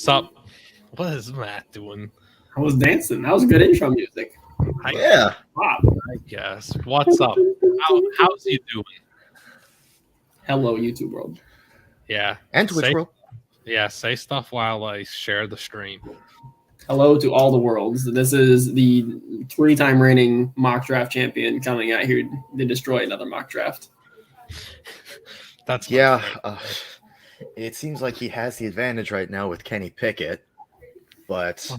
What's up? What is Matt doing? I was dancing. That was good intro music. Yeah. Wow. I guess. What's up? How's you doing? Hello, YouTube world. Yeah. And Twitch world. Yeah, say stuff while I share the stream. Hello to all the worlds. This is the 3-time reigning mock draft champion coming out here to destroy another mock draft. That's It seems like he has the advantage right now with Kenny Pickett, but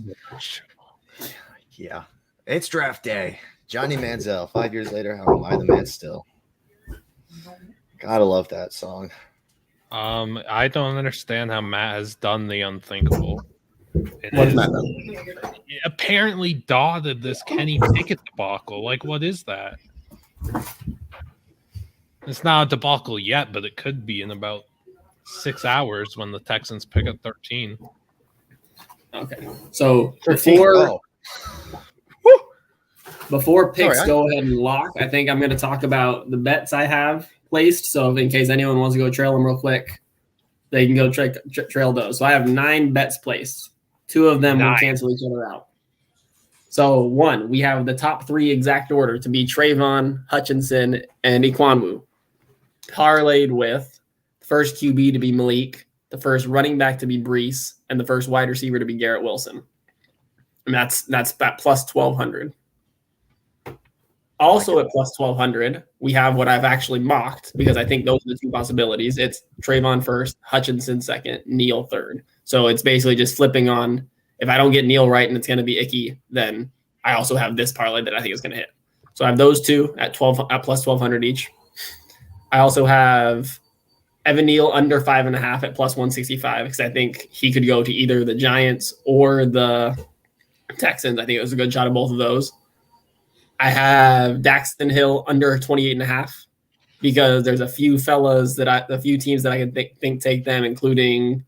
yeah, it's draft day. Johnny Manziel, 5 years later, how am I the man still? Gotta love that song. I don't understand how Matt has done the unthinkable. What's Matt done? Apparently dotted this Kenny Pickett debacle. Like, what is that? It's not a debacle yet, but it could be in about 6 hours when the Texans pick up 13. Okay. So before picks go ahead and lock, I think I'm going to talk about the bets I have placed. So in case anyone wants to go trail them real quick, they can go trail those. So I have 9 bets placed. 2 of them will cancel each other out. So 1, we have the top 3 exact order to be Trayvon, Hutchinson, and Ekwonu. Parlayed with the first QB to be Malik, the first running back to be Brees, and the first wide receiver to be Garrett Wilson. And that's that plus 1,200. Also at plus 1,200, we have what I've actually mocked because I think those are the 2 possibilities. It's Trayvon first, Hutchinson second, Neal third. So it's basically just flipping on. If I don't get Neal right and it's going to be icky, then I also have this parlay that I think is going to hit. So I have those 2 at plus 1,200 each. I also have Evan Neal under 5.5 at plus 165 because I think he could go to either the Giants or the Texans. I think it was a good shot of both of those. I have Daxton Hill under 28.5 because there's a few teams that I can think take them, including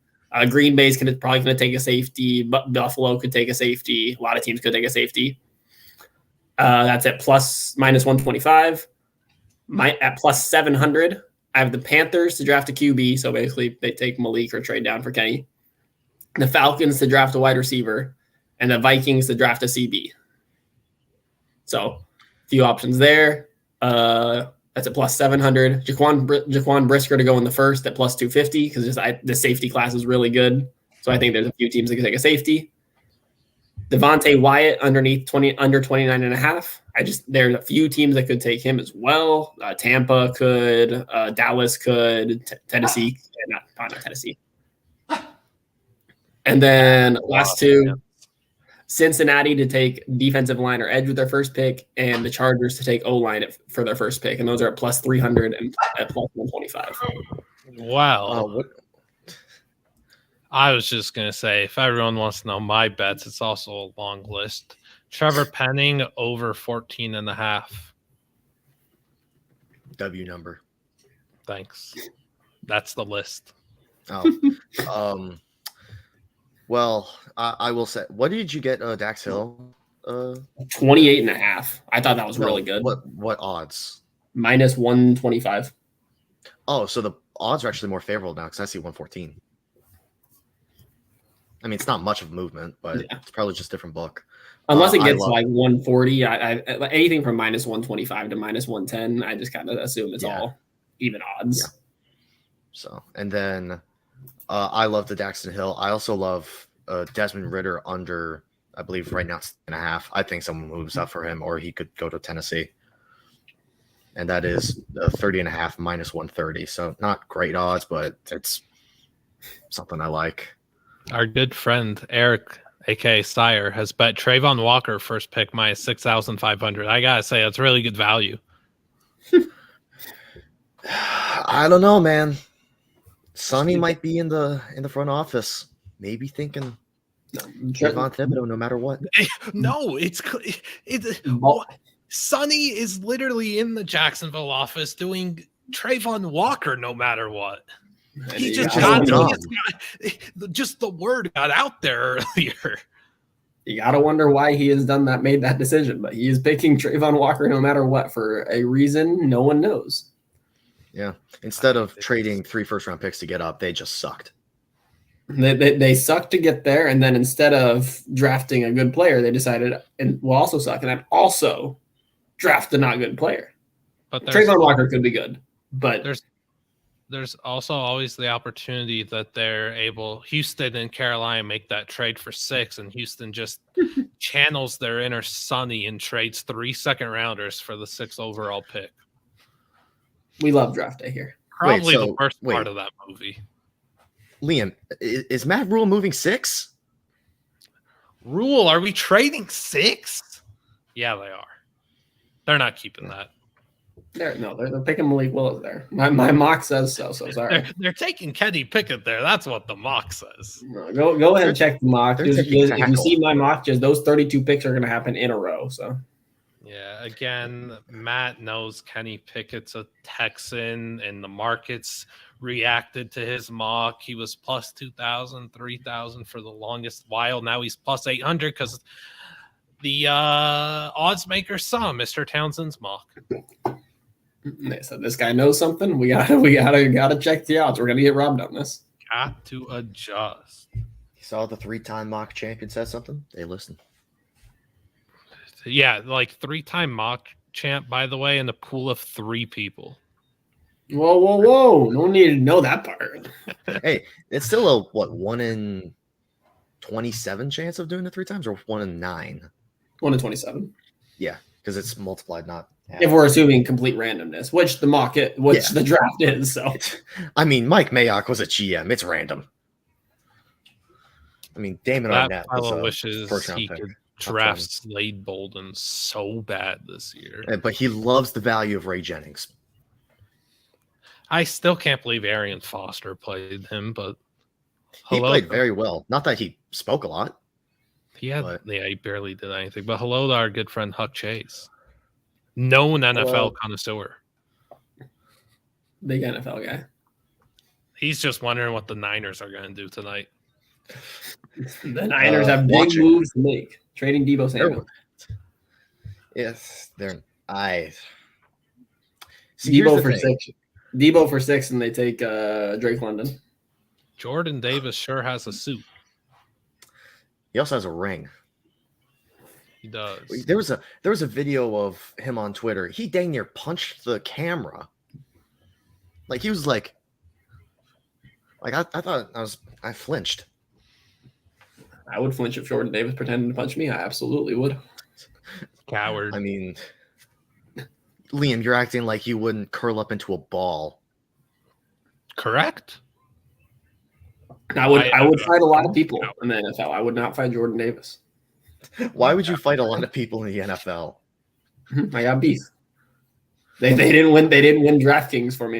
Green Bay's probably going to take a safety, but Buffalo could take a safety. A lot of teams could take a safety. That's at minus 125. At plus 700, I have the Panthers to draft a QB. So basically, they take Malik or trade down for Kenny. The Falcons to draft a wide receiver, and the Vikings to draft a CB. So, a few options there. That's at plus 700. Jaquan Brisker to go in the first at plus 250 because the safety class is really good. So I think there's a few teams that can take a safety. Devontae Wyatt under 29.5. There's a few teams that could take him as well. Tampa could, Dallas could, Tennessee, not Tennessee. And then last 2, Cincinnati to take defensive line or edge with their first pick, and the Chargers to take O-line for their first pick. And those are at plus 300 and at plus 125. Wow. I was just going to say, if everyone wants to know my bets, it's also a long list. Trevor Penning over 14.5. W number. Thanks. That's the list. Well, I will say, what did you get, Dax Hill? 28.5. I thought that was really good. What odds? Minus 125. Oh, so the odds are actually more favorable now because I see 114. I mean, it's not much of a movement, but it's probably just a different book. Unless it gets like 140, anything from minus 125 to minus 110, I just kind of assume it's all even odds. Yeah. So, and then I love the Daxton Hill. I also love Desmond Ridder under, I believe right now it's 10.5. I think someone moves up for him, or he could go to Tennessee. And that is 30.5 minus 130. So not great odds, but it's something I like. Our good friend Eric, aka Sire, has bet Trayvon Walker first pick minus 6,500. I gotta say that's really good value. I don't know, man. Sonny might be in the front office, maybe thinking Trayvon Thibodeau no matter what. No, it's Sonny is literally in the Jacksonville office doing Trayvon Walker no matter what. He just the word got out there earlier. You got to wonder why he has made that decision, but he is picking Trayvon Walker no matter what for a reason no one knows. Yeah. Instead of trading 3 first-round picks to get up, they just sucked. They suck to get there, and then instead of drafting a good player, they decided and will also suck, and then also draft a not good player. But Trayvon Walker could be good, but there's also always the opportunity that they're able. Houston and Carolina make that trade for 6, and Houston just channels their inner Sonny and trades 3 second-rounders for the 6th overall pick. We love draft day here. Probably the worst part of that movie. Liam, is Matt Rule moving 6? Rule, are we trading 6? Yeah, they are. They're not keeping that. They're picking Malik Willis there. My mock says so. So sorry. They're taking Kenny Pickett there. That's what the mock says. No, go ahead and check the mock. If you see my mock, just those 32 picks are going to happen in a row. So. Yeah, again, Matt knows Kenny Pickett's a Texan, and the markets reacted to his mock. He was plus 2,000, 3,000 for the longest while. Now he's plus 800 because the odds maker saw Mr. Townsend's mock. They said this guy knows something. We gotta check the odds. We're gonna get robbed on this. Got to adjust. You saw the 3-time mock champion said something. They listened. Yeah, like 3-time mock champ, by the way, in a pool of 3 people. Whoa. No need to know that part. Hey, it's still a 1 in 27 chance of doing it 3 times, or 1 in 9? 1 in 27. Yeah, because it's multiplied, not half. If we're assuming complete randomness, which the draft is. So I mean, Mike Mayock was a GM. It's random. I mean, Damon Arnett wishes he could draft Slade Bolden so bad this year. But he loves the value of Ray Jennings. I still can't believe Arian Foster played him, but he played very well. Not that he spoke a lot. He barely did anything. But hello to our good friend Huck Chase, known NFL connoisseur. Big NFL guy. He's just wondering what the Niners are going to do tonight. The Niners have big moves to make. Trading Deebo Samuel. Yes, Deebo for 6, and they take Drake London. Jordan Davis sure has a suit. He also has a ring. He does. There was a video of him on Twitter. He dang near punched the camera. Like he was like I flinched. I would flinch if Jordan Davis pretended to punch me. I absolutely would. Coward. I mean, Liam, you're acting like you wouldn't curl up into a ball. Correct. I would fight a lot of people in the NFL. I would not fight Jordan Davis. Why would you fight a lot of people in the NFL? I got beef. They didn't win. They didn't win DraftKings for me.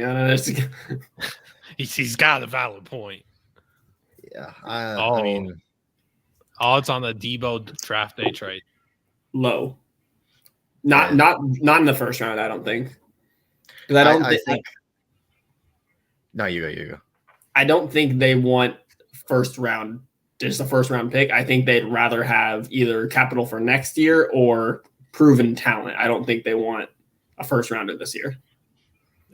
He's got a valid point. Yeah. I mean, odds on the Deebo draft day trade low. Not in the first round. I don't think. Because I think. No, you go. I don't think they want first round, just a first round pick. I think they'd rather have either capital for next year or proven talent. I don't think they want a first rounder this year.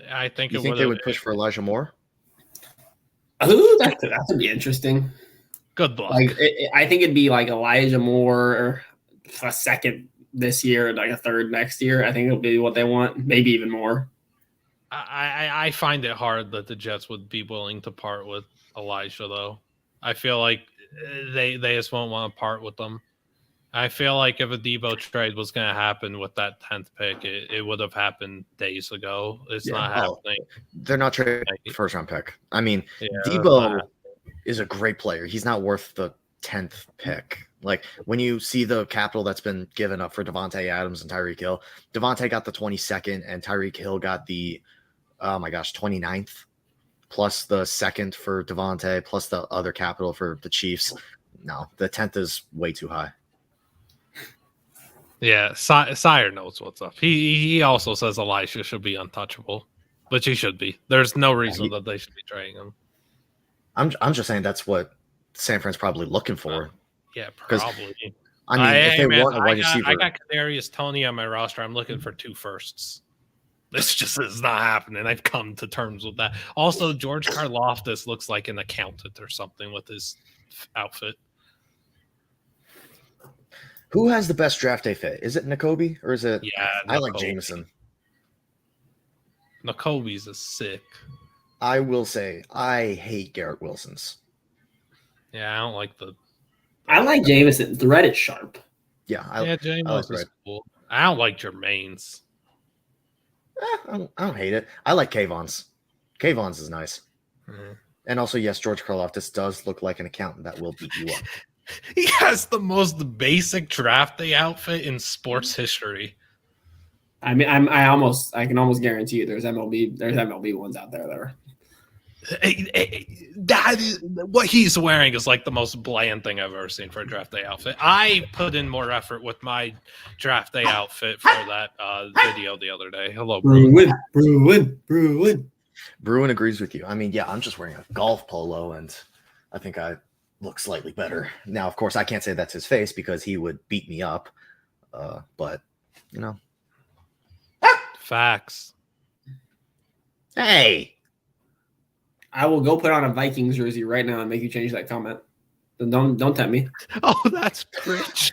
I think you think they would push for Elijah Moore? Ooh, that could be interesting. Good luck. I think it'd be like Elijah Moore a second this year, like a third next year. I think it'll be what they want, maybe even more. I find it hard that the Jets would be willing to part with Elijah, though. I feel like they just won't want to part with them. I feel like if a Deebo trade was going to happen with that 10th pick, it would have happened days ago. It's not happening. They're not trading first round pick. I mean, Deebo is a great player. He's not worth the 10th pick. Like when you see the capital that's been given up for Devontae Adams and Tyreek Hill, Devontae got the 22nd and Tyreek Hill got the 29th, plus the 2nd for Devontae, plus the other capital for the Chiefs. No, the 10th is way too high. Yeah, Sire knows what's up. He also says Elisha should be untouchable, which he should be. There's no reason that they should be trading him. I'm just saying that's what San Fran's probably looking for. Yeah, probably. I mean, if they want a wide receiver, I got Kadarius Toney on my roster. I'm looking for 2 firsts. This just is not happening. I've come to terms with that. Also, George Karlaftis looks like an accountant or something with his outfit. Who has the best draft day fit? Is it Nakobe or is it? Yeah, I like Nakobe. Jameson. Nakobe's is sick. I will say I hate Garrett Wilson's. Yeah, I don't like the. I like Jameson. The Reddit's sharp. Yeah, James I like is Red. cool. I don't like Jermaine's. I don't hate it. I like Kayvon's. Kayvon's is nice. Mm-hmm. And also, yes, George Karlaftis does look like an accountant that will beat you up. He has the most basic draft day outfit in sports history. I mean, I can almost guarantee you there's MLB ones out there that are. That is, what he's wearing is like the most bland thing I've ever seen for a draft day outfit. I put in more effort with my draft day outfit for that video the other day. Hello, Bruin. Bruin agrees with you. I mean, yeah, I'm just wearing a golf polo, and I think I look slightly better. Now, of course, I can't say that's his face because he would beat me up. But, you know. Facts. Hey! I will go put on a Vikings jersey right now and make you change that comment. Then don't tempt me. Oh, that's Pritch.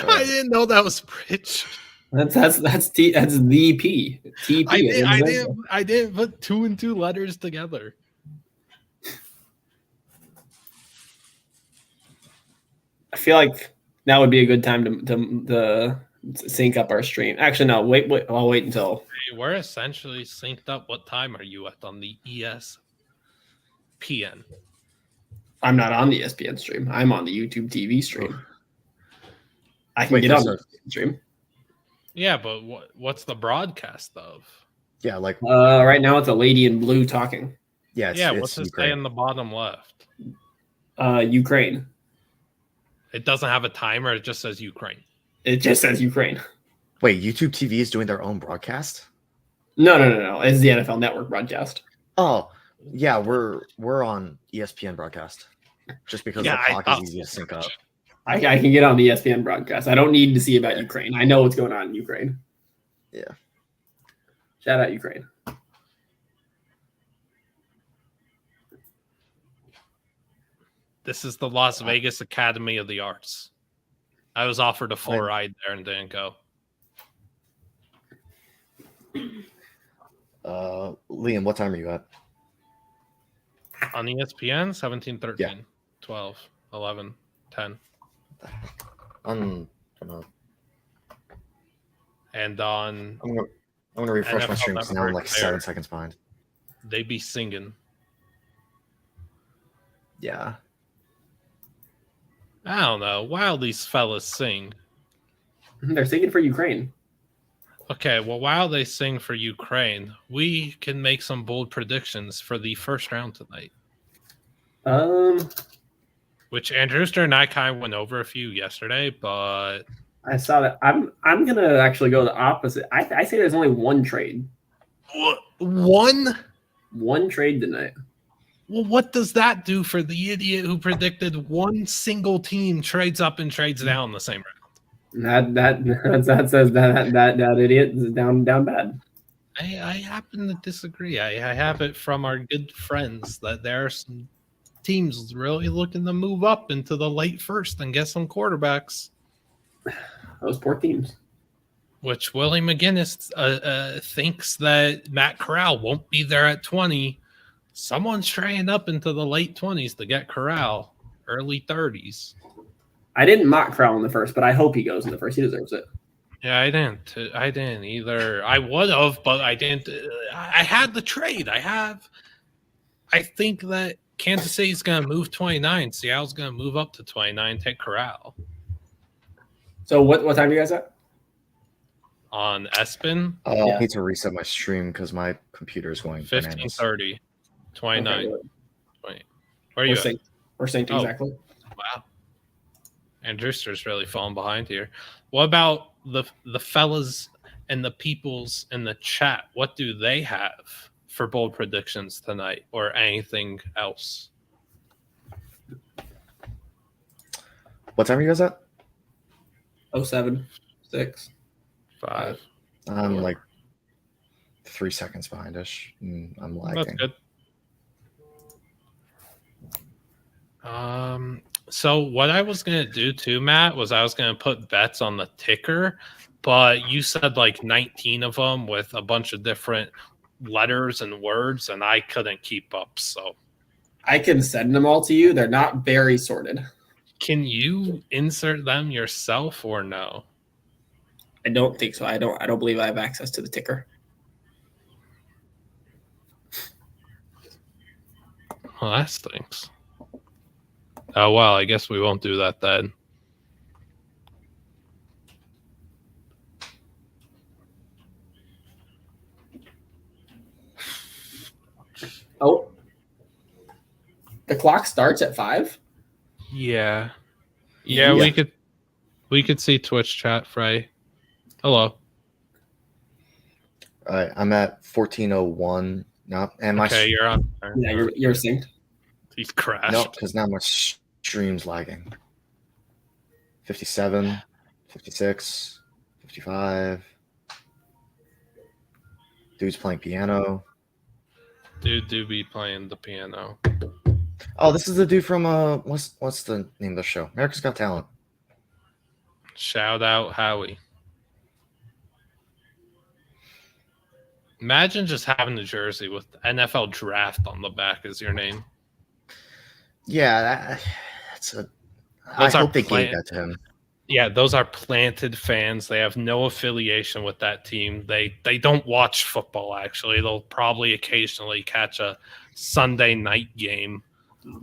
I didn't know that was Pritch. That's the P. TP. I didn't put 2 and 2 letters together. I feel like now would be a good time to sync up our stream. Actually, no. Wait. I'll wait until. Hey, we're essentially synced up. What time are you at on the ESPN? I'm not on the ESPN stream. I'm on the YouTube TV stream. I can get on the stream. Yeah, but what's the broadcast of? Yeah, like right now it's a lady in blue talking. yeah. What's it say in the bottom left? Ukraine. It doesn't have a timer. It just says Ukraine. It just says Ukraine. Wait, YouTube TV is doing their own broadcast? No. It's the NFL Network broadcast. Oh, yeah, we're on ESPN broadcast. Just because the clock is easy to sync up. I can get on the ESPN broadcast. I don't need to see about Ukraine. I know what's going on in Ukraine. Yeah. Shout out Ukraine. This is the Las Vegas Academy of the Arts. I was offered a full ride there and didn't go. Liam, what time are you at? On ESPN, 17, 13, Yeah. 12, 11, 10. I'm gonna refresh my stream because now I'm like 7 seconds behind. They be singing. Yeah. I don't know. While these fellas sing. They're singing for Ukraine. Okay, well, while they sing for Ukraine, we can make some bold predictions for the first round tonight. Which Andrewster and I kind of went over a few yesterday, but I saw that. I'm gonna actually go the opposite. I say there's only one trade. One trade tonight. Well, what does that do for the idiot who predicted one single team trades up and trades down the same round? That says that idiot is down bad. I happen to disagree. I have it from our good friends that there are some teams really looking to move up into the late first and get some quarterbacks. Those poor teams. Which Willie McGinnis thinks that Matt Corral won't be there at 20. Someone's trading up into the late 20s to get Corral, early 30s. I didn't mock Corral in the first, but I hope he goes in the first. He deserves it. Yeah, I didn't either. I would have, but I didn't. I had the trade. I think that Kansas City's going to move 29. Seattle's going to move up to 29, take Corral. So what time are you guys at? On Espen? I need to reset my stream because my computer is going 15:30, 29, okay, 20. Where are you at? We're synced exactly. Wow. And Drewster's really falling behind here. What about the fellas and the peoples in the chat? What do they have for bold predictions tonight or anything else? What time are you guys at? 07, 6, 5, I'm Or- like 3 seconds behind-ish. I'm That's lagging. good. So what I was gonna do too, Matt, was I was gonna put bets on the ticker, but you said like 19 of them with a bunch of different letters and words, and I couldn't keep up. So I can send them all to you. They're not very sorted. can you insert them yourself or no? I don't think so. I don't believe I have access to the ticker. Well, that stinks. Oh well, I guess we won't do that then. Oh, the clock starts at 5. Yeah. Yeah, we could see Twitch chat, Frey. Hello. All right, I'm at 14:01 now, and my Okay, you're on. Yeah, you're synced. He's crashed. no, because now my stream's lagging. 57, 56, 55. Dude's playing piano. Dude, do be playing the piano. Oh, this is the dude from what's the name of the show? America's Got Talent. Shout out Howie. Imagine just having a jersey with NFL Draft on the back as your name. Yeah, that's a. I Those are hope they gave plant- that to him. Yeah, those are planted fans. They have no affiliation with that team. They don't watch football, actually. They'll probably occasionally catch a Sunday night game.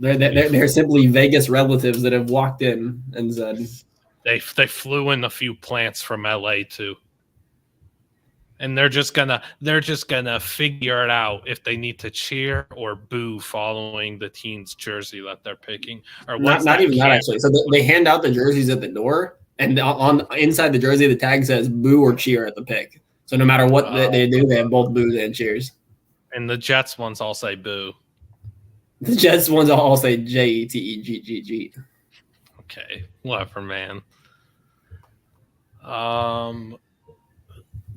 They're simply Vegas relatives that have walked in and said They flew in a few plants from LA too. And they're just gonna figure it out if they need to cheer or boo following the team's jersey that they're picking. Or not even that actually. So they hand out the jerseys at the door, and on inside the jersey the tag says boo or cheer at the pick. So no matter what they do, they have both boos and cheers. And the Jets ones all say boo. The Jets ones all say JETEGGG. Okay, whatever, man.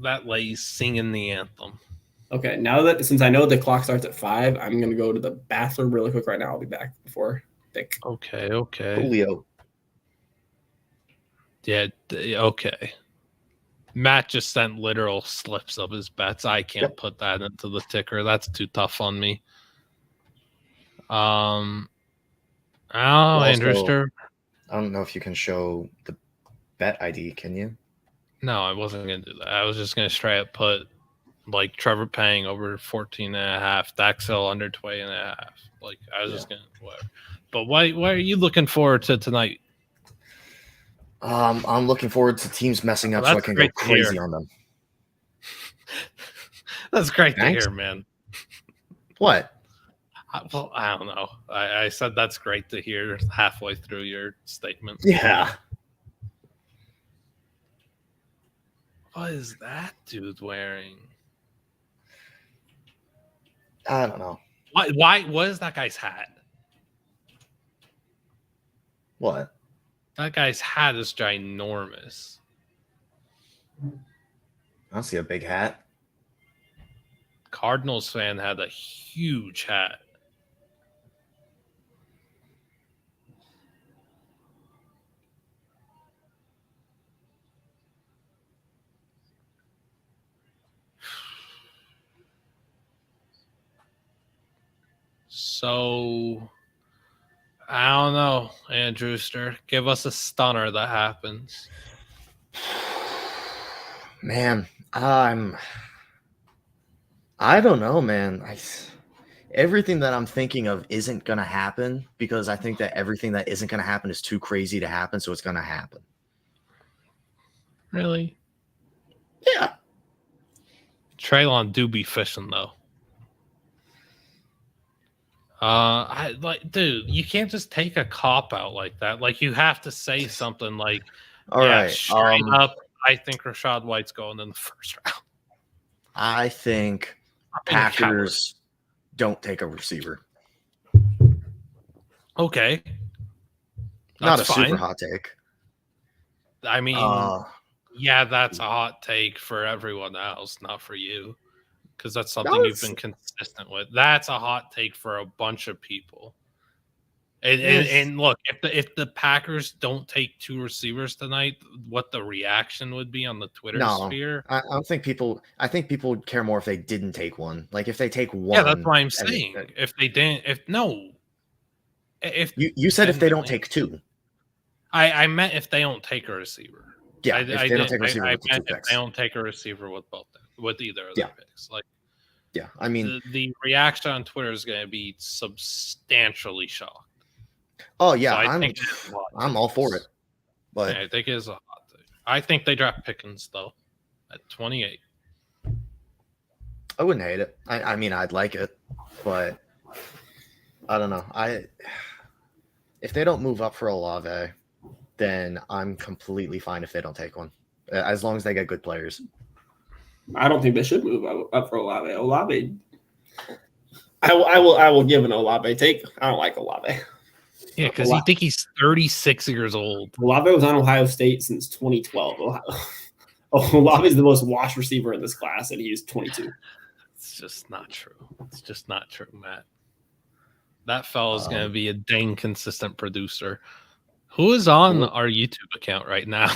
That lady's singing the anthem. Okay, now that since I know the clock starts at 5, I'm gonna go to the bathroom really quick right now. I'll be back before pick. Okay. Julio. Yeah, okay. Matt just sent literal slips of his bets. I can't put that into the ticker. That's too tough on me. Andrew Stir. I don't know if you can show the bet ID, can you? No, I wasn't going to do that. I was just going to straight up put like Trevor Paying over 14.5, Dax Hill under 20.5. Like I was just going to whatever. But what are you looking forward to tonight? I'm looking forward to teams messing up so I can go crazy on them. That's great to hear, man. What? Well, I don't know. I said that's great to hear halfway through your statement. Yeah. What is that dude wearing? I don't know. Why? What is that guy's hat? What? That guy's hat is ginormous. I don't see a big hat. Cardinals fan had a huge hat. So, I don't know, Andrew Ster. Give us a stunner that happens. Man, I don't know, man. Everything that I'm thinking of isn't going to happen because I think that everything that isn't going to happen is too crazy to happen, so it's going to happen. Really? Yeah. Traylon do be fishing, though. Dude, you can't just take a cop out like that. Like, you have to say something like, All right. straight up, I think Rashad White's going in the first round. I think Packers don't take a receiver. Okay. Not a fine. super hot take. I mean, Yeah, that's a hot take for everyone else, not for you, because that's something No, you've been consistent with. That's a hot take for a bunch of people. And look, if the Packers don't take 2 receivers tonight, what the reaction would be on the Twitter sphere? I don't think people. I think people would care more if they didn't take one. Like if they take one. Yeah, that's what I'm saying. If they didn't, if you said if they don't take 2. I meant if they don't take a receiver. Yeah, if they don't take a receiver with the 2 if picks. they don't take a receiver with either of their picks. Like, yeah, I mean, the reaction on Twitter is going to be substantially shocked. Oh yeah, So I'm all for it. But I think it is a hot take. I think they draft Pickens though at 28. I wouldn't hate it. I mean, I'd like it, but I don't know. If they don't move up for Olave, then I'm completely fine if they don't take one, as long as they get good players. I don't think they should move up for Olave. Olave, I will give an Olave take. I don't like Olave. Yeah, because you think he's 36 years old. Olave was on Ohio State since 2012. Olave is the most washed receiver in this class, and he's 22. It's just not true. It's just not true, Matt. That fella's going to be a dang consistent producer. Who is on our YouTube account right now?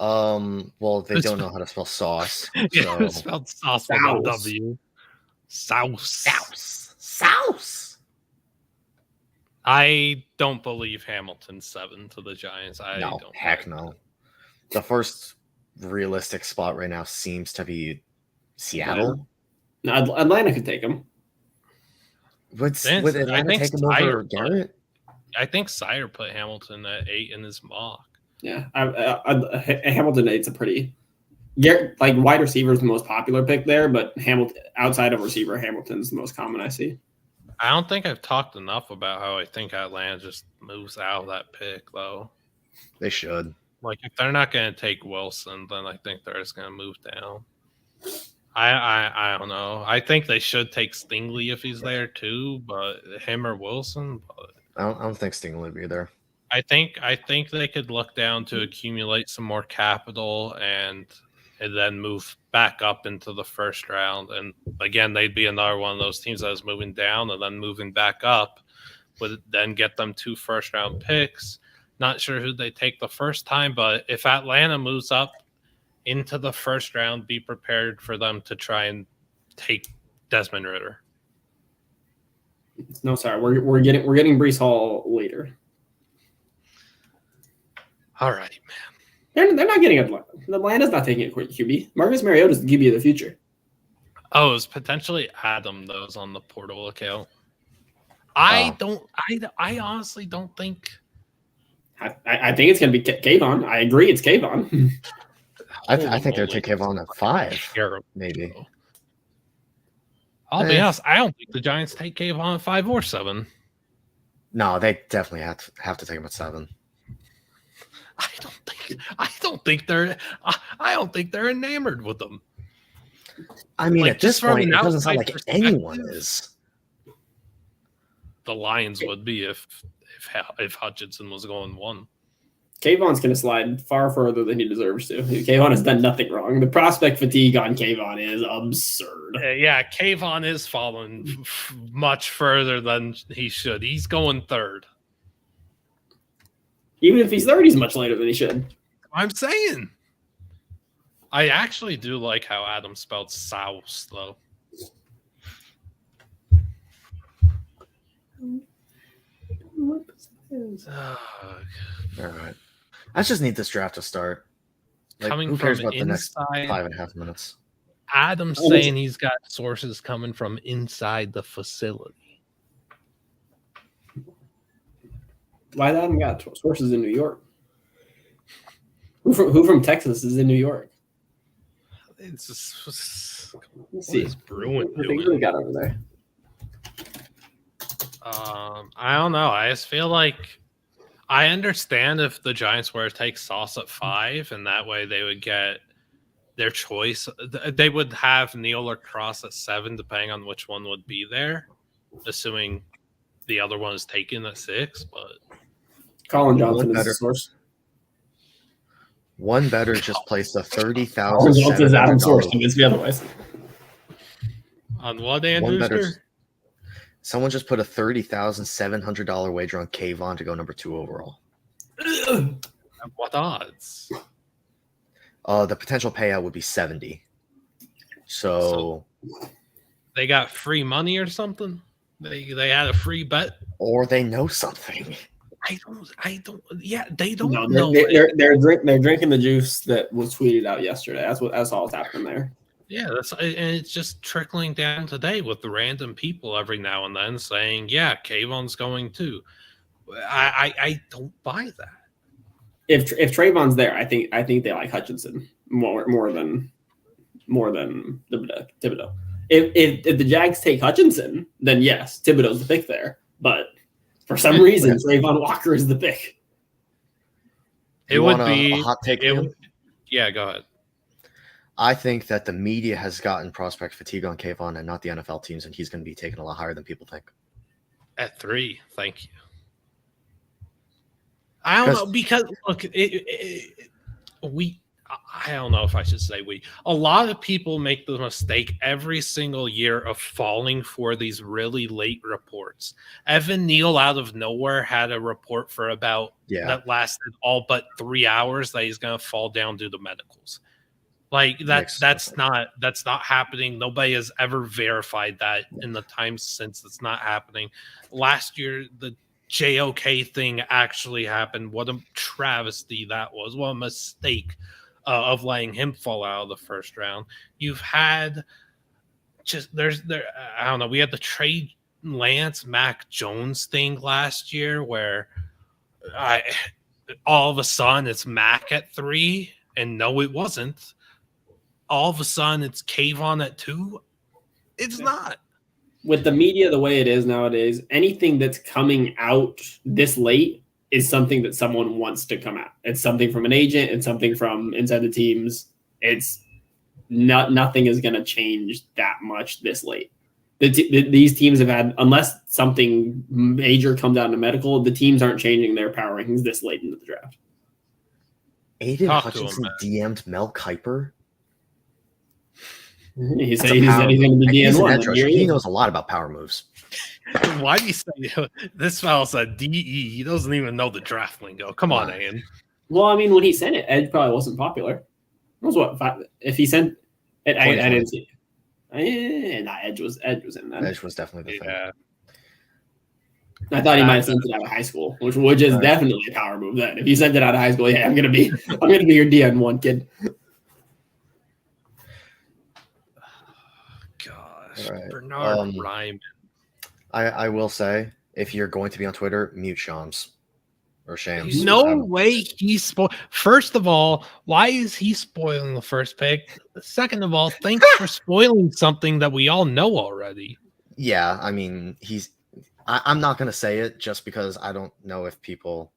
Well, they don't know how to spell sauce. So. Yeah, it's spelled sauce with a W. Sauce. I don't believe Hamilton's 7 to the Giants. Heck no. The first realistic spot right now seems to be Seattle. No, Atlanta could take him. Would Atlanta take him over Garrett? I think Sire put Hamilton at 8 in his mock. Yeah, Hamilton 8's a pretty wide receiver is the most popular pick there, but Hamilton outside of receiver, Hamilton's the most common I see. I don't think I've talked enough about how I think Atlanta just moves out of that pick, though. They should. Like, if they're not going to take Wilson, then I think they're just going to move down. I don't know. I think they should take Stingley if he's there too, but him or Wilson. But I don't think Stingley would be there. I think they could look down to accumulate some more capital and then move back up into the first round. And again, they'd be another one of those teams that is moving down and then moving back up, would then get them 2 first-round picks. Not sure who they take the first time, but if Atlanta moves up into the first round, be prepared for them to try and take Desmond Ridder. No, sorry, we're getting Breece Hall later. All right, man. They're not getting Atlanta. Atlanta's not taking a quick QB. Marcus Mariota's the QB of the future. Oh, it was potentially Adam that was on the portal account. I honestly don't think. I think it's going to be Kayvon. I agree, it's Kayvon. I think they'll take Kayvon at 5, maybe. I'll be honest. I don't think the Giants take Kayvon at 5 or 7. No, they definitely have to take him at 7. I don't think they're enamored with them. I mean, at this point, it doesn't sound like anyone is. The Lions would be if Hutchinson was going 1. Kayvon's going to slide far further than he deserves to. Kayvon has done nothing wrong. The prospect fatigue on Kayvon is absurd. Yeah, Kayvon is falling much further than he should. He's going 3rd. Even if he's 3rd, he's much later than he should. I'm saying. I actually do like how Adam spelled Souse, though. All right. I just need this draft to start. Coming who cares from about the next inside, 5.5 minutes? Adam's saying he's got sources coming from inside the facility. Why Adam got sources in New York? Who from Texas is in New York? It's just Let's see. What is Bruin What doing? we got over there? I don't know. I just feel like I understand if the Giants were to take Sauce at 5, and that way they would get their choice. They would have Neal or Cross at 7, depending on which one would be there, assuming the other one is taken at 6. But Colin Johnson is the source. One bettor just placed a Adam Source $30,700. convinced me otherwise. On what, One bettor. Andrews? Someone just put a $30,700 wager on Kayvon to go number 2 overall. What odds? The potential payout would be 70. So they got free money or something? They had a free bet? Or they know something. I don't. Yeah, they don't No, know. They're drinking the juice that was tweeted out yesterday. That's all that's happening there. Yeah, and it's just trickling down today with the random people every now and then saying, "Yeah, Kayvon's going too." I don't buy that. If Trayvon's there, I think they like Hutchinson more than Thibodeau. If the Jags take Hutchinson, then yes, Thibodeau's the pick there. But for some reason, Trayvon Walker is the pick. It would be a hot take. Yeah, go ahead. I think that the media has gotten prospect fatigue on Kayvon and not the NFL teams, and he's going to be taken a lot higher than people think. At 3, thank you. I don't know, because look, I don't know if I should say we. A lot of people make the mistake every single year of falling for these really late reports. Evan Neal out of nowhere had a report for that lasted all but 3 hours that he's going to fall down due to medicals. Like that's not happening. Nobody has ever verified that in the time since it's not happening. Last year, the JOK thing actually happened. What a travesty that was. What a mistake of letting him fall out of the first round. You've had I don't know. We had the Trey Lance Mac Jones thing last year where all of a sudden it's Mac at 3, and no, it wasn't. All of a sudden it's Kayvon at 2. It's not. With the media the way it is nowadays, anything that's coming out this late is something that someone wants to come out. It's something from an agent. It's something from inside the teams. It's nothing is going to change that much this late. These teams have had, unless something major comes out in the medical, the teams aren't changing their power rankings this late into the draft. Aiden Hutchinson DM'd Mel Kiper. He said he's going to be DN1. He knows a lot about power moves. Why do you say this fellow's a DE? He doesn't even know the draft lingo. Come on, Ian. Well, I mean, when he sent it, Edge probably wasn't popular. It was what? If he sent it, I didn't see it. Edge was in that. Edge was definitely the thing. I thought he might have sent it out of high school, which is definitely a power move. Then, if he sent it out of high school, yeah, I'm gonna be your DN1 kid. Right. Bernard Ryman. I will say, if you're going to be on Twitter, mute Shams or Shams. No way he's First of all, why is he spoiling the first pick? Second of all, thanks for spoiling something that we all know already. Yeah, I mean, I'm not going to say it just because I don't know if people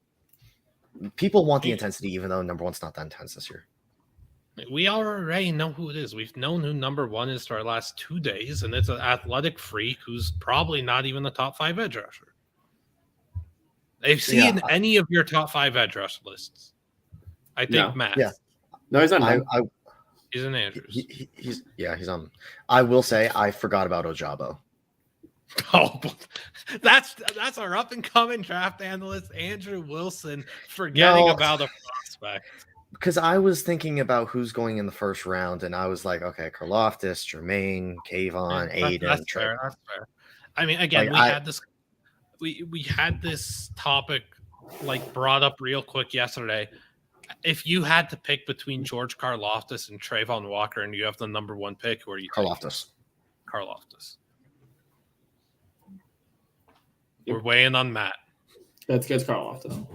want the intensity, even though number 1's not that intense this year. We already know who it is. We've known who number 1 is for our last 2 days, and it's an athletic freak who's probably not even the top 5 edge rusher. They've seen any of your top 5 edge rush lists. I think Matt. Yeah. No, he's not. He's an Andrews. He's on. I will say I forgot about Ojabo. Oh, that's our up and coming draft analyst, Andrew Wilson, forgetting about a prospect. Because I was thinking about who's going in the first round, and I was like, okay, Karlaftis, Jermaine, Kayvon, Aiden. That's fair. I mean, again, we had this topic brought up real quick yesterday. If you had to pick between George Karlaftis and Trayvon Walker, and you have the number 1 pick, who are you taking? Karlaftis. We're weighing on Matt. That's Karlaftis.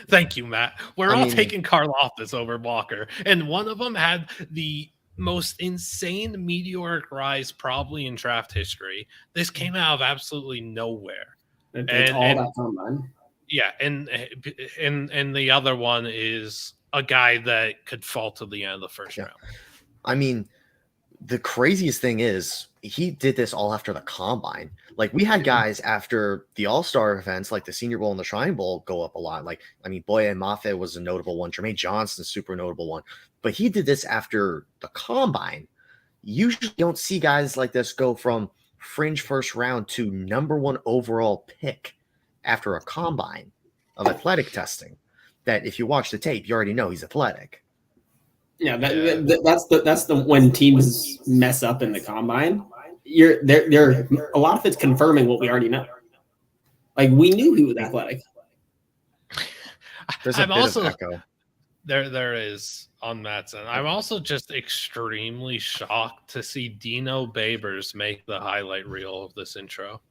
Thank you, Matt. We're all taking Karlaftis over Walker, and one of them had the most insane meteoric rise probably in draft history. This came out of absolutely nowhere. And that combine. Yeah, and the other one is a guy that could fall to the end of the first round. I mean, the craziest thing is he did this all after the combine. Like we had guys after the All-Star events, like the Senior Bowl and the Shrine Bowl, go up a lot. Like, I mean, Boye Mafe was a notable one. Jermaine Johnson's super notable one. But he did this after the combine. Usually don't see guys like this go from fringe first round to number 1 overall pick after a combine of athletic testing. That if you watch the tape, you already know he's athletic. Yeah, that's the when teams mess up in the combine. They're a lot of it's confirming what we already know. Like we knew he was athletic. There's a bit of echo. There is on Matt's end. I'm also just extremely shocked to see Dino Babers make the highlight reel of this intro.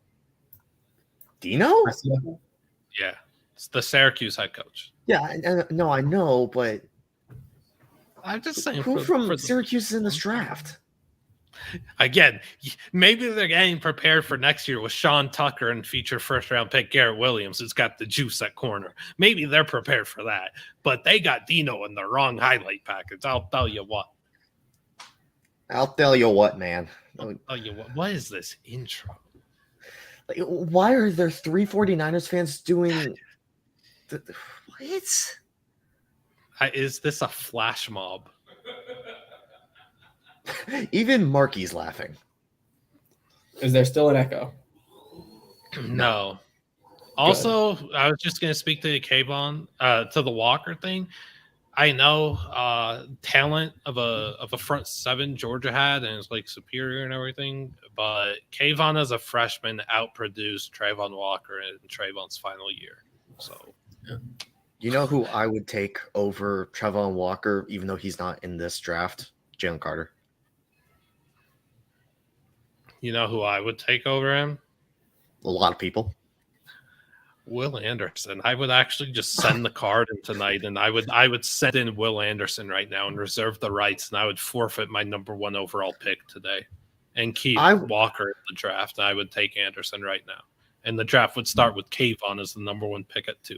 Dino? Yeah, it's the Syracuse head coach. Yeah, no, I know, but I'm just saying. Who from Syracuse is in this draft? Again, maybe they're getting prepared for next year with Sean Tucker and future first-round pick Garrett Williams, who's got the juice at corner. Maybe they're prepared for that, but they got Dino in the wrong highlight package. I'll tell you what. I'll tell you what, man. I'll tell you what. What is this intro? Like, why are there 3 49ers fans doing what? Is this a flash mob? Even Marky's laughing. Is there still an echo? No. Also, I was just going to speak to Kayvon, to the Walker thing. I know talent of a front seven Georgia had, and it's like superior and everything. But Kayvon as a freshman outproduced Trayvon Walker in Trayvon's final year. So, you know who I would take over Trayvon Walker, even though he's not in this draft? Jalen Carter. You know who I would take over him? A lot of people. Will Anderson. I would actually just send the card in tonight, and I would send in Will Anderson right now and reserve the rights, and I would forfeit my number 1 overall pick today and keep Walker in the draft. I would take Anderson right now, and the draft would start with Kayvon as the number 1 pick at 2.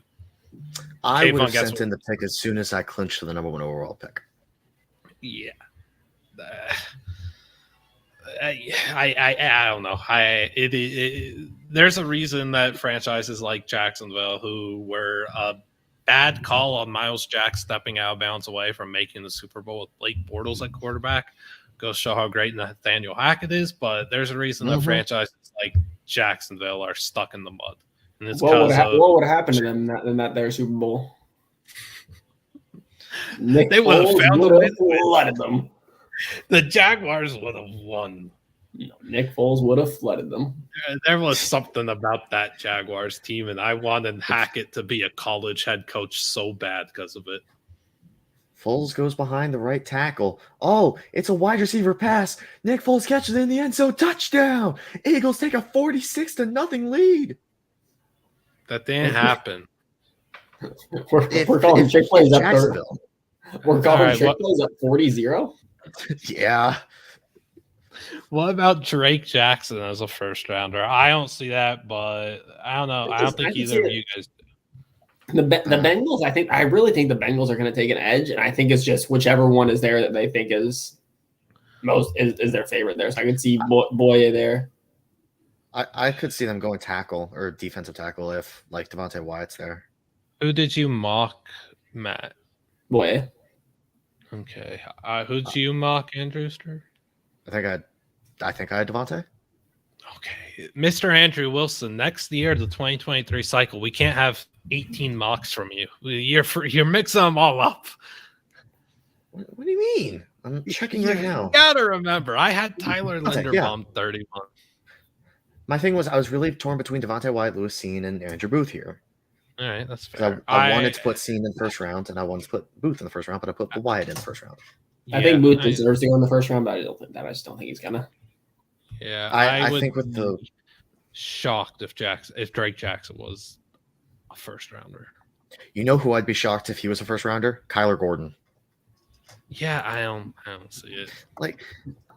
I would have sent in the pick as soon as I clinched the number 1 overall pick. Yeah. I don't know. There's a reason that franchises like Jacksonville, who were a bad call on Miles Jack stepping out of bounds away from making the Super Bowl with Blake Bortles at quarterback, goes show how great Nathaniel Hackett is. But there's a reason that franchises like Jacksonville are stuck in the mud. And it's what would have happened to them in that their Super Bowl? They would have found a way. Flooded them. The Jaguars would have won. Nick Foles would have flooded them. There was something about that Jaguars team, and I wanted Hackett to be a college head coach so bad because of it. Foles goes behind the right tackle. Oh, it's a wide receiver pass. Nick Foles catches it in the end zone. Touchdown! Eagles take a 46-0 lead. That didn't happen. We're calling Chick-fil-A's up Jacksonville. We're calling Chick-fil-A's up 40-0? Yeah. What about Drake Jackson as a first rounder? I don't see that, but I don't know. I don't think either of you guys do. The Bengals, I really think the Bengals are going to take an edge, and I think it's just whichever one is there that they think is their favorite there. So I could see Boye there. I could see them going tackle or defensive tackle if like Devontae Wyatt's there. Who did you mock, Matt? Boye. Okay. Who'd you mock, Andrewster? I think I had Devontae. Okay. Mr. Andrew Wilson, next year, the 2023 cycle, we can't have 18 mocks from you. You're mixing them all up. What do you mean? I'm checking right now. You gotta remember, I had Tyler Linderbaum 31. My thing was I was really torn between Devontae Wyatt, Lewis Cine, and Andrew Booth here. All right, that's fair. I wanted to put Cine in the first round, and I wanted to put Booth in the first round, but I put Wyatt in the first round. I think Booth deserves to go in the first round, but I just don't think he's gonna. Yeah, I think with the shocked if Drake Jackson was a first rounder. You know who I'd be shocked if he was a first rounder? Kyler Gordon. Yeah, I don't see it. Like,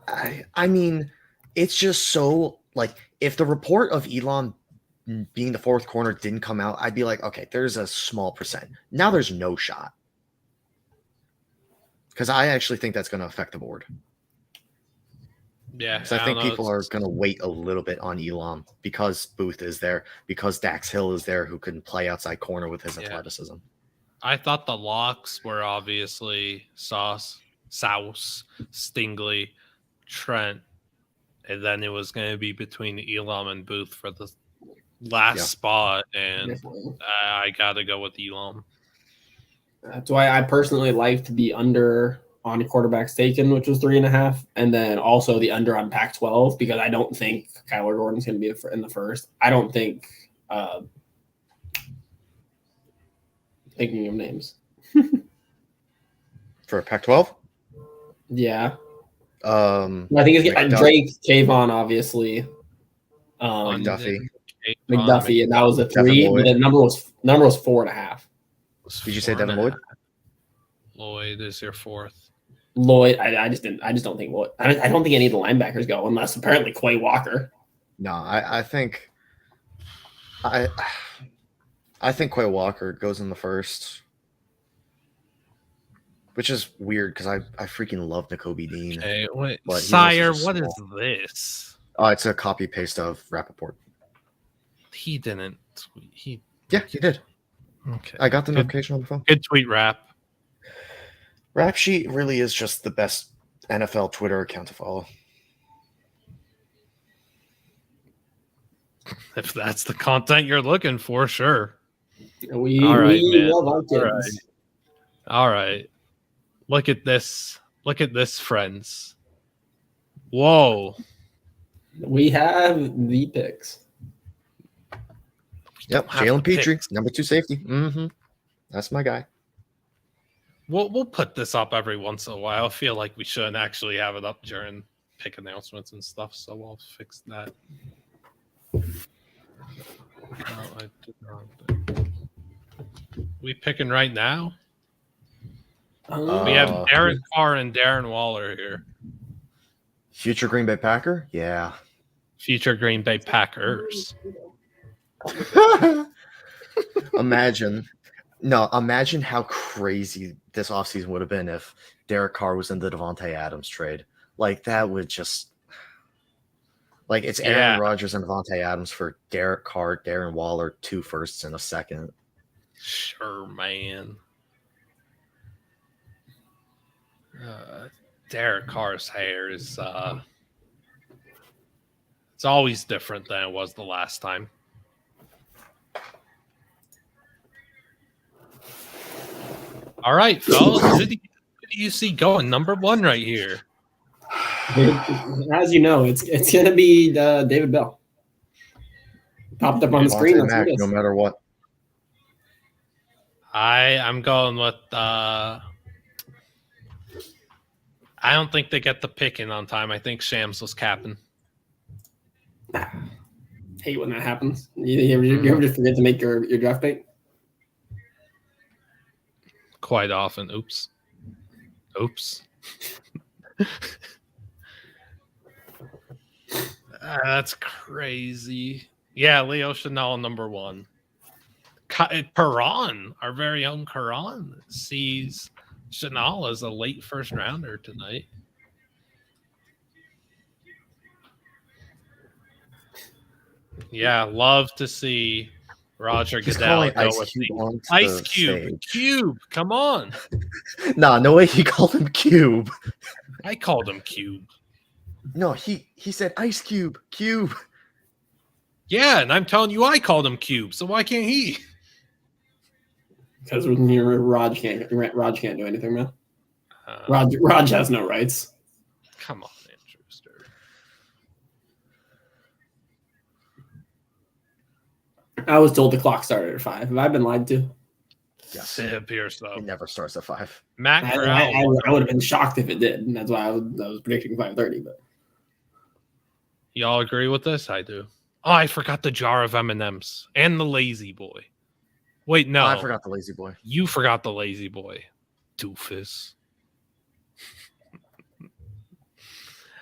I mean, it's just so like if the report of Elon being the fourth corner didn't come out, I'd be like, okay, there's a small percent. Now there's no shot. Because I actually think that's going to affect the board. Yeah, Because I think don't know, people are going to wait a little bit on Elam because Booth is there, because Dax Hill is there, who can play outside corner with his athleticism. I thought the locks were obviously Sauce, Stingley, Trent, and then it was going to be between Elam and Booth for the last spot, and Definitely. I got to go with Elam. That's why I personally liked the under on quarterbacks taken, which was 3.5, and then also the under on Pac-12 because I don't think Kyler Gordon's going to be in the first. I don't think. Thinking of names For Pac-12. Yeah. I think it's Drake, Kayvon, obviously. McDuffie, and that was a 3. But the number was 4.5. Did you say Devin Lloyd? Lloyd is your fourth. Lloyd, I just don't think Lloyd. I don't think any of the linebackers go unless apparently Quay Walker. No, I think Quay Walker goes in the first, which is weird because I freaking love Nakobe Dean. Okay, wait, Sire, what is this? Oh, it's a copy paste of Rappaport. He didn't. Yeah, he did. Okay, I got the notification on the phone. Good tweet, Rap. Rap Sheet really is just the best NFL Twitter account to follow. If that's the content you're looking for, sure. We love our kids. All right. Look at this. Look at this, friends. Whoa. We have the picks. Yep, Jalen Petrie, number 2 safety. Mm-hmm. That's my guy. We'll put this up every once in a while. I feel like we shouldn't actually have it up during pick announcements and stuff, so I'll fix that. No, I did not. We picking right now? We have Derek Carr and Darren Waller here. Future Green Bay Packer? Yeah. Future Green Bay Packers. Imagine how crazy this offseason would have been if Derek Carr was in the Devontae Adams trade. Like, that would just... Like, it's Aaron Rodgers and Devontae Adams for Derek Carr, Darren Waller, 2 firsts and a second. Sure, man. Derek Carr's hair is... it's always different than it was the last time. All right, fellas. Who do you see going number 1 right here? As you know, it's going to be David Bell. Popped up on the screen. No matter what. I'm going with... I don't think they get the pick in on time. I think Shams was capping. Hate when that happens. You ever just forget to make your draft pick? Quite often. Oops. That's crazy. Yeah, Leo Chanel number 1. Perron, our very own Perron, sees Chanel as a late first rounder tonight. Yeah, love to see Roger Goodell go with the Ice Cube. Cube, come on. Nah, no way he called him Cube. I called him Cube. No, he said Ice Cube. Cube. Yeah, and I'm telling you I called him Cube, so why can't he? Because Raj can't do anything, man. Raj has no rights. Come on, Manchester. I was told the clock started at 5. Have I been lied to? Yes. It appears so. It never starts at 5. Matt I would have been shocked if it did, and that's why I was predicting 5:30. But y'all agree with this? I do. Oh, I forgot the jar of M&Ms and the Lazy Boy. Wait, no. I forgot the Lazy Boy. You forgot the Lazy Boy. Doofus.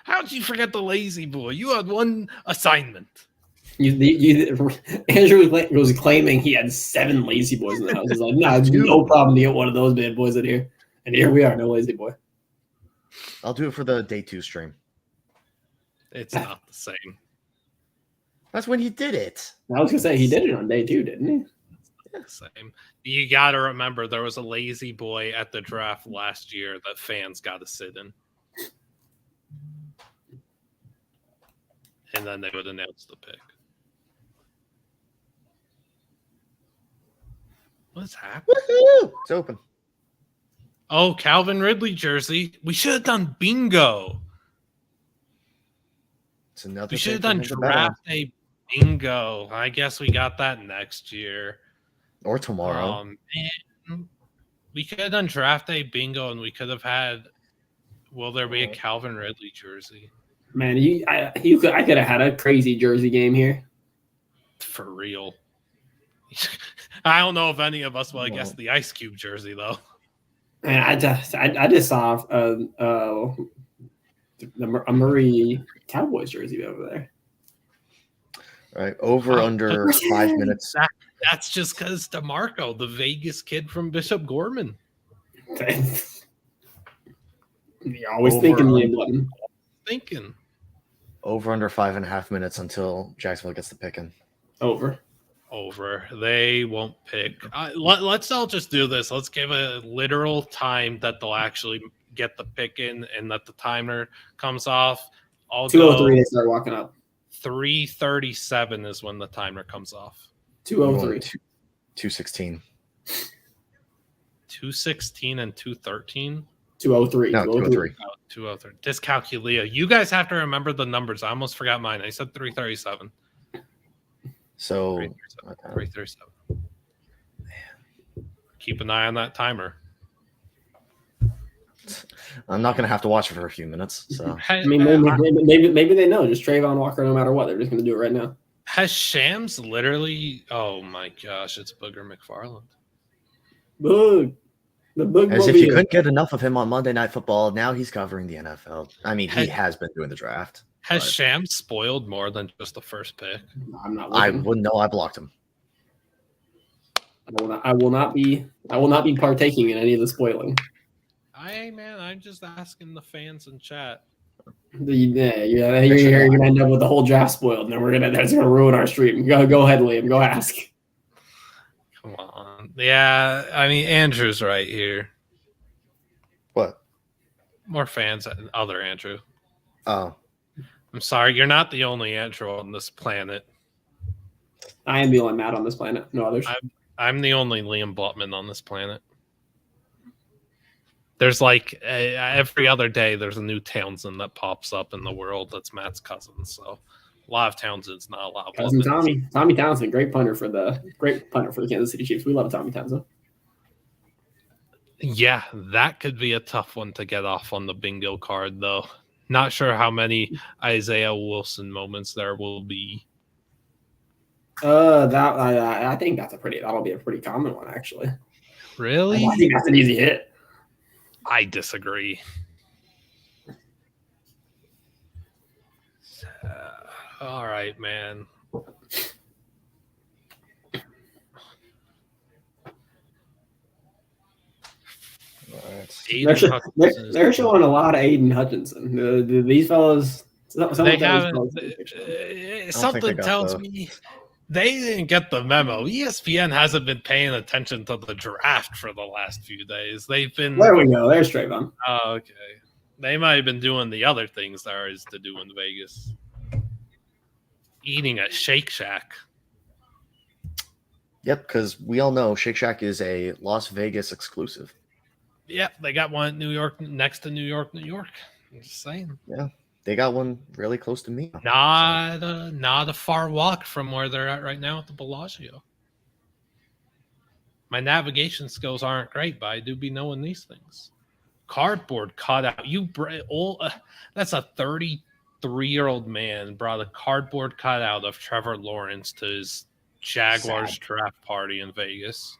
How'd you forget the Lazy Boy? You had one assignment. Andrew was claiming he had 7 Lazy Boys in the house. He's like, no problem to get one of those bad boys in here. And here we are, no Lazy Boy. I'll do it for the day 2 stream. It's not the same. That's when he did it. I was gonna say he did it on day 2, didn't he? Same. You got to remember there was a lazy boy at the draft last year that fans got to sit in. And then they would announce the pick. What's happening? Woohoo! It's open. Oh, Calvin Ridley jersey. We should have done bingo. It's another. We should have done draft day bingo. I guess we got that next year. Or tomorrow. Man, we could have done draft day bingo, and we could have had. Will there be a Calvin Ridley jersey? Man, I could have had a crazy jersey game here. For real. I don't know if any of us will guess the Ice Cube jersey though. Man, I just saw a Murray Cowboys jersey over there. All right, over under 5 minutes. That's just because DeMarco, the Vegas kid from Bishop Gorman. You're always thinking Liam Blutman. Thinking. Over under 5.5 minutes until Jacksonville gets the picking. Over. They won't pick. Let's all just do this. Let's give a literal time that they'll actually get the pick in and that the timer comes off. 2:03 they start walking up. 3:37 is when the timer comes off. 2:03. 2:16. 2:16 and 2:13. 2:03. No, 2:03. 2:03. Dyscalculia. You guys have to remember the numbers. I almost forgot mine. I said 3:37. So 3:37. Keep an eye on that timer. I'm not going to have to watch it for a few minutes. So I mean, maybe they know just Trayvon Walker no matter what. They're just going to do it right now. Has Shams literally? Oh my gosh, it's Booger McFarland. Boog. The Boog. As if you couldn't get enough of him on Monday Night Football. Now he's covering the NFL. I mean, he has been doing the draft. Has Shams spoiled more than just the first pick? I'm not. I wouldn't know. I blocked him. I will not be partaking in any of the spoiling. I'm just asking the fans in chat. You're gonna end up with the whole draft spoiled, and then that's gonna ruin our stream. Go ahead, Liam. Go ask. Come on. Yeah, I mean Andrew's right here. What? More fans, other Andrew. Oh. I'm sorry, you're not the only Andrew on this planet. I am the only Matt on this planet. No others. I'm the only Liam Blutman on this planet. There's like every other day, there's a new Townsend that pops up in the world that's Matt's cousin. So a lot of Townsend's, not a lot of cousin Tommy Townsend, great punter for the Kansas City Chiefs. We love Tommy Townsend. Yeah, that could be a tough one to get off on the bingo card, though. Not sure how many Isaiah Wilson moments there will be. I think that'll be a pretty common one, actually. Really? I think that's an easy hit. I disagree. All right, man. They're showing a lot of Aiden Hutchinson. These fellas, something tells me they didn't get the memo. ESPN hasn't been paying attention to the draft for the last few days. They've been. There we go. There's Trayvon. Oh, okay. They might have been doing the other things there is to do in Vegas. Eating at Shake Shack. Yep, because we all know Shake Shack is a Las Vegas exclusive. Yep, they got one at New York, next to New York. I'm just saying. Yeah, they got one really close to me. Not a far walk from where they're at right now at the Bellagio. My navigation skills aren't great, but I do be knowing these things. Cardboard cutout. That's a 33-year-old man brought a cardboard cutout of Trevor Lawrence to his Jaguars draft party in Vegas.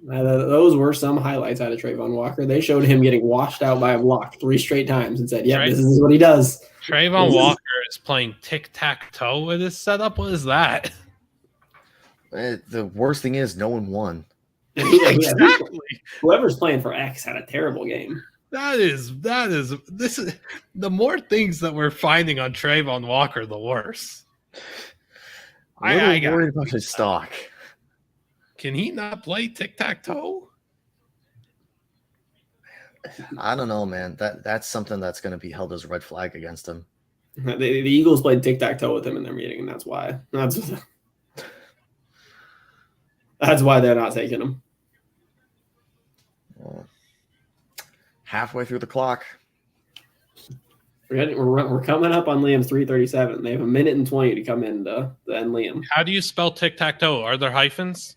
Those were some highlights out of Trayvon Walker. They showed him getting washed out by a block 3 straight times and said, this is what he does. Trayvon Walker is playing tic-tac-toe with his setup. What is that? The worst thing is no one won. Exactly. Whoever's playing for X had a terrible game. That is this is the more things that we're finding on Trayvon Walker, the worse. A little I got worried about his stock. Can he not play tic-tac-toe? I don't know, man. That's something that's going to be held as a red flag against him. The Eagles played tic-tac-toe with him in their meeting, and that's why. That's why they're not taking him. Well, halfway through the clock. We're coming up on Liam's 3:37. They have 1:20 to come in to end Liam. How do you spell tic-tac-toe? Are there hyphens?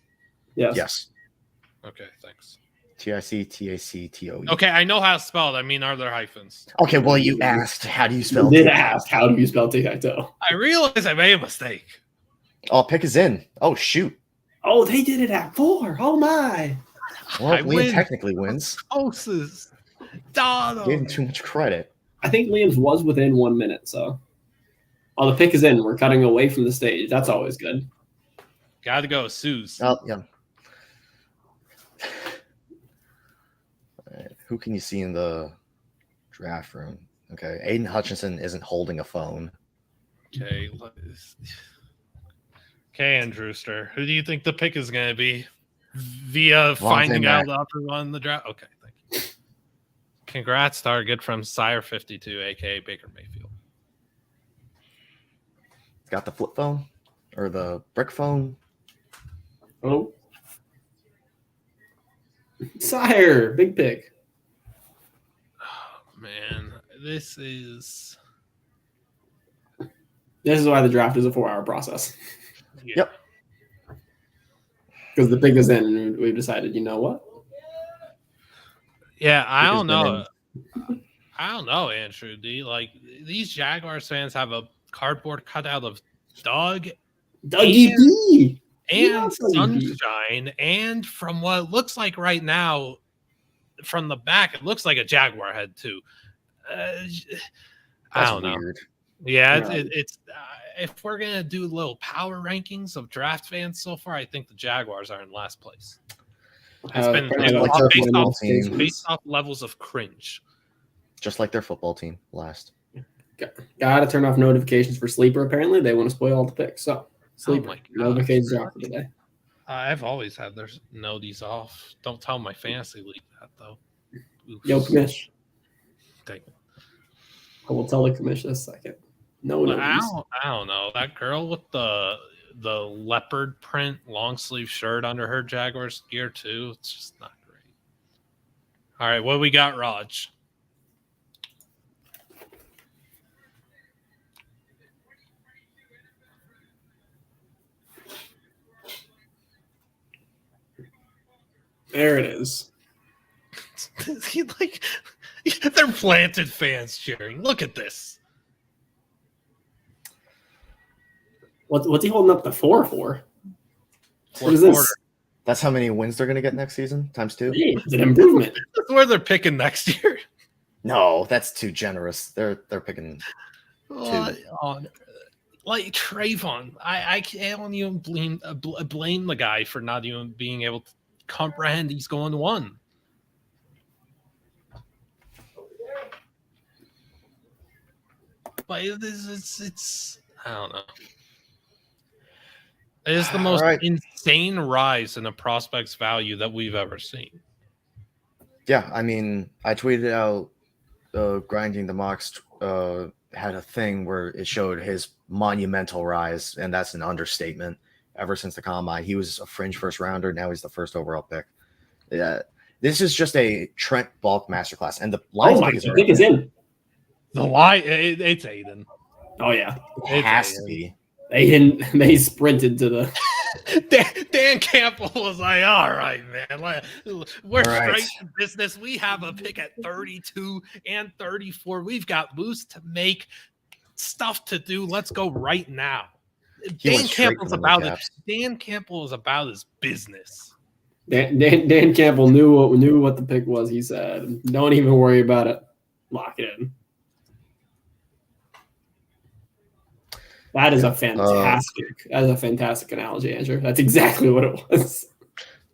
Yes. Yes. Okay, thanks. TICTACTOE. Okay, I know how to spell it. I mean, are there hyphens? Okay, well, you asked, how do you spell You did tic-tac? ask, how do you spell tic-tac-toe? I realize I made a mistake. Oh, pick is in. Oh, shoot. Oh, they did it at 4. Oh, my. Well, I Liam win. technically wins. Houses. Gave him Donald. too much credit. I think Liam's was within 1 minute, so. Oh, the pick is in. We're cutting away from the stage. That's always good. Gotta go, Suze. Oh, yeah. All right, who can you see in the draft room? Okay, Aiden Hutchinson isn't holding a phone. Okay. Okay, Andrewster. Who do you think the pick is going to be via finding Mack. out the upper one in the draft? Okay, thank you. Congrats to our good friend Sire52, aka Baker Mayfield. Got the flip phone or the brick phone. Oh. Sire, big pick. Oh, man, this is why the draft is a 4-hour process. yeah. Yep. Because the pick is in, and we've decided, you know what? Yeah, I Because don't know. I don't know, Andrew D. Like, these Jaguars fans have a cardboard cutout of Doug Dougie B. and Yeah, Dougie B. Sunshine, and from what it looks like right now, from the back, it looks like a Jaguar head too. I That's don't know. weird. Yeah, Yeah. it's if we're gonna do little power rankings of draft fans so far, I think the Jaguars are in last place. It's been apparently like that's their based, football off, team. based off levels of cringe. Just like their football team last. Got to turn off notifications for Sleeper. Apparently, they want to spoil all the picks. So, Sleeper, my gosh. notifications are off for the day. I've always had their noties off. Don't tell my fantasy league that though. Oof. Yo, commish. Dang it. I will tell the commish this second. No, But no. I don't know. That girl with the leopard print long sleeve shirt under her Jaguars gear too. It's just not great. All right, what we got, Raj? There it is. He like they're planted fans cheering. Look at this. What's he holding up the 4 for? What Fourth is this? quarter. That's how many wins they're going to get next season, times 2. Hey, it's an improvement. That's where they're picking next year. No, that's too generous. They're picking. Like Trayvon, I can't even blame the guy for not even being able to comprehend he's going 1. But it's I don't know. It is the most insane rise in a prospect's value that we've ever seen. Yeah, I mean, I tweeted out Grinding the Mocks had a thing where it showed his monumental rise, and that's an understatement. Ever since the combine, he was a fringe first rounder. Now he's the first overall pick. Yeah, this is just a Trent Bulk masterclass, and the Lions pick is in. The lie, it's Aiden. Oh yeah, It has to be. They sprinted to the. Dan Campbell was like, "All right, man, we're straight in business. We have a pick at 32 and 34. We've got moves to make, stuff to do. Let's go right now." Dan Campbell is about his business. Dan Campbell knew what the pick was. He said, "Don't even worry about it. Lock it in." That is a fantastic analogy, Andrew. That's exactly what it was.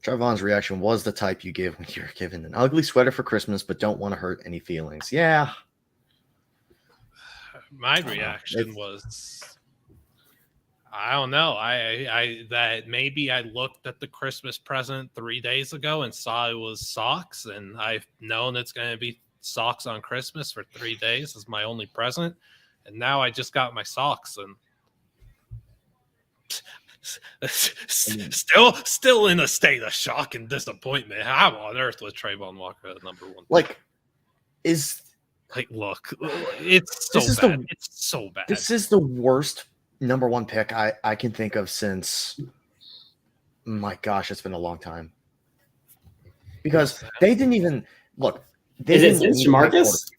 Trevon's reaction was the type you give when you're given an ugly sweater for Christmas, but don't want to hurt any feelings. Yeah. My reaction was, I don't know. I that maybe I looked at the Christmas present 3 days ago and saw it was socks, and I've known it's going to be socks on Christmas for 3 days as my only present, and now I just got my socks and still in a state of shock and disappointment. How on earth was Trayvon Walker at number one? Look, it's so bad. It's so bad. This is the worst number one pick I can think of since, my gosh, it's been a long time. Because they didn't even look. Is it Jamarcus?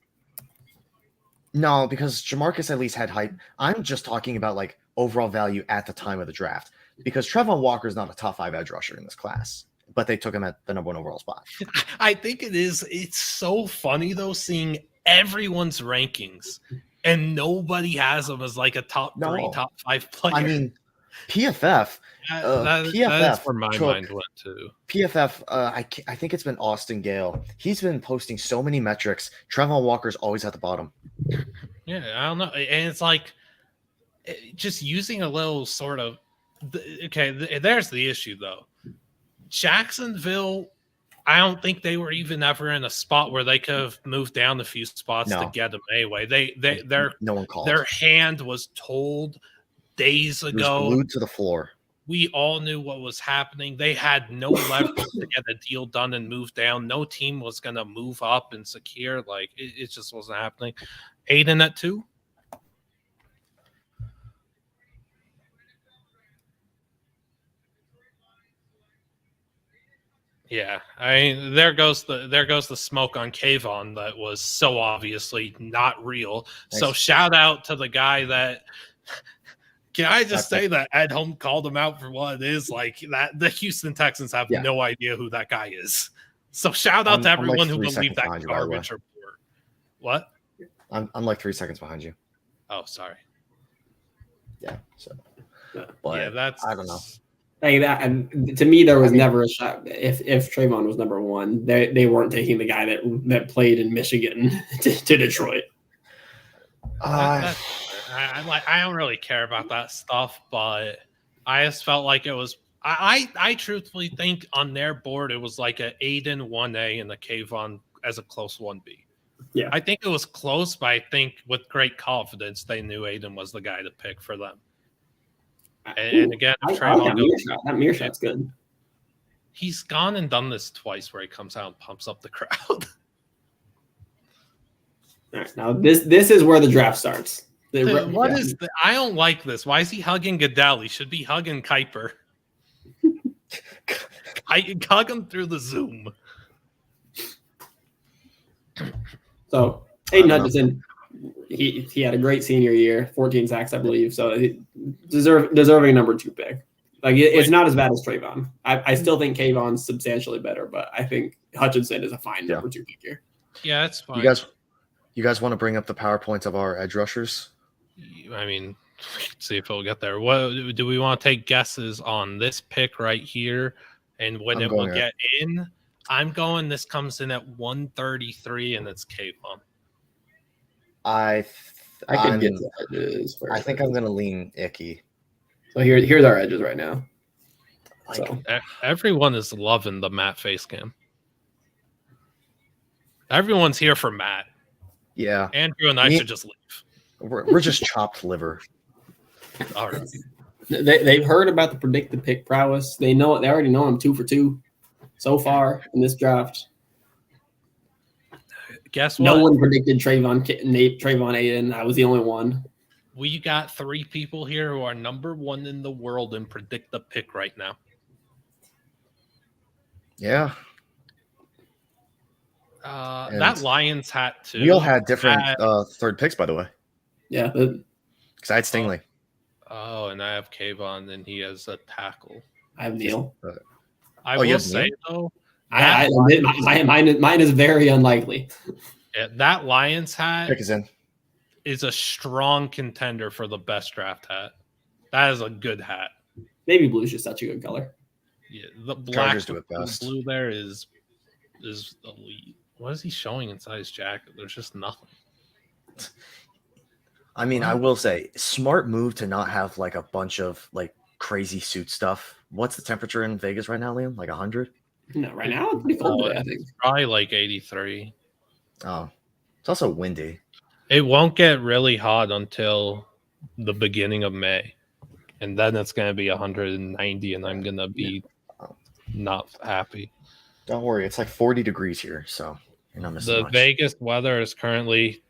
No, because Jamarcus at least had hype. I'm just talking about like overall value at the time of the draft. Because Trevon Walker is not a top 5 edge rusher in this class, but they took him at the number 1 overall spot. I think it is. It's so funny though, seeing everyone's rankings and nobody has him as like a top 3, top 5 player. I mean, PFF. PFF that's where my mind went to. PFF. I think it's been Austin Gale. He's been posting so many metrics. Trevon Walker's always at the bottom. Yeah, I don't know, and it's like just using a little sort of. Okay, there's the issue though. Jacksonville, I don't think they were even ever in a spot where they could have moved down a few spots to get him anyway. No one called. Their hand was told days ago. It was glued to the floor. We all knew what was happening. They had no leverage to get a deal done and move down. No team was going to move up and secure. Like it just wasn't happening. Aiden at 2. Yeah, I mean, there goes the smoke on Kayvon that was so obviously not real. Thanks. So shout out to the guy that. Can I just say that Ed Home called him out for what it is? Like that, the Houston Texans have no idea who that guy is. So shout out to everyone who believed that garbage report. What? I'm like 3 seconds behind you. Oh, sorry. Yeah. So. But yeah, that's. I don't know. Like that, and to me, there was never a shot. If Trayvon was number 1, they weren't taking the guy that played in Michigan to Detroit. I don't really care about that stuff, but I just felt like it was. I truthfully think on their board it was like a Aiden 1A and a Kayvon as a close 1B. Yeah, I think it was close, but I think with great confidence they knew Aiden was the guy to pick for them. And again, that mirror shot's good. He's gone and done this twice where he comes out and pumps up the crowd. All right, now this is where the draft starts. I don't like this. Why is he hugging Goodell? He should be hugging Kuiper. I hug him through the Zoom. So Aiden Hutchinson, he had a great senior year, 14 sacks, I believe. So deserving number 2 pick. Like it's not as bad as Trayvon. I still think Kayvon's substantially better, but I think Hutchinson is a fine number 2 pick here. Yeah, that's fine. You guys want to bring up the PowerPoints of our edge rushers? I mean, see if we'll get there. What do we want to take guesses on this pick right here and when it will get in? I'm going. This comes in at 133, and it's Kayvon. I could get the edges. I think I'm going to lean Icky. So here's our edges right now. Everyone is loving the Matt face cam. Everyone's here for Matt. Yeah, Andrew and I should just leave. We're just chopped liver. All right. They've heard about the predicted pick prowess. They know it. They already know I'm 2 for 2 so far in this draft. Guess what? No one predicted Trayvon Aiden. I was the only one. We got 3 people here who are number 1 in the world and predict the pick right now. Yeah. That Lions hat too. We all had different third picks, by the way. Yeah, because I had Stingley. Oh, and I have Kayvon, and he has a tackle. I have Neil. I will say though, mine is very unlikely. Yeah, that Lions hat pick is a strong contender for the best draft hat. That is a good hat. Maybe blue is just such a good color. Yeah, the black Chargers do with it the best. blue there is elite. What is he showing inside his jacket? There's just nothing. I mean, What? I will say, smart move to not have like a bunch of like crazy suit stuff. What's the temperature in Vegas right now, Liam? Like 100? No, right now it's pretty cold today, I think. Probably like 83. Oh, it's also windy. It won't get really hot until the beginning of May. And then it's going to be 190, and I'm going to be not happy. Don't worry, it's like 40 degrees here, so you're not missing The much. Vegas weather is currently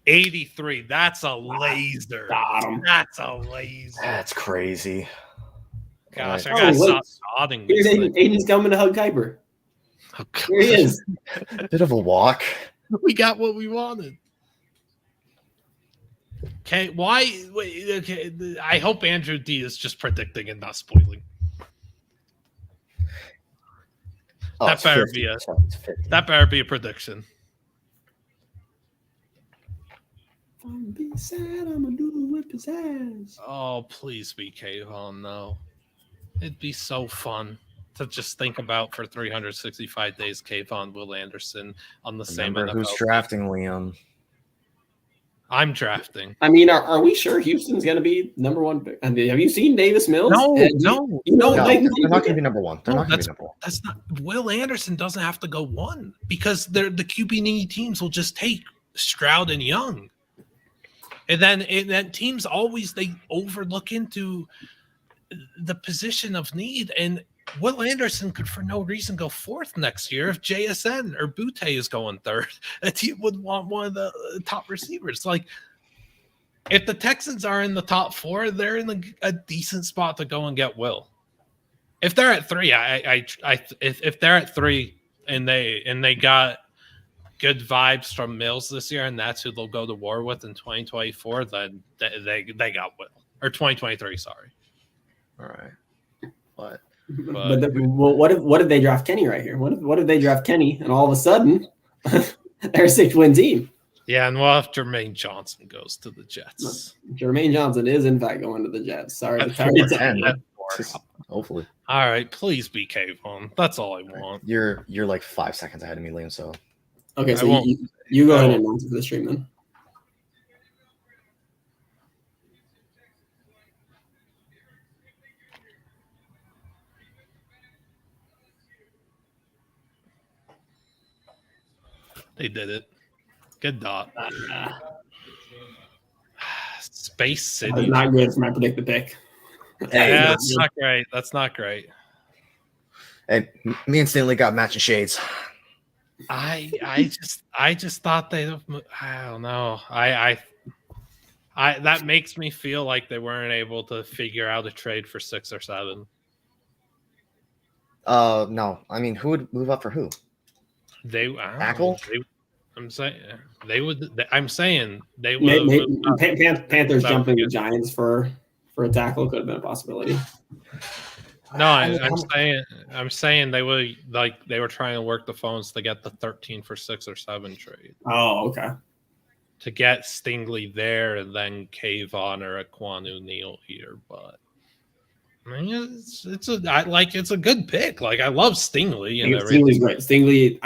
83. That's a laser. That's a laser. That's crazy. Gosh, I Oh, gotta wait. stop nodding. Here's Aiden's coming to hug Kuiper. Oh, Here he is. Bit of a walk. We got what we wanted. Okay, why? Wait, okay, I hope Andrew D is just predicting and not spoiling. Oh, That it's better 50. be a It's 50. that better be a prediction. I'm be sad, I'm gonna do it with his ass. Oh, please be Kayvon, no. It'd be so fun to just think about for 365 days Kayvon, Will Anderson on the same Remember who's NFL. drafting Liam? I'm drafting. I mean, are we sure Houston's gonna be number one pick? I mean, have you seen Davis Mills? No, And no. you know, No, like, they're not going to be number one. They're No, not going to be number one. That's not. Will Anderson doesn't have to go one because the QB needy teams will just take Stroud and Young, and then teams always they overlook into the position of need, and Will Anderson could for no reason go fourth next year if JSN or Butte is going third. A team would want one of the top receivers. Like if the Texans are in the top four, they're in a decent spot to go and get Will. If they're at three, if they're at three and they got good vibes from Mills this year, and that's who they'll go to war with in 2024, then they got Will, or 2023. Sorry. All right. But what if they draft Kenny right here? What if they draft Kenny and all of a sudden they're a 6-win team? Yeah, and what if Jermaine Johnson goes to the Jets? Jermaine Johnson is in fact going to the Jets. Sorry to tell you. hopefully. All right, please be Kayvon. That's all I want. You're like 5 seconds ahead of me, Liam. So Okay, so you go ahead and announce it for the stream then. They did it. Good dot. Space City. That's not good for my predict the pick. Yeah, that's not great. That's not great. and me and Stanley got matching shades. I just thought they. I don't know. I that makes me feel like they weren't able to figure out a trade for 6 or 7. No. I mean, who would move up for who? Tackle? I'm saying they would. I'm saying they would. Panthers jumping the Giants for a tackle could have been a possibility. No, I'm saying they would they were trying to work the phones to get the 13 for 6 or 7 trade. Oh, okay. To get Stingley there and then Kayvon or Aquanu Neal here, but I mean it's a good pick. Like I love Stingley and Stingley's great. Stingley,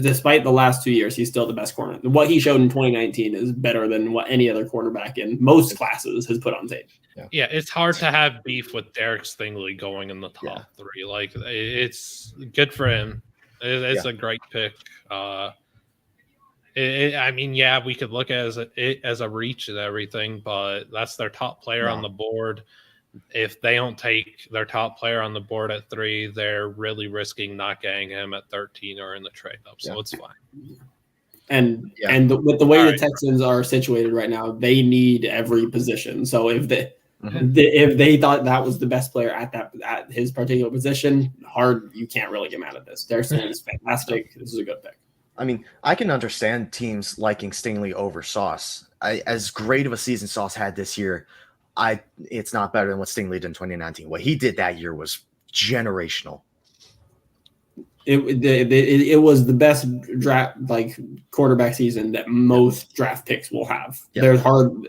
despite the last 2 years, he's still the best corner. What he showed in 2019 is better than what any other quarterback in most classes has put on tape. Yeah, it's hard to have beef with Derek Stingley going in the top 3. Like it's good for him. It's a great pick. I mean, yeah, we could look at it as a reach and everything, but that's their top player on the board. If they don't take their top player on the board at 3, they're really risking not getting him at 13 or in the trade up. So it's fine. And with the way the Texans are situated right now, they need every position. So if they thought that was the best player at his particular position, you can't really get mad at this. Their team is fantastic. This is a good pick. I mean, I can understand teams liking Stingley over Sauce. As great of a season Sauce had this year, it's not better than what Stingley did in 2019. What he did that year was generational. It was the best draft quarterback season that most draft picks will have. Yep.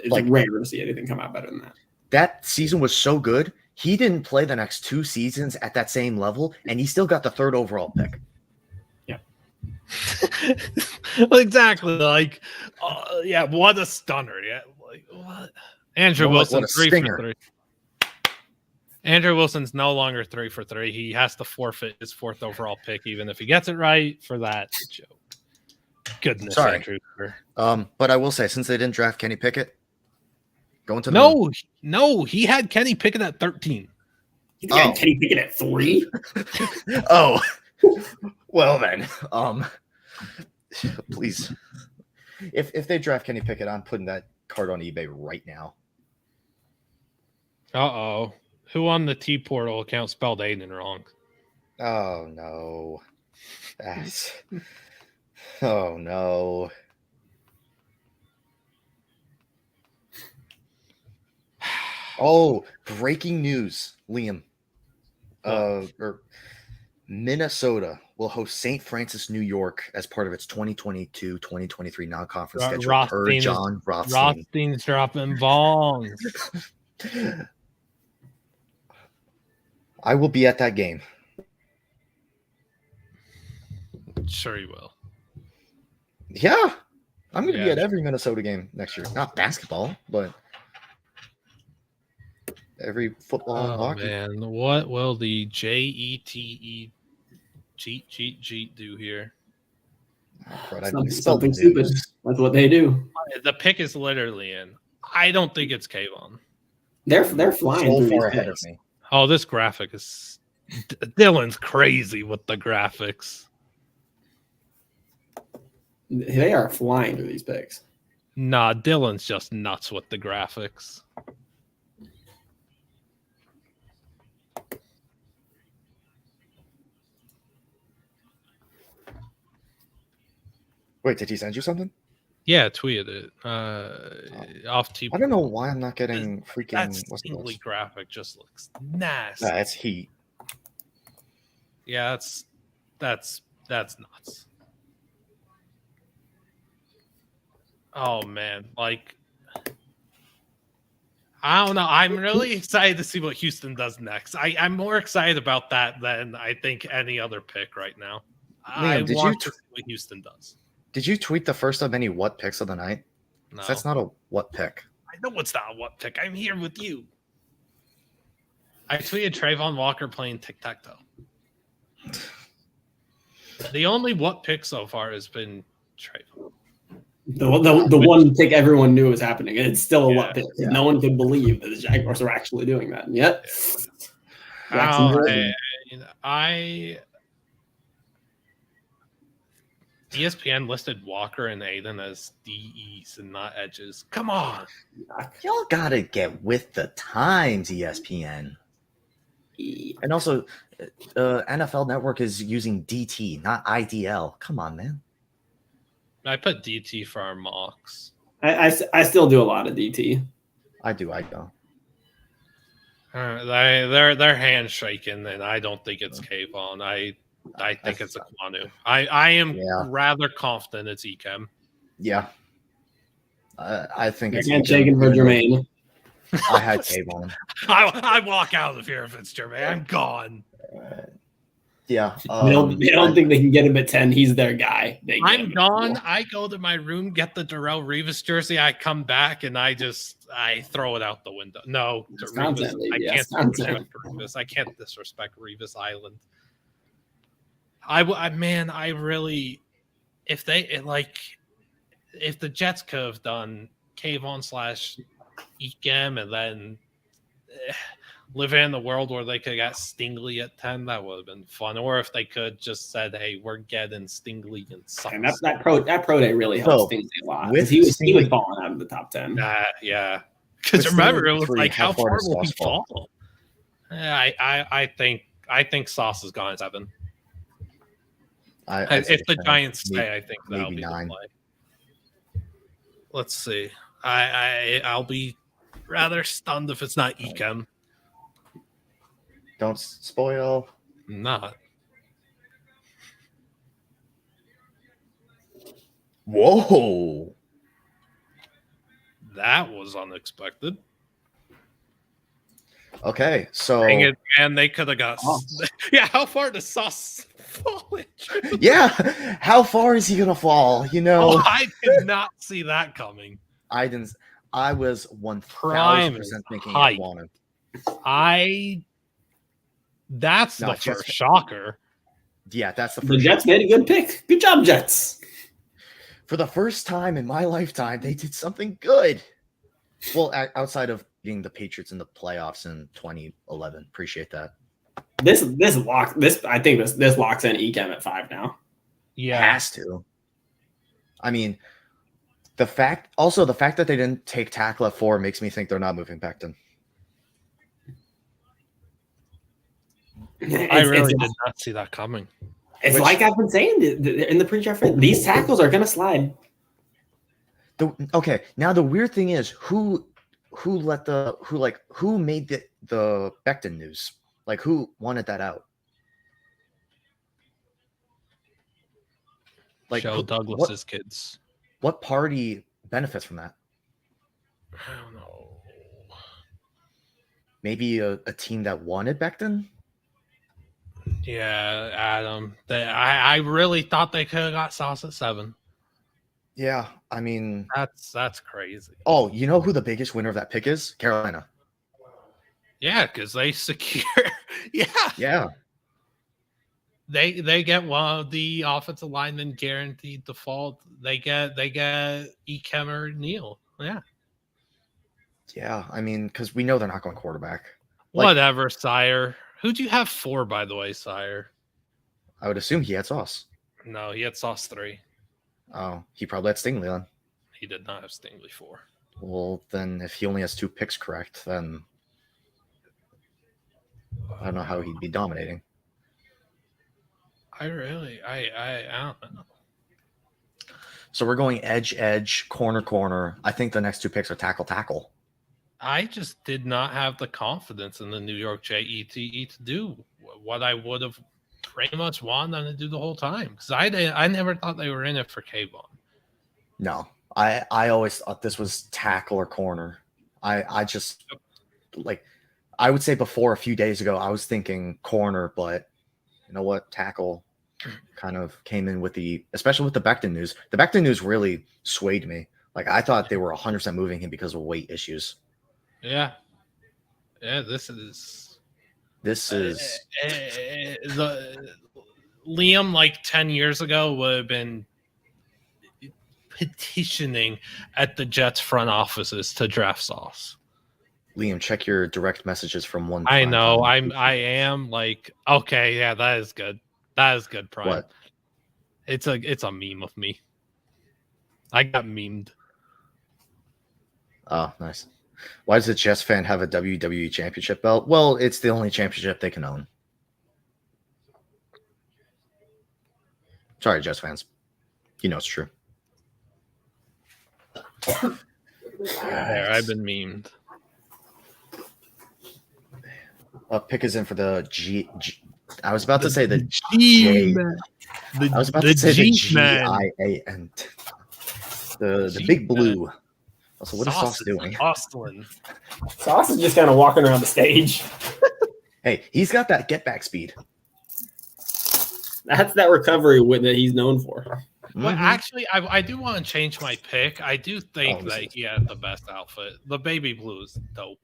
It's rare to see anything come out better than that. That season was so good. He didn't play the next 2 seasons at that same level, and he still got the 3rd overall pick. Well, exactly. Like, yeah, what a stunner. Yeah, like what? Andrew Wilson, what a 3 stinger. for 3. Andrew Wilson's no longer 3 for 3. He has to forfeit his 4th overall pick, even if he gets it right for that joke. Goodness, Sorry. Andrew. But I will say, since they didn't draft Kenny Pickett, going to the No, he had Kenny Pickett at 13. You think I had Kenny Pickett at 3? Oh, well then, please, if they draft Kenny Pickett, I'm putting that card on eBay right now. Uh-oh. Who on the T Portal account spelled Aiden wrong? Oh no. Oh no. Oh, breaking news, Liam. Minnesota will host St. Francis, New York as part of its 2022-2023 non-conference schedule per John Rothstein. Rothstein's dropping bombs. I will be at that game. Sure you will. Yeah. I'm going to be at every Minnesota game next year. Not basketball, but every football and hockey. Man, what will the JETE cheat do here? Something stupid. That's what they do. The pick is literally in. I don't think it's Kayvon. They're flying so through far these ahead picks. of me. Oh, this graphic is Dylan's crazy with the graphics. They are flying through these picks. Nah, Dylan's just nuts with the graphics. Wait, did he send you something? Yeah, tweeted it. Off T. I don't know why I'm not getting freaking. That singly graphic just looks nasty. Nah, it's heat. Yeah, that's nuts. Oh man, like I don't know. I'm really excited to see what Houston does next. I'm more excited about that than I think any other pick right now. Liam, I want to see what Houston does. Did you tweet the first of many what picks of the night? No, that's not a what pick. I know it's not a what pick. I'm here with you. I tweeted Trayvon Walker playing tic-tac-toe. The only what pick so far has been Trayvon. The one pick everyone knew was happening. It's still a what pick. Yeah. No one could believe that the Jaguars are actually doing that. And yet, ESPN listed Walker and Aiden as DEs and not edges. Come on. Y'all gotta get with the times, ESPN. And also, NFL Network is using DT, not IDL. Come on, man. I put DT for our mocks. I still do a lot of DT. I go. They're handshaking, and I don't think it's Kayvon. I think it's a Kwanu. I am rather confident it's Ekem. Yeah. I think it's handshaking for Jermaine. I had Kayvon. I walk out of here if it's Jermaine. I'm gone. Yeah. They don't think they can get him at 10. He's their guy. I'm gone. I go to my room, get the Darrelle Revis jersey. I come back and I throw it out the window. No, Revis, I can't disrespect Revis Island. I really, if the Jets could have done Kayvon / Ekem and then live in the world where they could get Stingley at 10, that would have been fun. Or if they could just said, "Hey, we're getting Stingley and Sauce." And that pro day really helped Stingley a lot. He was falling out of the top 10. Yeah. Because remember, it was like, how far will he fall? I think Sauce is gone at 7. If the Giants stay, I think that'll be 9. The play. Let's see. I'll be rather stunned if it's not Ekem. Don't spoil. Not. Whoa. That was unexpected. Okay, so Dang it, man, they could have got. Sauce. Yeah, how far does Sauce fall into? yeah, how far is he gonna fall? You know, Oh, I did not see that coming. I didn't. I was Prime 1000% is thinking hype. it wanted. That's No, the Jets first shocker. Yeah, that's the The first. Jets made a good pick. Good job, Jets. For the first time in my lifetime, they did something good. Well, outside of being the Patriots in the playoffs in 2011, appreciate that. This I think this locks in Ekem at 5 now. Yeah, Has to. I mean, the fact that they didn't take tackle at 4 makes me think they're not moving Becton. I really did not see that coming. It's like I've been saying in the pre-draft. These tackles are going to slide. Okay, now the weird thing is who made the Becton news? Like who wanted that out? Like Joe Douglas's kids. What party benefits from that? I don't know. Maybe a team that wanted Becton? Yeah, Adam. I really thought they could have got Sauce at 7. Yeah, I mean that's crazy. Oh, you know who the biggest winner of that pick is? Carolina. Yeah, because they secure. Yeah. They get one of the offensive linemen guaranteed default. They get Ekem or Neal. Yeah. Yeah, I mean, because we know they're not going quarterback. Whatever, sire. Who'd you have 4, by the way, sire? I would assume he had Sauce. No, he had Sauce 3. Oh, he probably had Stingley then. He did not have Stingley 4. Well, then if he only has 2 picks correct, then I don't know how he'd be dominating. I don't know. So we're going edge, corner. I think the next 2 picks are tackle. I just did not have the confidence in the New York Jets to do what I would have pretty much wanted them to do the whole time. Because I never thought they were in it for Kayvon. No, I always thought this was tackle or corner. I just like I would say before a few days ago I was thinking corner, but you know what, tackle kind of came in with especially with the Becton news. The Becton news really swayed me. Like I thought they were 100% moving him because of weight issues. Yeah. This is the Liam like 10 years ago would have been petitioning at the Jets front offices to draft Sauce. Liam, check your direct messages from one. I know. I am like, okay, yeah, that is good. That is good, Prime. What? It's a meme of me. I got memed. Oh, nice. Why does a Jets fan have a WWE championship belt? Well, it's the only championship they can own. Sorry, Jets fans. You know it's true. There, I've been memed. Pick is in for the G. I was about to say the G. I was about to say the GIAN. The big blue. Also, what is Sauce doing? Hustling. Sauce is just kind of walking around the stage. Hey, he's got that get back speed. That's that recovery that he's known for. Well, actually, I do want to change my pick. I do think that he had the best outfit. The baby blue is dope.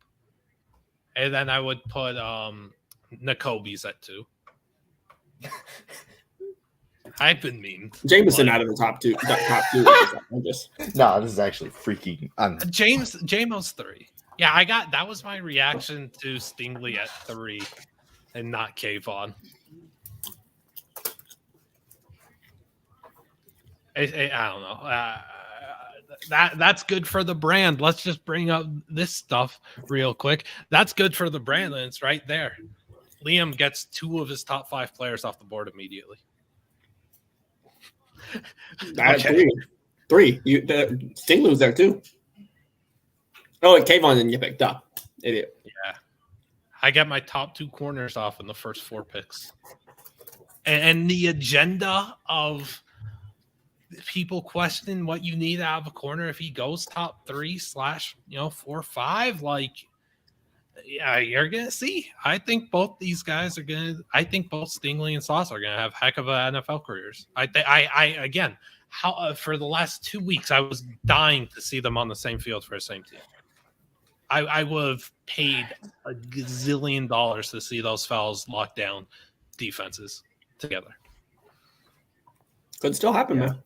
And then I would put Nakobe's at 2. I've been memed. Jameson out of the top two. No, this is actually freaking. Jamo's 3. Yeah, that was my reaction to Stingley at 3 and not Kayvon. I don't know. That's good for the brand. Let's just bring up this stuff real quick. That's good for the brand, and it's right there. Liam gets 2 of his top 5 players off the board immediately. Okay. 3. Stingley was there too. Oh, and Kayvon didn't get picked up. Idiot. Yeah. I got my top 2 corners off in the first 4 picks. And the agenda of people question what you need out of a corner if he goes top 3/4 5, like Yeah, you're gonna see. I think both these guys are gonna. I think both Stingley and Sauce are gonna have heck of NFL careers. I again, how for the last 2 weeks, I was dying to see them on the same field for the same team. I would have paid a gazillion dollars to see those fellas lock down defenses together. Could still happen, man.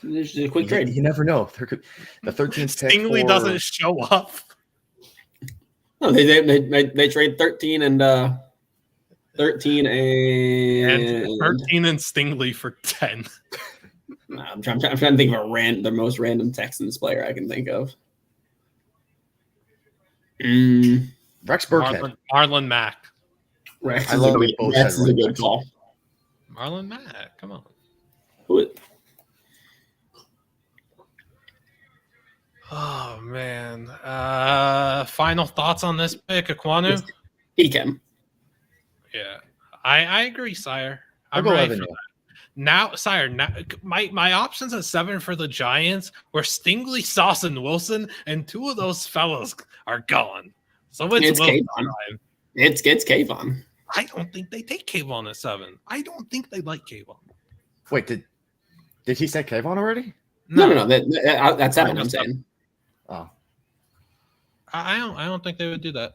It's a quick trade. You never know. The 13th pick. Stingley doesn't show up. No, they trade 13 and 13 and 13 and Stingley for 10. I'm trying to think of the most random Texans player I can think of. Rex Burkhead. Marlon Mack. Rex I is love a good call. Marlon Mack, come on. Who? Oh man. Final thoughts on this pick, Aquanu? He can. Yeah. I agree, Sire. I'm I'll go ready Evan for that. Now, Sire, my options at 7 for the Giants were Stingley, Sauce, and Wilson, and 2 of those fellows are gone. So it's Wilson time. It's Kayvon. I don't think they take Kayvon at 7. I don't think they like Kayvon. Wait, did he say Kayvon already? No. That's 7. I'm saying. Oh, I don't think they would do that.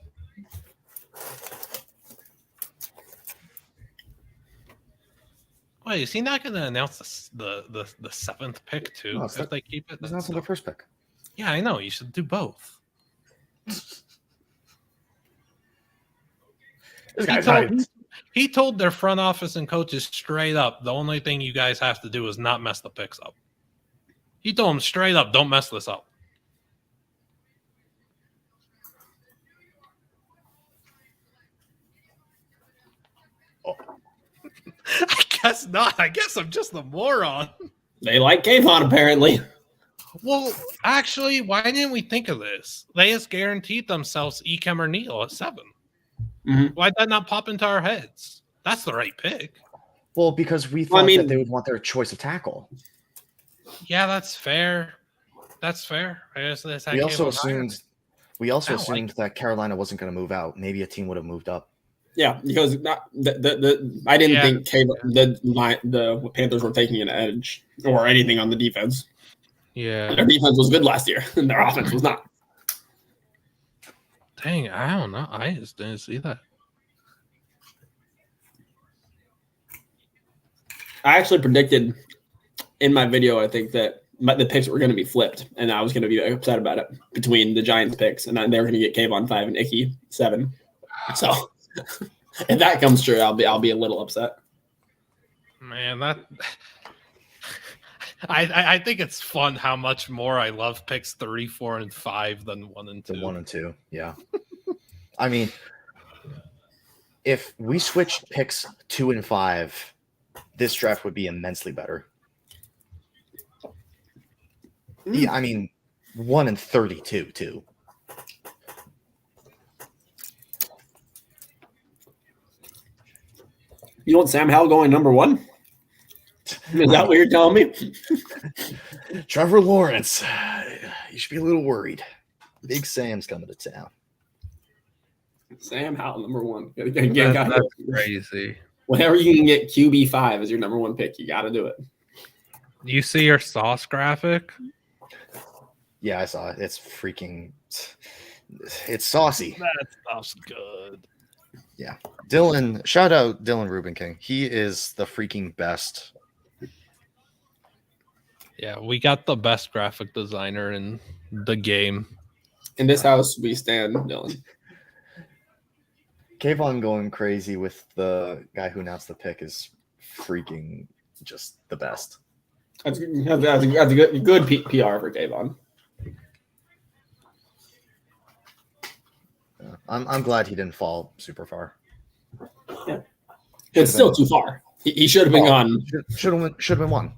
Wait, is he not going to announce the 7th pick too? No, if they keep it, that's not the first pick. Yeah, I know. You should do both. He told their front office and coaches straight up, the only thing you guys have to do is not mess the picks up. He told them straight up, don't mess this up. I guess not. I guess I'm just a moron. They like Kayvon, apparently. Well, actually, why didn't we think of this? They just guaranteed themselves Ekem or Neal at 7. Mm-hmm. Why'd that not pop into our heads? That's the right pick. Well, because we thought that they would want their choice of tackle. Yeah, that's fair. That's fair. I guess we also assumed that Carolina wasn't going to move out. Maybe a team would have moved up. Yeah, because I didn't think the Panthers were taking an edge or anything on the defense. Yeah, their defense was good last year, and their offense was not. Dang, I don't know. I just didn't see that. I actually predicted in my video, I think, that the picks were going to be flipped, and I was going to be upset about it between the Giants picks, and they were going to get Kayvon 5 and Icky 7. So if that comes true, I'll be a little upset. Man, that I think it's fun how much more I love picks 3, 4, and 5 than 1 and 2. The 1 and 2, yeah. I mean, if we switched picks 2 and 5, this draft would be immensely better. Yeah, I mean, 1 and 32 too. You want Sam Howell going number 1? Is that what you're telling me? Trevor Lawrence, you should be a little worried. Big Sam's coming to town. Sam Howell, number 1. That's crazy. Whenever you can get QB5 as your number 1 pick, you got to do it. You see your Sauce graphic? Yeah, I saw it. It's saucy. That stuff's good. Yeah. Dylan, shout out Dylan Rubin King. He is the freaking best. Yeah, we got the best graphic designer in the game. In this house, we stand Dylan. Kayvon going crazy with the guy who announced the pick is freaking just the best. That's a good PR for Kayvon. I'm glad he didn't fall super far. Yeah. It's still too far. He should have been gone. Should have been 1.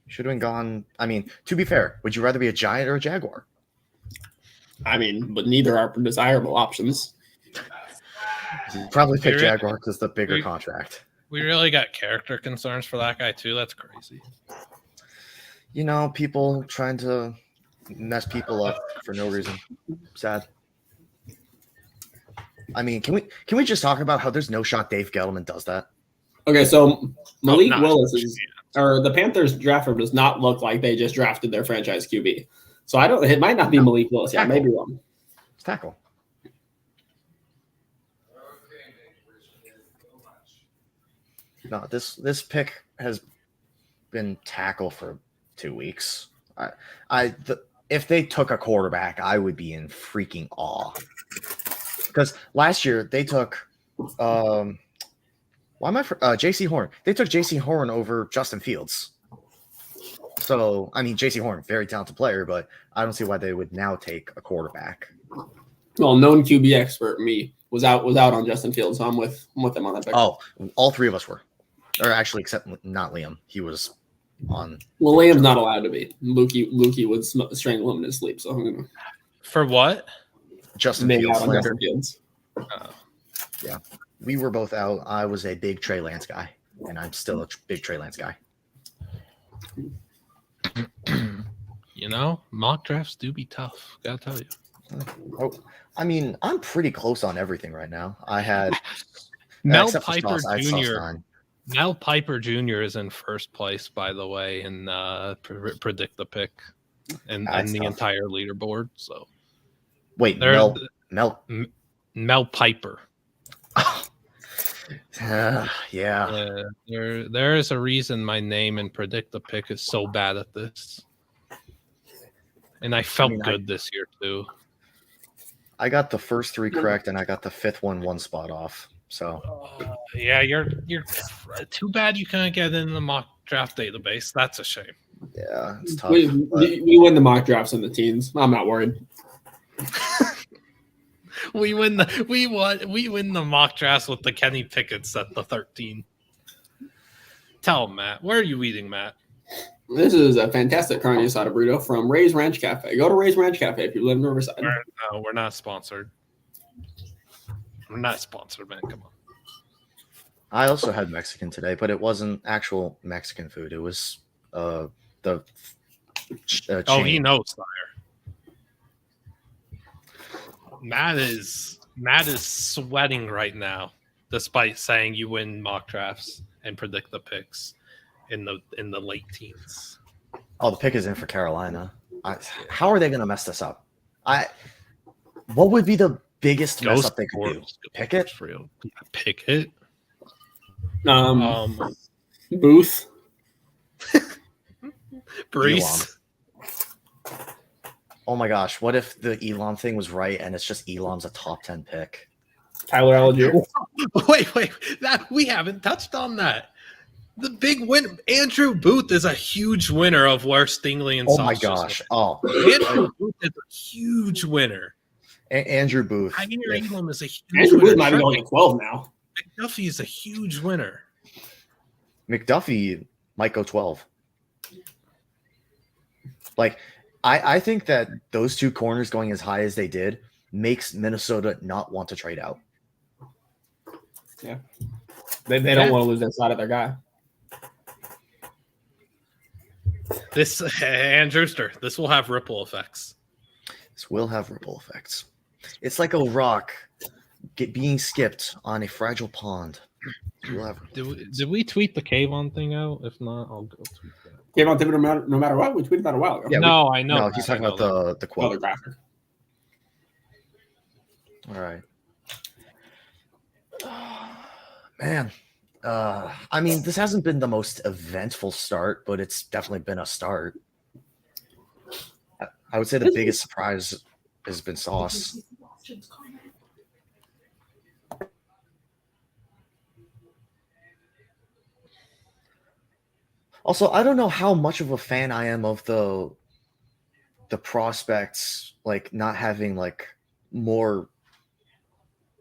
Should have been gone. I mean, to be fair, would you rather be a Giant or a Jaguar? I mean, but neither are desirable options. Probably pick Jaguar because the bigger contract. We really got character concerns for that guy too. That's crazy. You know, people trying to mess people up for no reason. Sad. I mean, can we just talk about how there's no shot Dave Gettleman does that? Okay, so Malik no. Willis or the Panthers draft room does not look like they just drafted their franchise QB. So it might not be Malik Willis. Yeah, maybe wrong. It's tackle. No, this pick has been tackle for 2 weeks. If they took a quarterback, I would be in freaking awe. Because last year they took J.C. Horn. They took J.C. Horn over Justin Fields. So I mean, J.C. Horn, very talented player, but I don't see why they would now take a quarterback. Well, known QB expert me was out on Justin Fields, so I'm with them on that pick. Oh, all three of us were, or actually, except not Liam. He was on. Well, Liam's not allowed to be. Lukey would strangle him in his sleep. So I'm gonna. For what? Justin Fields. Justin Fields. Yeah, we were both out. I was a big Trey Lance guy, and I'm still a big Trey Lance guy. You know, mock drafts do be tough. Gotta tell you. Oh, I mean, I'm pretty close on everything right now. I had Mel Piper Jr. Mel Piper Jr. is in first place, by the way, in predict the pick and the entire leaderboard. So, wait, Mel Piper. Yeah. There is a reason my name in predict the pick is so bad at this, and I felt good this year too. I got the first three correct, and I got the fifth one spot off. So, yeah, you're too bad you can't get in the mock draft database. That's a shame. Yeah, it's tough. We win the mock drafts in the teens. I'm not worried. we win the mock drafts with the Kenny Pickett's at the 13. Tell him, Matt. Where are you eating, Matt? This is a fantastic carne asada burrito from Ray's Ranch Cafe. Go to Ray's Ranch Cafe if you live in Riverside. No, we're not sponsored. We're not sponsored, man. Come on. I also had Mexican today, but it wasn't actual Mexican food. It was the chain. Oh, he knows, sire. Matt is sweating right now, despite saying you win mock drafts and predict the picks in the late teens. Oh, the pick is in for Carolina. How are they going to mess this up? What would be the biggest mess up they could do? Pickett? Pickett? Booth? Brees? Oh my gosh, what if the Elon thing was right and it's just Elon's a top 10 pick? Tyler Algier? Wait, we haven't touched on that. The big win. Andrew Booth is a huge winner of where Stingley and Oh my gosh. Andrew Booth is a huge winner. Andrew Booth. Javier Elam is a huge Andrew winner. Booth might be going to 12 now. McDuffie is a huge winner. McDuffie might go 12. Like, I think that those two corners going as high as they did makes Minnesota not want to trade out. Yeah. They don't want to lose that side of their guy. This Andrew Brewster, this will have ripple effects. This will have ripple effects. It's like a rock being skipped on a fragile pond. Did we tweet the Kayvon thing out? If not, I'll go tweet that. Kayvon did no matter what. We tweeted that a while ago. Yeah, I know. No, he's talking about the quote. Oh, the graphic. All right. Man. I mean, this hasn't been the most eventful start, but it's definitely been a start. I would say the biggest surprise has been Sauce. Also, I don't know how much of a fan I am of the prospects, like not having like more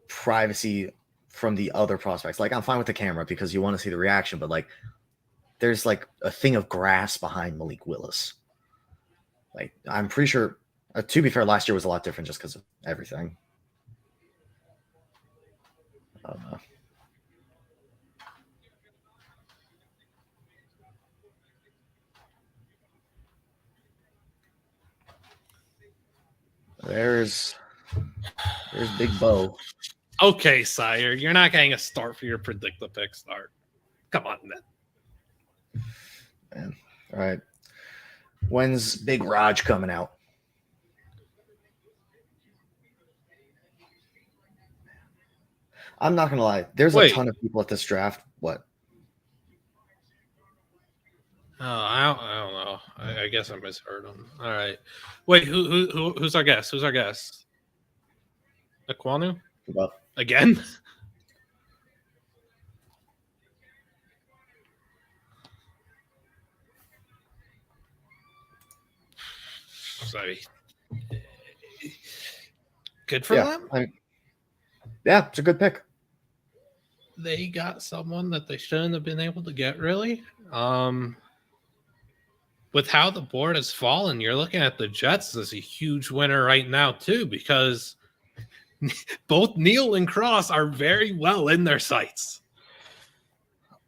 privacy from the other prospects. Like, I'm fine with the camera because you want to see the reaction, but like there's like a thing of grass behind Malik Willis. Like, I'm pretty sure, to be fair, last year was a lot different just because of everything. There's Big Bo. Okay, Sire, you're not getting a start for your predict the pick start. Come on, man. Man. All right. When's Big Raj coming out? I'm not gonna lie. There's a ton of people at this draft. What? Oh, I don't know. I guess I misheard him. All right. Wait, who's our guest? Who's our guest? Aquanu? Again? Sorry. Good for them. Yeah, it's a good pick. They got someone that they shouldn't have been able to get, really. With how the board has fallen, you're looking at the Jets as a huge winner right now, too, because both Neal and Cross are very well in their sights.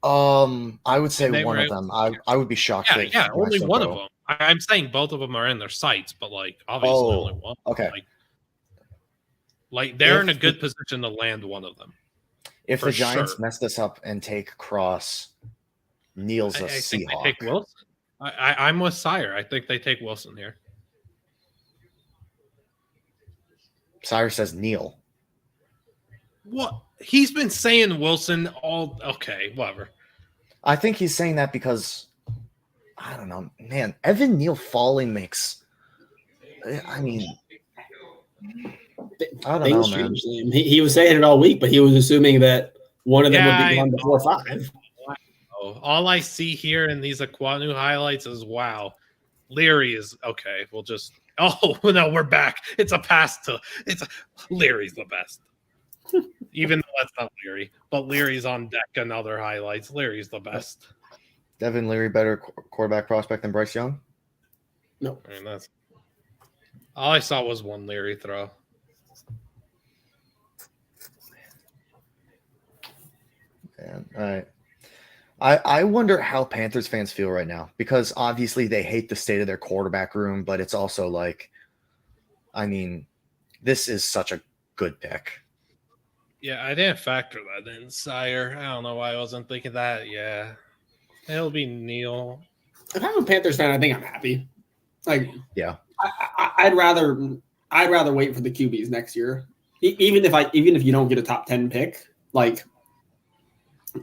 I would say one of them. I would be shocked. Yeah, only one of them. I'm saying both of them are in their sights, but obviously only one. Okay. They're in a good position to land one of them. If the Giants mess this up and take Cross, Neal's a Seahawk. Think they take Wilson. I'm with Sire. I think they take Wilson here. Sire says Neal. What? He's been saying Wilson all. Okay, whatever. I think he's saying that because I don't know, man. Evan Neal falling makes. I mean, I don't know, man. He was saying it all week, but he was assuming that one of them would be gone before 5. All I see here in these Aquanu highlights is wow. Leary is okay. We'll just no, we're back. It's a pass to Leary's the best. Even though that's not Leary, but Leary's on deck in other highlights. Leary's the best. Devin Leary better quarterback prospect than Bryce Young? No. I mean, that's all I saw was one Leary throw. Man, all right. I wonder how Panthers fans feel right now because obviously they hate the state of their quarterback room, but it's also like, I mean, this is such a good pick. Yeah, I didn't factor that in, Sire. I don't know why I wasn't thinking that. Yeah, it'll be Neal. If I'm a Panthers fan, I think I'm happy. Yeah, I'd rather wait for the QBs next year, even if you don't get a top 10 pick,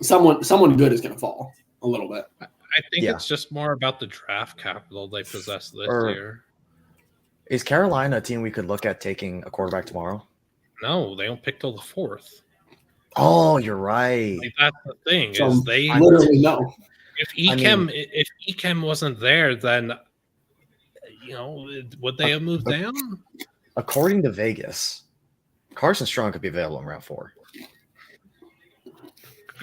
someone good is going to fall a little bit. I think it's just more about the draft capital they possess this year. Is Carolina a team we could look at taking a quarterback tomorrow? No, they don't pick till the 4th. Oh, you're right. That's the thing. So is they literally no. If Ekem wasn't there, then would they have moved down? According to Vegas, Carson Strong could be available in round 4.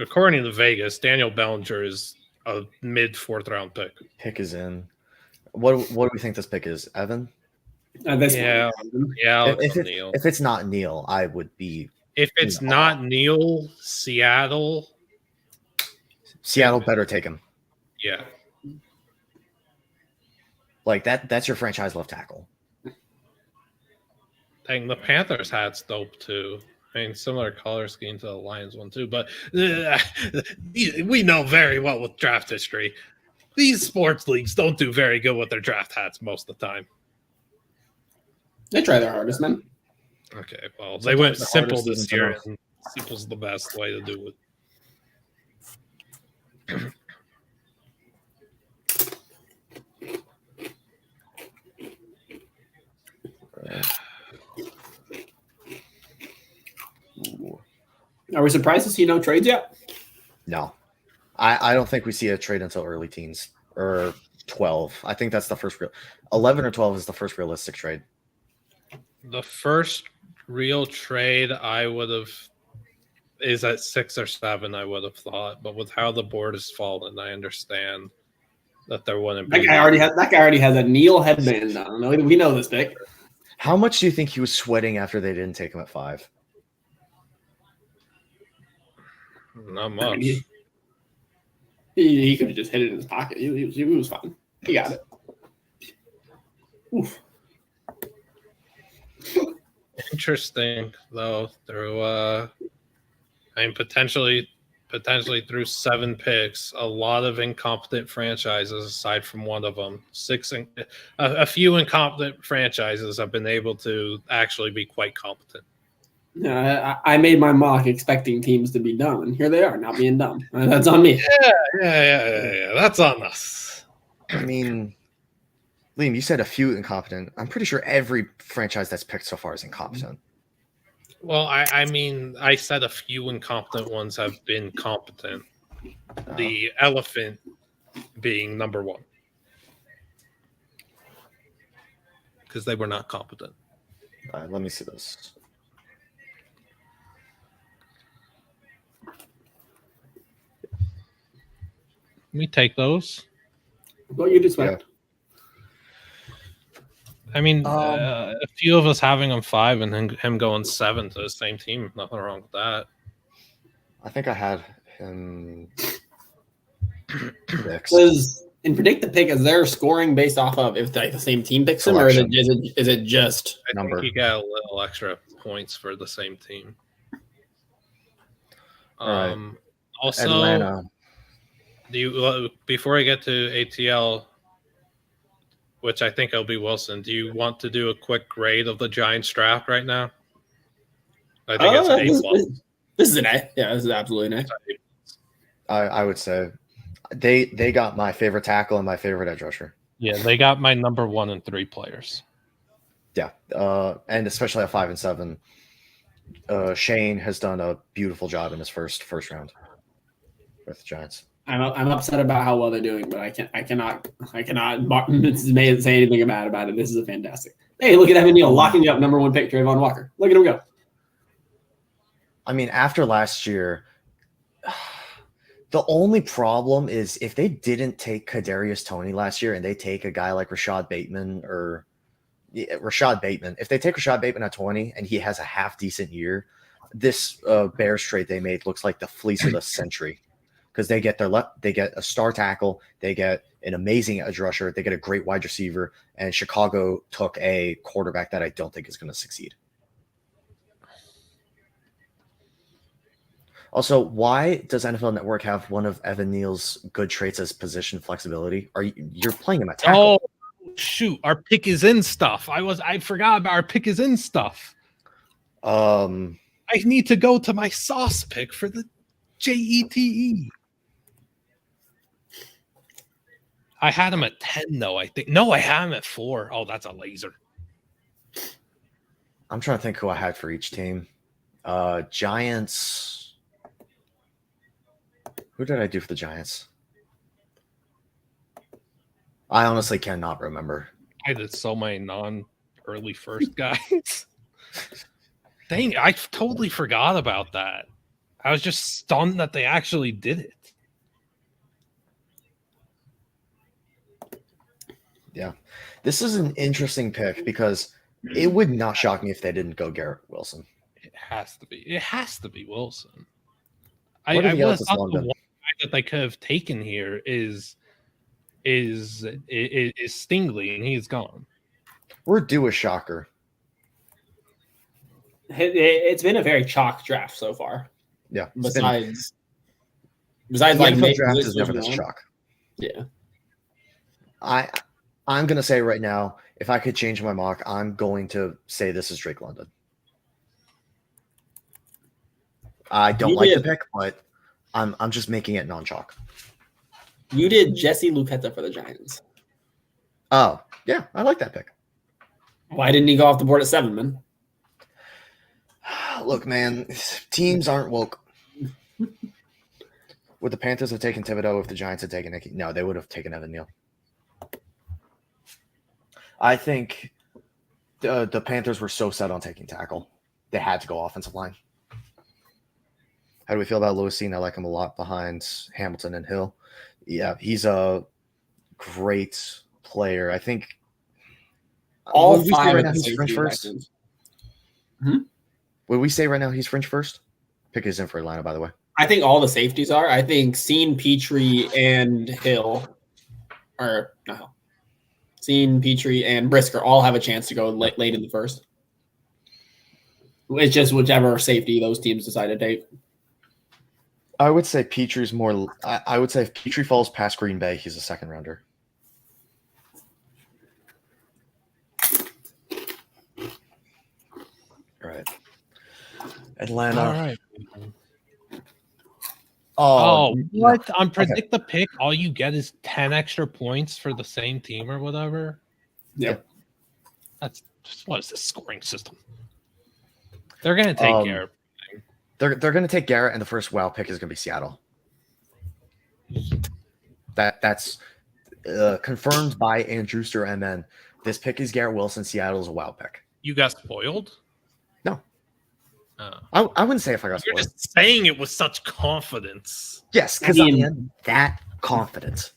According to Vegas, Daniel Bellinger is a mid 4th round pick. Pick is in. What do we think this pick is, Evan? Yeah. If it's not Neal, I would be. If it's not Neal, Seattle better take him. Yeah. That's your franchise left tackle. Dang, the Panthers hat's dope too. I mean, similar color scheme to the Lions one too, but we know very well with draft history, these sports leagues don't do very good with their draft hats most of the time. They try their hardest, man. Okay, well, they went simple this year, and simple's the best way to do it. Are we surprised to see no trades yet? No. I don't think we see a trade until early teens or 12. I think that's the first 11 or 12 is the first realistic trade. The first real trade is at 6 or 7, I would have thought. But with how the board has fallen, I understand that there wouldn't be. That guy already has a Neal headband on. We know this pick. How much do you think he was sweating after they didn't take him at 5? Not much. He could have just hit it in his pocket. He was fine. He got it. Oof. interesting though. Through potentially through 7 picks, a lot of incompetent franchises aside from one of them. A few incompetent franchises have been able to actually be quite competent. I made my mock expecting teams to be dumb, and here they are, not being dumb. That's on me. Yeah. That's on us. I mean, Liam, you said a few incompetent. I'm pretty sure every franchise that's picked so far is incompetent. Well, I mean, I said a few incompetent ones have been competent. The elephant being number 1. Because they were not competent. All right, let me see this. We take those. What you'd expect. Yeah. I mean, a few of us having him 5 and then him going 7 to the same team. Nothing wrong with that. I think I had him 6. In predict the pick, is there scoring based off of if the same team picks him, or is it just I number? think you got a little extra points for the same team. Right. Also, Atlanta. Before I get to ATL, which I think will be Wilson, do you want to do a quick grade of the Giants draft right now? I think it's an A+. This is an A. Yeah, this is absolutely an A. I would say they got my favorite tackle and my favorite edge rusher. Yeah, they got my number 1 and 3 players. Yeah, and especially at 5 and 7, Shane has done a beautiful job in his first round with the Giants. I'm upset about how well they're doing, but I cannot say anything bad about it. This is a fantastic. Hey, look at Evan Neal locking up number 1 pick, Trayvon Walker. Look at him go. I mean, after last year, the only problem is if they didn't take Kadarius Toney last year and they take a guy like Rashad Bateman, if they take Rashad Bateman at 20 and he has a half decent year, this Bears trade they made looks like the fleece of the century. Because they get they get a star tackle, they get an amazing edge rusher, they get a great wide receiver, and Chicago took a quarterback that I don't think is going to succeed. Also, why does NFL Network have one of Evan Neal's good traits as position flexibility? You're playing him at tackle? Oh shoot, our pick is in stuff. I forgot about our pick is in stuff. I need to go to my sauce pick for the JETE. I had him at 10, though, I think. No, I had him at 4. Oh, that's a laser. I'm trying to think who I had for each team. Giants. Who did I do for the Giants? I honestly cannot remember. I did so many non-early first guys. Dang, I totally forgot about that. I was just stunned that they actually did it. Yeah. This is an interesting pick because it would not shock me if they didn't go Garrett Wilson. It has to be. It has to be Wilson. I would have thought the one guy that they could have taken here is Stingley, and he's gone. We're due a shocker. It's been a very chalk draft so far. Yeah. Besides like the draft is never this chalk. Yeah. I'm going to say right now, if I could change my mock, I'm going to say this is Drake London. I don't like the pick, but I'm just making it non-chalk. You did Jesse Luketa for the Giants. Oh, yeah, I like that pick. Why didn't he go off the board at 7, man? Look, man, teams aren't woke. Would the Panthers have taken Thibodeau if the Giants had taken Nicky? No, they would have taken Evan Neal. I think the Panthers were so set on taking tackle. They had to go offensive line. How do we feel about Lewisine? I like him a lot behind Hamilton and Hill. Yeah, he's a great player. I think all 5 right now he's French first. Would we say right now he's French first? Pick is in for Atlanta, by the way. I think all the safeties are. I think Petrie, and Hill are no. Petrie, and Brisker all have a chance to go late in the first. It's just whichever safety those teams decide to take. I would say Petrie's more. I would say if Petrie falls past Green Bay, he's a second rounder. All right. Atlanta. All right. Oh, what? On Predict the Pick, all you get is 10 extra points for the same team or whatever? Yep. That's just, what is this scoring system? They're going to take Garrett. They're going to take Garrett, and the first WoW pick is going to be Seattle. That's confirmed by Andrewster MN. This pick is Garrett Wilson. Seattle's a WoW pick. You got spoiled? No. I wouldn't say if I got spoiled. You're just saying it with such confidence. Yes, because I am that confident.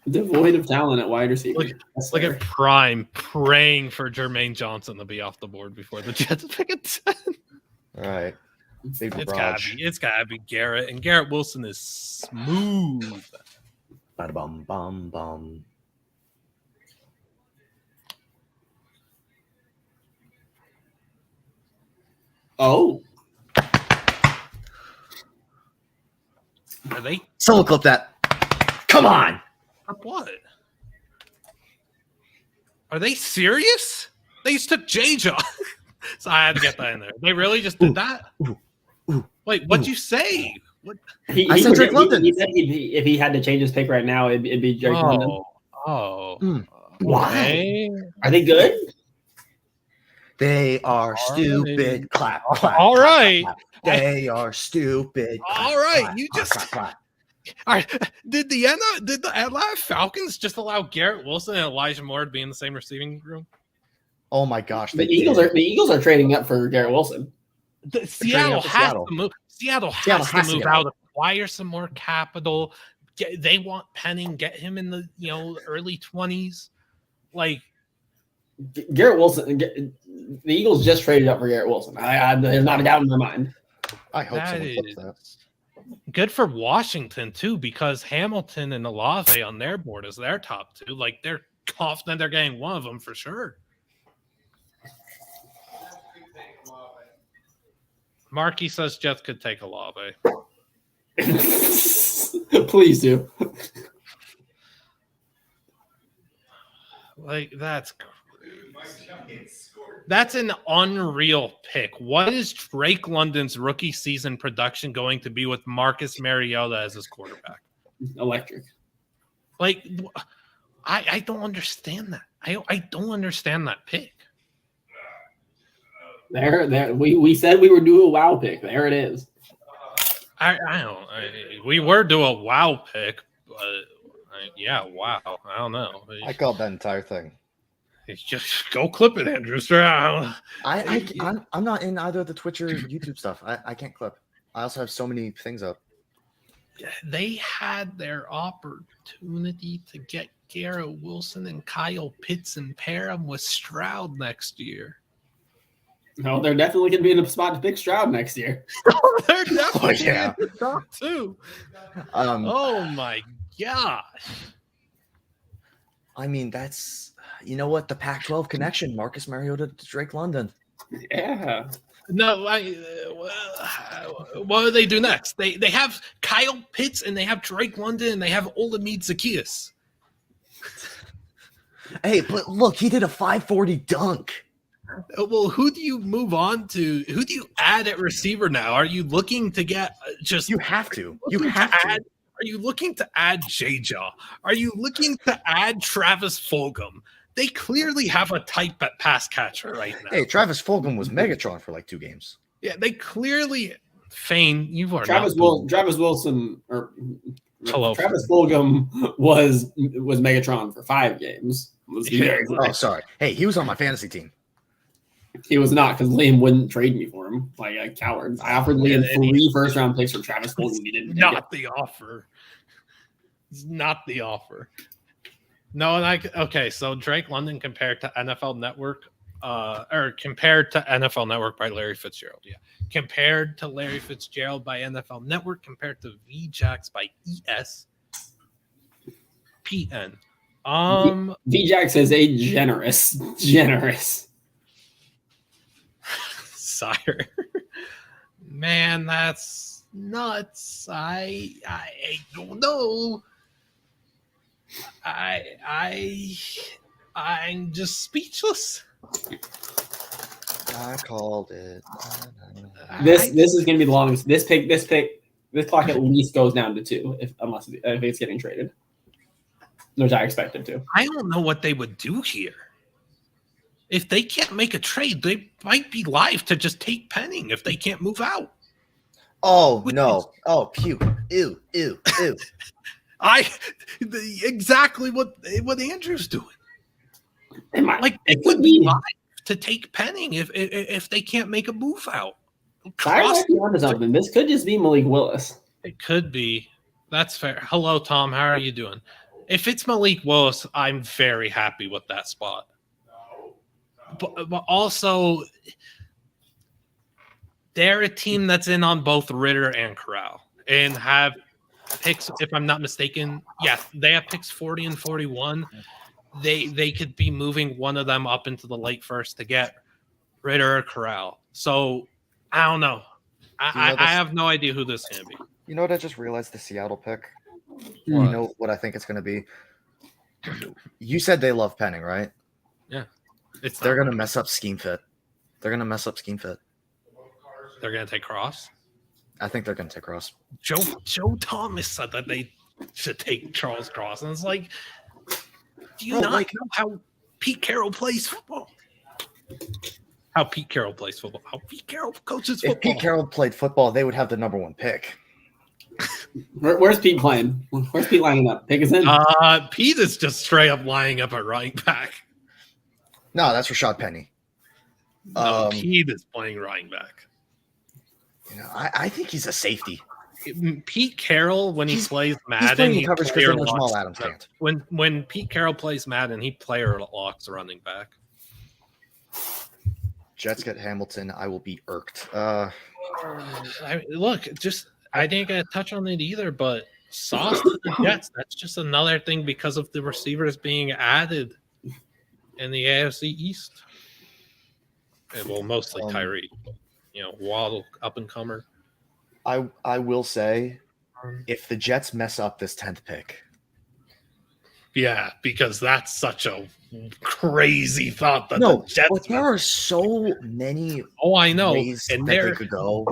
Devoid of talent at wide receiver. Look at Prime praying for Jermaine Johnson to be off the board before the Jets pick at 10. All right. It's gotta be Garrett, and Garrett Wilson is smooth. Bada bum bum bum. Oh. Are they? Someone clip that. Come on. What? Are they serious? They just took J-Jaw. So I had to get that in there. They really just did that? Wait, what'd you say? What? I said Drake London. He said if he had to change his pick right now, it'd be Drake London. Why? Are they good? They are stupid. Clap, clap. All right. Clap, clap. They are stupid. All right. Clap, You clap, just. clap, clap. All right. Did the Atlanta Falcons just allow Garrett Wilson and Elijah Moore to be in the same receiving room? Oh my gosh! The Eagles are trading up for Garrett Wilson. Seattle has to move. Seattle has to move out, acquire some more capital. They want Penning, get him in the early 20s. Like Garrett Wilson, the Eagles just traded up for Garrett Wilson. There's not a doubt in my mind. I hope someone flips that. Good for Washington too, because Hamilton and Olave on their board is their top two. Like they're confident they're getting one of them for sure. Marky says Jets could take Olave. Please do. Like that's an unreal pick. What is Drake London's rookie season production going to be with Marcus Mariota as his quarterback? Electric. Like I don't understand that. I don't understand that pick. There. We said we were doing a wow pick. There it is. We were doing a wow pick, but yeah, wow. I don't know. I called that entire thing. Just go clip it, Andrew. I'm not in either of the Twitch or YouTube stuff. I can't clip. I also have so many things up. They had their opportunity to get Garrett Wilson and Kyle Pitts and pair them with Stroud next year. No, they're definitely going to be in a spot to pick Stroud next year. They're definitely in the top too. Oh my gosh. I mean, that's what the Pac-12 connection, Marcus Mariota to Drake London. Yeah. No, what do they do next? They have Kyle Pitts and they have Drake London and they have Olamide Zaccheaus. Hey, but look, he did a 540 dunk. Well, who do you move on to? Who do you add at receiver now? Are you looking to get just? You have to. Are you looking to add J-Jaw? Are you looking to add Travis Fulgham? They clearly have a type at pass catcher right now. Hey, Travis Fulgham was Megatron for like 2 games. Yeah, they clearly. Fane, you are Travis Wilson or Travis Fulgham was Megatron for 5 games. Oh, sorry. Hey, he was on my fantasy team. He was not because Liam wouldn't trade me for him like a coward. I offered Liam 3 first-round picks for Travis Fulgham. He didn't. Not the offer. It's not the offer. No, okay. So Drake London compared to NFL Network, or compared to NFL Network by Larry Fitzgerald. Yeah, compared to Larry Fitzgerald by NFL Network, compared to VJax by ESPN. VJax is a generous. sire. Man, that's nuts. I don't know. I'm just speechless. I called it. This is going to be the longest. This clock at least goes down to 2 if it's getting traded, which I expect it to. I don't know what they would do here. If they can't make a trade, they might be live to just take Penning if they can't move out. Oh no! Oh, puke! Ew! Exactly what Andrew's doing. It would be live to take Penning if they can't make a move out. I might be onto something. This could just be Malik Willis. It could be. That's fair. Hello, Tom. How are you doing? If it's Malik Willis, I'm very happy with that spot. But also, they're a team that's in on both Ritter and Corral and have picks, if I'm not mistaken. Yeah, they have picks 40 and 41. They could be moving one of them up into the late first to get Ritter or Corral. So, I don't know. I have no idea who this is going to be. You know what I just realized? The Seattle pick. What? You know what I think it's going to be? You said they love Penning, right? Yeah. They're going to mess up scheme fit. They're going to take Cross? I think they're going to take Cross. Joe Thomas said that they should take Charles Cross. And it's like, do you know how Pete Carroll plays football? How Pete Carroll coaches football. If Pete Carroll played football, they would have the number 1 pick. Where's Pete playing? Where's Pete lining up? Take us in. Pete is just straight up lining up at running back. No, that's Rashad Penny. No, Pete is playing running back. You know, I think he's a safety. Pete Carroll, when he plays Madden, he covers because Jamal Adams can't. When Pete Carroll plays Madden, he player locks running back. Jets get Hamilton. I will be irked. I didn't get a touch on it either, but sauce to the Jets. That's just another thing because of the receivers being added in the AFC East. Well, mostly Tyreek. Waddle, up and comer. I will say, if the Jets mess up this 10th pick. Yeah, because that's such a crazy thought that the Jets. But there are so many. Oh, I know, and they could go.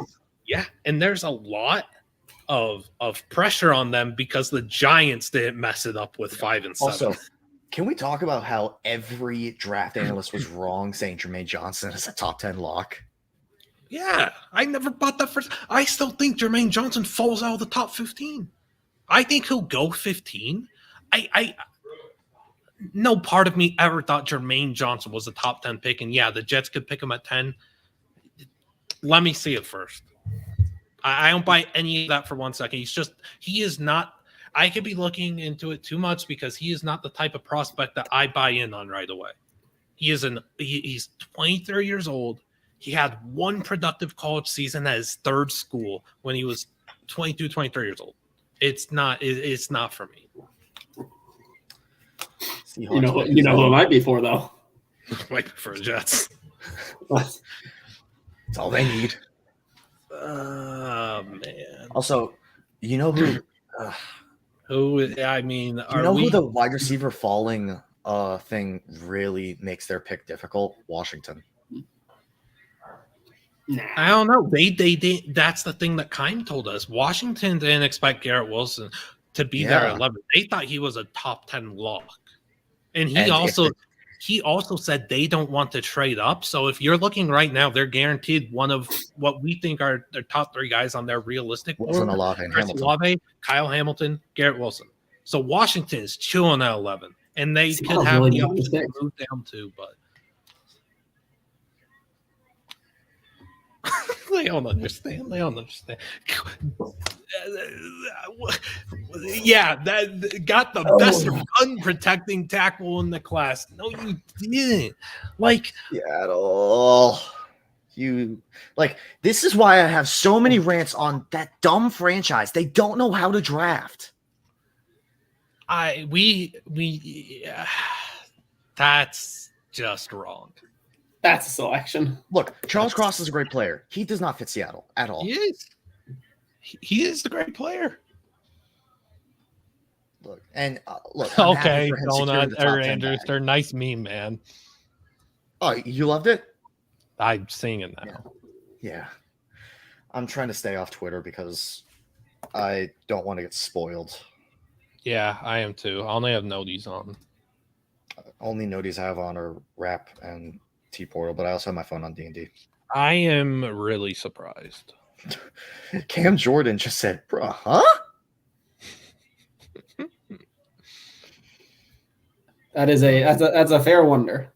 Yeah, and there's a lot of pressure on them because the Giants didn't mess it up with 5 and 7. Also, can we talk about how every draft analyst was wrong saying Jermaine Johnson is a top 10 lock? Yeah, I never bought that first. I still think Jermaine Johnson falls out of the top 15. I think he'll go 15. No part of me ever thought Jermaine Johnson was a top 10 pick. And yeah, the Jets could pick him at 10. Let me see it first. I don't buy any of that for 1 second. He is not, I could be looking into it too much because he is not the type of prospect that I buy in on right away. He's 23 years old. He had 1 productive college season at his 3rd school when he was 22, 23 years old. It's not for me. You know who it might be for, though. Might be for the Jets. That's all they need. Oh, man. Also, you know who? Who the wide receiver falling thing really makes their pick difficult? Washington. Nah. I don't know. They that's the thing that Keim told us. Washington didn't expect Garrett Wilson to be there at 11. They thought he was a top 10 lock. And he also said they don't want to trade up. So if you're looking right now, they're guaranteed one of what we think are their top 3 guys on their realistic board. Olave, Kyle Hamilton, Garrett Wilson. So Washington is chilling at 11. And they could have the option to move down too, but They don't understand. Yeah, that got the best run protecting tackle in the class. No, you didn't. Seattle. This is why I have so many rants on that dumb franchise. They don't know how to draft. That's just wrong. That's a selection. Look, Charles Cross is a great player. He does not fit Seattle at all. He is. He is the great player. Look, and look. I'm happy Okay, for him securing Donut the top or 10 Andrews, bag. they're nice meme, man. Oh, you loved it? I'm seeing it now. Yeah. I'm trying to stay off Twitter because I don't want to get spoiled. Yeah, I am too. I only have noties on. Only noties I have on are Rap and T-Portal, but I also have my phone on D&D. I am really surprised. Cam Jordan just said, "Bruh, huh?" That's a fair wonder.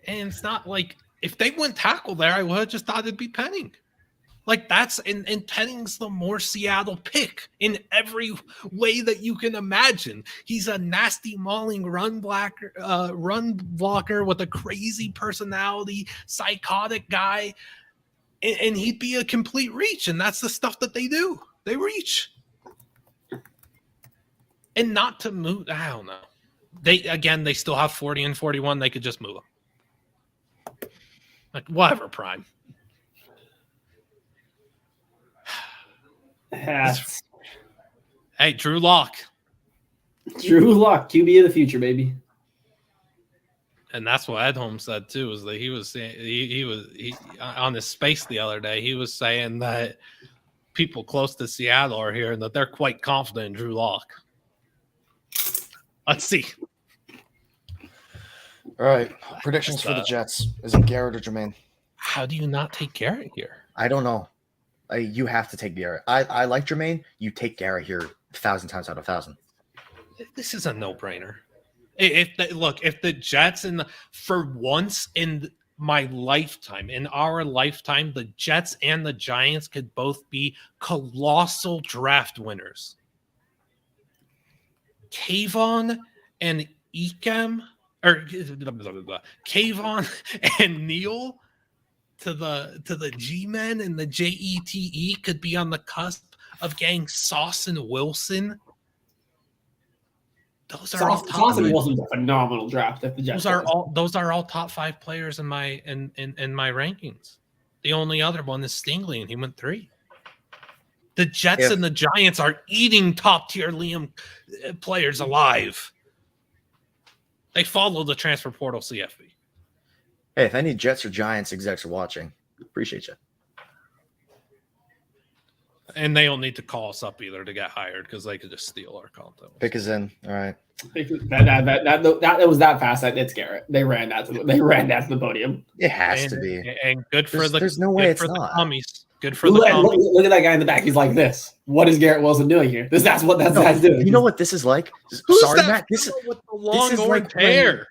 And it's not like if they went tackle there, I would have just thought it'd be Penning. Like that's and Penning's the more Seattle pick in every way that you can imagine. He's a nasty mauling run blocker with a crazy personality, psychotic guy, and he'd be a complete reach. And that's the stuff that they do. They reach. And not to move, I don't know. They still have 40 and 41. They could just move them. Like whatever, Prime. Hey, Drew Lock. Drew Lock, QB of the future, baby. And that's what Edholm said too. Is that he was saying he on his space the other day. He was saying that people close to Seattle are here and that they're quite confident in Drew Lock. Let's see. All right. Predictions for the Jets. Is it Garrett or Jermaine? How do you not take Garrett here? I don't know. You have to take Garrett. I like Jermaine. You take Garrett here 1,000 times out of 1,000. This is a no-brainer. If the Jets for once in my lifetime, in our lifetime, the Jets and the Giants could both be colossal draft winners. Kayvon and Ekem, or Kayvon and Neal to the G-men and the JETE could be on the cusp of getting Sauce and Wilson. Those are all Sauce and Wilson's a phenomenal draft. If the Jets those are all top 5 players in my rankings. The only other one is Stingley, and he went 3. The Jets and the Giants are eating top-tier Liam players alive. They follow the transfer portal CFB. Hey, if any Jets or Giants execs are watching, appreciate you. And they don't need to call us up either to get hired because they could just steal our content. Pick us in. All right. That was that fast. It's Garrett. They ran that to the podium. It has to be. And good for there's no way it's for not. the commies. Good for the commies. Look at that guy in the back. He's like this. What is Garrett Wilson doing here? That's what that guy's doing. You know what this is like? Who's Sorry, that Matt. This is with the long like hair.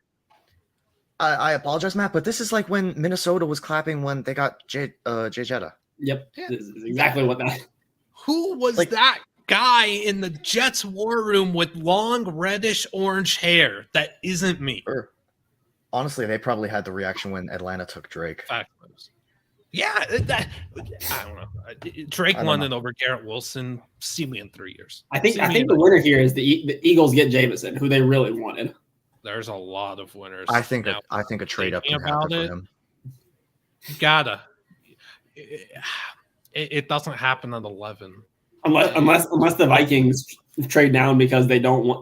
I apologize, Matt, but this is like when Minnesota was clapping when they got Jay Jetta. Yep. Yeah. This is exactly what that. Who was that guy in the Jets war room with long reddish orange hair? That isn't me. Sure. Honestly, they probably had the reaction when Atlanta took Drake. Yeah, I don't know. Drake won it over Garrett Wilson. See me in 3 years. I think the winner here is the Eagles get Jameson, who they really wanted. There's a lot of winners. I think a trade up can happen for him. You gotta. It doesn't happen at 11 unless the Vikings trade down because they wanted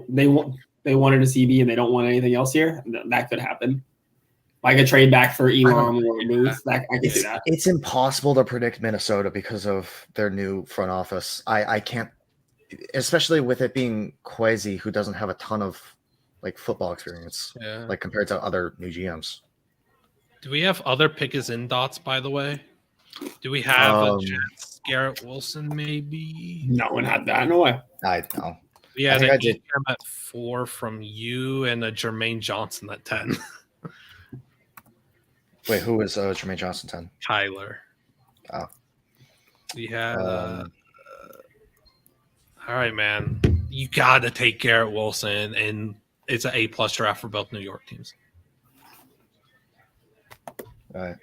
a CB and they don't want anything else here. That could happen. Like a trade back for Elon or Moose. I can see that. It's impossible to predict Minnesota because of their new front office. I can't, especially with it being Kwesi, who doesn't have a ton of like football experience, like compared to other new GMs. Do we have other pickers in dots, by the way? Do we have a Jets, Garrett Wilson, maybe? No, we're not that. No way. I know. We had an EM at 4 from you and a Jermaine Johnson at 10. Wait, who is Jermaine Johnson 10? Tyler. Oh. We had all right, man. You gotta take Garrett Wilson, and it's an A+ draft for both New York teams. All right.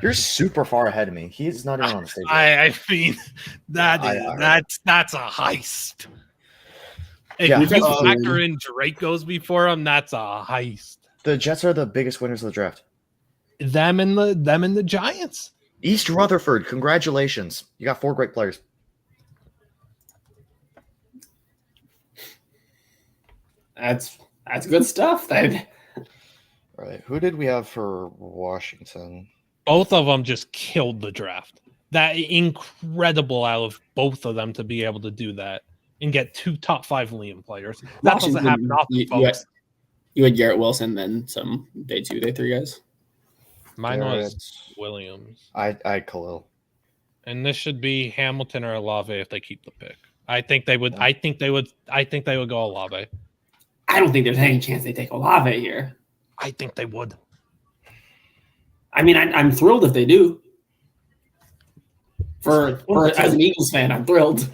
You're super far ahead of me. He's not even on the stage. I mean, that's a heist. If you factor in Drake goes before him, that's a heist. The Jets are the biggest winners of the draft. Them and the Giants. East Rutherford, congratulations. You got 4 great players. That's good stuff. Then All right. Who did we have for Washington? Both of them just killed the draft. That incredible out of both of them to be able to do that and get 2 top 5 Liam players. That doesn't happen often, folks. You had Garrett Wilson, then some day 2, day 3 guys. Mine was Williams. I had Khalil. And this should be Hamilton or Olave if they keep the pick. I think they would go Olave. I don't think there's any chance they take Olave here. I think they would. I mean, I'm thrilled if they do. For as an Eagles fan, I'm thrilled.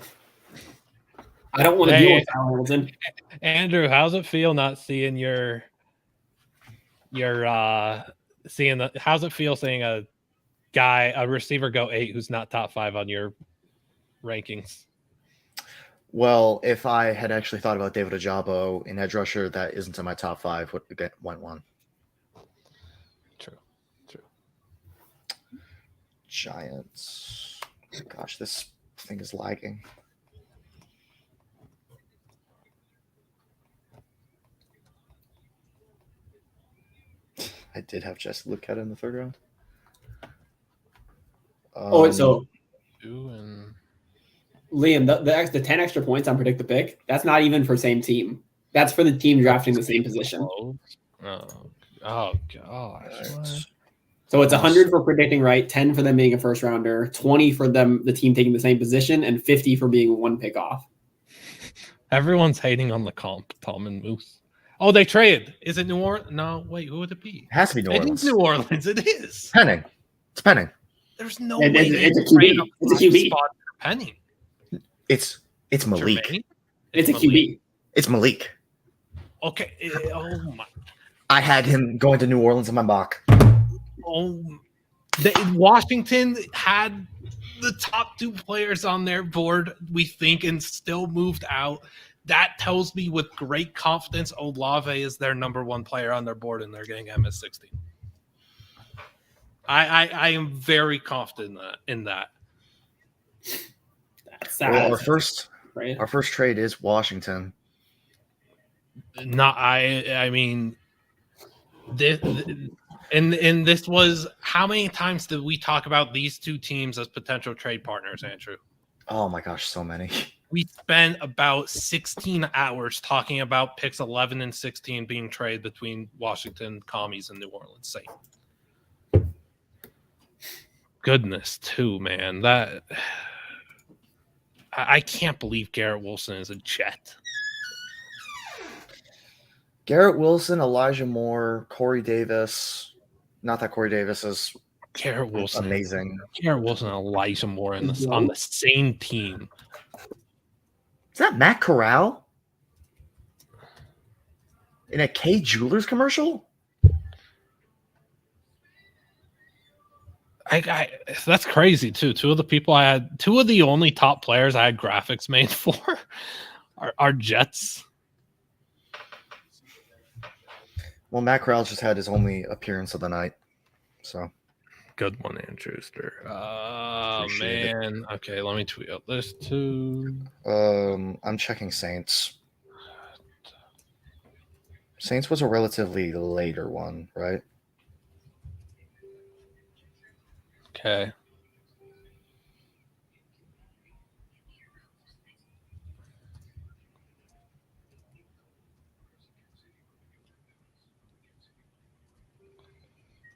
I don't want to deal with Kyle Hamilton. Andrew, how's it feel not seeing how's it feel seeing a receiver go 8 who's not top 5 on your rankings? Well, if I had actually thought about David Ojabo, an edge rusher that isn't in my top 5, would get 1. True. Giants. Gosh, this thing is lagging. I did have Jesse Luquette in the 3rd round. So Liam, the 10 extra points on predict the pick, that's not even for same team. That's for the team drafting the same position. Oh gosh. Right. So it's 100 for predicting right, 10 for them being a first rounder, 20 for them, the team taking the same position, and 50 for being 1 pick off. Everyone's hating on the comp, Tom and Moose. Oh, they traded. Is it New Orleans? No, wait, who would it be? It has to be New Orleans. It is New Orleans. It is. Penning. It's Penning. There's no way it's a QB. It's a QB. Spot for Penning. It's Malik. Jermaine? It's a QB. It's Malik. Okay. Oh my. I had him going to New Orleans in my mock. Washington had the top 2 players on their board, we think, and still moved out. That tells me with great confidence Olave is their number 1 player on their board, and they're getting MS16. I am very confident in that. Well, our first trade is Washington. I mean, and this was, how many times did we talk about these 2 teams as potential trade partners, Andrew? Oh my gosh, so many. We spent about 16 hours talking about picks 11 and 16 being traded between Washington Commies and New Orleans Saints. Goodness, too, man. That I can't believe Garrett Wilson is a Jet. Garrett Wilson, Elijah Moore, Corey Davis. Not that Corey Davis is Garrett Wilson amazing. Garrett Wilson and Elijah Moore on the same team. Is that Matt Corral in a K Jewelers commercial? That's crazy too. 2 of the only top players I had graphics made for are Jets. Well, Matt Corral just had his only appearance of the night, so good one, Andrewster. Appreciate man. It. Okay, let me tweet out this too. I'm checking Saints. Saints was a relatively later one, right? Okay.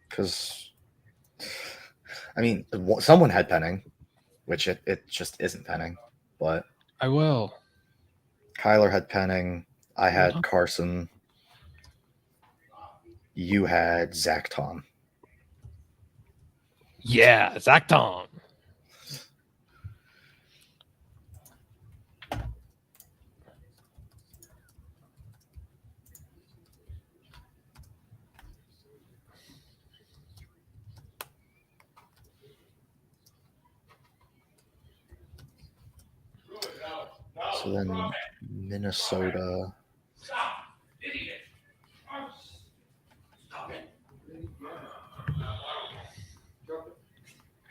Because, I mean, someone had Penning, which it just isn't Penning, but I will. Kyler had Penning. I had Carson. You had Zach Tom. Yeah, Zach Tom. So then Minnesota.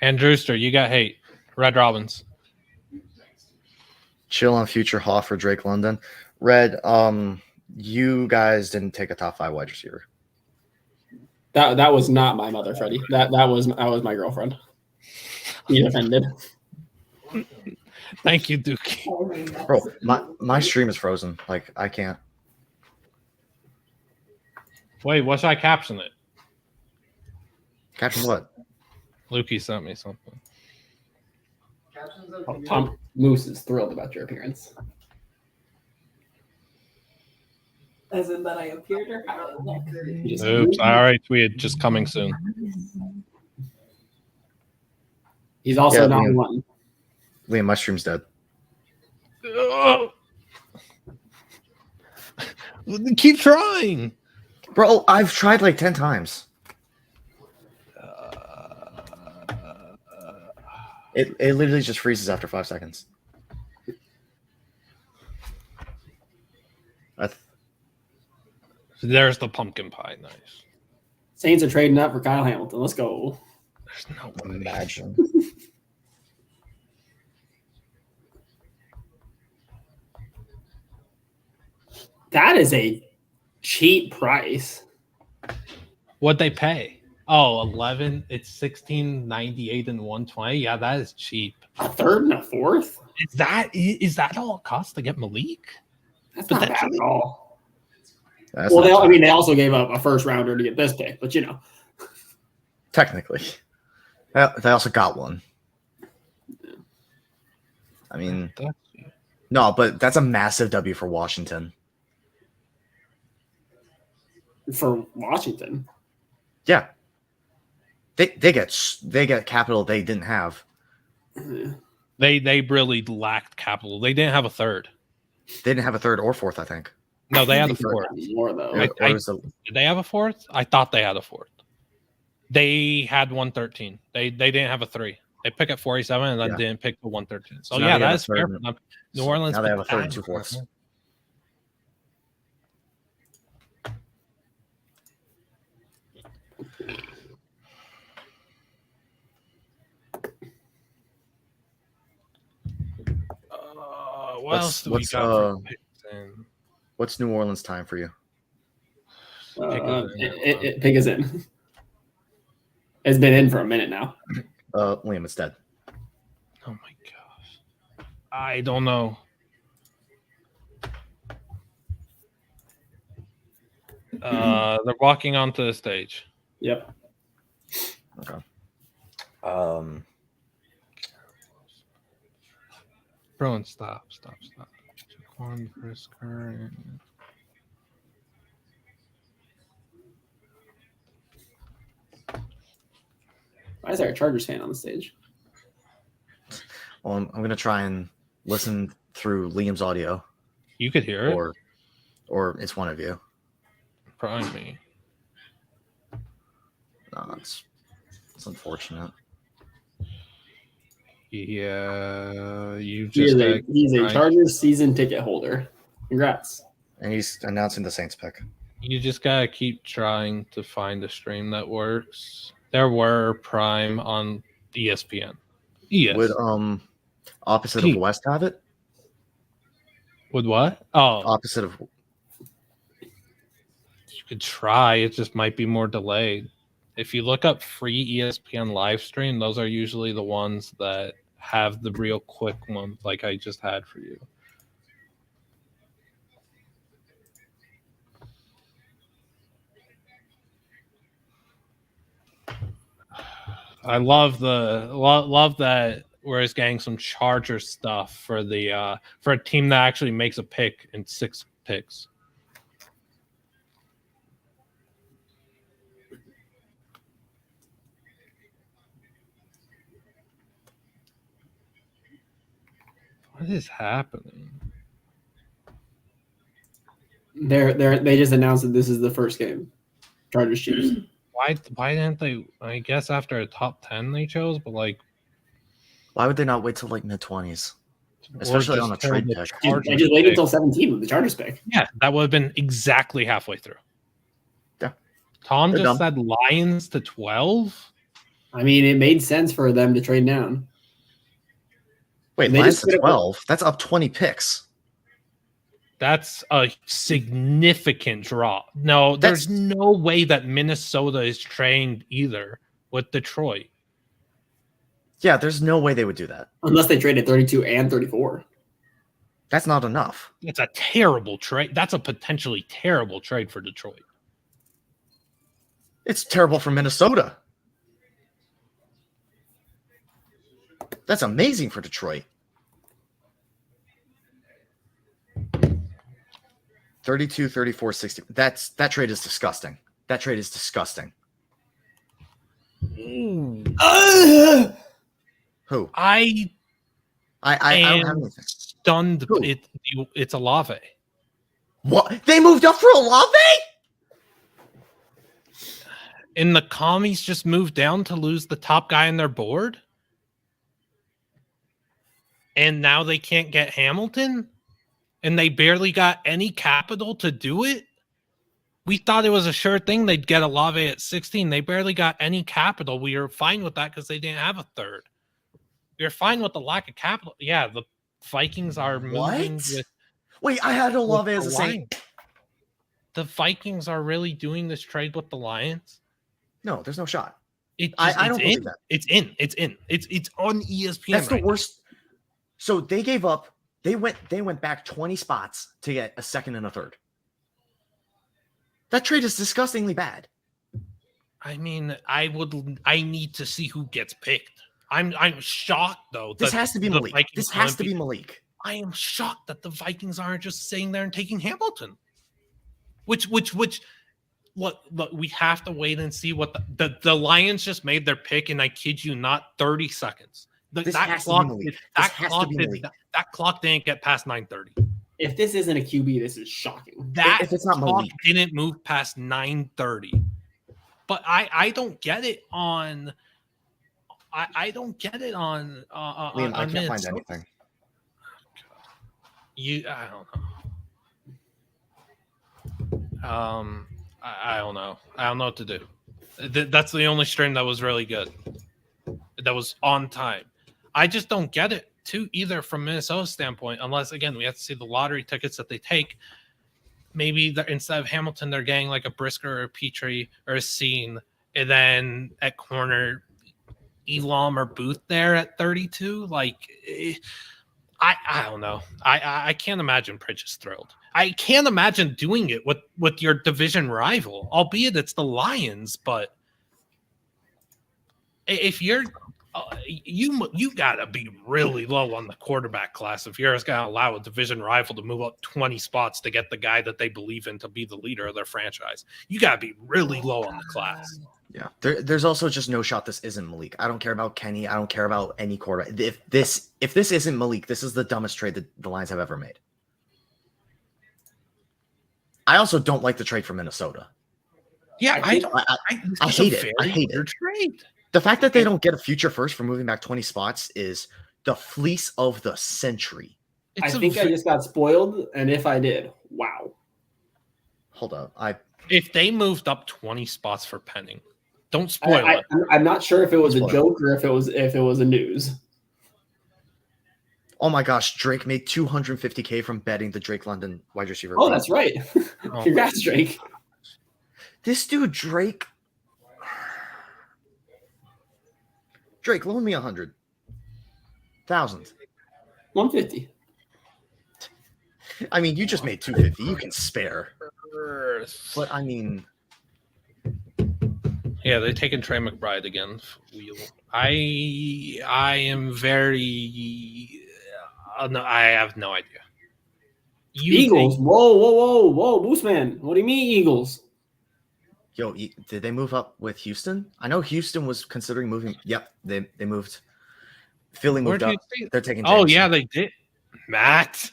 And Drewster, you got hate. Red Robbins. Chill on future Haw for Drake London. Red, you guys didn't take a top 5 wide receiver. That was not my mother, Freddie. That was my girlfriend. He offended. Thank you, Dookie. Bro, my stream is frozen. Like, I can't. Wait, what should I caption it? Captain what? Lukey sent me something. Tom Moose is thrilled about your appearance. As in that I appeared or how it looked? Oops, I already tweeted just coming soon. He's also Yeah, not Liam. one. Liam, my stream's dead. Oh. Keep trying. Bro, I've tried like 10 times. It literally just freezes after 5 seconds. There's the pumpkin pie. Nice. Saints are trading up for Kyle Hamilton. Let's go. There's no way. Imagine. That is a cheap price. What'd they pay? Oh, 11. It's 16.98 and 120. Yeah, that is cheap. A third and a fourth? Is that all it costs to get Malik? That's not bad at all. That's Well, not they also gave up a first rounder to get this pick, but you know. technically. They also got one. I mean, no, but that's a massive W for Washington. For Washington. Yeah. They get capital they didn't have. They really lacked capital. They didn't have a third. They didn't have a third or fourth, I think. No, they had a fourth. More though. Did they have a fourth? I thought they had a fourth. They had 113. They didn't have a 3. They pick at 47 and then didn't pick the 113. So yeah, that is fair for them. New Orleans. Now they have a third and 2 fourths. What else do we got? What's New Orleans time for you? Pick is in. It's been in for a minute now. Liam, it's dead. Oh my gosh. I don't know. They're walking onto the stage. Yep. Okay. Bro, stop. Jaquan Brisker. Why is there a Chargers fan on the stage? Well, I'm going to try and listen through Liam's audio. You could hear it. Or it's one of you. Probably me. No, it's unfortunate. Yeah, you just. He's a Chargers season ticket holder. Congrats. And he's announcing the Saints pick. You just gotta keep trying to find a stream that works. There were Prime on ESPN. Yes. Would opposite of West have it? Would what? Oh, Opposite of. You could try. It just might be more delayed. If you look up free ESPN live stream, those are usually the ones that have the real quick ones, like I just had for you. I love that we're just getting some Charger stuff for a team that actually makes a pick in 6 picks. What is happening? They just announced that this is the first game. Chargers Chiefs. Why didn't they? I guess after a top 10 they chose, but like, why would they not wait till like mid-20s? Especially on a trade pick. They just waited until 17 with the Chargers pick. Yeah, that would have been exactly halfway through. Yeah. Tom They're just dumb. said Lions to 12. I mean, it made sense for them to trade down. Wait, They Lions just to put up- 12. That's up 20 picks. That's a significant drop. No, there's no way that Minnesota is trained either with Detroit. Yeah, there's no way they would do that. Unless they traded 32 and 34. That's not enough. It's a terrible trade. That's a potentially terrible trade for Detroit. It's terrible for Minnesota. That's amazing for Detroit. 32, 34, 60. That trade is disgusting. That trade is disgusting. Ooh. Who? I don't have anything. Stunned. Who? It's Olave. What? They moved up for Olave? And the commies just moved down to lose the top guy on their board? And now they can't get Hamilton? And they barely got any capital to do it? We thought it was a sure thing they'd get Olave at 16. They barely got any capital. We were fine with that because they didn't have a third. We were fine with the lack of capital. Yeah, the Vikings are moving with... Wait, I had Olave as the same. Lions. The Vikings are really doing this trade with the Lions? No, there's no shot. I don't believe that. It's in. It's on ESPN. That's the right worst. So they gave up. They went back 20 spots to get a second and a third. That trade is disgustingly bad. I mean, I need to see who gets picked. I'm shocked though. This has to be Malik. Vikings This has to be Malik. I am shocked that the Vikings aren't just sitting there and taking Hamilton. Which look, we have to wait and see what the Lions just made their pick, and I kid you not, 30 seconds. That clock didn't get past 9:30. If this isn't a QB, this is shocking. If it's not clock Malik. didn't move past 9:30. But I don't get it on. I don't get it on. Liam, I can't find anything. I don't know. I don't know. I don't know what to do. That's the only stream that was really good. That was on time. I just don't get it too either from Minnesota's standpoint, unless again we have to see the lottery tickets that they take. Maybe instead of Hamilton, they're getting like a Brisker or a Petrie or a Scene, and then at corner, Elam or Booth there at 32. Like, I don't know. I can't imagine Pritch is thrilled. I can't imagine doing it with your division rival, albeit it's the Lions. But if you're you gotta be really low on the quarterback class if you're just gonna allow a division rival to move up 20 spots to get the guy that they believe in to be the leader of their franchise. You gotta be really low on the class. Yeah, there's also just no shot this isn't Malik. I don't care about Kenny. I don't care about any quarterback. If this isn't Malik, this is the dumbest trade that the Lions have ever made. I also don't like the trade for Minnesota. Yeah, I hate it. I hate it. Trade. The fact that they don't get a future first for moving back 20 spots is the fleece of the century. I think I just got spoiled, and if I did, wow. Hold up. If they moved up 20 spots for Penning, don't spoil it. I'm not sure if it was a joke or if it was a news. Oh my gosh, Drake made $250K from betting the Drake London wide receiver. Oh, that's right. Congrats, Drake. This dude, Drake, loan me 100,000. 150. I mean, you just made 250. You can spare. But I mean, yeah, they're taking Trey McBride again. I am very. No, I have no idea. Eagles. Whoa, Boostman. What do you mean, Eagles? Yo, did they move up with Houston? I know Houston was considering moving. Yep, they moved. Philly moved up. They're taking. Oh yeah, they did. Matt.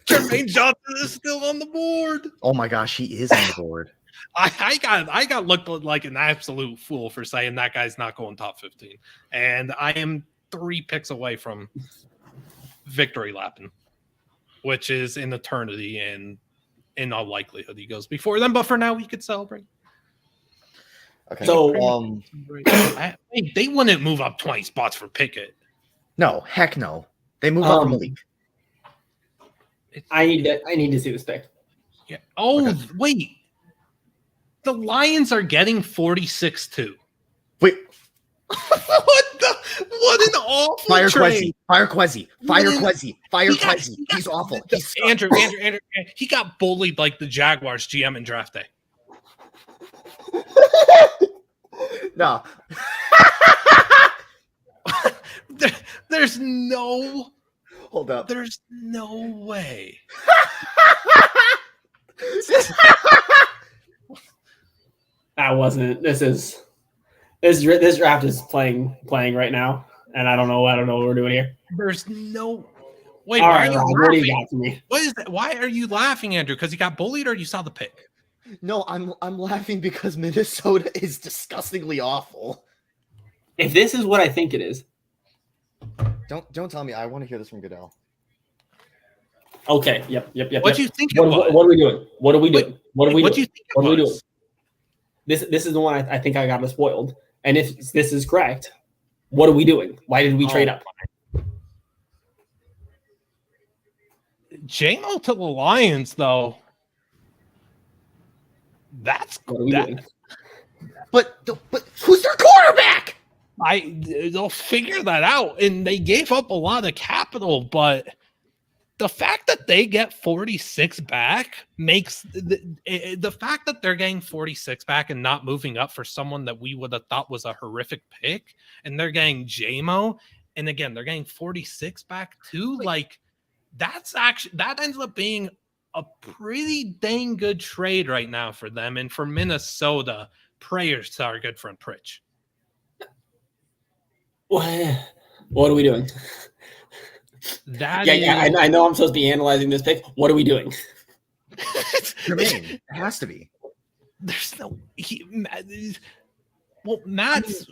Jermaine Johnson is still on the board. Oh my gosh, he is on the board. I got looked like an absolute fool for saying that guy's not going top 15, and I am 3 picks away from victory lapping, which is an eternity, and in all likelihood he goes before them. But for now, we could celebrate. Okay. So They wouldn't move up 20 spots for Pickett. no, heck no. They move up from Malik. I need to see this pick. Yeah. Oh, Okay. wait. The Lions are getting 46 too. Wait, What an awful fire trade. Quezzy. He's awful. Andrew, he got bullied like the Jaguars GM in draft day. No. There's no Hold up. There's no way. That wasn't. This draft is playing right now, and I don't know what we're doing here. There's no. Wait, All why right, are you Rob, what do you laughing? got for me? What is that? Why are you laughing, Andrew? Because he got bullied, or you saw the pick? No, I'm laughing because Minnesota is disgustingly awful. If this is what I think it is, Don't tell me. I want to hear this from Goodell. okay. Yep. What do you think it was? What are we doing? What are we doing? What are we What do doing? you think it What are we doing? was? This is the one I think I got spoiled. And if this is correct, what are we doing? Why did we trade up? JMO to the Lions, though. That's What are we doing? But who's their quarterback? They'll figure that out, and they gave up a lot of capital, but the fact that they get 46 back makes the fact that they're getting 46 back and not moving up for someone that we would have thought was a horrific pick, and they're getting JMO, and again they're getting 46 back too. Like that ends up being a pretty dang good trade right now for them, and for Minnesota. Prayers to our good friend Pritch. What are we doing? I know I'm supposed to be analyzing this pick. What are we doing? Jermaine, it has to be. There's no. Matt's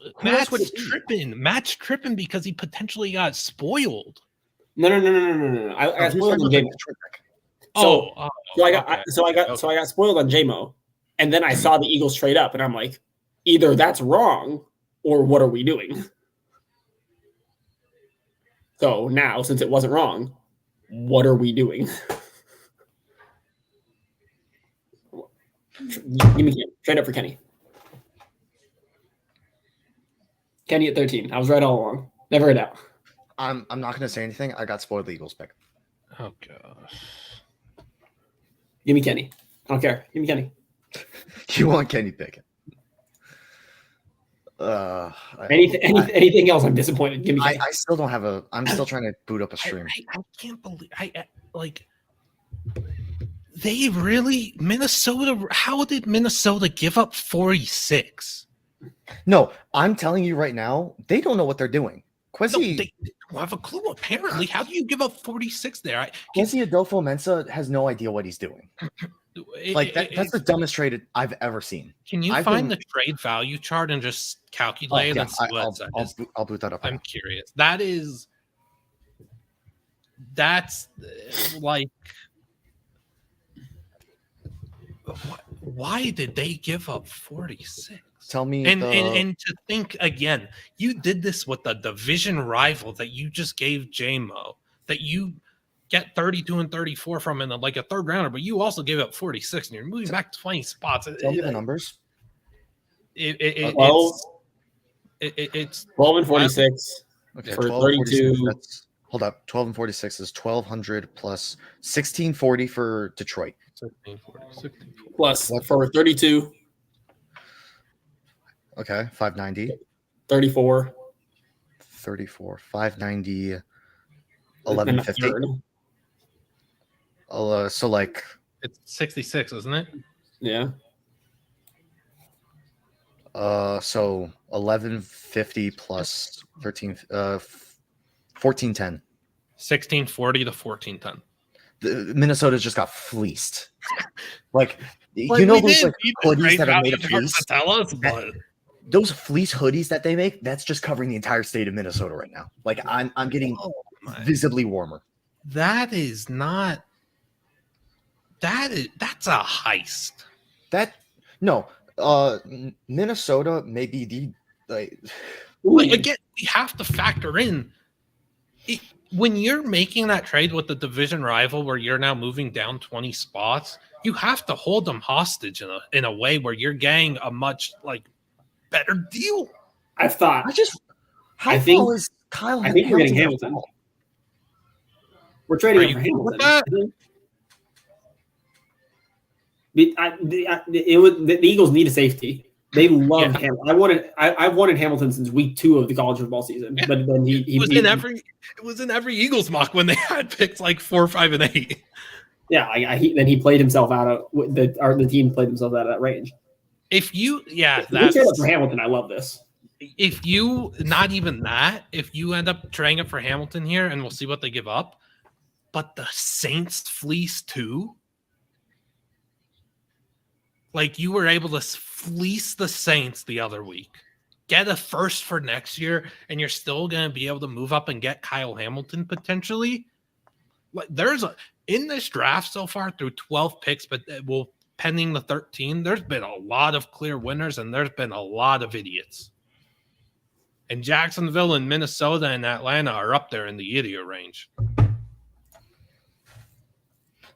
tripping. Matt's tripping because he potentially got spoiled. No. I got spoiled on JMO. So I got spoiled on JMO, and then I saw the Eagles trade up, and I'm like, either that's wrong or what are we doing? So now, since it wasn't wrong, what are we doing? Give me Kenny. Trade up for Kenny. Kenny at 13. I was right all along. Never a doubt. I'm not going to say anything. I got spoiled the Eagles pick. Oh gosh. Give me Kenny. I don't care. Give me Kenny. You want Kenny Pickett? Anything else? I'm disappointed. Give me. I still don't have a. I'm still trying to boot up a stream. I can't believe. They really Minnesota. How did Minnesota give up 46? No, I'm telling you right now, they don't know what they're doing. Quezzy, they don't have a clue. Apparently, how do you give up 46 there? Quezzy Adolfo-Mensah has no idea what he's doing. That's the dumbest trade I've ever seen. Can you find the trade value chart and just calculate and see what that is? I'll boot that up. I'm curious. That's like, why did they give up 46? Tell me. And to think again, you did this with a division rival that you just gave JMO, that you get 32 and 34 from in a third rounder, but you also gave up 46 and you're moving back 20 spots. Tell me the numbers. It's 12 and 46 okay, for 32. Hold up. 12 and 46 is 1,200 plus 1,640 for Detroit. 1640. Plus for 32. Okay, 590. 34. 590. 1150. So it's 66, isn't it? Yeah. So 1150 plus 1410. 1640 to 1410. Minnesota's just got fleeced. Those hoodies that are made of fleece. Those fleece hoodies that they make, that's just covering the entire state of Minnesota right now. I'm getting visibly warmer. That's a heist. Minnesota may be the like. Like, again, we have to factor in when you're making that trade with the division rival where you're now moving down 20 spots, you have to hold them hostage in a way where you're getting a much like better deal. I've thought. How far is Kyle? I think we're getting Hamilton. We're trading him for Hamilton. The Eagles need a safety. They love him. I've wanted Hamilton since week 2 of the college football season. Yeah. But then it was in every Eagles mock when they had picks like 4, 5, and 8. Yeah, then he played himself out of the team played themselves out of that range. If you that's for Hamilton, I love this. If you not even that, if you end up trading it for Hamilton here, and we'll see what they give up, but the Saints fleece too. Like you were able to fleece the Saints the other week, get a first for next year, and you're still going to be able to move up and get Kyle Hamilton potentially. Like in this draft so far through 12 picks, but pending the 13, there's been a lot of clear winners and there's been a lot of idiots. And Jacksonville and Minnesota and Atlanta are up there in the idiot range.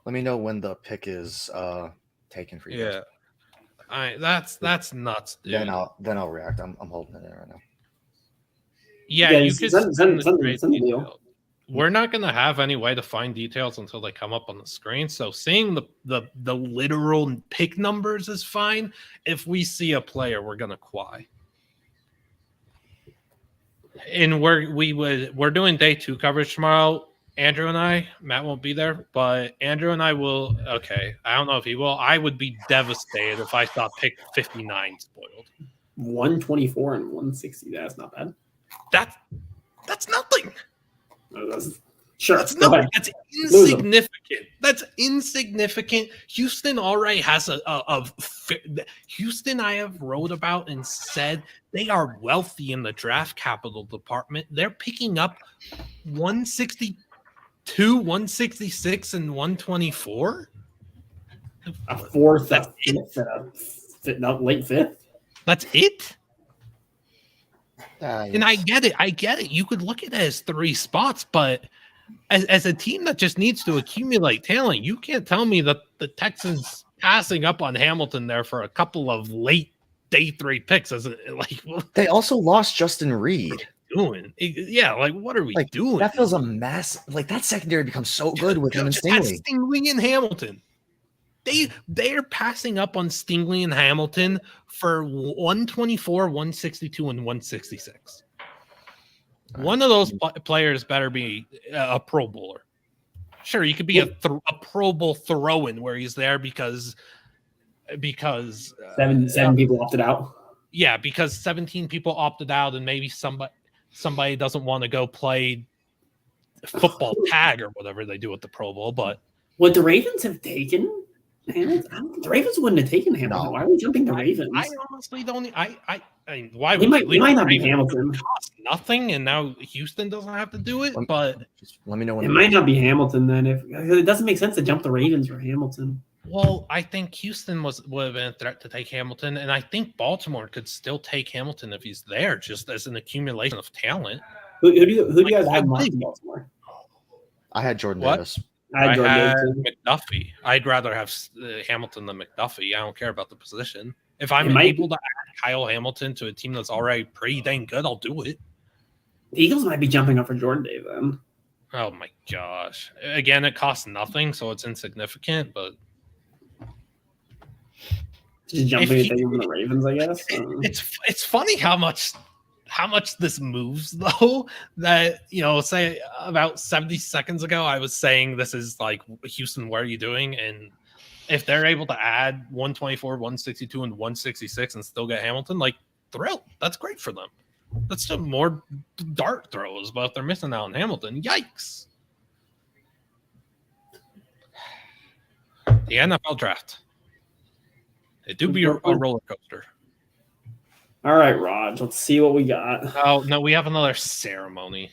Let me know when the pick is taken for you. Yeah. That's nuts, dude. Then I'll react. I'm holding it in right now. Yeah, you could send the deal. We're not going to have any way to find details until they come up on the screen. So seeing the literal pick numbers is fine. If we see a player, we're going to quay. And we're doing day 2 coverage tomorrow. Andrew and I, Matt won't be there, but Andrew and I will. Okay, I don't know if he will. I would be devastated if I saw pick 59 spoiled. 124 and 160. That's not bad. That's nothing. Sure, that's nothing. That's insignificant. That's insignificant. Houston already has Houston. I have wrote about and said they are wealthy in the draft capital department. They're picking up 162, 166, and 124. A fourth, late 5th. That's it. Yes. And I get it. You could look at it as 3 spots, but as a team that just needs to accumulate talent, you can't tell me that the Texans passing up on Hamilton there for a couple of late day 3 picks they also lost Justin Reed. Doing what are we doing? That feels a mess. Like that secondary becomes so good with him and Stingley. Stingley and Hamilton. They're passing up on Stingley and Hamilton for 124, 162, and 166. One of those players better be a Pro Bowler. Sure, you could be a Pro Bowl throw-in where he's there because seven people opted out. Yeah, because 17 people opted out, and maybe somebody doesn't want to go play football tag or whatever they do at the Pro Bowl. But would the Ravens have taken Hamilton? The Ravens wouldn't have taken Hamilton. No. Why are we jumping the Ravens? I honestly don't. I mean, why would we might not be Hamilton? Cost nothing, and now Houston doesn't have to do it. But just let me know when it might not be Hamilton then. If it doesn't make sense to jump the Ravens for Hamilton. Well, I think Houston would have been a threat to take Hamilton, and I think Baltimore could still take Hamilton if he's there, just as an accumulation of talent. Who do you guys have in Baltimore? I had Jordan Davis. I had McDuffie. I'd rather have Hamilton than McDuffie. I don't care about the position. If I'm able to add Kyle Hamilton to a team that's already pretty dang good, I'll do it. The Eagles might be jumping up for Jordan Davis then. Oh my gosh! Again, it costs nothing, so it's insignificant, but. Just jumping at the Ravens, I guess. It's funny how much this moves though. That say about 70 seconds ago, I was saying this is like Houston. What are you doing? And if they're able to add 124, 162, and 166 and still get Hamilton, like thrilled. That's great for them. That's still more dart throws, but if they're missing out on Hamilton, yikes. The NFL draft. It do be a roller coaster. All right, Raj. Let's see what we got. Oh no, we have another ceremony.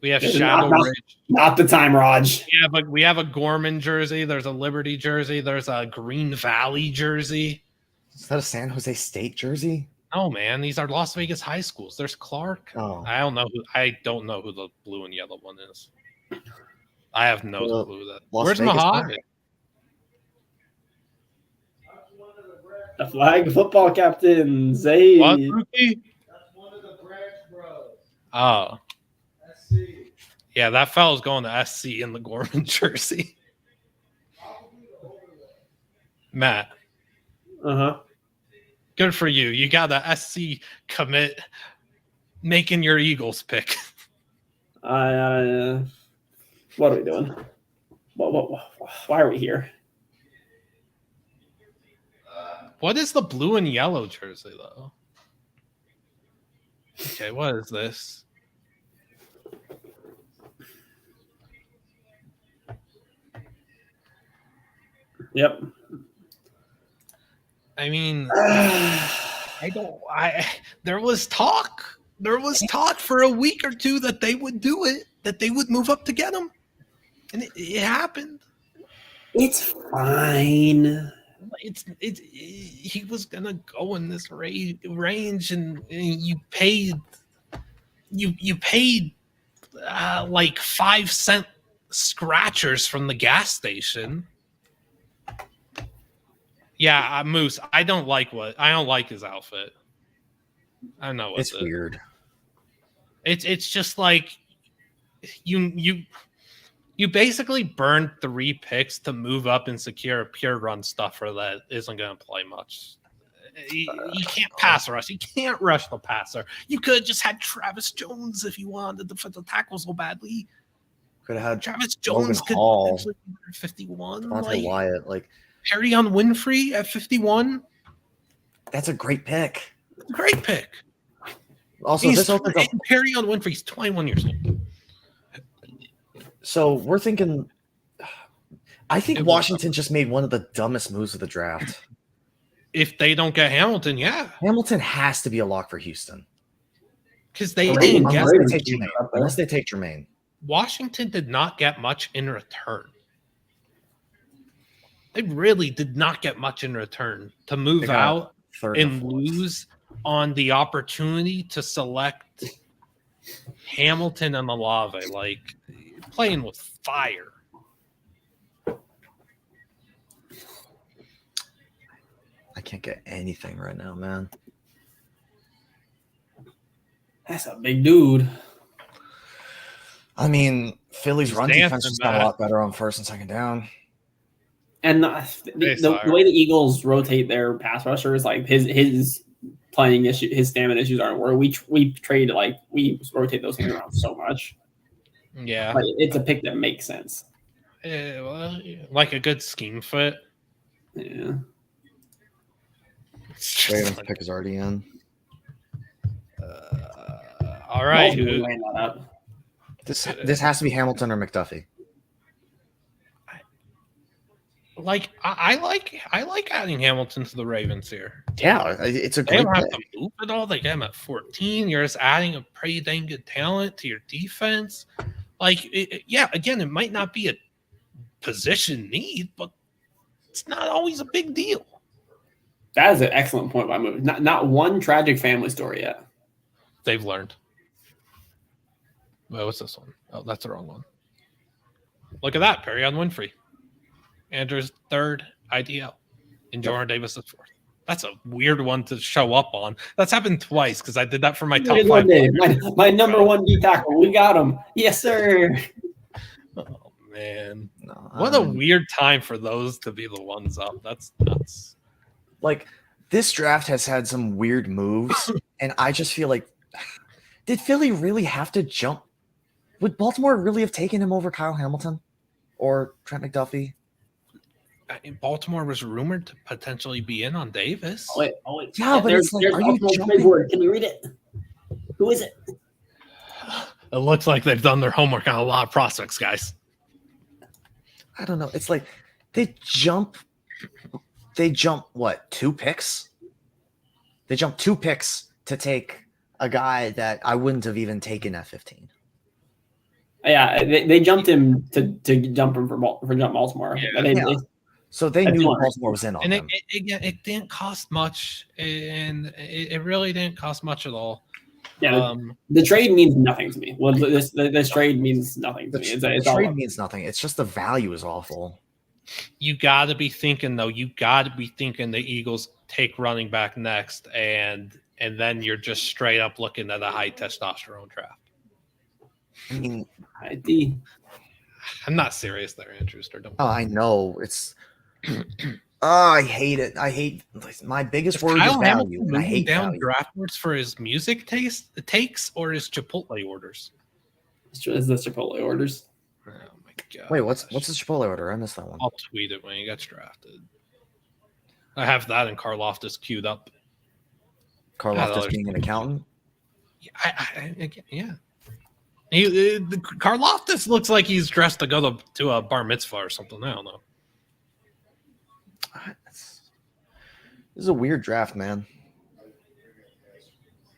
We have Shadow Ridge. Not the time, Raj. Yeah, but we have a Gorman jersey. There's a Liberty jersey. There's a Green Valley jersey. Is that a San Jose State jersey? Oh man, these are Las Vegas high schools. There's Clark. Oh, I don't know who the blue and yellow one is. I have no clue that. Las Where's Vegas Mojave? The flag football captain, Zay. What, rookie? Oh. Yeah, that fellow's going to SC in the Gorman jersey. Matt. Uh-huh. Good for you. You got a SC commit making your Eagles pick. What are we doing? Why are we here? What is the blue and yellow jersey, though? Okay, what is this? Yep. I mean, there was talk for a week or two that they would do it, that they would move up to get him. And it happened. It's fine. He was gonna go in this range, and you paid like 5-cent scratchers from the gas station. Yeah, Moose. I don't like his outfit. I don't know what it's weird. It's just like you basically burned 3 picks to move up and secure a pure run stuffer that isn't going to play much. You can't pass rush. You can't rush the passer. You could have just had Travis Jones if you wanted the defensive tackle so badly. Could have had Travis Jones Logan Hall, could be 51. Wyatt, Perry on Winfrey at 51. That's a great pick. Great pick. Also, this opens up. Perry on Winfrey's 21 years old. So we're thinking. I think Washington just made one of the dumbest moves of the draft. If they don't get Hamilton, yeah, Hamilton has to be a lock for Houston because they didn't get unless they take Jermaine. Washington did not get much in return. They really did not get much in return to move out and lose on the opportunity to select Hamilton and Olave, playing with fire. I can't get anything right now, man. That's a big dude. I mean, Philly's run defense just got a lot better on first and second down. And the way the Eagles rotate their pass rushers, his playing issue, his stamina issues aren't where we trade we rotate those things around so much. Yeah, but it's a pick that makes sense. Like a good scheme fit. Yeah. Ravens pick is already in. All right. This has to be Hamilton or McDuffie. I like adding Hamilton to the Ravens here. Yeah, it's a great. They don't have to move at all. They get him at 14. You're just adding a pretty dang good talent to your defense. Again, it might not be a position need, but it's not always a big deal. That is an excellent point by Moose. Not one tragic family story yet. They've learned. Wait, what's this one? Oh, that's the wrong one. Look at that. Perry on Winfrey. Andrews third IDL. And Jordan Davis is fourth. That's a weird one to show up on. That's happened twice because I did that for my top 5. My number one D tackle. We got him. Yes, sir. Oh, man. What a weird time for those to be the ones up. That's nuts. This draft has had some weird moves, and I just feel like, did Philly really have to jump? Would Baltimore really have taken him over Kyle Hamilton or Trent McDuffie? Baltimore was rumored to potentially be in on Davis. Oh, wait. Yeah, but there's are you jumping? Can you read it? Who is it? It looks like they've done their homework on a lot of prospects, guys. I don't know. It's like they jump what, 2 picks? They jump 2 picks to take a guy that I wouldn't have even taken at 15. Yeah, they jumped him to jump him for jump Baltimore. Yeah. So they That's knew why. Baltimore was in on And them. it didn't cost much, and it really didn't cost much at all. Yeah, the trade means nothing to me. Well, this trade means nothing to me. It's The all trade means nothing. It's just the value is awful. You got to be thinking though. You got to be thinking the Eagles take running back next, and then you're just straight up looking at a high testosterone draft. I mean, I'm not serious there, Andrew. Don't. Oh, I know it's. I hate it. I hate my biggest word is value, and I hate down value. draft boards for his music takes or his Chipotle orders. Is the Chipotle orders? Oh my god! Wait, what's the Chipotle order? I missed that one. I'll tweet it when he gets drafted. I have that and Karloftis queued up. Karloftis being an accountant. Yeah. Karloftis looks like he's dressed to go to a bar mitzvah or something. I don't know. This is a weird draft, man.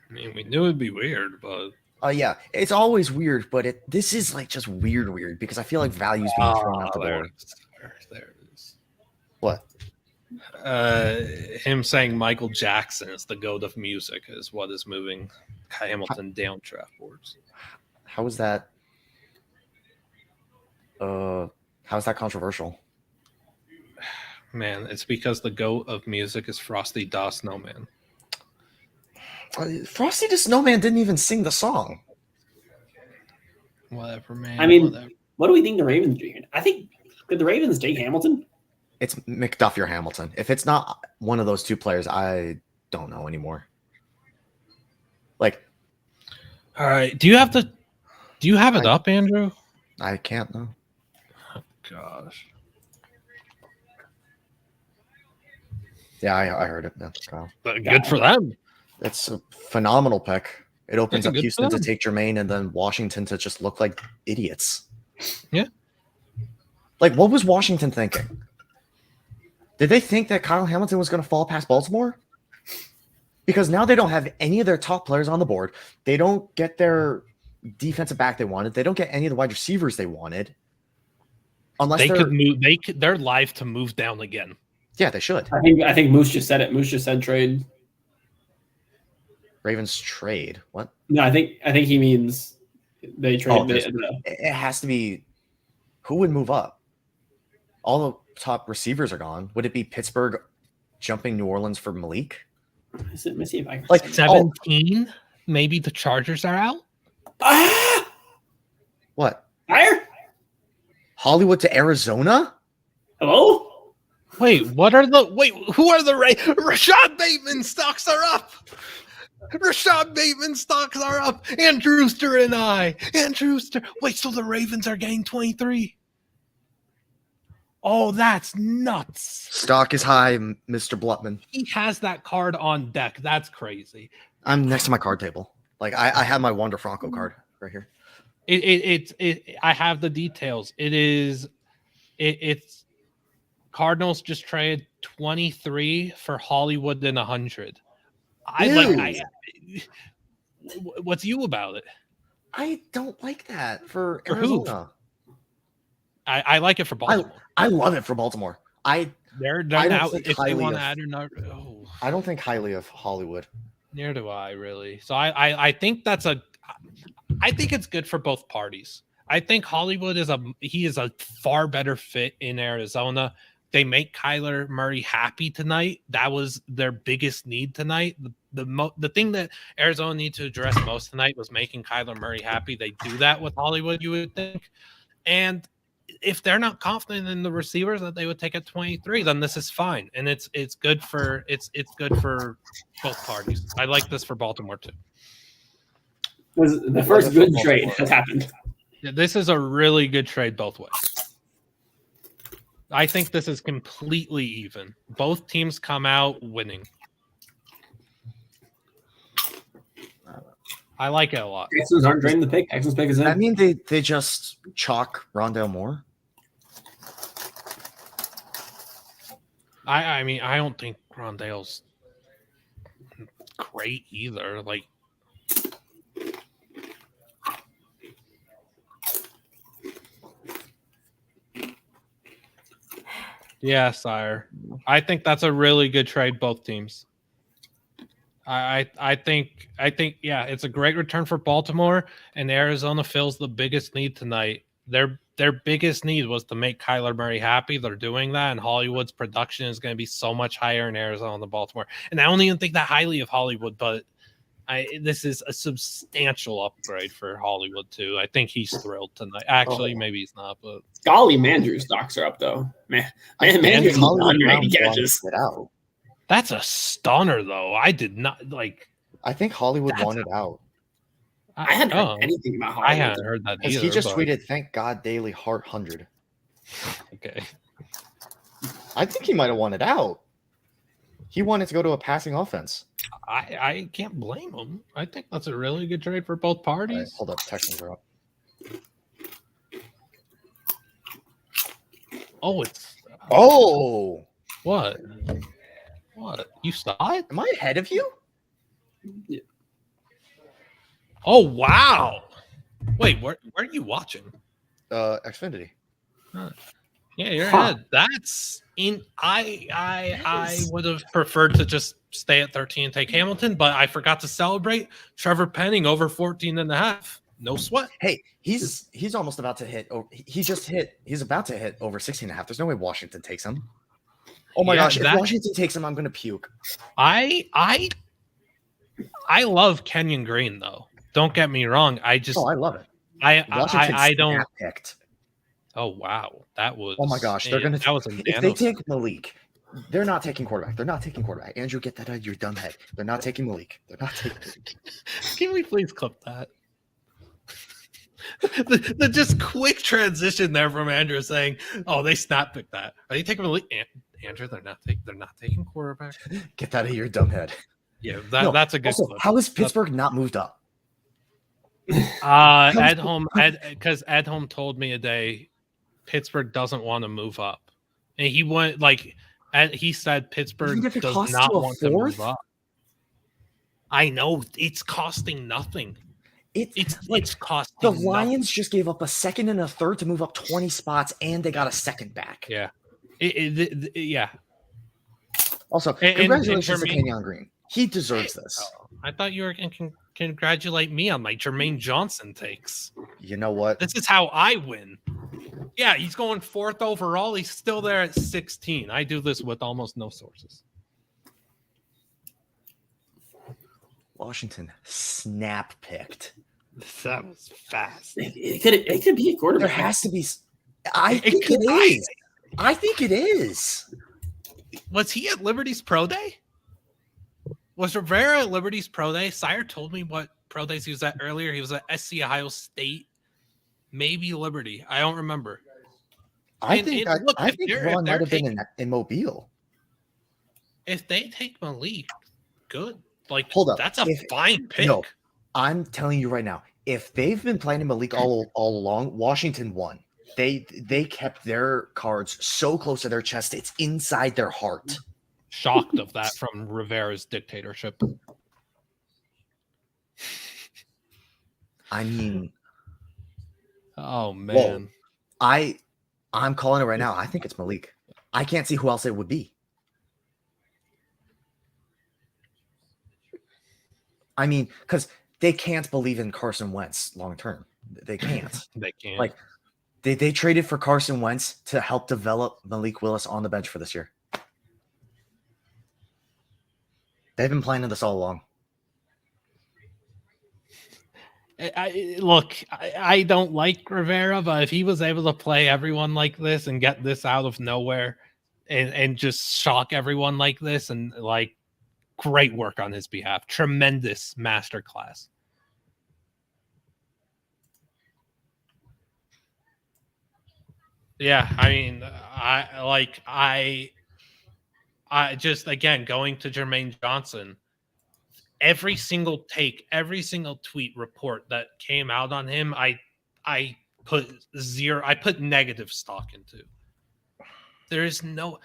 I mean, we knew it'd be weird, but yeah, it's always weird, but this is like just weird because I feel like value's being thrown out the door. There it is. What? Him saying Michael Jackson is the goat of music is what is moving Hamilton down draft boards. How is that? How is that controversial? Man, it's because the goat of music is Frosty Da Snowman. Frosty the Snowman didn't even sing the song. Whatever, man. I mean, whatever. What do we think the Ravens do here? I think could the Ravens take Hamilton? It's McDuffie or Hamilton. If it's not one of those two players, I don't know anymore. Like, all right. Do you have it up, Andrew? I can't know. Oh, gosh. Yeah, I heard it. That's good for them. It's a phenomenal pick. It opens up good Houston for to them. take Jermaine and then Washington to just look like idiots. Yeah. Like, what was Washington thinking? Did they think that Kyle Hamilton was going to fall past Baltimore? Because now they don't have any of their top players on the board. They don't get their defensive back they wanted. They don't get any of the wide receivers they wanted. Unless they could move, they're live to move down again. Yeah, they should. I think Moose just said it. Moose just said trade. Ravens trade. What? No, I think he means they trade. It has to be. Who would move up? All the top receivers are gone. Would it be Pittsburgh jumping New Orleans for Malik? Let me see if I can. Like 17? Maybe the Chargers are out? What? Fire? Hollywood to Arizona? Hello? Wait, who are the Rashad Bateman stocks are up. Rashad Bateman stocks are up. And Drewster and I. Wait, so the Ravens are getting 23? Oh, that's nuts. Stock is high, Mr. Blutman. He has that card on deck. That's crazy. I'm next to my card table. Like I have my Wander Franco card right here. I have the details. It's Cardinals just traded 23 for Hollywood and 100. What's you about it? I don't like that for Arizona. I like it for Baltimore. I love it for Baltimore. They're now if they want to add another. Oh. I don't think highly of Hollywood. Neither do I really. So I think I think it's good for both parties. I think Hollywood is a far better fit in Arizona. They make Kyler Murray happy tonight. That was their biggest need tonight. The thing that Arizona needs to address most tonight was making Kyler Murray happy. They do that with Hollywood, you would think. And if they're not confident in the receivers that they would take at 23, then this is fine. And it's good for both parties. I like this for Baltimore too. Was the first good trade has happened. This is a really good trade both ways. I think this is completely even. Both teams come out winning. I like it a lot. Texans aren't trading the pick. Texans pick is in. I mean, they just chalk Rondale Moore. I mean, I don't think Rondale's great either. Like, Yeah, sire. I think that's a really good trade, both teams. I think yeah, it's a great return for Baltimore, and Arizona fills the biggest need tonight. Their biggest need was to make Kyler Murray happy. They're doing that, and Hollywood's production is going to be so much higher in Arizona than Baltimore. And I don't even think that highly of Hollywood, but this is a substantial upgrade for Hollywood too. I think he's thrilled tonight. Actually, maybe he's not, but Golly, Mandrew's stocks are up though. Mandrew's Hollywood 180 Brown catches. wanted it out. that's a stunner though. I did not like. I think Hollywood wanted out. I hadn't heard anything about Hollywood. I hadn't heard that either. He just but- tweeted, "Thank God, daily heart 100." Okay. I think he might have wanted out. He wanted to go to a passing offense. I can't blame him. I think that's a really good trade for both parties. All right, hold up, Texans are up. Oh, it's Oh, what? What? You saw it? am I ahead of you? Oh wow! Wait, where are you watching? Xfinity. Yeah, you're Huh. ahead. That's in. I would have preferred to just stay at 13 and take Hamilton, but I forgot to celebrate Trevor Penning over 14 and a half. No sweat. Hey, he's almost about to hit. He's about to hit over 16 and a half. There's no way Washington takes him. Oh my Yeah, gosh! If Washington takes him, I'm gonna puke. I love Kenyon Green though. Don't get me wrong. I just Oh, I love it. I don't. snap picked. Oh wow, that was. Oh my gosh, they're gonna. That was a If they take Malik, they're not taking quarterback. They're not taking quarterback. Andrew, get that out of your dumb head. They're not taking Malik. They're not taking. Can we please clip that? the just quick transition there from Andrew saying, "Oh, they snap picked that. Are they taking Malik?" Andrew, they're not taking quarterback. Get that out of your dumb head. Yeah, No, that's a good. Also, clip. how is Pittsburgh not moved up? Because Edholm told me a day Pittsburgh doesn't want to move up, and he went he said Pittsburgh Even if it does costs not you a want to move fourth? up. I know it's costing nothing. It's costing The nothing. Lions just gave up a second and a third to move up 20 spots, and they got a second back. Yeah, yeah. Also, And congratulations to Jermaine- Kenyon Green. He deserves this. I thought you were going to congratulate me on my Jermaine Johnson takes. You know what? This is how I win. Yeah, he's going 4th overall. He's still there at 16. I do this with almost no sources. Washington snap picked. That was fast. It could be a There quarterback. has to be. I think it is. I think it is. Was he at Liberty's Pro Day? Was Rivera at Liberty's Pro Day? Sire told me what Pro Days he was at earlier. He was at SC Ohio State, maybe Liberty. I don't remember. I And- think and look, I if think they're- Ron if might they're have been in Mobile. If they take Malik, good. Like, Hold up. that's a If- fine pick. No, I'm telling you right now. If they've been playing Malik all along, Washington won. They kept their cards so close to their chest, it's inside their heart. Shocked of that from Rivera's dictatorship. I mean, Oh man. I'm calling it right now. I think it's Malik. I can't see who else it would be. I mean, because they can't believe in Carson Wentz long term. They can't. They can't. Like, they traded for Carson Wentz to help develop Malik Willis on the bench for this year. They've been planning this all along. I don't like Rivera, but if he was able to play everyone like this and get this out of nowhere and just shock everyone like this, and like, great work on his behalf. Tremendous masterclass. Yeah, I mean, I just, again, going to Jermaine Johnson, every single take, every single tweet report that came out on him, I put negative stock into. There is no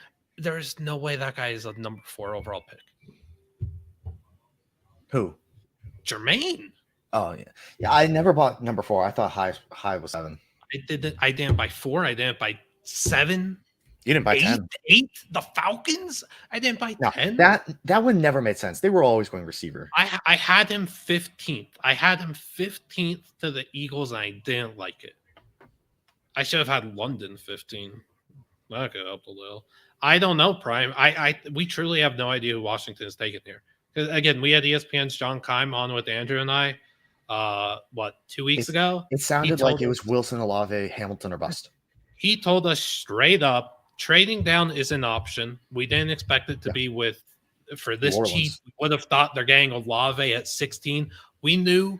way that guy is a number 4 overall pick. Who? Jermaine. Oh yeah, yeah. I never bought number 4. I thought high was 7. I didn't buy 4. I didn't buy 7. You didn't buy 10. Eight? The Falcons? I didn't buy No, 10. that one never made sense. They were always going receiver. I had him 15th. I had him 15th to the Eagles, and I didn't like it. I should have had London 15. That could help a little. I don't know, Prime. We truly have no idea who Washington is taking here. Because again, we had ESPN's John Keim on with Andrew and I. 2 weeks ago? It sounded like it was Wilson, Olave, Hamilton, or bust. He told us straight up, trading down is an option. We didn't expect it to be for this cheap. We would have thought they're getting Olave at 16. We knew,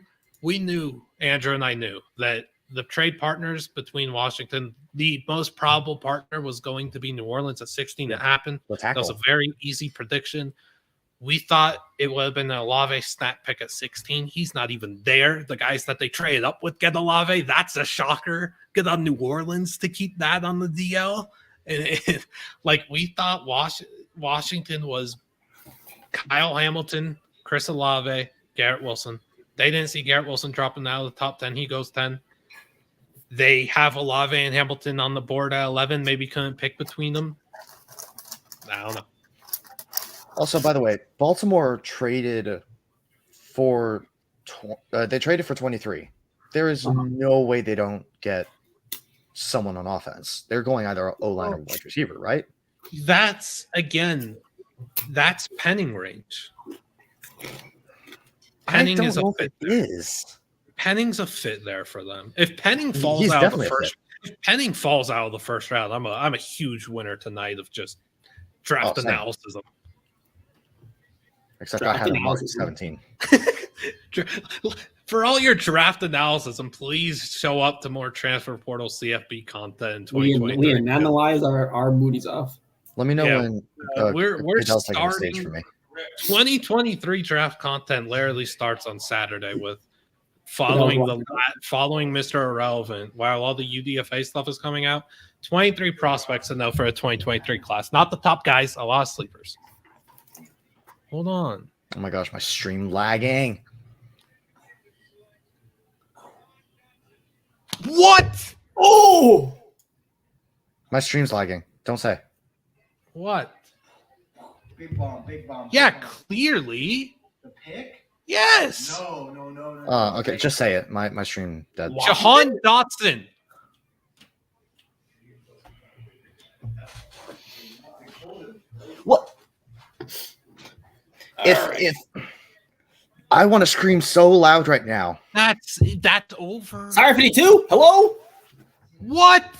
Andrew and I knew that the trade partners between Washington, the most probable partner was going to be New Orleans at 16. It happened. That was a very easy prediction. We thought it would have been an Olave snap pick at 16. He's not even there. The guys that they traded up with get Olave. That's a shocker. Get on New Orleans to keep that on the DL. And we thought Washington was Kyle Hamilton, Chris Olave, Garrett Wilson. They didn't see Garrett Wilson dropping out of the top 10. He goes 10. They have Olave and Hamilton on the board at 11. Maybe couldn't pick between them. I don't know. Also, by the way, Baltimore traded for 23. There is no way they don't get someone on offense. They're going either O-line or wide receiver, right? That's Penning range. Penning is a fit. Penning's a fit there for them. If Penning falls out of the first round, I'm a huge winner tonight of just draft analysis. Except I had him marked 17. For all your draft analysis, and please show up to more transfer portal CFB content in 2023. We analyze our booties off. Let me know when we're starting stage for me. 2023 draft content literally starts on Saturday with following Mr. Irrelevant while all the UDFA stuff is coming out. 23 prospects to know for a 2023 class. Not the top guys, a lot of sleepers. Hold on. Oh my gosh, my stream lagging. What? Oh! My stream's lagging. Don't say. What? Big bomb. Yeah, clearly. The pick? Yes. No. Okay, just say it. My stream dead. Jahan Dotson. What? If I want to scream so loud right now. That's over. Sorry, 52. Hello? What?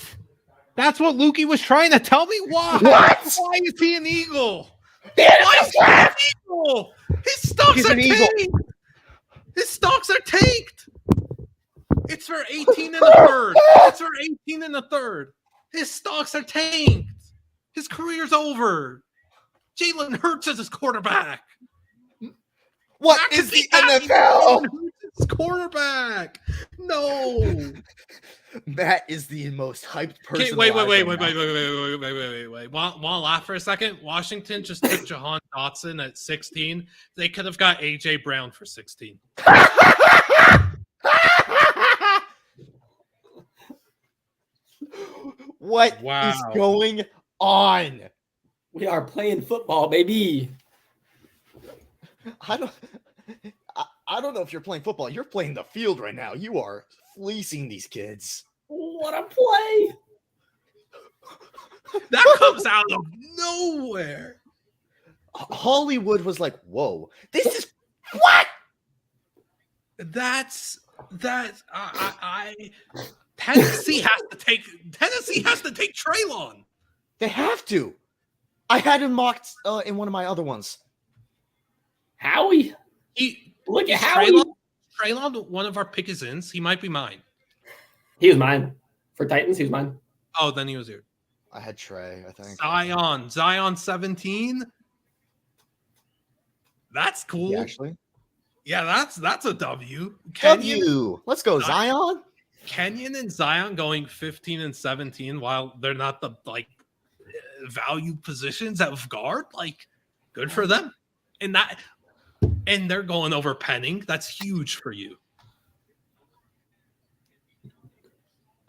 That's what Lukey was trying to tell me? Why? What? Why is he an Eagle? Why is he an Eagle? His stocks are tanked. His stocks are tanked. It's for 18 and a third. His stocks are tanked. His career's over. Jalen Hurts is his quarterback. What is the NFL? His quarterback. No. Matt is the most hyped person. Wait. Want to laugh for a second? Washington just took Jahan Dotson at 16. They could have got AJ Brown for 16. What is going on? We are playing football, baby. I don't know if you're playing football. You're playing the field right now. You are fleecing these kids. What a play. That comes out of nowhere. Hollywood was like, whoa, this is what? Tennessee has to take Treylon. They have to. I had him mocked in one of my other ones. Howie. Look at Howie. Treylon, one of our pick-is-ins. He might be mine. He was mine. For Titans, he was mine. Oh, then he was here. I had Trey, I think. Zion 17. That's cool. Yeah, actually. Yeah, that's a W. Let's go, Zion. Kenyon and Zion going 15 and 17 while they're not the value positions of guard. Good for them. And they're going over Penning. That's huge for you.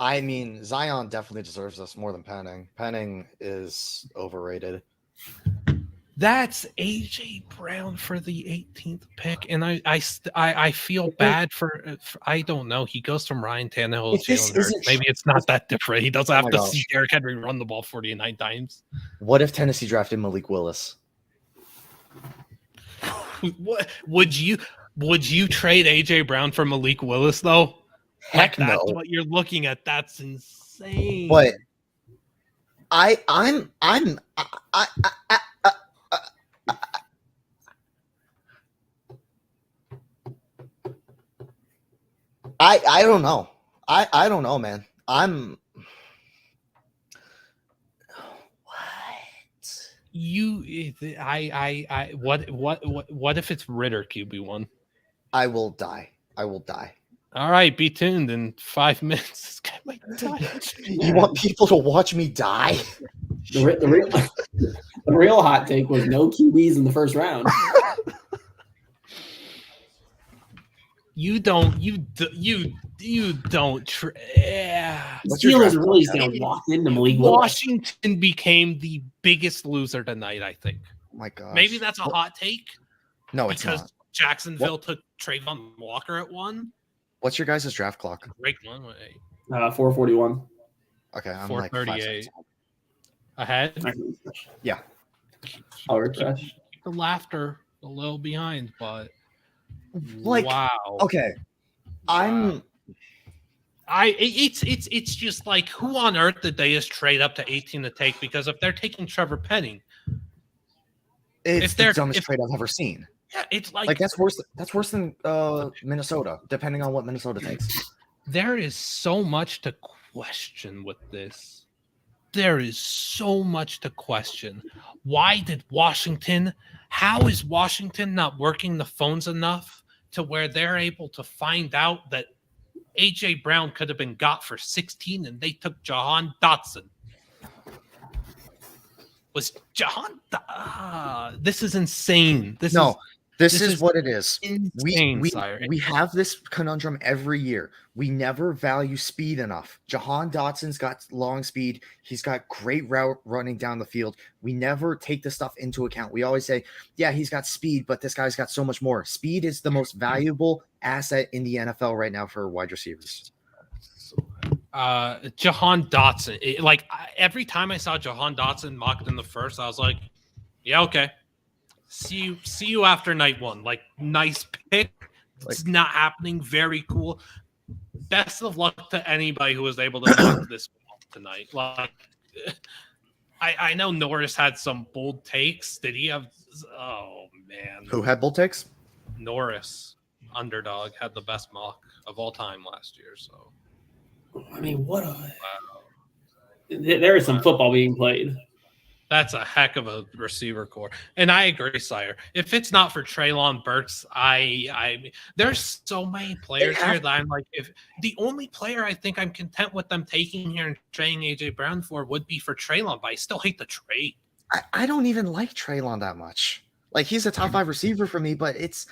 I mean, Zion definitely deserves this more than Penning. Penning is overrated. That's AJ Brown for the 18th pick, and I feel bad for I don't know. He goes from Ryan Tannehill If to this Jalen Hurts. isn't Maybe it's not that different. He doesn't Oh have my to gosh. see Derrick Henry run the ball 49 times. What if Tennessee drafted Malik Willis? What would you trade AJ Brown for Malik Willis though? Heck Like, that's no. what you're looking at. That's insane. But I'm I don't know. I don't know, man. I'm what if it's Ritter QB1? I will die. I will die. All right, be tuned in 5 minutes. This guy might die. You want people to watch me die? The real hot take was no QBs in the first round. You don't. Yeah. What's your Steelers draft really pick? gonna walk into Malik Willis. Washington became the biggest loser tonight, I think. Oh my gosh. Maybe that's a hot take No, it's because not. Jacksonville took Trayvon Walker at 1. What's your guys' draft clock? Break 1 441. Okay, I'm like 5 438 seconds. ahead. Yeah. I'll refresh. Keep the laughter a little behind, but Like, wow. okay. It's just like, who on earth did they just trade up to 18 to take? Because if they're taking Trevor Penning, It's the dumbest trade I've ever seen. yeah, it's Like that's worse than Minnesota, depending on what Minnesota takes. there is so much to question with this. There is so much to question. Why did Washington? How is Washington not working the phones enough to where they're able to find out that AJ Brown could have been got for 16 and they took Jahan Dotson? Was Jahan? This is insane. This is what it is. insane, sire. We have this conundrum every year. We never value speed enough. Jahan Dotson's got long speed. He's got great route running down the field. We never take this stuff into account. We always say, yeah, he's got speed, but this guy's got so much more. Speed is the most valuable asset in the NFL right now for wide receivers. Jahan Dotson. Every time I saw Jahan Dotson mocked in the first, I was like, yeah, okay. See you after night 1. Like, nice pick. It's not happening. Very cool. Best of luck to anybody who was able to mock this tonight. Like, I know Norris had some bold takes. Did he have? Oh man, Who had bold takes? Norris, underdog, had the best mock of all time last year. So, I mean, what a wow. there is some football being played. That's a heck of a receiver core. And I agree, sire. If it's not for Treylon Burks, there's so many players here that I'm like, if the only player I think I'm content with them taking here and trading AJ Brown for would be for Treylon, but I still hate the trade. I don't even like Treylon that much. Like, he's a top 5 receiver for me, but it's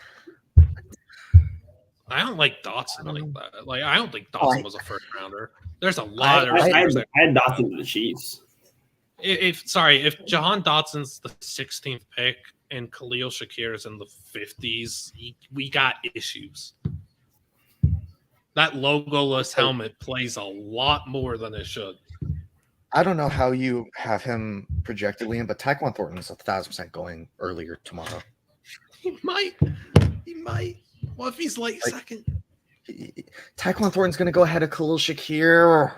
I don't like Dotson like that. Like, I don't think Dotson was a first rounder. There's a lot of I had Dotson to the Chiefs. If Jahan Dotson's the 16th pick and Khalil Shakir is in the 50s, we got issues. That logoless helmet plays a lot more than it should. I don't know how you have him projected, Liam, but Tyquan Thornton is 1,000% going earlier tomorrow. He might. What if he's late second? Tyquan Thornton's going to go ahead of Khalil Shakir.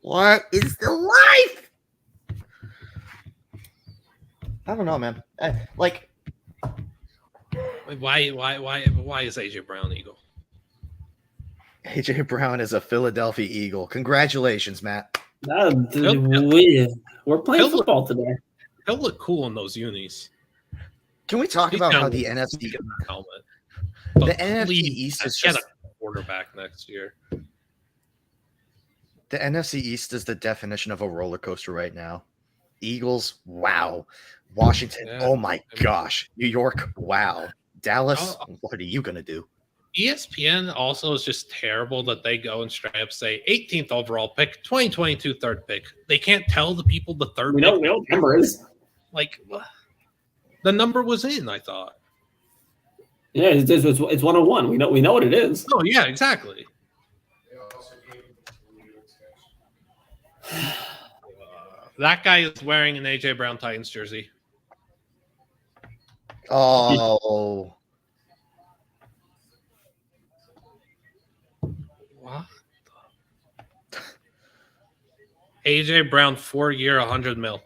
What is the life? I don't know, man. Why is AJ Brown Eagle? AJ Brown is a Philadelphia Eagle. Congratulations, Matt. We're playing football today. He'll look cool in those unis. Can we talk about how the NFC helmet? The NFC East is just a quarterback next year. The NFC East is the definition of a roller coaster right now. Eagles, wow. Washington, oh my gosh. New York, wow. Dallas, what are you gonna do? ESPN also is just terrible that they go and straight up say 18th overall pick, 2022 third pick. They can't tell the people the third We pick. know what the number is. Like, the number was in, I thought. Yeah, it's 101. We know what it is. Oh, yeah, exactly. That guy is wearing an AJ Brown Titans jersey. Oh, What? AJ Brown 4-year, 100 mil.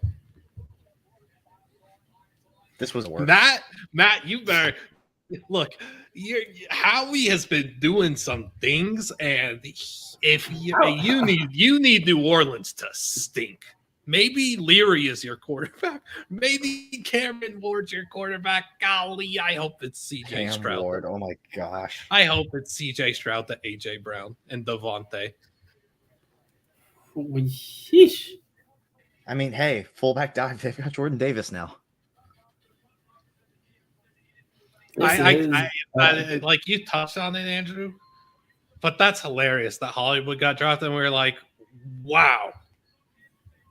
this was worse. Matt, you better look. Howie has been doing some things, and if you need New Orleans to stink. Maybe Leary is your quarterback. Maybe Cameron Ward's your quarterback. Golly, I hope it's CJ Cam Stroud. Ward. Oh my gosh. I hope it's CJ Stroud to AJ Brown and Devontae. Sheesh. I mean, hey, fullback dive. They've got Jordan Davis now. I like you touched on it, Andrew, but that's hilarious that Hollywood got drafted and we were like, wow.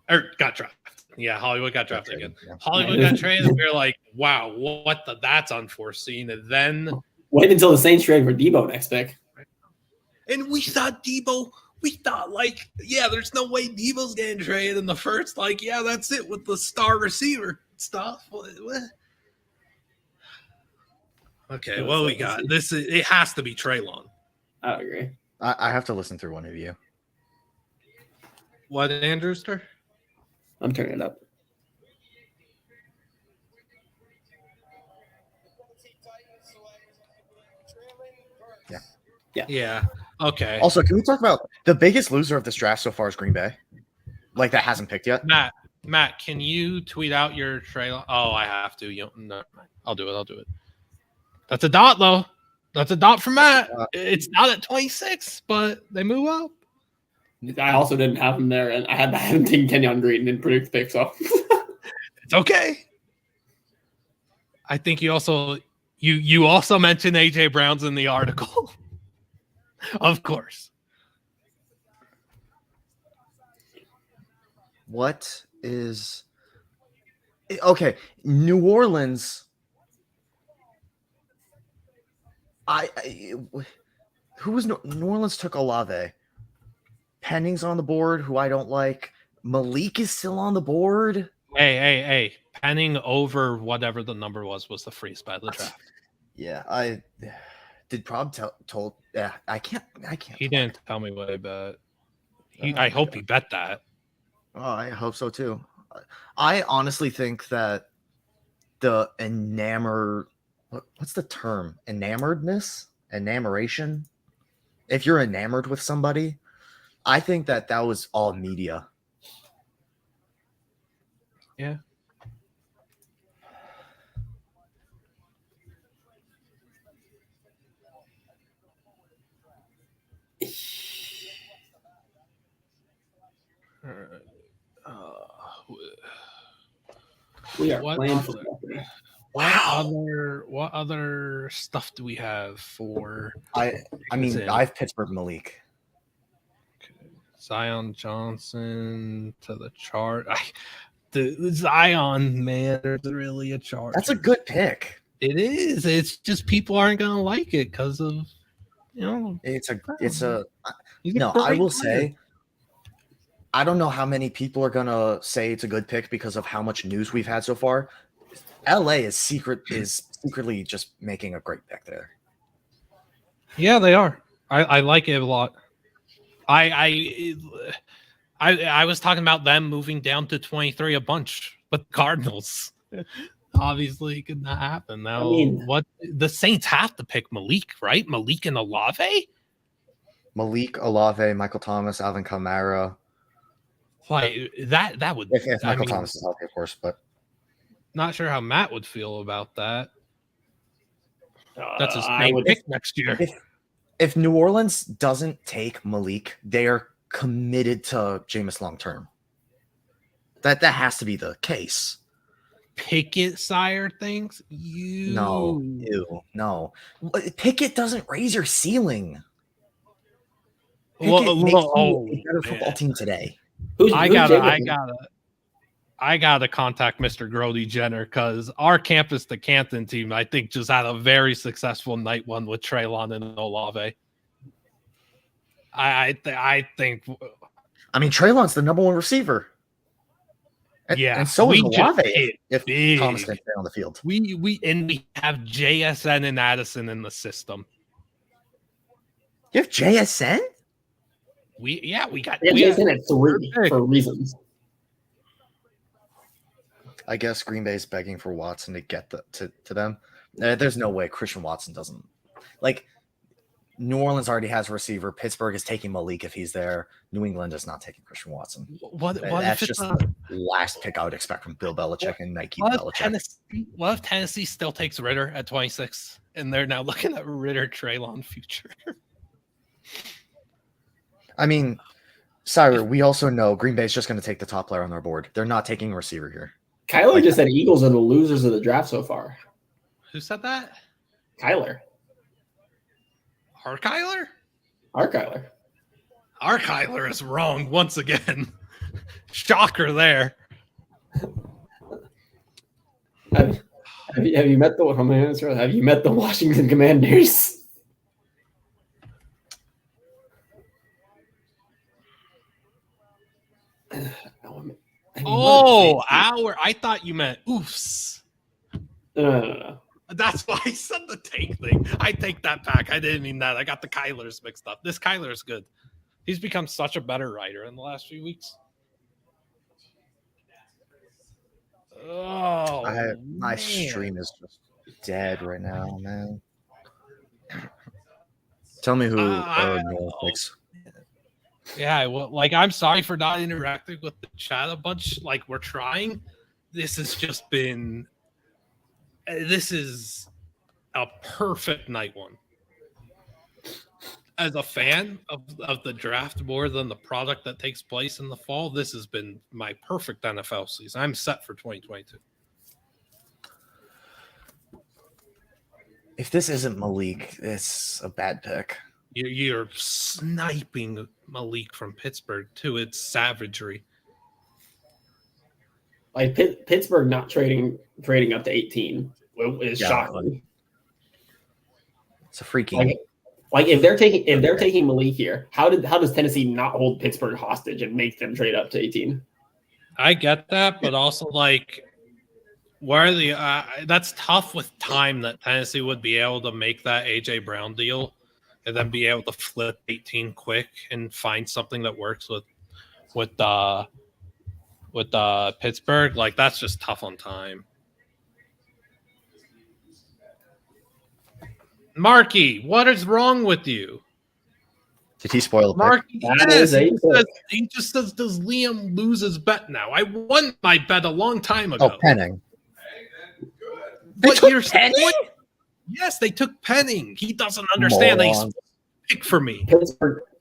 Or got drafted. Yeah, Hollywood got drafted again. Yeah. Hollywood got traded and we were like, wow, that's unforeseen. And then wait until the Saints trade for Debo next pick. and we thought like, yeah, there's no way Debo's getting traded in the first. Like, yeah, that's it with the star receiver stuff. What? Okay, what we got? It has to be Treylon. I agree. I have to listen through one of you. What, Andrewster? I'm turning it up. Yeah. Okay. Also, can we talk about the biggest loser of this draft so far is Green Bay? Like that hasn't picked yet. Matt, can you tweet out your Treylon? Oh, I have to. No, I'll do it. That's a dot, though. That's a dot for Matt. It's not at 26, but they move up. I also didn't have him there, and I hadn't taken Kenyon Green and didn't predict the pick, so It's okay. I think you also mentioned AJ Brown's in the article. Of course. What is okay? New Orleans. Who was New Orleans took Olave. Penning's on the board, who I don't like. Malik is still on the board. Hey. Penning over whatever the number was the freeze by the draft. Yeah, I did. Prob told. Yeah, I can't. He didn't tell me what I bet. I hope he bet that. Oh, I hope so too. I honestly think that the what's the term? Enamoration. If you're enamored with somebody, I think that was all media. Yeah. we are What playing other- football. What other stuff do we have for? I mean, I have Pittsburgh Malik. Zion Johnson to the chart. The Zion, man, there's really a chart. That's a good pick. It is. It's just people aren't gonna like it because of It's a he's a no. great I will player. say, I don't know how many people are gonna say it's a good pick because of how much news we've had so far. LA is secretly just making a great pick there. Yeah, they are. I like it a lot. I was talking about them moving down to 23 a bunch, but Cardinals obviously could not happen. Now, what the Saints have to pick Malik, right? Malik and Olave. Malik, Olave, Michael Thomas, Alvin Kamara. Like that would. If Michael Thomas is healthy, of course, but not sure how Matt would feel about that. That's his main pick next year. If New Orleans doesn't take Malik, they are committed to Jameis long term. That has to be the case. Pickett sire things? No, ew, no. Pickett doesn't raise your ceiling. Pickett makes you a better football team today. I gotta contact Mr. Grody Jenner because our campus to Canton team, I think, just had a very successful night one with Treylon and Olave. I think. I mean, Treylon's the number one receiver. And so is Olave if Thomas didn't stay on the field. We have JSN and Addison in the system. You have JSN? We got JSN at 3 for reasons. I guess Green Bay's begging for Watson to get to them. There's no way Christian Watson doesn't. Like, New Orleans already has a receiver. Pittsburgh is taking Malik if he's there. New England is not taking Christian Watson. That's just the last pick I would expect from Bill Belichick and Nike Belichick. What if Tennessee still takes Ritter at 26 and they're now looking at Ritter Treylon future? I mean, Cyber, we also know Green Bay's just going to take the top player on their board. They're not taking a receiver here. Kyler just said Eagles are the losers of the draft so far. Who said that? Kyler. Our Kyler? Our Kyler. Our Kyler is wrong once again. Shocker there. Have you met the Washington Commanders? I thought you meant oofs. No. That's why I said the take thing. I take that back. I didn't mean that. I got the Kylers mixed up. This Kyler is good. He's become such a better writer in the last few weeks. Oh, my stream is just dead right now, man. Tell me who Noel picks. Yeah, well, like, I'm sorry for not interacting with the chat a bunch. Like, we're trying. This has just been. This is a perfect night one. As a fan of the draft more than the product that takes place in the fall, this has been my perfect NFL season. I'm set for 2022. If this isn't Malik, it's a bad pick. You're sniping Malik from Pittsburgh, too. It's savagery. Like Pittsburgh not trading up to 18 is shocking. It's a freaking like if they're taking Malik here, how does Tennessee not hold Pittsburgh hostage and make them trade up to 18? I get that, but also like where the that's tough with time that Tennessee would be able to make that AJ Brown deal and then be able to flip 18 quick and find something that works with Pittsburgh. Like, that's just tough on time. Marky, what is wrong with you? Did he spoil the Marky? Yes, he just says, does Liam lose his bet now? I won my bet a long time ago. Oh, Penning. But you're Penning? Yes, they took Penning. He doesn't understand. They pick for me.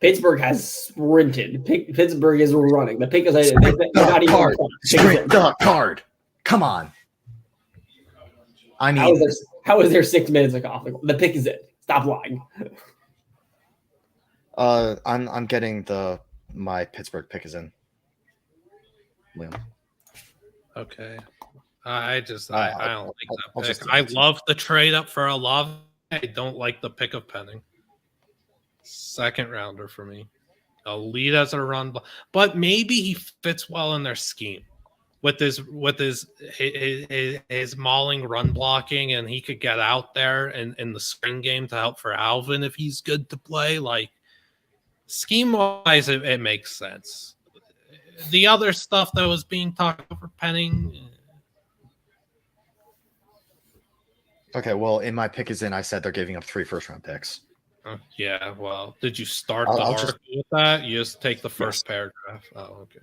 Pittsburgh has sprinted. Pittsburgh is running. The pick is sprint the card. Come on. I mean, how is there 6 minutes of off? The pick is it. Stop lying. I'm getting my Pittsburgh pick is in. Liam. Okay. I don't like that pick. I love the trade up for Olave. I don't like the pick of Penning. Second rounder for me. I'll lead as a run, but maybe he fits well in their scheme with his mauling run blocking, and he could get out there in the spring game to help for Alvin if he's good to play. Like, scheme wise, it makes sense. The other stuff that was being talked about for Penning. Okay, well, in my pick is in, I said they're giving up 3 first-round picks. Yeah, well, did you start the article with that? You just take the first paragraph. Oh, okay.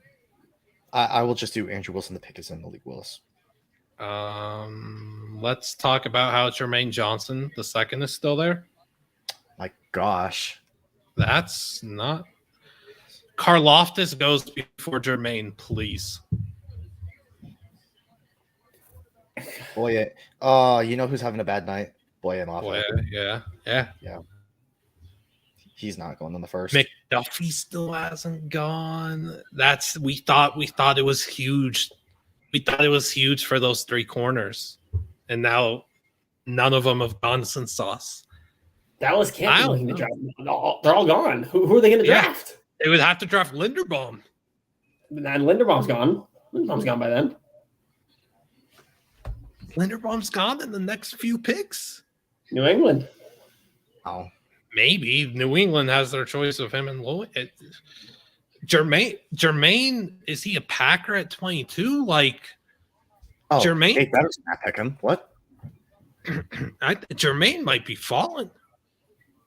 I will just do Andrew Wilson. The pick is in Malik Willis. Let's talk about how Jermaine Johnson, the second, is still there. My gosh. That's not... Karlaftis goes before Jermaine, please. Boy, you know who's having a bad night? Boy, Boy, yeah. He's not going in the first. McDuffie still hasn't gone. We thought it was huge. We thought it was huge for those three corners, and now none of them have gone since Sauce. Dallas can't be looking to draft. They're all gone. Who are they going to draft? They would have to draft Linderbaum. And Linderbaum's gone. Linderbaum's gone by then. Linderbaum's gone in the next few picks. New England. Oh, Maybe New England has their choice of him and Lloyd. Jermaine, is he a Packer at 22? Jermaine, they better not pick him. What? Jermaine might be falling.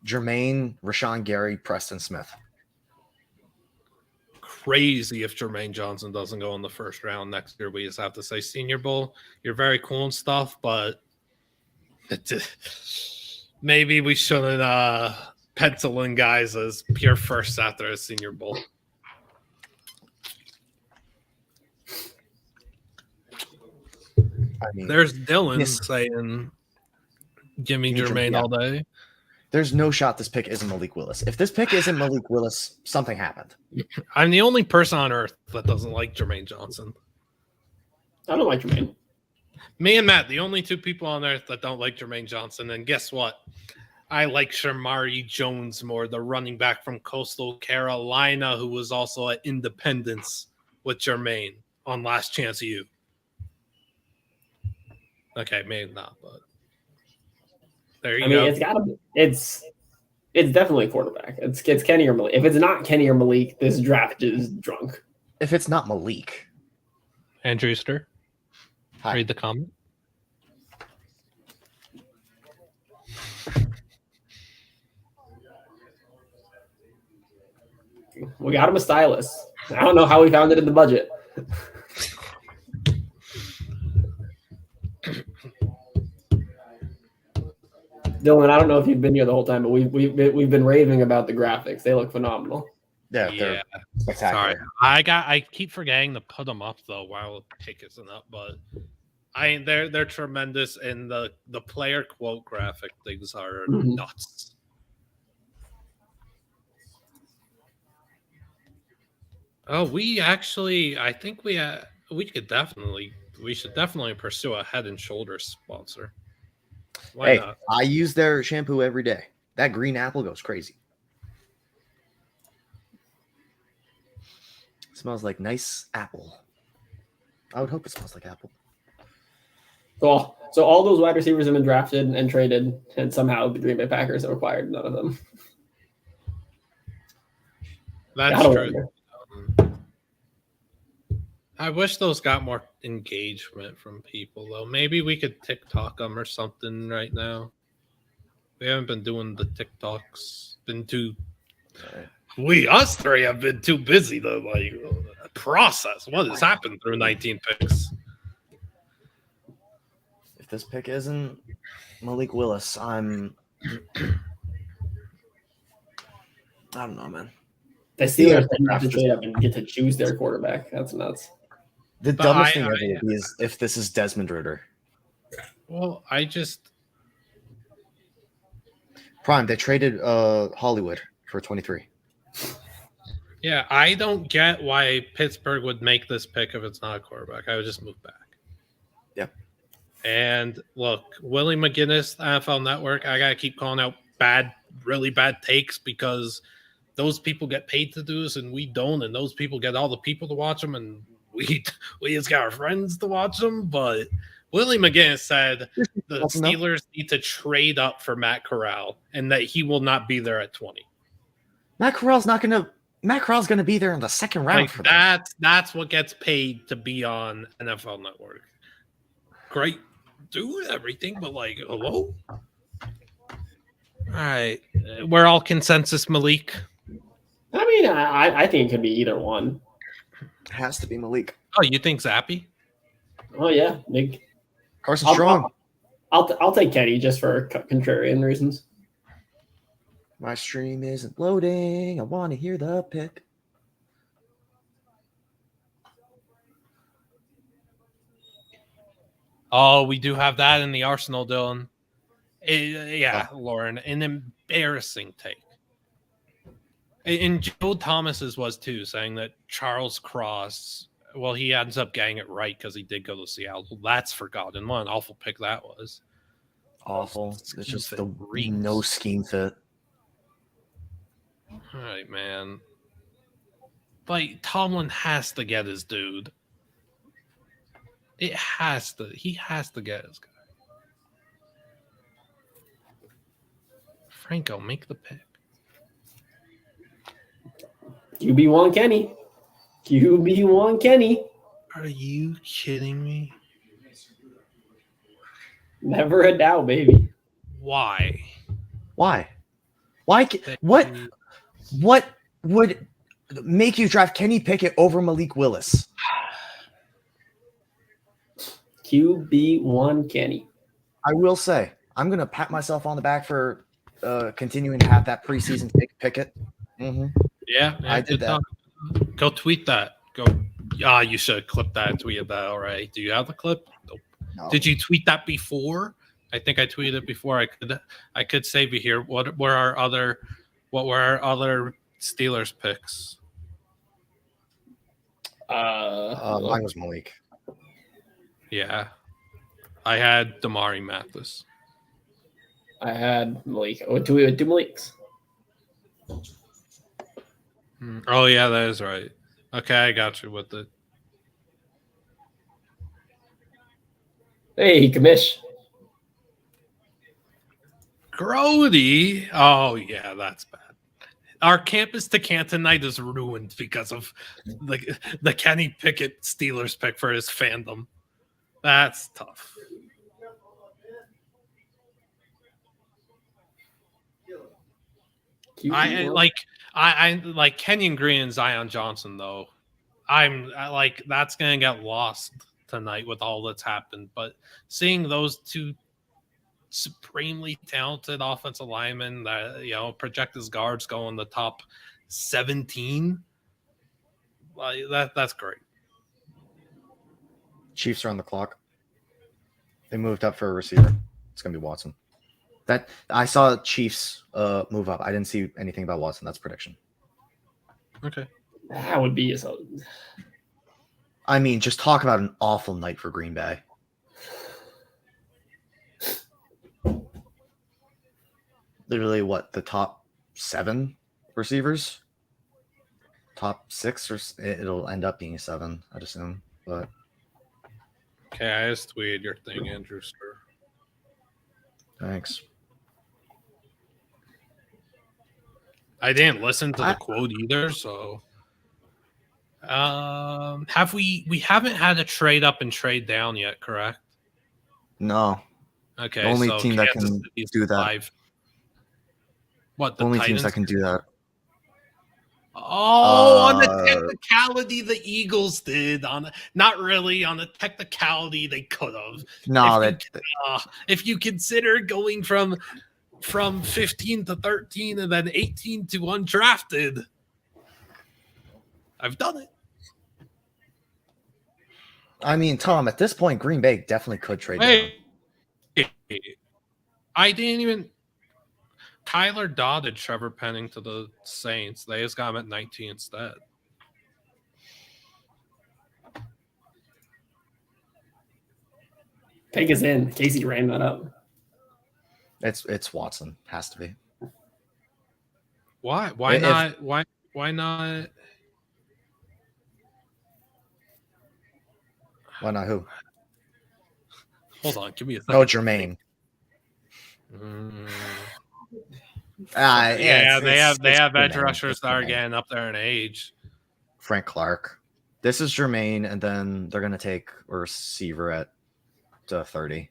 Jermaine, Rashawn Gary, Preston Smith. Crazy if Jermaine Johnson doesn't go in the first round next year. We just have to say, Senior Bowl, you're very cool and stuff, but maybe we shouldn't pencil in guys as pure firsts after a Senior Bowl. I mean, There's Dylan saying, "Give me Jermaine all day." There's no shot this pick isn't Malik Willis. If this pick isn't Malik Willis, something happened. I'm the only person on earth that doesn't like Jermaine Johnson. I don't like Jermaine. Me and Matt, the only two people on earth that don't like Jermaine Johnson. And guess what? I like Shamari Jones more, the running back from Coastal Carolina, who was also at Independence with Jermaine on Last Chance U. Okay, maybe not, but there you go. It's gotta be. It's definitely a quarterback. It's Kenny or Malik. If it's not Kenny or Malik, this draft is drunk. If it's not Malik, Andrew Ster, read the comment. We got him a stylist. I don't know how we found it in the budget. Dylan, I don't know if you've been here the whole time, but we've been raving about the graphics. They look phenomenal. yeah, they're spectacular. Sorry, I keep forgetting to put them up though while the pick isn't up, but they're tremendous, and the player quote graphic things are nuts. Oh, I think we should definitely pursue a Head and Shoulders sponsor. Why not? I use their shampoo every day. That green apple goes crazy. It smells like nice apple. I would hope it smells like apple. So all those wide receivers have been drafted and traded, and somehow the Green Bay Packers have acquired none of them. That's true. I wish those got more engagement from people, though. Maybe we could TikTok them or something right now. We haven't been doing the TikToks. Us three have been too busy to process what has happened through 19 picks. If this pick isn't Malik Willis, I don't know, man. The Steelers have to trade up and get to choose their quarterback. That's nuts. The dumbest thing ever would be is if this is Desmond Ritter. Well, Prime, they traded Hollywood for 23. Yeah, I don't get why Pittsburgh would make this pick if it's not a quarterback. I would just move back. Yep. And look, Willie McGinnis, NFL Network, I got to keep calling out really bad takes because those people get paid to do this and we don't, and those people get all the people to watch them, and we just got our friends to watch them. But Willie McGinnis said the Steelers need to trade up for Matt Corral and that he will not be there at 20. Matt Corral's going to be there in the second round for that. That's what gets paid to be on NFL Network. Great, do everything, but hello? All right, we're all consensus, Malik. I mean, I think it could be either one. It has to be Malik. Oh, you think Zappy? Oh yeah, Carson Strong. I'll take Kenny just for contrarian reasons. My stream isn't loading. I want to hear the pick. Oh, we do have that in the arsenal, Dylan. Yeah, Lauren, an embarrassing take. And Joe Thomas's was too, saying that Charles Cross, well, he ends up getting it right because he did go to Seattle. That's forgotten. What an awful pick that was. Awful. It's just the reeks. no scheme fit. All right, man. Like, Tomlin has to get his dude. It has to. He has to get his guy. Franco, make the pick. QB1 Kenny. QB1 Kenny. Are you kidding me? Never a doubt, baby. Why? Why? What would make you draft Kenny Pickett over Malik Willis? QB1 Kenny. I will say, I'm going to pat myself on the back for continuing to have that preseason pick Pickett. Mm-hmm. Yeah, I did that. Go tweet that. Go. You should have clipped that and tweeted that already. Do you have the clip? Nope. No. Did you tweet that before? I think I tweeted it before. I could save you here. What were our other Steelers picks? Mine was Malik. Yeah. I had Damari Mathis. I had Malik. Oh, do Malik's? Oh, yeah, that is right. Okay, I got you with it. Hey, Kamish. Grody. Oh, yeah, that's bad. Our campus to Canton night is ruined because of the Kenny Pickett Steelers pick for his fandom. That's tough. I like Kenyon Green and Zion Johnson though. I like that's gonna get lost tonight with all that's happened. But seeing those two supremely talented offensive linemen that project as guards go in the top 17, like that's great. Chiefs are on the clock. They moved up for a receiver. It's gonna be Watson. That I saw Chiefs move up. I didn't see anything about Watson. That's prediction. Okay. That would be I mean, just talk about an awful night for Green Bay. Literally, what, the top 7 receivers? Top 6, or it'll end up being 7, I'd assume. But okay, I just tweeted your thing, Andrew, sir. Thanks. I didn't listen to the quote either, so have we haven't had a trade up and trade down yet, correct? No. Okay. The only so team that can do that. 5. What, the only Titans? teams that can do that. Oh, on the technicality the Eagles did. Not really on the technicality they could have. No, if you consider going from 15 to 13 and then 18 to undrafted, I've done it. I mean, Tom, at this point, Green Bay definitely could trade down. I didn't even. Tyler dotted Trevor Penning to the Saints. They just got him at 19 instead. Pick is in. Casey ran that up. It's Watson. Has to be. Why? Why not? Why not? Why not who? Hold on. Give me a second. No, Jermaine. They have edge rushers that are getting up there in age. Frank Clark. This is Jermaine, and then they're going to take a receiver at 30.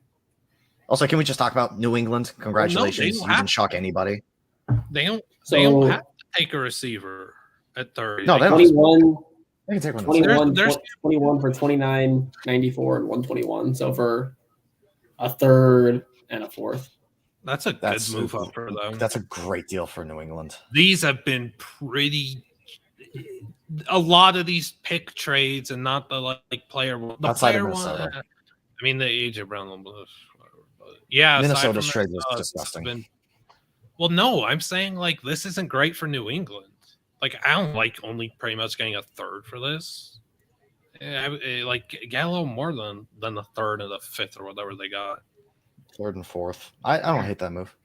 Also, can we just talk about New England? Congratulations. You didn't shock anybody. They don't have to take a receiver at 30. No, they 21. They can take one. 21 for 29, 94, and 121. So for a third and a fourth. That's a good move up for them. That's a great deal for New England. These have been a lot of these pick trades and not the player. The outside player of Minnesota. I mean, the AJ Brown, but yeah. Minnesota's aside trade from was this, disgusting. well, no, I'm saying like this isn't great for New England. Like I don't like only pretty much getting a third for this. Like get a little more than the third or the fifth or whatever they got. Third and fourth. I don't hate that move.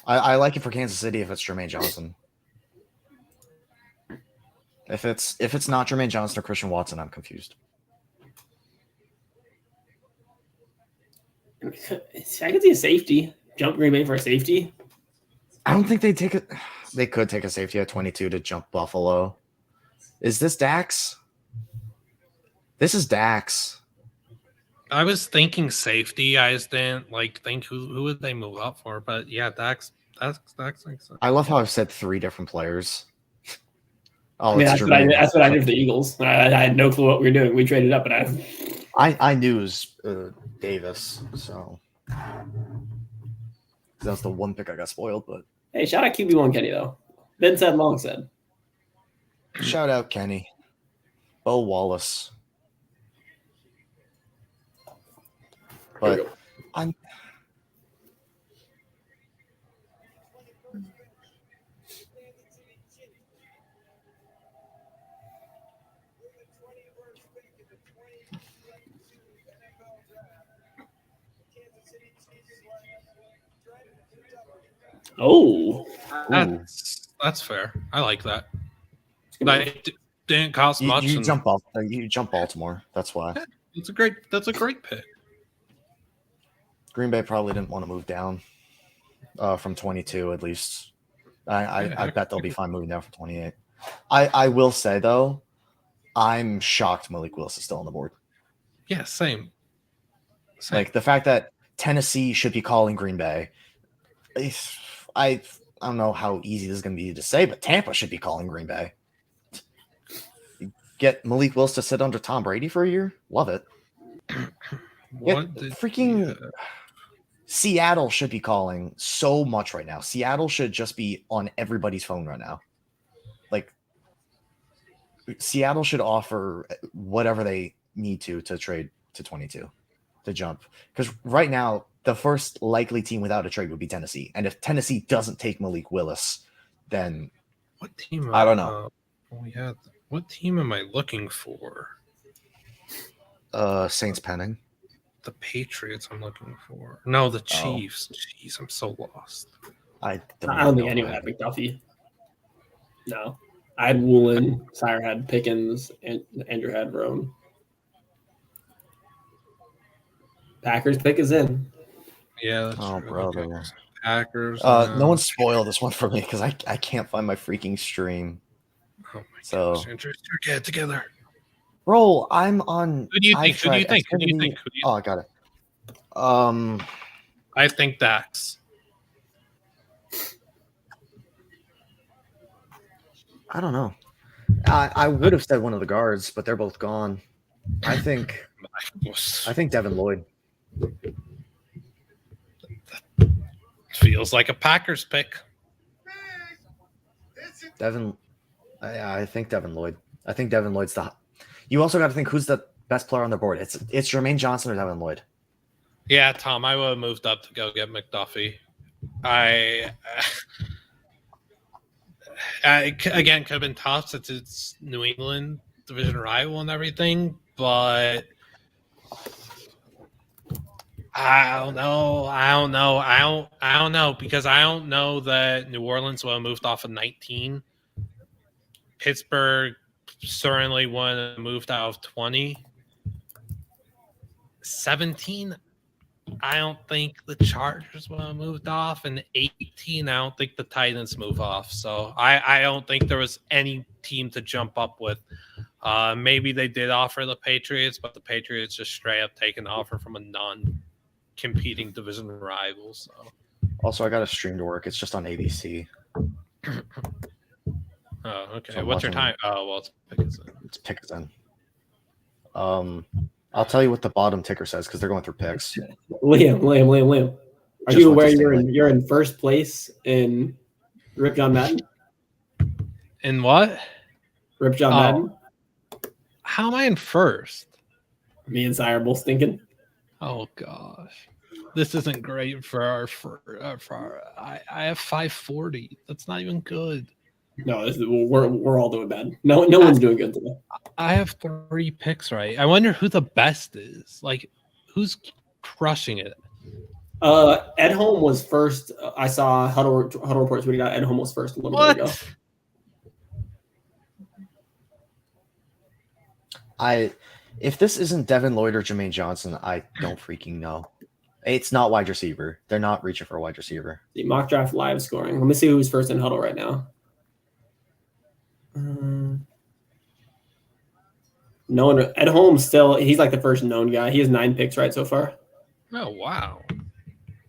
I like it for Kansas City if it's Jermaine Johnson. If it's not Jermaine Johnson or Christian Watson, I'm confused. I could see a safety. Jump Green Bay for a safety. I don't think they'd take it. They could take a safety at 22 to jump Buffalo. Is this Dax? This is Dax. I was thinking safety. I just didn't think who would they move up for. But yeah, Dax makes sense. I love how I've said 3 different players. Oh, That's what I did for the Eagles. I had no clue what we were doing. We traded up, and I knew it was Davis, so that's the one pick I got spoiled. But hey, shout out QB1 Kenny though. Ben said, Long said. Shout out Kenny, Bo Wallace. But I'm. Oh, That's fair. I like that. That didn't cost much. You jump Baltimore. That's why. That's a great pick. Green Bay probably didn't want to move down from 22 at least. I bet they'll be fine moving down from 28. I will say though, I'm shocked Malik Willis is still on the board. Yeah, same. Like the fact that Tennessee should be calling Green Bay. I don't know how easy this is going to be to say, but Tampa should be calling Green Bay. Get Malik Willis to sit under Tom Brady for a year. Love it. Seattle should be calling so much right now. Seattle should just be on everybody's phone right now. Like Seattle should offer whatever they need to trade to 22 to jump. Because right now, the first likely team without a trade would be Tennessee. And if Tennessee doesn't take Malik Willis, then what team? I don't know. What team am I looking for? Saints pending. The Patriots I'm looking for. No, the Chiefs. Jeez, I'm so lost. I don't think anyone had McDuffie. No. I had Woolen, Sire had Pickens, and Andrew had Roan. Packers pick is in. Yeah. Oh, true. brother. Packers. No one spoil this one for me because I can't find my freaking stream. Oh my gosh. Get together. Bro, I'm on. Who do you think? Oh, I got it. I think Dax. I don't know. I would have said one of the guards, but they're both gone. I think Devin Lloyd. Feels like a Packers pick. I think Devin Lloyd. I think Devin Lloyd's the. You also got to think who's the best player on the board. It's Jermaine Johnson or Devin Lloyd. Yeah, Tom, I would have moved up to go get McDuffie. Again, could have been tough since it's New England division rival and everything, but I don't know because I don't know that New Orleans would have moved off of 19. Pittsburgh certainly wouldn't have moved out of 20. 17, I don't think the Chargers would have moved off. And 18, I don't think the Titans move off. So I don't think there was any team to jump up with. Maybe they did offer the Patriots, but the Patriots just straight up take an offer from a non-competing division rival. So. Also, I got a stream to work. It's just on ABC. Oh, okay. So what's your time? Oh, well, it's Pickens. I'll tell you what the bottom ticker says because they're going through picks. Liam. Are you aware you're in first place in Rip John Madden? In what? Rip John Madden. How am I in first? Me and Sire both stinking. Oh gosh, this isn't great for our. I have 540. That's not even good. No, we're all doing bad. No one's doing good today. I have 3 picks right. I wonder who the best is. Like, who's crushing it? Edholm was first. I saw Huddle Report tweeting out Edholm was first a little bit ago. If this isn't Devin Lloyd or Jermaine Johnson, I don't freaking know. It's not wide receiver. They're not reaching for a wide receiver. The mock draft live scoring. Let me see who's first in Huddle right now. No one. Edholm still. He's like the first known guy. He has 9 picks right so far. Oh wow!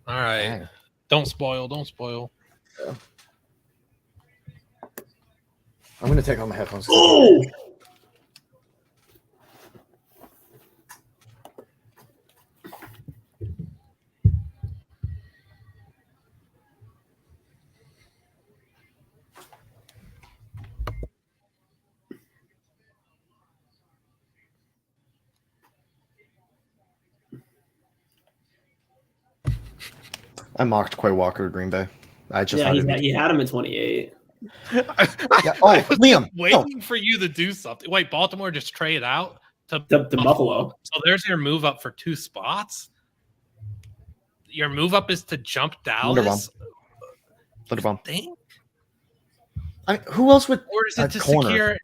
All right, Dang. don't spoil. Yeah. I'm gonna take off my headphones. Oh. I mocked Quay Walker to Green Bay. I just he had him at 28. Yeah. Oh, I was Liam, waiting for you to do something. Wait, Baltimore just traded out to Buffalo. So there's your move up for 2 spots. Your move up is to jump Dallas. Linderbaum. Think? I mean, who else would? Or is it to corner? secure?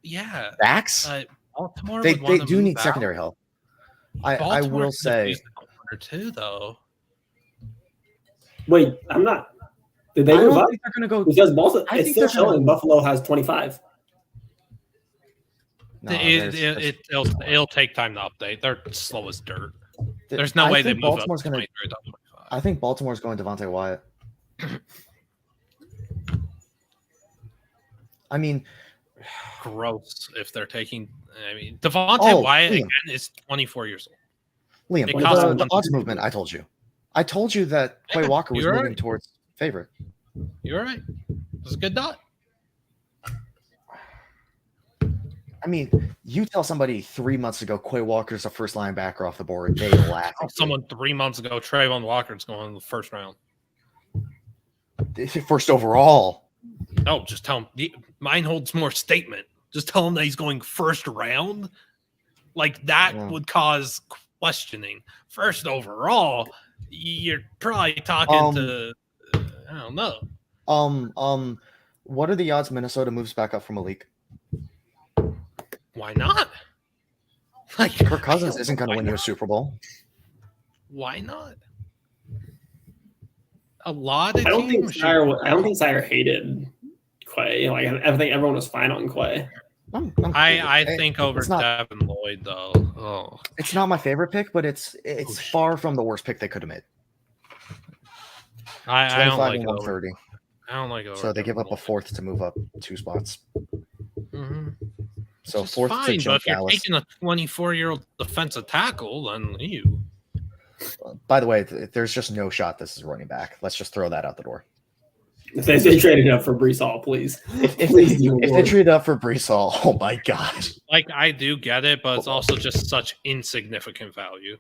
Yeah, Backs? Baltimore. They would want to do move need out. secondary help. I Baltimore will could say. use the corner too, though. Wait, I'm not. Did they I move don't up? think they're gonna go. Because Baltimore, I it's think still they're gonna- showing Buffalo has 25. No, It'll take time to update. They're slow as dirt. There's no way they think move Baltimore's up to gonna. 23 to 25. I think Baltimore's going Devontae Wyatt. I mean, Gross if they're taking. I mean, Devontae Wyatt Liam. again is 24 years old. Liam, It costs the odds movement. I told you that Quay Yeah, Walker was you're moving right. towards favorite. You're right. It's a good dot. I mean, you tell somebody 3 months ago Quay Walker's the first linebacker off the board, they laugh. at you. Someone 3 months ago, Trayvon Walker's going in the first round. First overall. No, just tell him. Mine holds more statement. Just tell him that he's going first round. Like that Yeah. would cause questioning. First overall, you're probably talking to. I don't know. What are the odds Minnesota moves back up from Malik? Why not? Like Kirk Cousins isn't going to win you a Super Bowl. Why not? A lot of I don't think teams. Sire hated Quay. Like I think everyone was fine on Quay. I'm cool with I it. think over It's not- Devin Lloyd though. Oh, It's not my favorite pick, but it's far from the worst pick they could have made. I don't 25 like and it over. 130. I don't like it over. So they give up a Devin fourth to move up 2 spots. Lloyd. Mhm. So Just fourth fine, to but jump if you're Dallas. taking a 24-year-old defensive tackle, then you. By the way, there's just no shot this is running back. Let's just throw that out the door. If they traded up for Brees Hall, please. If Please do they more. trade up for Brees Hall, oh my god. Like I do get it, but it's also just such insignificant value.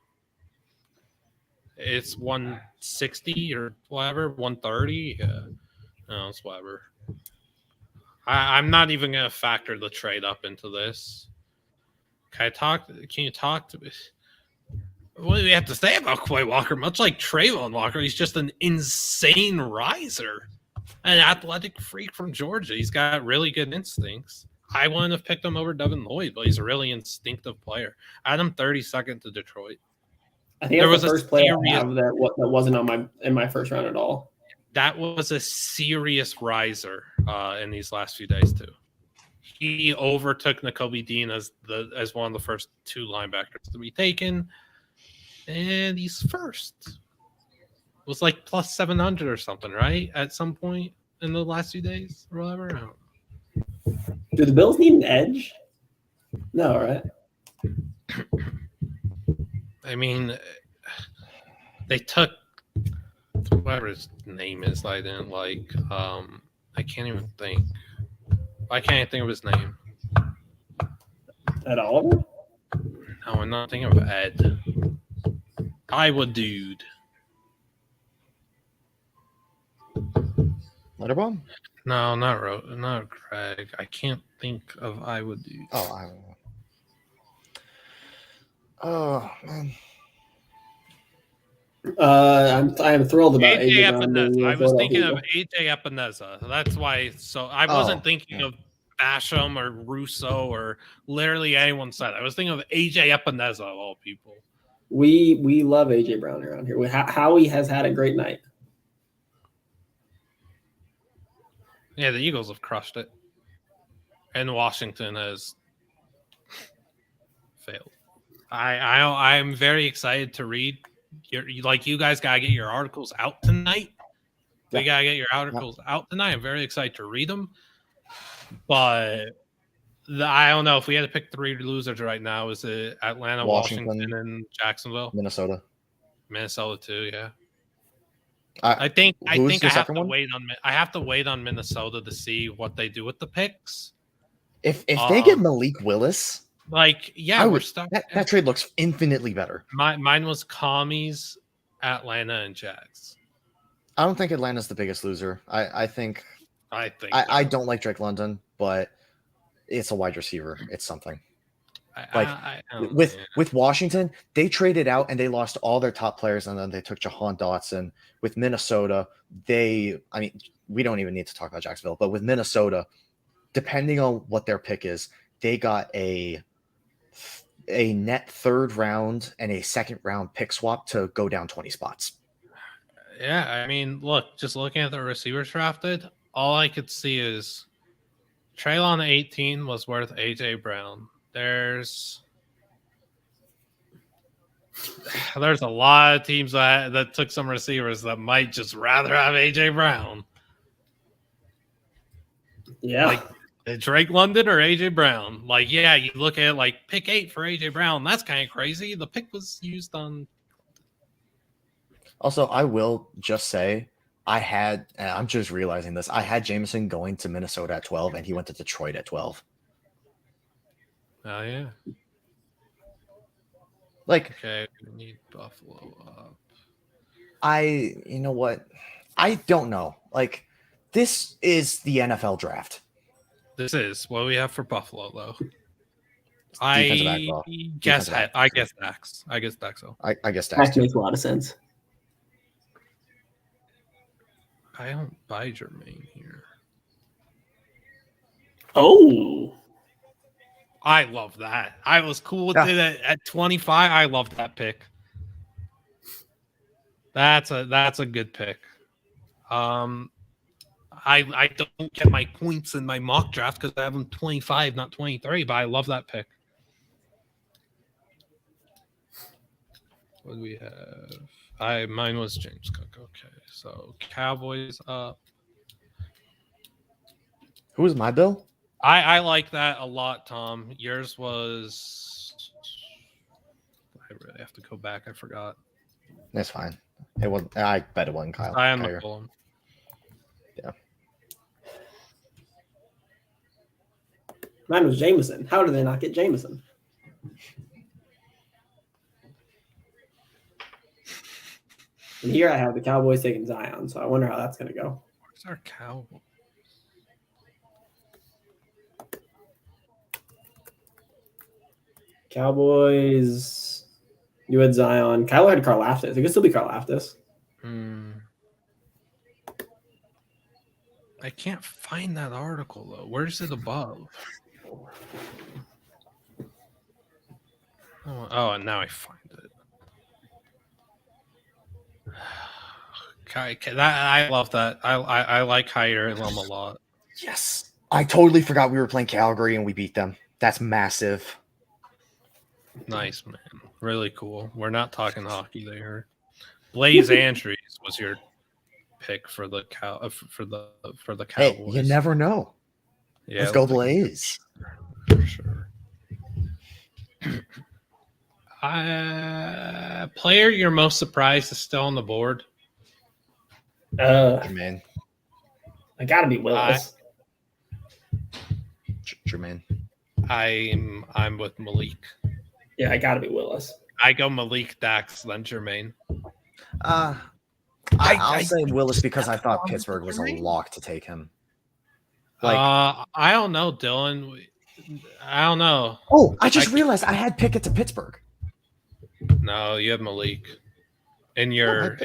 It's 160 or whatever, 130. Yeah, no, it's whatever. I'm not even gonna factor the trade up into this. Can you talk to me? What do we have to say about Quay Walker? Much like Trayvon Walker, he's just an insane riser, an athletic freak from Georgia. He's got really good instincts. I wouldn't have picked him over Devin Lloyd, but he's a really instinctive player. I had him 32nd to Detroit. I think There that's the was a first player I serious- have that wasn't on in my first round at all. That was a serious riser in these last few days too. He overtook Nakobe Dean as one of the first 2 linebackers to be taken, and he's first. It was like plus 700 or something, right? At some point in the last few days or whatever. I don't know. Do the Bills need an edge? No, right? I mean, they took whatever his name is. I didn't like. I can't even think. I can't think of his name. At all? Oh, I'm not thinking of Ed. Iowa dude. Letterbomb? No, not Greg. I can't think of Iowa dude. Oh, I don't know. Oh man. I'm thrilled about AJ AJ Brown being Epinesa. the I was thinking Philadelphia of AJ Epinesa. That's why. So I wasn't thinking yeah. of Basham or Russo or literally anyone said. I was thinking of AJ Epinesa of all people. We love AJ Brown around here. Howie has had a great night. Yeah, the Eagles have crushed it, and Washington has failed. I'm very excited to read. You guys gotta get your articles out tonight. We gotta get your articles out tonight. I'm very excited to read them, but I don't know if we had to pick 3 losers right now. Is it Atlanta, Washington and Jacksonville, Minnesota too? Yeah. I I think your I have second to one? wait on. I have to wait on Minnesota to see what they do with the picks. If they get Malik Willis, we're stuck. That trade looks infinitely better. Mine was Commies, Atlanta, and Jags. I don't think Atlanta's the biggest loser. I think I don't like Drake London, but it's a wide receiver. It's something. With Washington, they traded out and they lost all their top players, and then they took Jahan Dotson. With Minnesota, we don't even need to talk about Jacksonville, but with Minnesota, depending on what their pick is, they got a net 3rd round and a 2nd round pick swap to go down 20 spots. Yeah, I mean, look, just looking at the receivers drafted, all I could see is Treylon 18 was worth AJ Brown. There's a lot of teams that took some receivers that might just rather have AJ Brown. Yeah. Drake London or AJ Brown. You look at it pick 8 for AJ Brown. That's kind of crazy. The pick was used on. Also, I will just say I'm just realizing this. I had Jameson going to Minnesota at 12 and he went to Detroit at 12. Oh, yeah. Okay, we need Buffalo up. You know what? I don't know. This is the NFL draft. This is what we have for Buffalo, though. I guess Dax. I guess Dax. I guess Dax makes a lot of sense. I don't buy Jermaine here. Oh. I love that. I was cool with it at 25. I love that pick. That's a good pick. I don't get my points in my mock draft because I have them 25, not 23, but I love that pick. What do we have? Mine was James Cook. Okay, so Cowboys up. Who was my bill? I like that a lot, Tom. Yours was. I really have to go back. I forgot. That's fine. It wasn't. I bet it wasn't Kyle. I am McCollum. Yeah. Mine was Jameson. How did they not get Jameson? And here I have the Cowboys taking Zion, so I wonder how that's going to go. Where's our Cowboys? Cowboys, you had Zion. Kyler had Karlaftis. It could still be Karlaftis. I can't find that article, though. Where's it above? Oh, and now I find it. I love that. I like Hyder and Lum a lot. Yes. I totally forgot we were playing Calgary and we beat them. That's massive. Nice, man. Really cool. We're not talking hockey there. Blaze Andrews was your pick for the Cowboys. Hey, you never know. Yeah, let's go Blaze. For sure. Player you're most surprised is still on the board? Jermaine. I gotta be Willis. Jermaine. I'm with Malik. Yeah, I gotta be Willis. I go Malik, Dax, then Jermaine. I'll say Willis because I thought Pittsburgh was a lock to take him. I don't know, Dylan. I don't know. Oh, I just realized I had Pickett to Pittsburgh. No, you have Malik. In your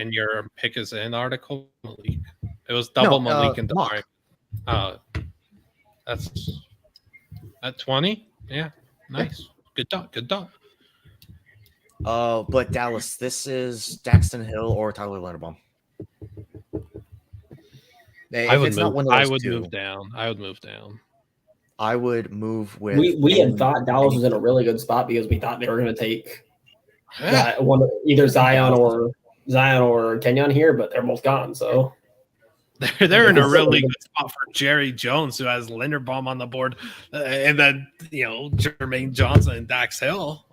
pick is in article, Malik. It was double Malik and Damari. That's at 20. Yeah, nice. Good dog. Good dog. But Dallas, this is Daxton Hill or Tyler Linderbaum. I would move down. I would move with. We had thought Dallas was in a really good spot because we thought they were going to take either Zion or Kenyon here, but they're both gone. So they're in a really good spot for Jerry Jones, who has Linderbaum on the board, and then Jermaine Johnson and Dax Hill.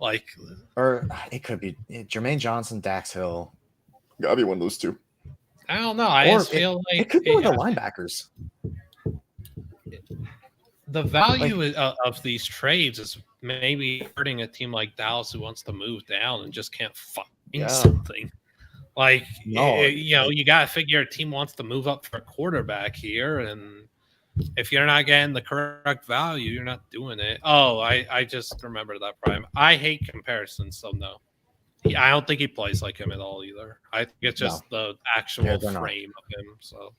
Or it could be Jermaine Johnson, Dax Hill. Gotta be one of those two. I don't know. I just feel like it could be one of the linebackers. The value of these trades is maybe hurting a team like Dallas who wants to move down and just can't find something. You got to figure a team wants to move up for a quarterback here, and if you're not getting the correct value, you're not doing it. Oh, I just remember that Prime. I hate comparisons, so no. I don't think he plays like him at all either. I think it's just the actual frame of him. So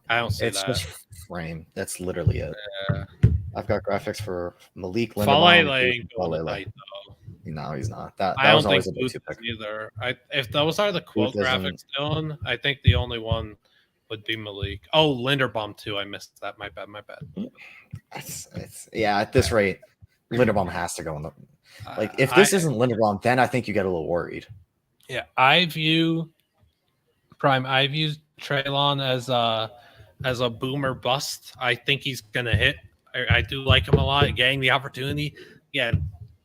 I don't see that. It's just frame. That's literally it. Yeah. I've got graphics for Malik Linderbaum. No, he's not. That I was don't always think a bit too pick. either. If those are the quote graphics, Dylan, I think the only one would be Malik. Oh, Linderbaum too. I missed that. My bad. At this rate, Linderbaum has to go in the. If this isn't Linderbaum, then I think you get a little worried. Yeah, I view Treylon as a boomer bust. I think he's gonna hit. I do like him a lot. Getting the opportunity. Yeah,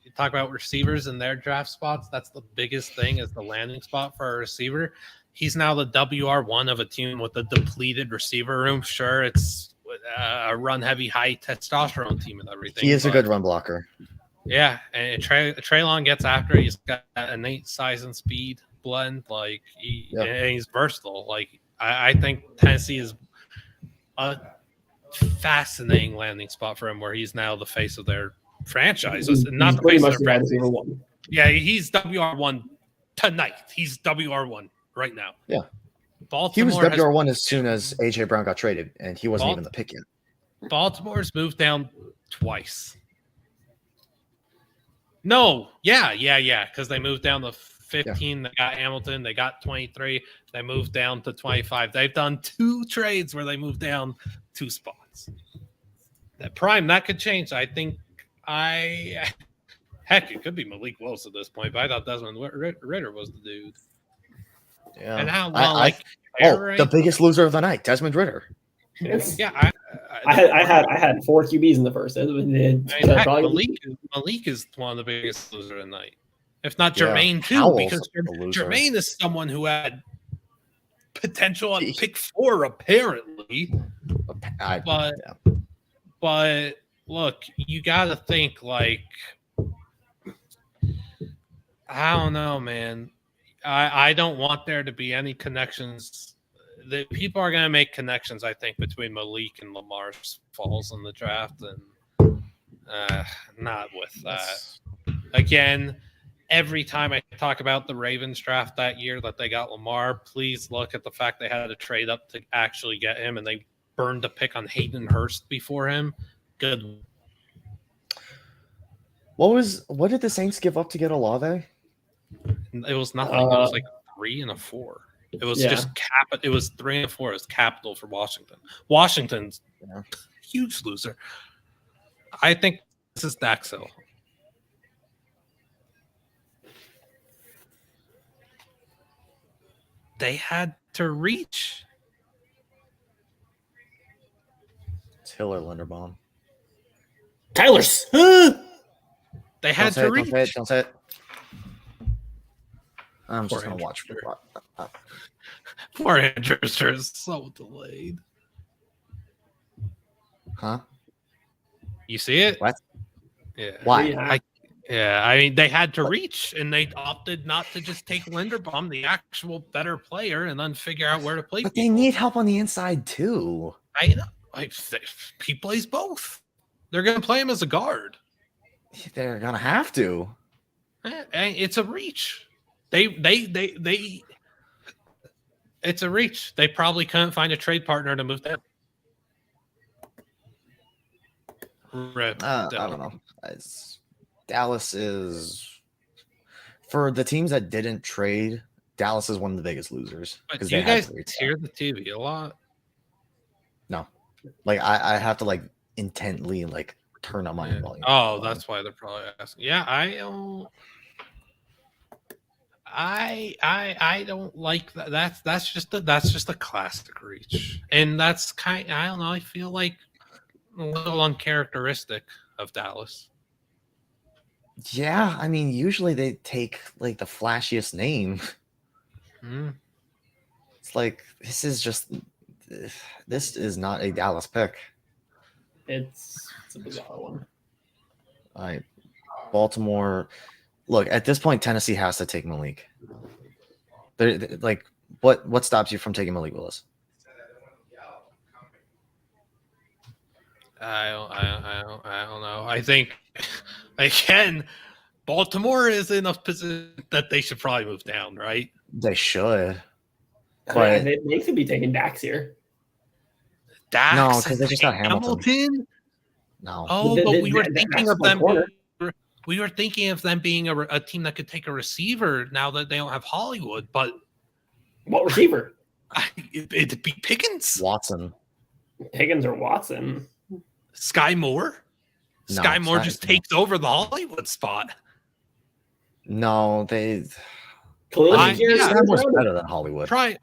you talk about receivers and their draft spots. That's the biggest thing is the landing spot for a receiver. He's now the WR1 of a team with a depleted receiver room. Sure, it's a run-heavy, high testosterone team and everything. He is a good run blocker. Yeah, and Treylon gets after it. He's got an innate size and speed blend. And he's versatile. I think Tennessee is a fascinating landing spot for him, where he's now the face of their franchise. Not the face of their franchise. Yeah, he's WR1 tonight. He's WR1 right now. Yeah, Baltimore. He was WR1 as soon as AJ Brown got traded, and he wasn't even the pick yet. Baltimore's moved down twice. No, yeah, because they moved down to 15. They got Hamilton. They got 23. They moved down to 25. They've done 2 trades where they moved down 2 spots. That Prime, could change. I think heck, it could be Malik Willis at this point, but I thought Desmond Ritter was the dude. Yeah. And how the biggest loser of the night, Desmond Ritter. Yeah, I had 4 QBs in the first. Malik is one of the biggest losers of the night, if not Jermaine too, because Jermaine is someone who had potential on pick 4 apparently. But look, you got to think I don't know, man. I don't want there to be any connections. The people are going to make connections, I think, between Malik and Lamar's falls in the draft, and not with that. Again, every time I talk about the Ravens draft that year that they got Lamar, please look at the fact they had to trade up to actually get him, and they burned a pick on Hayden Hurst before him. Good. What did the Saints give up to get Olave? It was nothing. It was 3 and a 4. It was just it was 3 and a 4. It was capital for Washington. Washington's huge loser. I think this is Dax Hill. They had to reach. It's Hill or Linderbaum. Tyler's. They had to reach. Don't say it. I'm just going to watch. Poor Andrews is so delayed. Huh? You see it? What? Yeah. Why? Yeah, I mean, they had to reach, and they opted not to just take Linderbaum, the actual better player, and then figure out where to play. But they people. need help on the inside too. I know. He plays both. They're going to play him as a guard. They're gonna have to. It's a reach. They. It's a reach. They probably couldn't find a trade partner to move them. I don't know. Dallas is, for the teams that didn't trade, Dallas is one of the biggest losers. But do you guys hear the TV a lot? No. Like I have to like intently like turn up my volume. Oh, that's why they're probably asking. Yeah, I don't. I don't like that. That's just a classic reach, and that's I don't know. I feel like a little uncharacteristic of Dallas. Yeah, I mean, usually they take like the flashiest name. It's like this is not a Dallas pick. It's a bizarre one. Baltimore. Look, at this point, Tennessee has to take Malik. They're like, what stops you from taking Malik Willis? I don't know. I think again, Baltimore is in a position that they should probably move down, right? They should. But they could be taking Dax here. Dax, no, because they just got Hamilton. No. Oh, but we were thinking of them. We were thinking of them being a team that could take a receiver now that they don't have Hollywood. But what receiver? It'd be Pickens, Watson, Pickens or Watson. Sky Moore. No, Sky Moore just takes over the Hollywood spot. No, they. Sky Moore's better than Hollywood. Prime.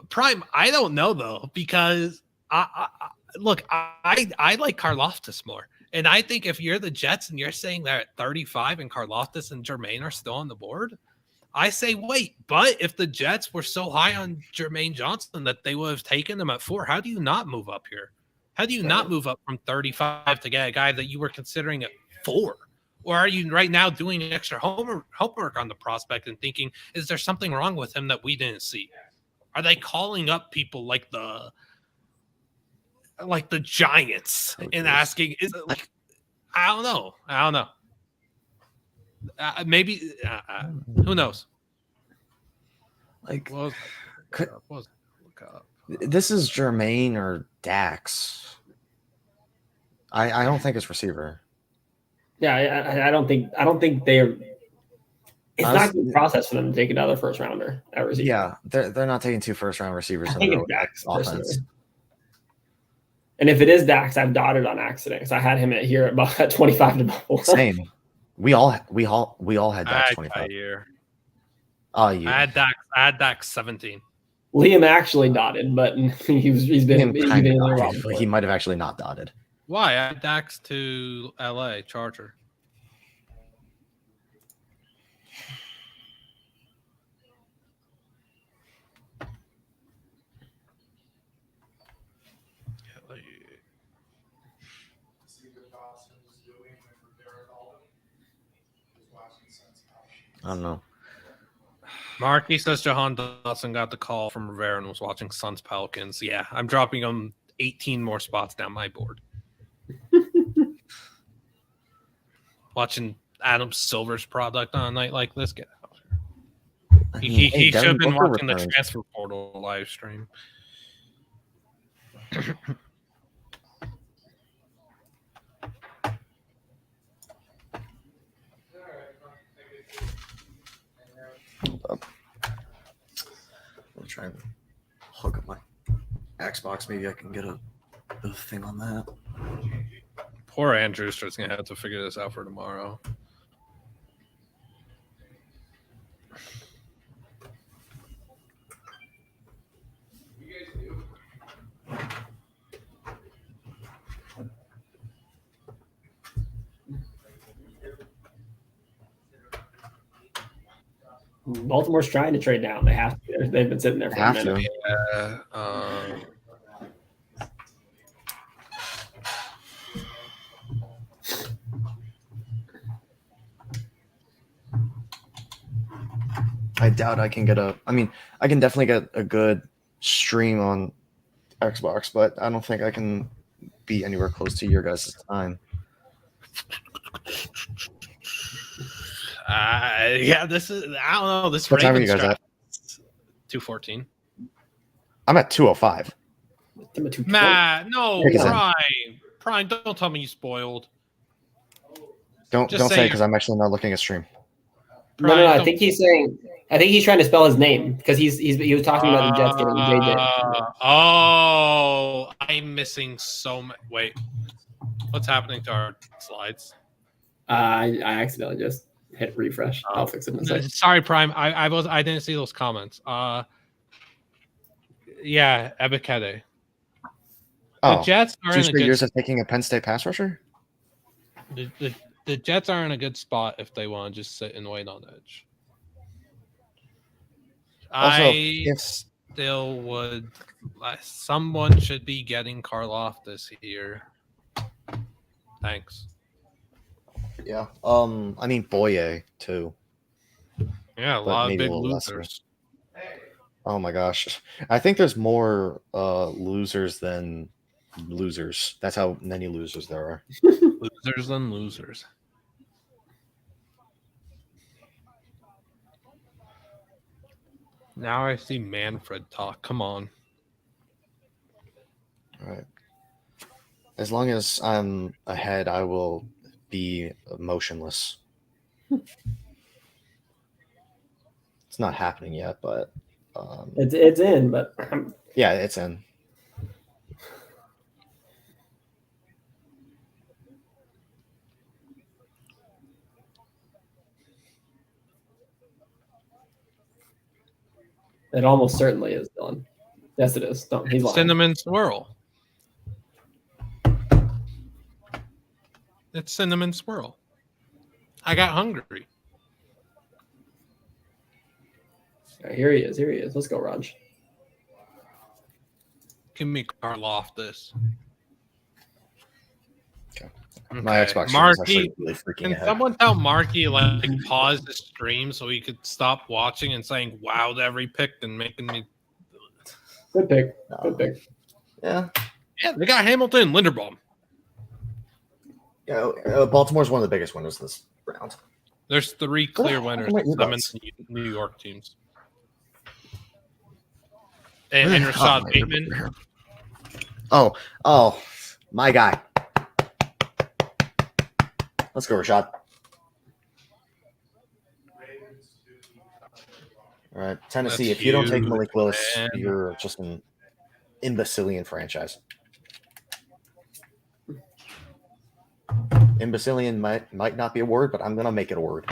Prime. I don't know though, because I like Karlaftis more. And I think if you're the Jets and you're saying they're at 35 and Karlaftis and Jermaine are still on the board, I say wait. But if the Jets were so high on Jermaine Johnson that they would have taken him at 4, how do you not move up here? How do you not move up from 35 to get a guy that you were considering at 4? Or are you right now doing extra homework on the prospect and thinking, is there something wrong with him that we didn't see? Are they calling up people like the Giants and asking, is it like, I don't know. Maybe, who knows? Like, this is Jermaine or Dax. I don't think it's receiver. Yeah, I don't think they're. It's not a good process for them to take another first rounder at receiver. Yeah, they're not taking 2 first-round receivers. I think it's Dax offense. And if it is Dax, I've dotted on accident because I had him at 25 to bubble. Same. We all had Dax 25. Oh, you. I had Dax 17. Liam actually dotted, but he's been he might have actually not dotted. Why? I had Dax to LA Charger. I don't know. Marky says Jahan Dotson got the call from Rivera and was watching Suns Pelicans. Yeah, I'm dropping him 18 more spots down my board. Watching Adam Silver's product on a night like this. Get out. He should have been watching the transfer portal live stream. Hold up. I'll try and hook up my Xbox. Maybe I can get a thing on that. Poor Andrew's just going to have to figure this out for tomorrow. Baltimore's trying to trade down. They have to. They've been sitting there for a minute. Yeah. I doubt I can get a. I mean, I can definitely get a good stream on Xbox, but I don't think I can be anywhere close to your guys' time. Yeah, this is. I don't know. This What time are you Ravens guys at? draft- 2:14. I'm at 2:05. Matt, no, Pick us in. Prime, don't tell me you spoiled. Don't Just say say because I'm actually not looking at stream. No, I think he's saying. I think he's trying to spell his name because he was talking about the Jets getting JJ. Oh, I'm missing so much. Wait, what's happening to our slides? I accidentally just hit refresh. I'll fix it in a second. Sorry, Prime. I didn't see those comments. Yeah, Ebikede. The Jets are 2 in a straight good years of taking a Penn State pass rusher. the Jets are in a good spot if they want to just sit and wait on edge. Also, I still would. Someone should be getting Karloff this year. Thanks. Yeah. I mean Boye too. Yeah, a But lot of maybe a big little lesser. losers. Oh my gosh. I think there's more losers than losers. That's how many losers there are. Losers and losers. Now I see Manfred talk. Come on. All right. As long as I'm ahead, I will be motionless. It's not happening yet, but It's in, but yeah, it's in. it almost certainly is Dylan. Yes, it is. Don't, he's lying. Cinnamon swirl. It's cinnamon swirl. I got hungry. All right, here he is. Here he is. Let's go, Raj. Give me Karloff this. Okay. My Xbox stream is Marky, actually really freaking can ahead. someone tell Marky like pause the stream so he could stop watching and saying wow to every pick and making me? Good pick. Good pick. Yeah. Yeah, they got Hamilton, Linderbaum. Yeah, Baltimore's one of the biggest winners this round. There's 3 clear winners. What about you 7 New York teams. And Rashad Bateman. Oh, my guy. Let's go, Rashad. All right, Tennessee. That's if you don't take huge, Malik Willis, man. you're just an imbecilian franchise. Imbecilian might not be a word, but I'm gonna make it a word.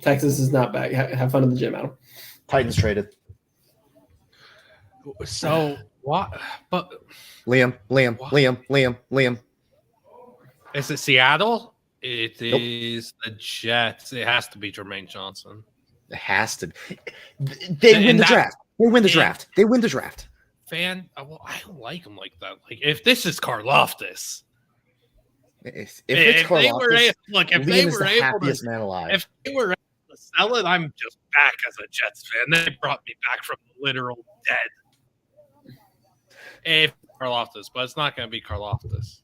Texas is not back. Have fun in the gym, Adam. Titans traded. So what? But Liam. is it Seattle? It Nope. is the Jets. It has to be Jermaine Johnson. It has to. They win the draft. They win the draft. They win the draft. Well, I don't like him like that. Like if this is Karloftis, If it's they were Karloftis, look, if Liam they is were the able happiest to, man alive. if they were able to sell it, I'm just back as a Jets fan. They brought me back from the literal dead. If Karloftis, but it's not going to be Karloftis.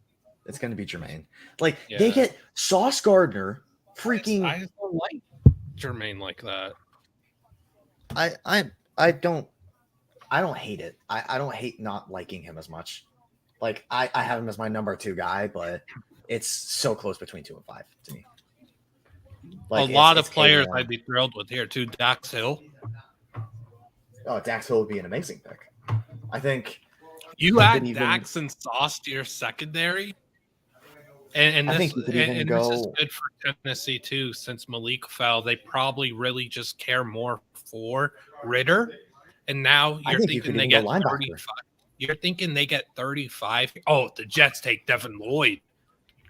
It's going to be Jermaine. Like Yeah. they get Sauce Gardner, freaking. I just don't like Jermaine like that. I don't hate it. I don't hate not liking him as much. Like I have him as my number 2 guy, but it's so close between 2 and 5 to me. Like, a lot it's of players KM. I'd be thrilled with here too. Dax Hill. Oh, Dax Hill would be an amazing pick. I think You I add didn't even- Dax and Sauce to your secondary. And I this, think you could even this is go- good for Tennessee too. Since Malik fell, they probably really just care more for Ritter. And now I you're think you thinking could they even get go linebacker. 35. You're thinking they get 35. Oh, the Jets take Devin Lloyd.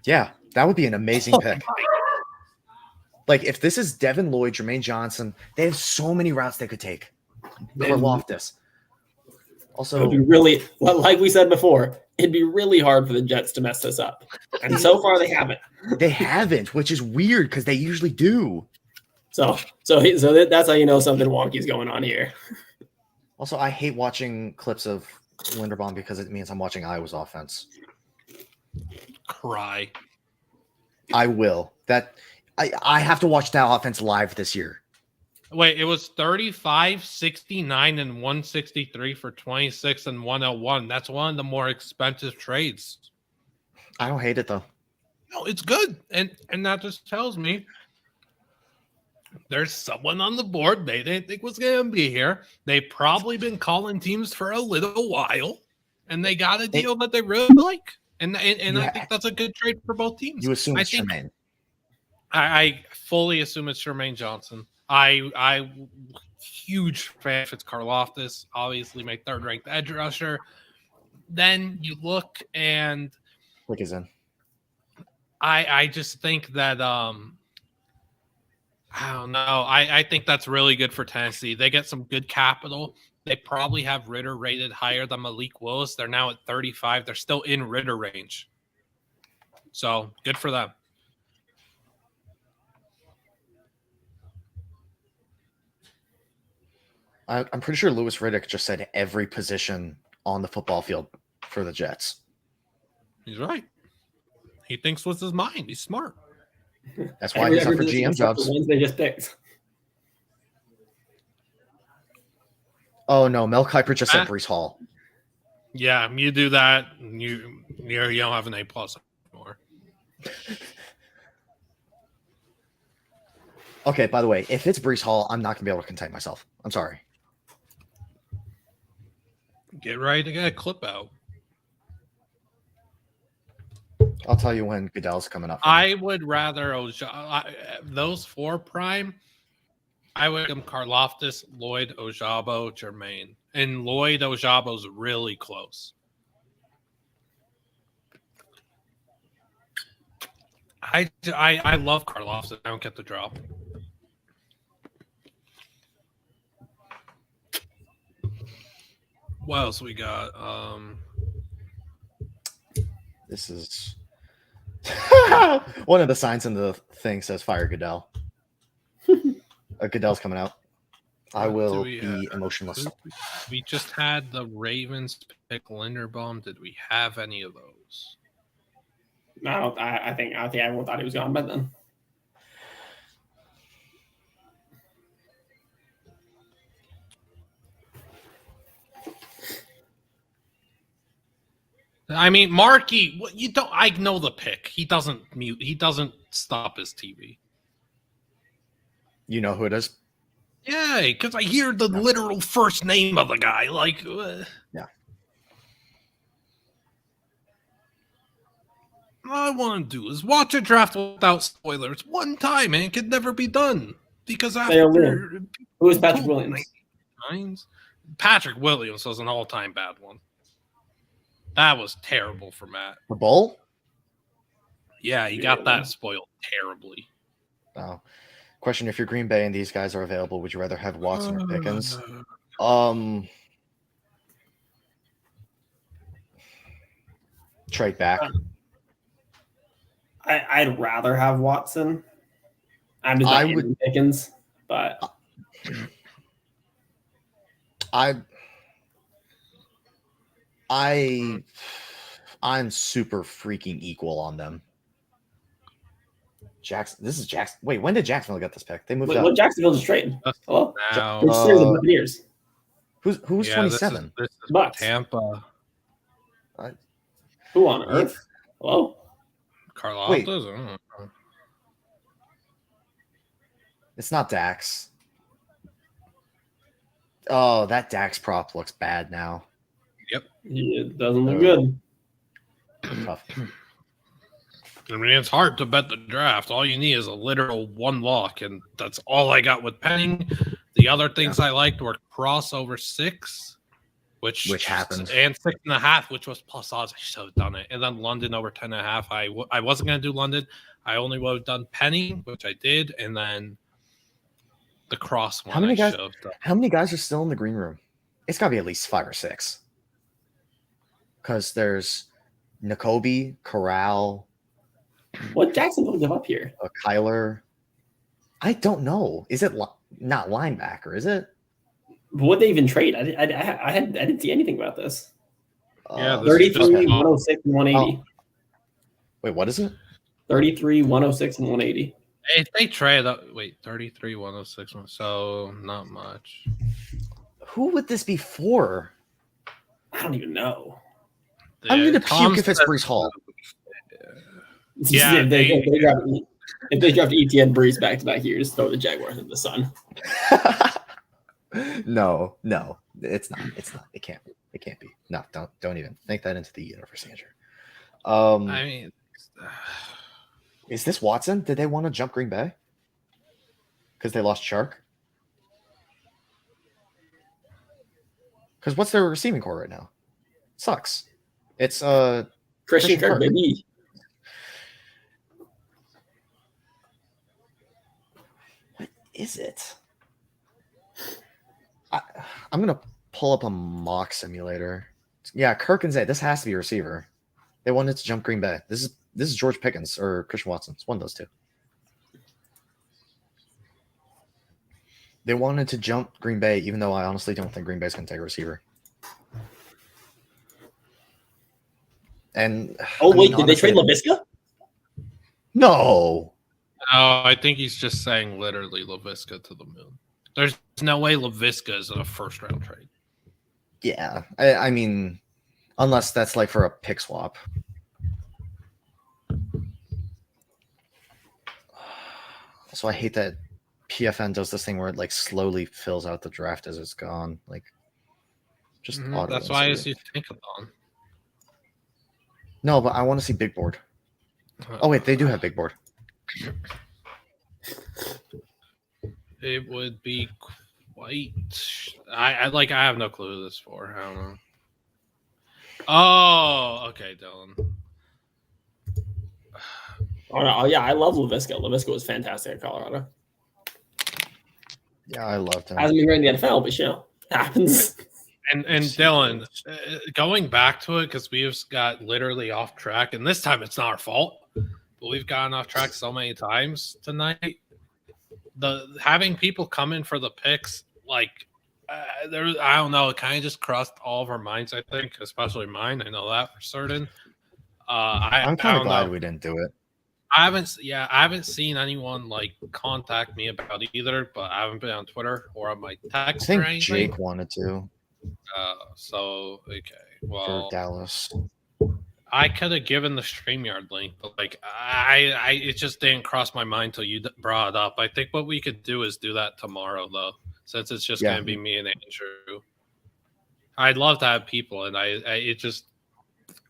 Yeah, that would be an amazing Oh pick. my Like if this is Devin Lloyd, Jermaine Johnson, they have so many routes they could take. Karloftis. Also, It would be really, well, like we said before, it'd be really hard for the Jets to mess this up. And so far, they haven't. they haven't, which is weird because they usually do. That's how you know something wonky is going on here. Also, I hate watching clips of Linderbaum because it means I'm watching Iowa's offense. Cry. I will. I have to watch that offense live this year. Wait, it was 35, 69, and 163 for 26 and 101. That's one of the more expensive trades. I don't hate it though. No, it's good. And that just tells me there's someone on the board they didn't think was going to be here. They've probably been calling teams for a little while, and they got a deal that they really like. And I think that's a good trade for both teams. You assume it's Jermaine. I fully assume it's Jermaine Johnson. I huge fan of Karlaftis, obviously my third ranked edge rusher. Then you look and Click is in. I just think that I don't know. I think that's really good for Tennessee. They get some good capital. They probably have Ritter rated higher than Malik Willis. They're now at 35. They're still in Ritter range. So good for them. I'm pretty sure Louis Riddick just said every position on the football field for the Jets. He's right. He thinks with his mind. He's smart. That's why he's up for GM jobs. The ones they just picked. Oh no, Mel Kiper just said Brees Hall. Yeah, you do that, you don't have an A+ anymore. Okay, by the way, if it's Brees Hall, I'm not gonna be able to contain myself. I'm sorry. Get ready to get a clip out. I'll tell you when Goodell's coming up. I would rather those four prime. I would give them Karlaftis, Lloyd, Ojabo, Jermaine. And Lloyd Ojabo's really close. I love Karlaftis. I don't get the drop. What else we got? This is one of the signs in the thing says fire Goodell. Goodell's coming out. I will be emotionless. We just had the Ravens pick Linderbaum. Did we have any of those? No, I think everyone thought he was gone by then. I mean, Markey, you don't. I know the pick. He doesn't mute. He doesn't stop his TV. You know who it is? Yeah, because I hear the literal first name of the guy. Like, yeah. All I want to do is watch a draft without spoilers one time, and it could never be done because after who is Patrick Williams? Patrick Williams was an all-time bad one. That was terrible for Matt. The Bull? Yeah, he got that spoiled terribly. Oh. Question: if you're Green Bay and these guys are available, would you rather have Watson or Pickens? Trade back. I'd rather have Watson. I'm just not would Pickens, but I'm super freaking equal on them. Jackson. This is Jackson. Wait, when did Jacksonville get this pick? They moved up. What Jacksonville just trade? Hello? Now, the Buccaneers. Who's 27? This is Bucks. Tampa. Who on earth? Hello? Karlaftis? It's not Dax. Oh, that Dax prop looks bad now. Yep. Yeah, it doesn't look good. Tough. I mean, it's hard to bet the draft. All you need is a literal one lock, and that's all I got with Penning. The other things I liked were crossover 6, which happened, and 6.5, which was plus odds. I should have done it. And then London over 10.5. I wasn't going to do London. I only would have done Penning, which I did, and then the cross one. How many guys are still in the green room? It's got to be at least 5 or 6. Because there's Nakobe, Corral. What Jacksonville give up here? Kyler. I don't know. Is it not linebacker? Is it? Would they even trade? I didn't see anything about this. Yeah, this is just 33, okay. 106, and 180. Wait, what is it? 33, 106, and 180. If they trade up, 33, 106, so not much. Who would this be for? I don't even know. I'm Yeah, gonna puke if it's Townsend- Brees Hall. Yeah, if they draft ETN Breeze back to back years, throw the Jaguars in the sun. No, it's not. It's not. It can't be. It can't be. No, don't even think that into the universe, Andrew. I mean, Is this Watson? Did they want to jump Green Bay? Because they lost Shark? Because what's their receiving core right now? Sucks. It's Christian Kirk, baby. What is it? I'm gonna pull up a mock simulator. Yeah, Kirk and Zay. This has to be a receiver. They wanted to jump Green Bay. This is George Pickens or Christian Watson. It's one of those two. They wanted to jump Green Bay, even though I honestly don't think Green Bay's going to take a receiver. And did they trade LaVisca? No. I think he's just saying literally LaVisca to the moon. There's no way LaVisca is a first round trade. Yeah, I mean, unless that's like for a pick swap. So I hate that PFN does this thing where it like slowly fills out the draft as it's gone. Like, just auto. That's why as you think about. No, but I want to see big board. Oh wait, they do have big board. It would be quite. I have no clue who this is for. I don't know. Oh, okay, Dylan. Oh yeah, I love LaVisca. LaVisca was fantastic at Colorado. Yeah, I loved him. Hasn't been great in the NFL, but happens. And Dylan, going back to it because we've got literally off track, and this time it's not our fault, but we've gotten off track so many times tonight. Having people come in for the picks, like I don't know, it kind of just crossed all of our minds. I think, especially mine. I know that for certain. I'm kind of glad we didn't do it. I haven't seen anyone like contact me about either, but I haven't been on Twitter or on my text. I or think anything. Jake wanted to. So okay, well, For Dallas. I could have given the StreamYard link, but like I it just didn't cross my mind till you brought it up. I think what we could do is do that tomorrow, though, since it's just going to be me and Andrew. I'd love to have people, and it just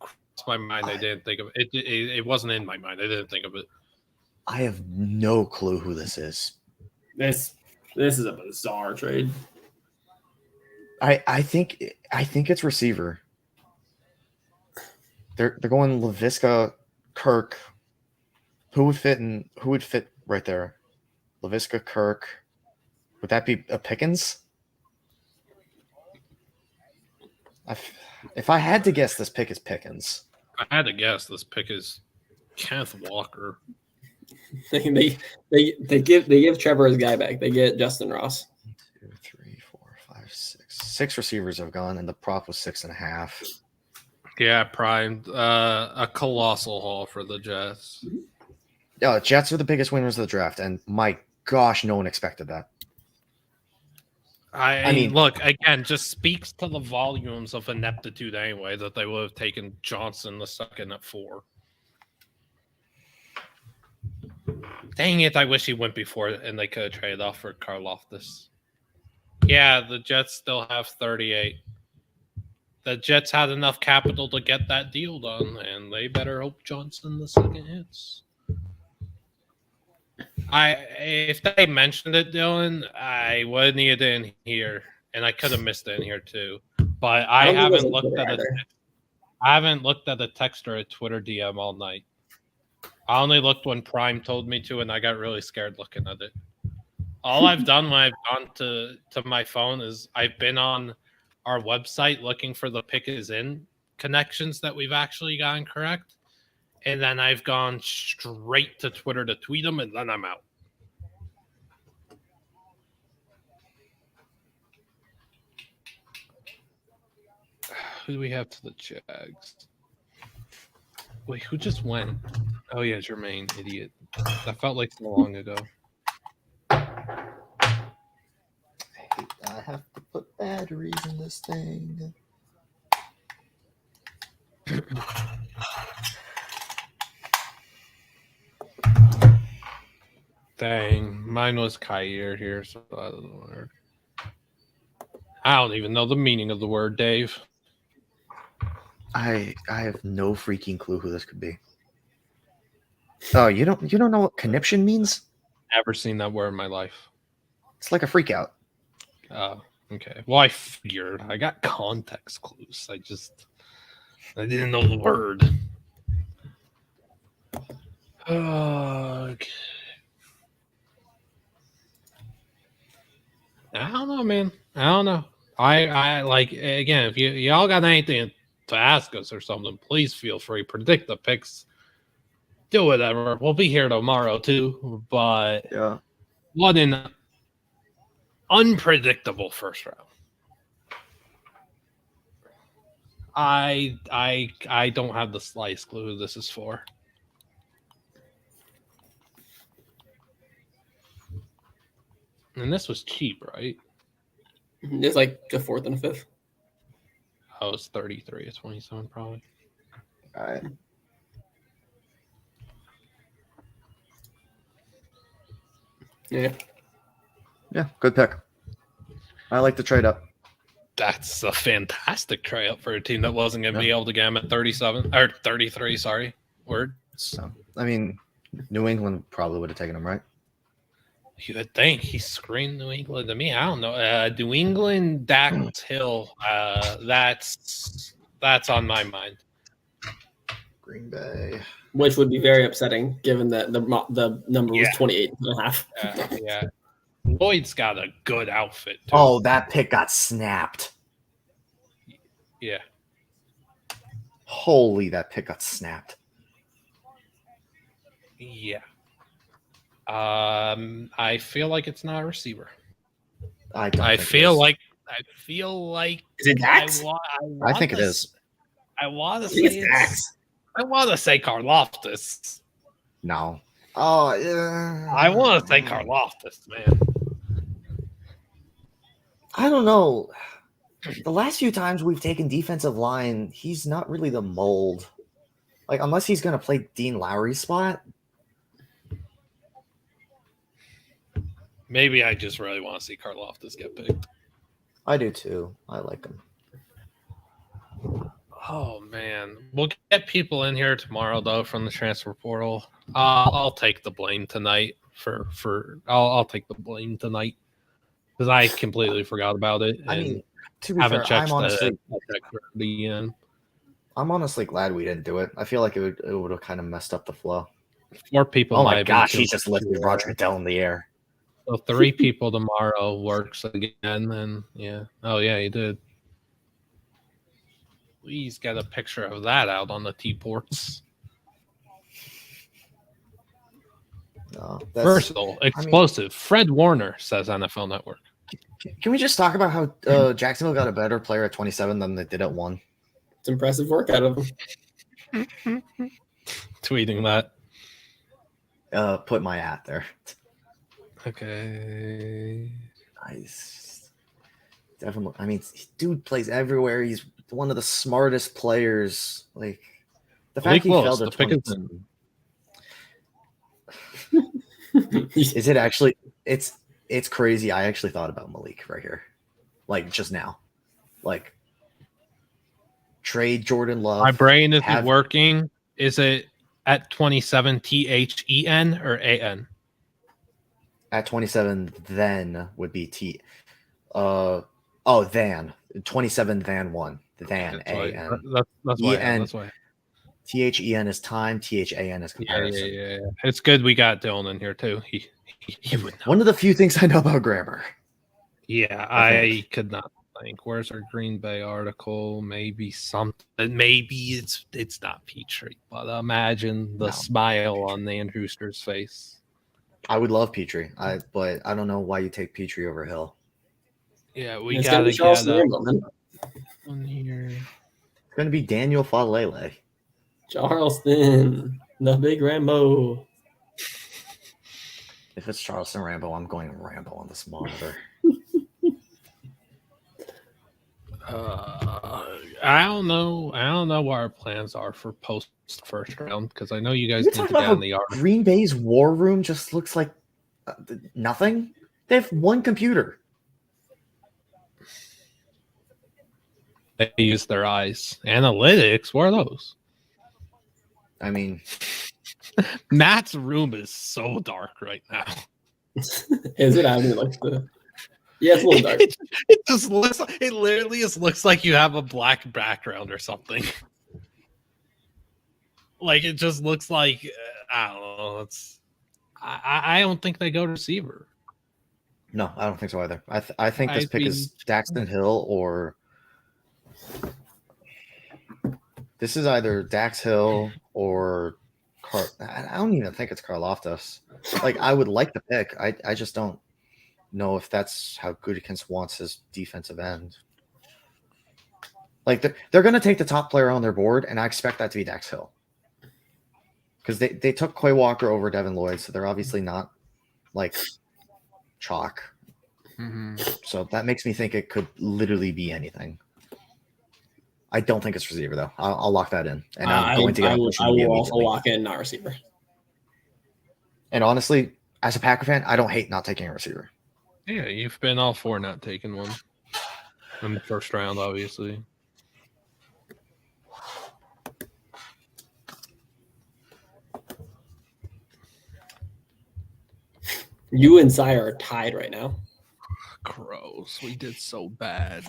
crossed my mind. I didn't think of it. It wasn't in my mind. I didn't think of it. I have no clue who this is. This is a bizarre trade. I think it's receiver. They're going LaVisca, Kirk. Who would fit right there? LaVisca, Kirk. Would that be a Pickens? If I had to guess, this pick is Pickens. I had to guess this pick is Kenneth Walker. They give Trevor his guy back. They get Justin Ross. 1, 2, 3, 4, 5, 6. 6 receivers have gone, and the prop was 6.5. Yeah, primed. A colossal haul for the Jets. Yeah, Jets are the biggest winners of the draft, and my gosh, no one expected that. I mean, look, again, just speaks to the volumes of ineptitude anyway that they would have taken Johnson the second at 4. Dang it, I wish he went before and they could have traded off for Karlaftis. Yeah, the Jets still have 38. The Jets had enough capital to get that deal done, and they better hope Johnson the second hits. If they mentioned it, Dylan, I would have needed it in here, and I could have missed it in here too. But I haven't looked at it. I haven't looked at a text or a Twitter DM all night. I only looked when Prime told me to, and I got really scared looking at it. All I've done when I've gone to my phone is I've been on our website looking for the pick is in connections that we've actually gotten correct. And then I've gone straight to Twitter to tweet them, and then I'm out. Who do we have to the Jags? Wait, who just went? Oh yeah, Jermaine, idiot. That felt like so long ago. I have to put batteries in this thing. Dang, mine was Kair here, so I don't know. I don't even know the meaning of the word, Dave. I have no freaking clue who this could be. Oh, you don't know what conniption means? Never seen that word in my life. It's like a freak out. Okay. Well, I figured. I got context clues. I didn't know the word. Okay. I don't know, man. I don't know. I like, again, if y'all got anything to ask us or something, please feel free. Predict the picks. Do whatever. We'll be here tomorrow too. But Yeah. what an unpredictable first round. I don't have the slightest clue who this is for. And this was cheap, right? It's like the 4th and 5th. Oh, it's 33 at 27 probably. All right. Yeah. Yeah, good pick. I like the trade up. That's a fantastic trade up for a team that wasn't going to be able to get him at 37 or 33. Sorry, words. So, I mean, New England probably would have taken him, right? You would think he screamed New England to me. I don't know. New England, Dax Hill. That's on my mind. Green Bay. Which would be very upsetting given that the number was 28.5. Yeah. Lloyd's got a good outfit, too. Oh, that pick got snapped. Yeah. Holy, that pick got snapped. Yeah. I feel like it's not a receiver. I feel like Is it Dax? I think it is. I want to I think say it's Dax. I want to say Karlaftis. No. Oh, yeah. I want to say Karlaftis, man. I don't know. The last few times we've taken defensive line, he's not really the mold. Like, unless he's going to play Dean Lowry's spot. Maybe I just really want to see Karlaftis get picked. I do too. I like him. Oh man, we'll get people in here tomorrow though from the transfer portal. I'll take the blame tonight I'll take the blame tonight because I completely forgot about it. I mean, to be haven't fair, checked I'm honestly glad we didn't do it. I feel like it would have kind of messed up the flow. 4 people. Oh might my have been gosh, too he just lifted much. Roger Goodell in the air. So 3 people tomorrow works again, and yeah. Oh yeah, he did. Please get a picture of that out on the T-ports. No, Versatile, explosive. Fred Warner says NFL Network. Can we just talk about how Jacksonville got a better player at 27 than they did at 1? It's impressive work out of him. Tweeting that. Put my hat there. Okay. Nice. Definitely. I mean, dude plays everywhere. He's one of the smartest players. Like the fact he fell to 27. Is it actually? It's crazy. I actually thought about Malik right here, like just now, like trade Jordan Love. My brain isn't working. Is it at 27 THEN or AN? At 27, then would be than 27 than 1 than AN. That's why. THEN is time. THAN is comparison. Yeah. It's good we got Dylan in here too. He would know. One of the few things I know about grammar. Yeah, I could not think. Where's our Green Bay article? Maybe something. Maybe it's not Petrie, but imagine the smile on Nan Huster's face. I would love Petrie, but I don't know why you take Petrie over Hill. Yeah, we gotta get one here. It's going to be Daniel Falele. Charleston, the big Rambo. If it's Charleston Rambo, I'm going Rambo on this monitor. I don't know. I don't know what our plans are for post first round because I know you guys You need talk to get about in the how yard. Green Bay's war room just looks like nothing. They have one computer. They use their eyes. Analytics. What are those? I mean, Matt's room is so dark right now. Is it? I haven't looked at the. Yeah, it's a little dark. It just looks. It literally just looks like you have a black background or something. Like it just looks like I don't know. It's. I don't think they go receiver. no, I don't think so either. I think this pick is Daxton Hill or this is either Dax Hill or I don't even think it's Karlaftis. Like I would like the pick. I just don't know if that's how Gutekunst wants his defensive end. Like they're going to take the top player on their board, and I expect that to be Dax Hill. Because they took Quay Walker over Devin Lloyd, so they're obviously not like chalk. Mm-hmm. So that makes me think it could literally be anything. I don't think it's receiver though. I'll lock that in, and I'm going to get I on will social media also immediately. lock in not receiver. And honestly, as a Packer fan, I don't hate not taking a receiver. Yeah, you've been all for not taking one in the first round, obviously. You and Cy are tied right now. Gross. We did so bad.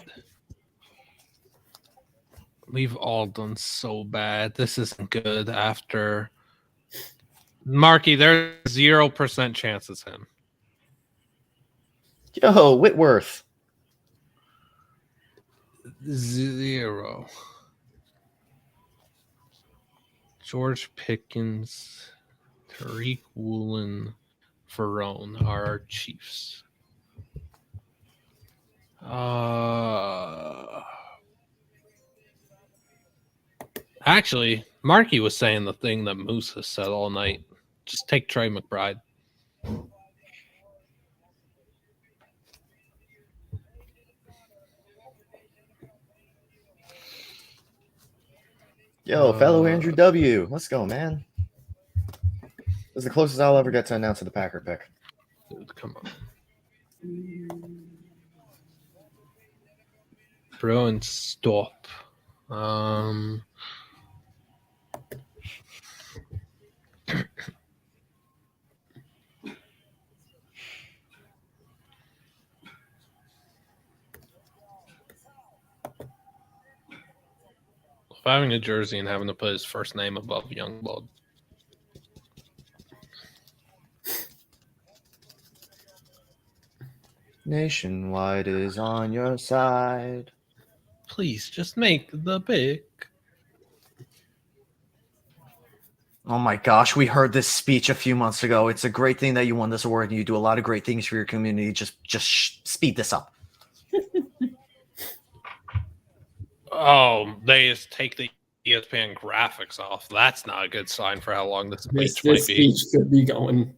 We've all done so bad. This isn't good after Marky, there's 0% chance it's him. Yo, Whitworth. 0. George Pickens, Tariq Woolen, Verone are our Chiefs. Actually, Marky was saying the thing that Moose has said all night. Just take Trey McBride. Yo, fellow Andrew W. Let's go, man. This is the closest I'll ever get to announcing the Packer pick. Dude, come on. Bro, and stop. Having a jersey and having to put his first name above Youngblood. Nationwide is on your side. Please, just make the pick. Oh my gosh, we heard this speech a few months ago. It's a great thing that you won this award and you do a lot of great things for your community. Just speed this up. Oh, they just take the ESPN graphics off. That's not a good sign for how long this speech This might be. speech could be going.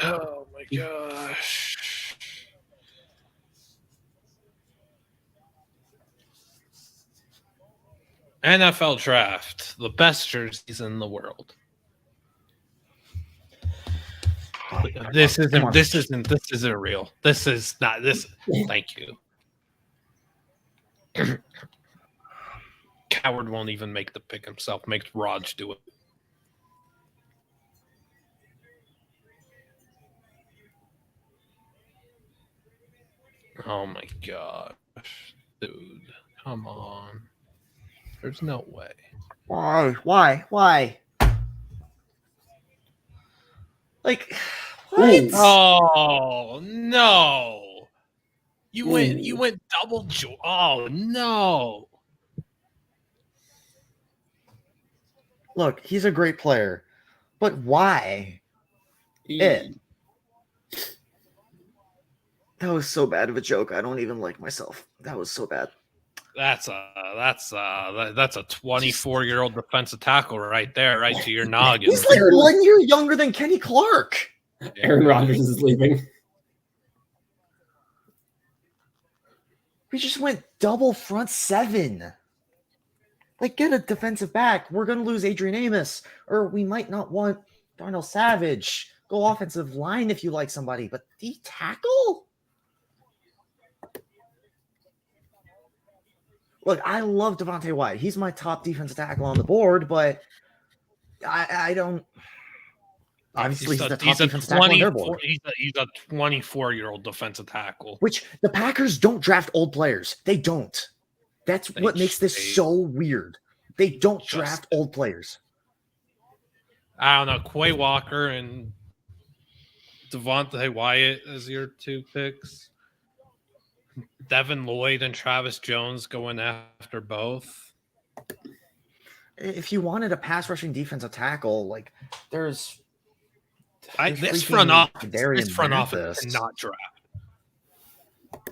Oh my gosh. NFL draft, the best jerseys in the world. This isn't real. This is not this. Thank you. Coward won't even make the pick himself. Makes Raj do it. Oh my gosh, dude, come on. There's no way. Why? Like, What? Oh no! You went double. Oh no! look, he's a great player, but why? It. That was so bad of a joke. I don't even like myself. That was so bad. That's a 24-year-old defensive tackle right there, right to your noggin. He's like 1 year younger than Kenny Clark. Aaron Rodgers is leaving. We just went double front seven. Like, get a defensive back. We're going to lose Adrian Amos, or we might not want Darnell Savage. Go offensive line if you like somebody, but D tackle? Look, I love Devontae White. He's my top defensive tackle on the board, but I don't. Obviously, he's the top defensive tackle on their board. He's a 24-year-old defensive tackle. Which the Packers don't draft old players. They don't. That's what makes this so weird. They don't draft old players. I don't know. Quay Walker and Devontae Wyatt as your two picks. Devin Lloyd and Travis Jones going after both. If you wanted a pass rushing defensive tackle, like there's this front office cannot draft.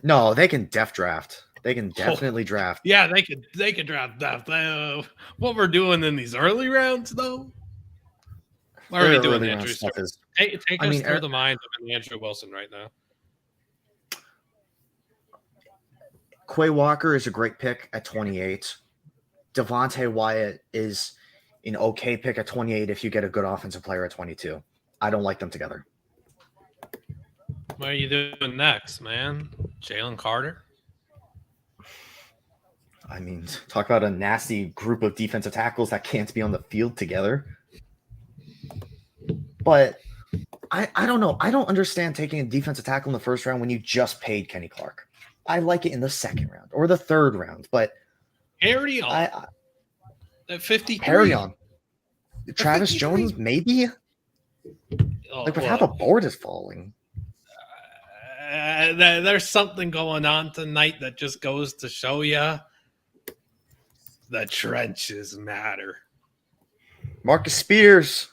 No, they can draft. They can definitely draft. Yeah, they could draft that. What we're doing in these early rounds, though. What are we doing, Andrew? Take us through the mind of Andrew Wilson right now. Quay Walker is a great pick at 28. Devontae Wyatt is an okay pick at 28 if you get a good offensive player at 22. I don't like them together. What are you doing next, man? Jalen Carter? I mean, talk about a nasty group of defensive tackles that can't be on the field together. But I don't know. I don't understand taking a defensive tackle in the first round when you just paid Kenny Clark. I like it in the second round or the third round, but carry on. At 53. Carry on. Travis Jones, maybe? With how the board is falling. There's something going on tonight that just goes to show you the trenches matter. Marcus Spears.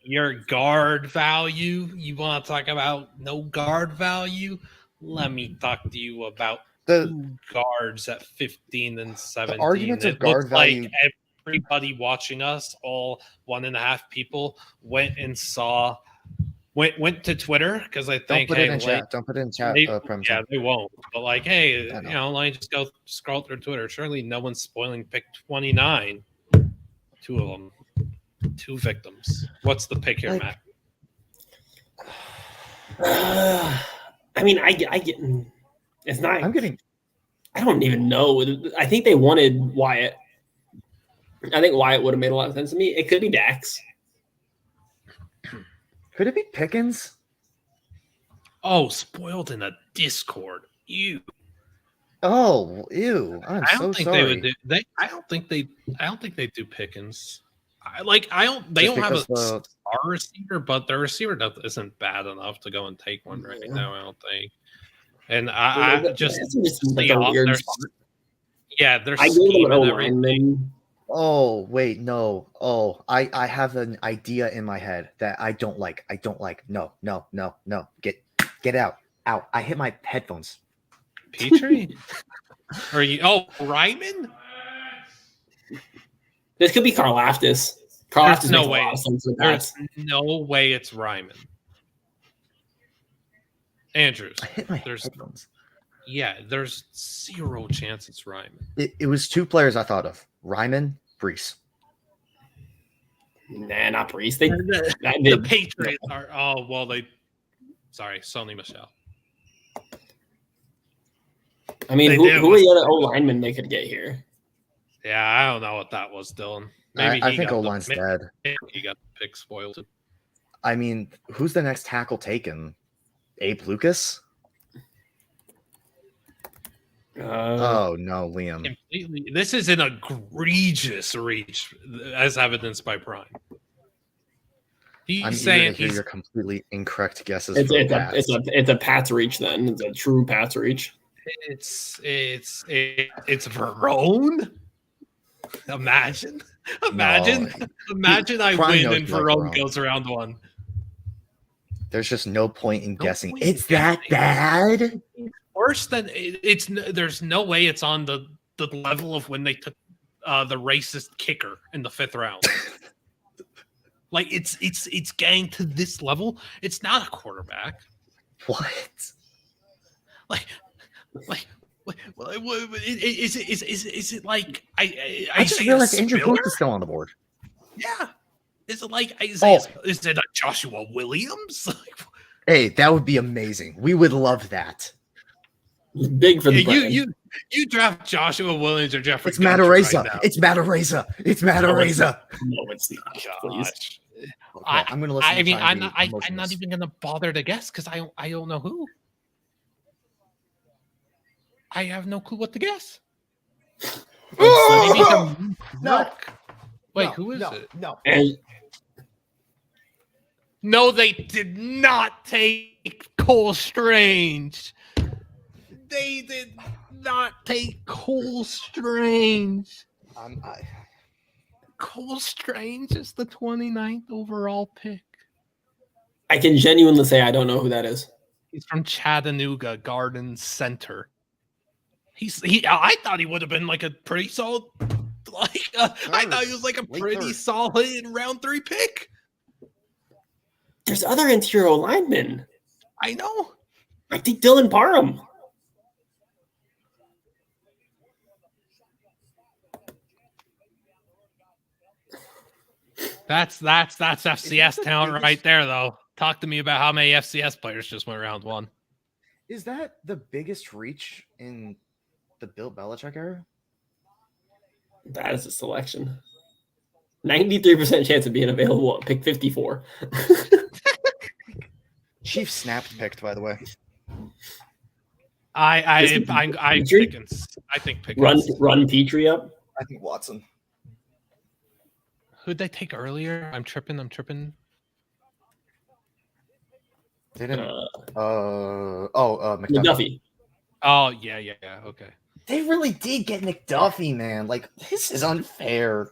Your guard value. You want to talk about no guard value? Let me talk to you about two guards at 15 and 17. The arguments of guard value. Like everybody watching us, all 1.5 people, went to Twitter because I think Don't put it in chat. They won't. But like, hey, let me just go scroll through Twitter. Surely no one's spoiling pick 29. Two of them. Two victims. What's the pick here, Matt? I mean, I get it's not. I don't even know. I think they wanted Wyatt. I think Wyatt would have made a lot of sense to me. It could be Dax. Could it be Pickens? Oh, spoiled in a Discord. Ew. Oh, ew. I'm so sorry. They would do. I don't think they do Pickens. They don't have a star receiver, but their receiver isn't bad enough to go and take one right now. I don't think. And I just like a weird spot. They're I gave them an everything. Oh wait, no. Oh, I have an idea in my head that I don't like. No. Get out. I hit my headphones. Petrie? Are you? Oh, Ryman? This could be Karlaftis. There's no way. There's no way it's Ryman. Andrews. I hit my headphones. Yeah, there's zero chance it's Ryman. It was two players I thought of. Ryman, Brees. Nah, not Brees. The Patriots are. Oh well, Sorry, Sony Michel. I mean, who are the other O-linemen they could get here? Yeah, I don't know what that was, Dylan. Maybe I think O-line's dead. He got the pick spoiled. I mean, who's the next tackle taken? Abe Lucas? Oh no, Liam. Completely. This is an egregious reach, as evidenced by Prime. I'm saying you're completely incorrect guesses. It's a Pats reach. Then it's a true Pats reach. It's Verone. Imagine I Prime win knows and like Verone Verone. goes around 1. There's just no point in No guessing. point in It's that guessing. bad. Worse than it's. There's no way it's on the level of when they took the racist kicker in the 5th round. Like it's getting to this level. It's not a quarterback. What? Like is it like I just realized Andrew Booth is still on the board. Yeah. Is it like is Oh. it a Joshua Williams? Hey, that would be amazing. We would love that. Big for the brand. You draft Joshua Williams or Jeffrey. It's Matareza. It's Matareza. It's Matareza. No, it's not. Please. Gosh. Okay, I'm gonna listen. I mean, to I'm not even gonna bother to guess because I don't know who. I have no clue what to guess. Maybe some No. Wait, who is it? No. And No, they did not take Cole Strange. They did not take Cole Strange. Cole Strange is the 29th overall pick. I can genuinely say I don't know who that is. He's from Chattanooga Garden Center. I thought he would have been like a pretty solid, I thought he was like a pretty solid round 3 pick. There's other interior linemen. I know. I think Dylan Parham. That's FCS talent right there, though. Talk to me about how many FCS players just went round 1. Is that the biggest reach in the Bill Belichick era? That is a selection. 93% chance of being available at pick 54. Chief snapped picked, by the way. I Petrie? Pickens. I think Pickens. Run Petrie up. I think Watson. Who'd they take earlier? I'm tripping. They didn't. McDuffie. McDuffie. Oh yeah. Okay. They really did get McDuffie, man. Like, this is unfair.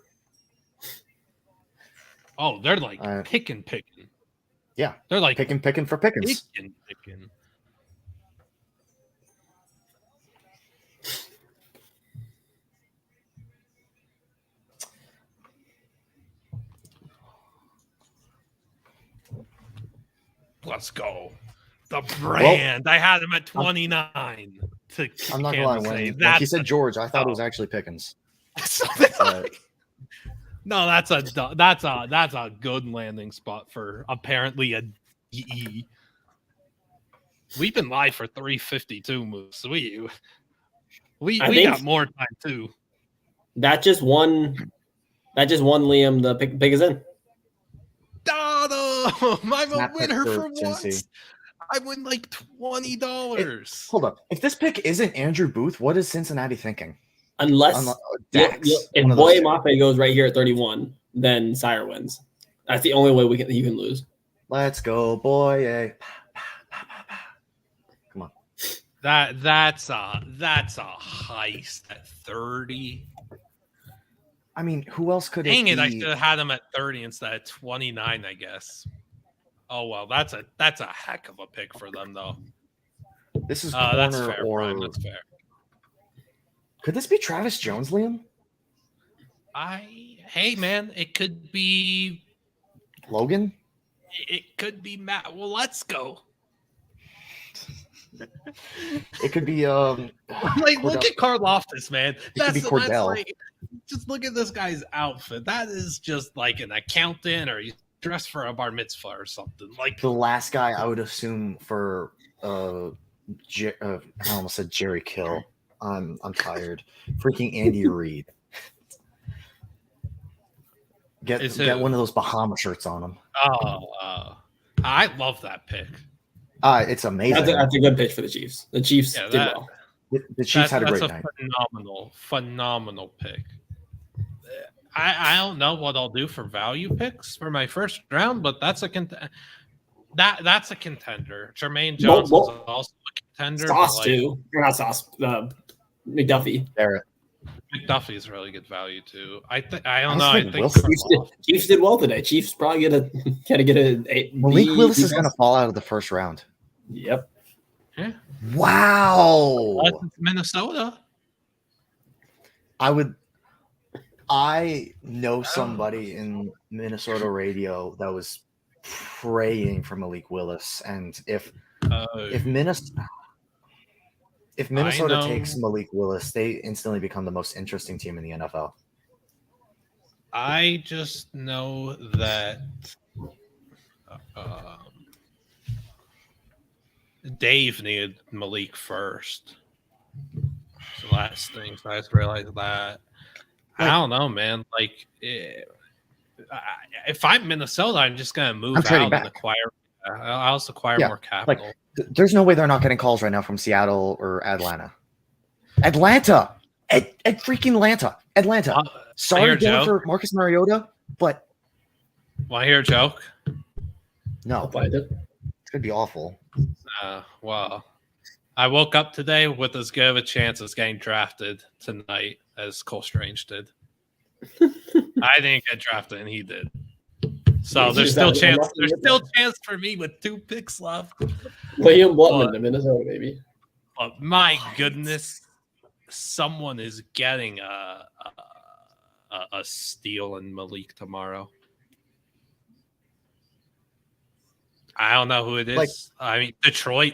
Oh, they're like picking. Yeah, They're like picking for Pickens. picking. Let's go. The brand. I had him at 29. I'm not gonna lie. When he said George, I thought it was actually Pickens. No, that's a good landing spot for apparently a DE. We've been live for 352 moves. We got more time too. That just won Liam the pick is in. I'm a winner for once. Cincy. I win like $20. Hold up. If this pick isn't Andrew Booth, what is Cincinnati thinking? Unless Dax, if one of those Boye Mafe goes right here at 31, then Sire wins. That's the only way you can lose. Let's go, boy. Come on. That's a heist at 30. I mean, who else could Dang it it! be? I should have had him at 30 instead of 29. I guess. Oh well, that's a heck of a pick for them though. This is that's corner fair, or Brian, that's fair. Could this be Travis Jones, Liam? Hey man, it could be Logan? It could be Matt. Well, let's go. It could be like look at Karlaftis, man. Could be Cordell. That's like, just look at this guy's outfit. That is just like an accountant, or he's dressed for a bar mitzvah or something. Like the last guy I would assume for I almost said Jerry Kill. I'm tired. Freaking Andy Reid. Get one of those Bahama shirts on him. I love that pick. It's amazing. That's a good pitch for the Chiefs. The Chiefs did well. The Chiefs had a great night. Phenomenal pick. I don't know what I'll do for value picks for my first round, but that's a contender. Jermaine Jones is also a contender. Sauce too. Or not Sauce. McDuffie. Barrett. McDuffie is really good value too. I don't know. How's I Malik think Wilson? Chiefs did well today. Chiefs probably gotta get a Malik B- Willis B- is going to fall out of the first round. Yep. Wow. unless it's Minnesota. I know somebody in Minnesota radio that was praying for Malik Willis, and if Minnesota know. takes Malik Willis, they instantly become the most interesting team in the NFL. I just know that Dave needed Malik first. It's the last thing, so I just realized that. I don't know, man. Like, if I'm Minnesota, I'm just gonna move I'm trading out and back. acquire. I'll also acquire Yeah, more capital. There's no way they're not getting calls right now from Seattle or Atlanta. Atlanta. At freaking Atlanta. Sorry, going for Marcus Mariota, but want to hear a joke? no, I'll find it. it's gonna be awful. Well, I woke up today with as good of a chance as getting drafted tonight as Cole Strange did. I didn't get drafted, and he did. So there's still chance. There's still chance for me with 2 picks left. Liam Blutman to Minnesota, baby. But my goodness, someone is getting a steal in Malik tomorrow. I don't know who it is. I mean, Detroit.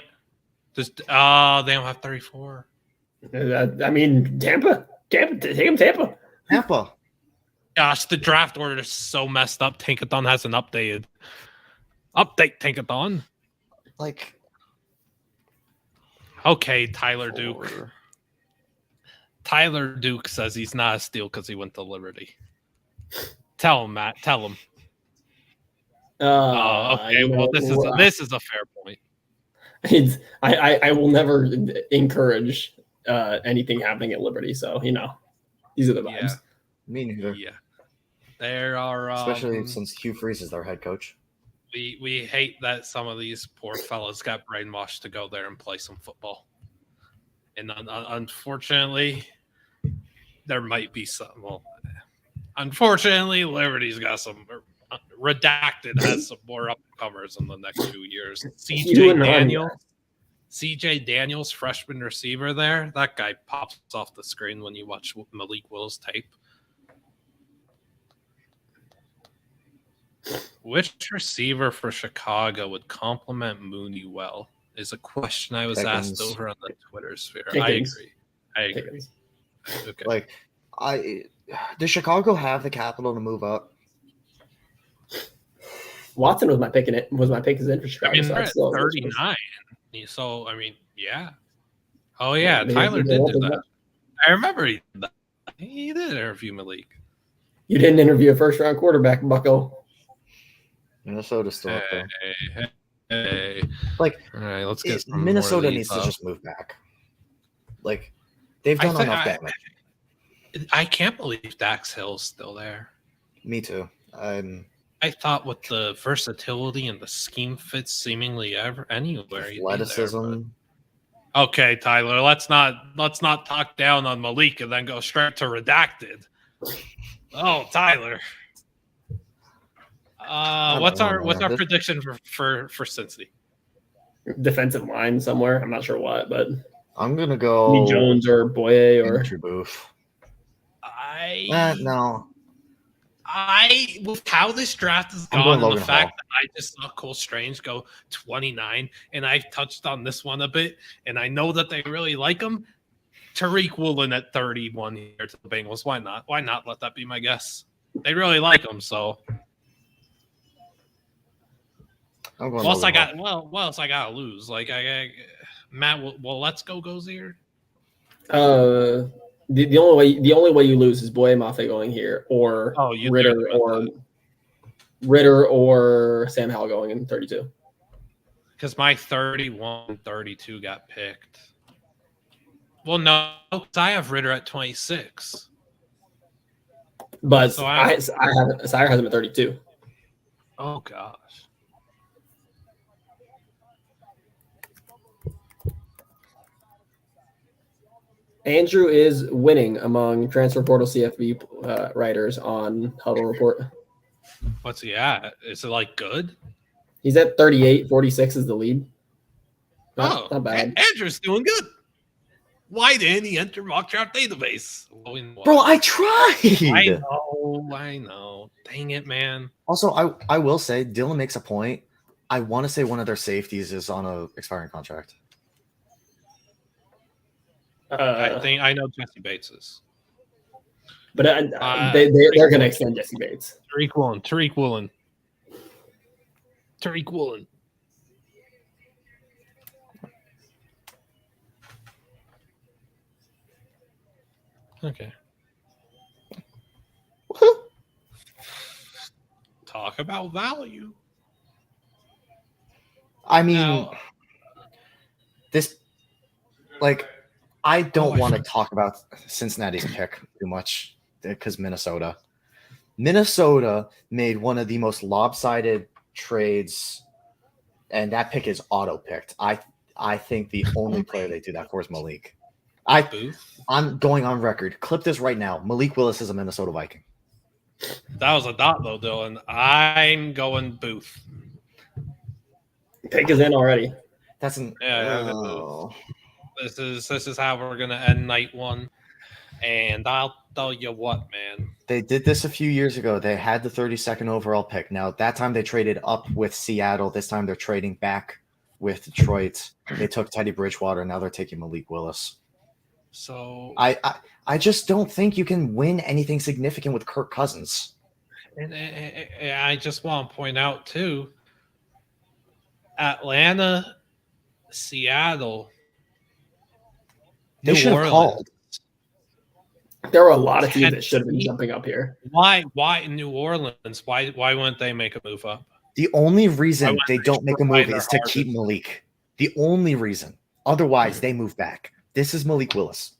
Just they don't have 34. I mean, Tampa. Take him, Tampa. Tampa. Gosh, the draft order is so messed up. Tankathon hasn't updated. Update Tankathon. Like, okay, Tyler Duke. Tyler Duke says he's not a steal because he went to Liberty. Tell him, Matt. Tell him. Okay. Well, this is a fair point. I will never encourage anything happening at Liberty. So these are the vibes. Yeah. Me neither. Yeah. There are Especially since Hugh Freeze is their head coach. We hate that some of these poor fellas got brainwashed to go there and play some football. And unfortunately, there might be some. Well, unfortunately, Liberty's got some. Redacted has some more up-and-comers in the next 2 years. CJ Daniels, freshman receiver there. That guy pops off the screen when you watch Malik Willis tape. Which receiver for Chicago would complement Mooney well is a question I was asked over on the Twitter sphere. I agree. Okay. Does Chicago have the capital to move up? Watson was my pick as in for Chicago. I mean, they're at 39. So, I mean, yeah. Oh, yeah. Tyler did do that. I remember he did that. He did interview Malik. You didn't interview a first-round quarterback, bucko. Minnesota's still up there. Hey. All right, let's get some Minnesota needs to just move back. They've done enough damage. I can't believe Dax Hill's still there. Me too. I thought with the versatility and the scheme fits seemingly anywhere. Athleticism. Okay, Tyler, let's not talk down on Malik and then go straight to redacted. Oh, Tyler. What's our prediction for Cincy? Defensive line somewhere. I'm not sure what, but I'm gonna go Jones or Boye or Booth. No. With how this draft has gone and the fact that I just saw Cole Strange go 29, and I've touched on this one a bit, and I know that they really like him. Tariq Woolen at 31 here to the Bengals. Why not? Why not let that be my guess? They really like him, so. What else I got to lose? Matt, well, let's go goes here. The only way you lose is Boye Mafe going here, or Ritter or Sam Howell going in 32. Because my 31, 32 got picked. Well, no, I have Ritter at 26. But Sire has him at 32. Oh gosh. Andrew is winning among transfer portal CFB writers on Huddle Report. What's he at? Is it like good? He's at 38. 46 is the lead. Not bad. Andrew's doing good. Why didn't he enter mock draft database? Bro, I tried. I know. Dang it, man. Also, I will say, Dylan makes a point. I want to say one of their safeties is on a expiring contract. I think I know Jesse Bates is. But they're going to extend Jesse Bates. Tariq Woolen. Okay. Talk about value. I mean, I don't want to talk about Cincinnati's pick too much because Minnesota made one of the most lopsided trades, and that pick is auto-picked. I think the only player they do that for is Malik. I'm going on record. Clip this right now. Malik Willis is a Minnesota Viking. That was a dot, though, Dylan. I'm going Booth. Pick is in already. This is how we're gonna end night one. And I'll tell you what, man. They did this a few years ago. They had the 32nd overall pick. Now, that time they traded up with Seattle. This time they're trading back with Detroit. They took Teddy Bridgewater. Now they're taking Malik Willis. So I just don't think you can win anything significant with Kirk Cousins. And I just want to point out, too, Atlanta, Seattle, They should have called. There were a lot of teams that should have been jumping up here. Why New Orleans? Why wouldn't they make a move up? The only reason they don't make a move is to keep Malik. The only reason. Otherwise, they move back. This is Malik Willis.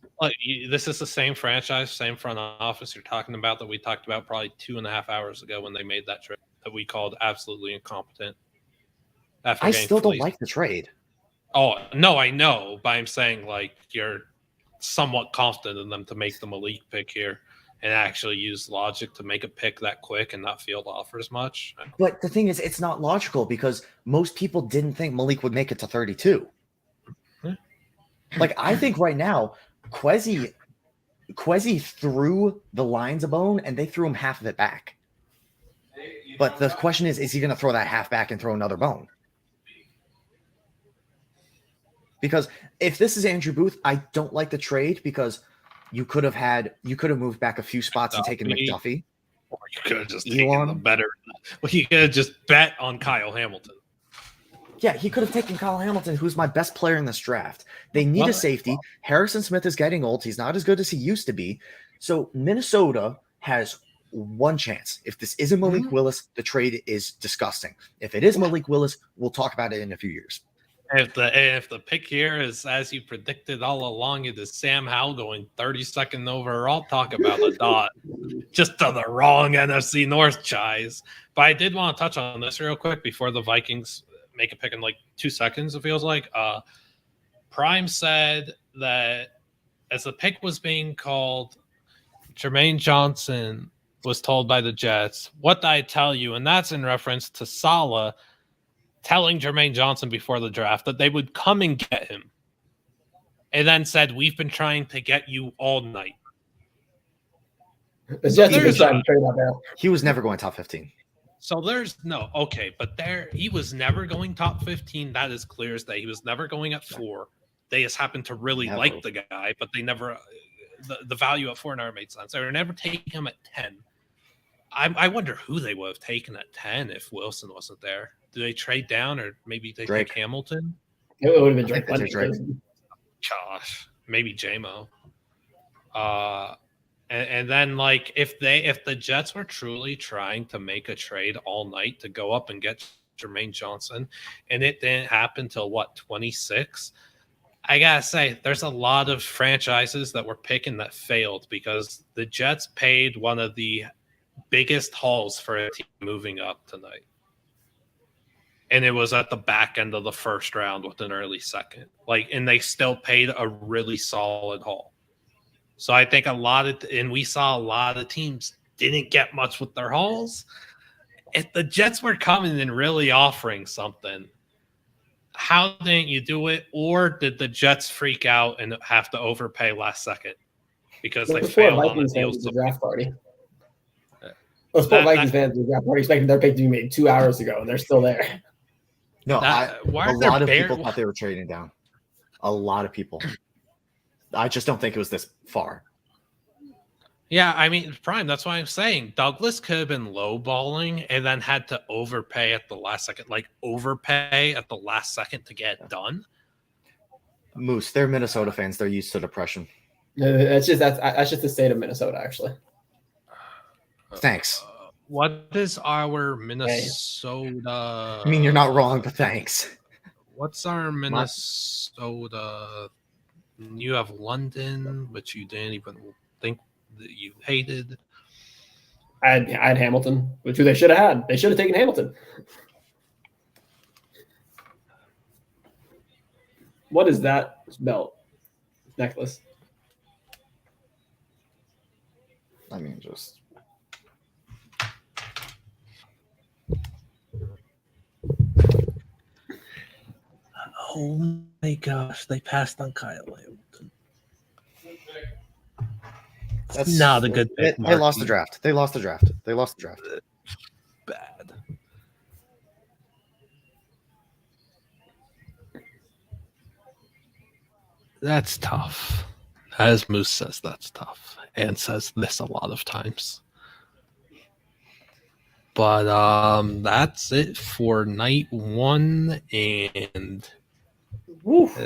This is the same franchise, same front office you're talking about that we talked about probably 2.5 hours ago when they made that trade that we called absolutely incompetent. I still don't like the trade. Oh, no, I know. But I'm saying, you're somewhat confident in them to make the Malik pick here and actually use logic to make a pick that quick and not field offers much. But the thing is, it's not logical because most people didn't think Malik would make it to 32. I think right now, Kwesi threw the Lions a bone and they threw him half of it back. But the question is he going to throw that half back and throw another bone? Because if this is Andrew Booth, I don't like the trade because you could have moved back a few spots and taken McDuffie. Or you could have just taken the better. Well, you could have just bet on Kyle Hamilton. Yeah, he could have taken Kyle Hamilton, who's my best player in this draft. They need a safety. Harrison Smith is getting old. He's not as good as he used to be. So Minnesota has one chance. If this isn't Malik Willis, the trade is disgusting. If it is Malik Willis, we'll talk about it in a few years. If the pick here is, as you predicted all along, it is Sam Howell going 32nd overall, talk about a dot. Just to the wrong NFC North chise. But I did want to touch on this real quick before the Vikings make a pick in 2 seconds, it feels like. Prime said that as the pick was being called, Jermaine Johnson was told by the Jets, "What did I tell you?" And that's in reference to Saleh telling Jermaine Johnson before the draft that they would come and get him. And then said, "We've been trying to get you all night." He was never going top 15. So there's no, okay, but he was never going top 15. That is clear as day. He was never going at 4. They just happened to really like the guy, but they never, the value at 4 never made sense. They were never taking him at 10. I wonder who they would have taken at 10 if Wilson wasn't there. Do they trade down or maybe they take Hamilton? It would have been Drake. Gosh, maybe JMO. And then if the Jets were truly trying to make a trade all night to go up and get Jermaine Johnson, and it didn't happen till 26, I gotta say there's a lot of franchises that were picking that failed because the Jets paid one of the biggest hauls for a team moving up tonight. And it was at the back end of the first round with an early second. And they still paid a really solid haul. So I think and we saw a lot of teams didn't get much with their hauls. If the Jets were coming and really offering something, how didn't you do it? Or did the Jets freak out and have to overpay last second because they failed on the deal? The draft party. Those poor Vikings fans at the draft party expecting their pick to be made 2 hours ago, and they're still there. No, a lot of people thought they were trading down. A lot of people. I just don't think it was this far. Yeah, I mean, Prime, that's why I'm saying Douglas could have been lowballing and then had to overpay at the last second, to get it done. Moose, they're Minnesota fans. They're used to depression. That's just the state of Minnesota, actually. Thanks. What is our Minnesota? I mean, you're not wrong, but thanks. What's our Minnesota? You have London, which you didn't even think that you hated. I had Hamilton, which they should have had. They should have taken Hamilton. What is that belt necklace? I mean, just oh my gosh, they passed on Kyle Hamilton. That's not a good pick. They lost the draft. Bad. That's tough. As Moose says, that's tough. And says this a lot of times. But that's it for night one, and that's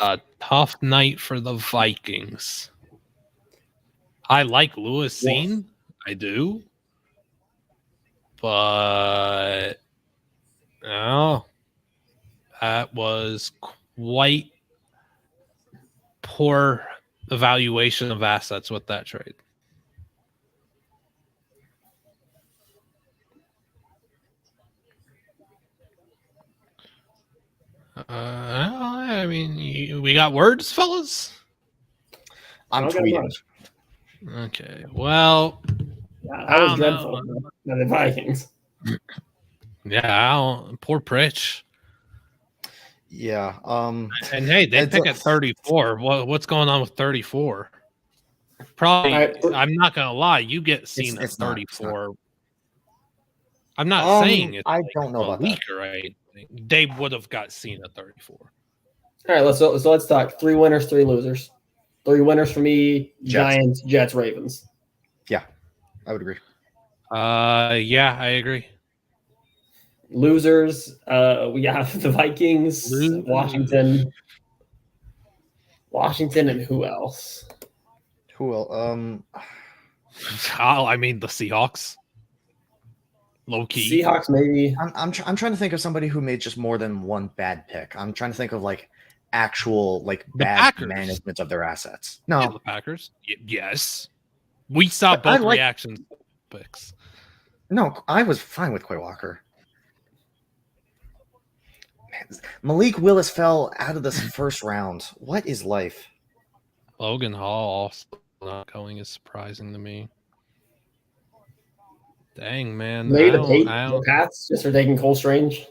a tough night for the Vikings. I like Lewis Seen, I do, but that was quite poor evaluation of assets with that trade. I mean, we got words, fellas? I'm tweeting. Okay, well, that was dreadful. The Vikings. Yeah, poor Pritch. Yeah. And hey, they pick at 34. What's going on with 34? Probably. I'm not gonna lie. You get seen at 34. I'm not saying it's. I don't know about week or anything. They would have got seen at 34. All right, let's talk 3 winners, 3 losers. 3 winners for me: Giants, Jets, Ravens. Yeah, I would agree. Yeah, I agree. Losers, we have the Vikings, Washington, and who else? I mean, the Seahawks. Low key. Seahawks, maybe. I'm trying to think of somebody who made just more than one bad pick. I'm trying to think of actual bad management of their assets. No, the Packers. Yes, we saw both reactions picks. No, I was fine with Quay Walker. Man, Malik Willis fell out of this first round. What is life? Logan Hall also not going is surprising to me. Dang, man. The Pats just for taking Cole Strange.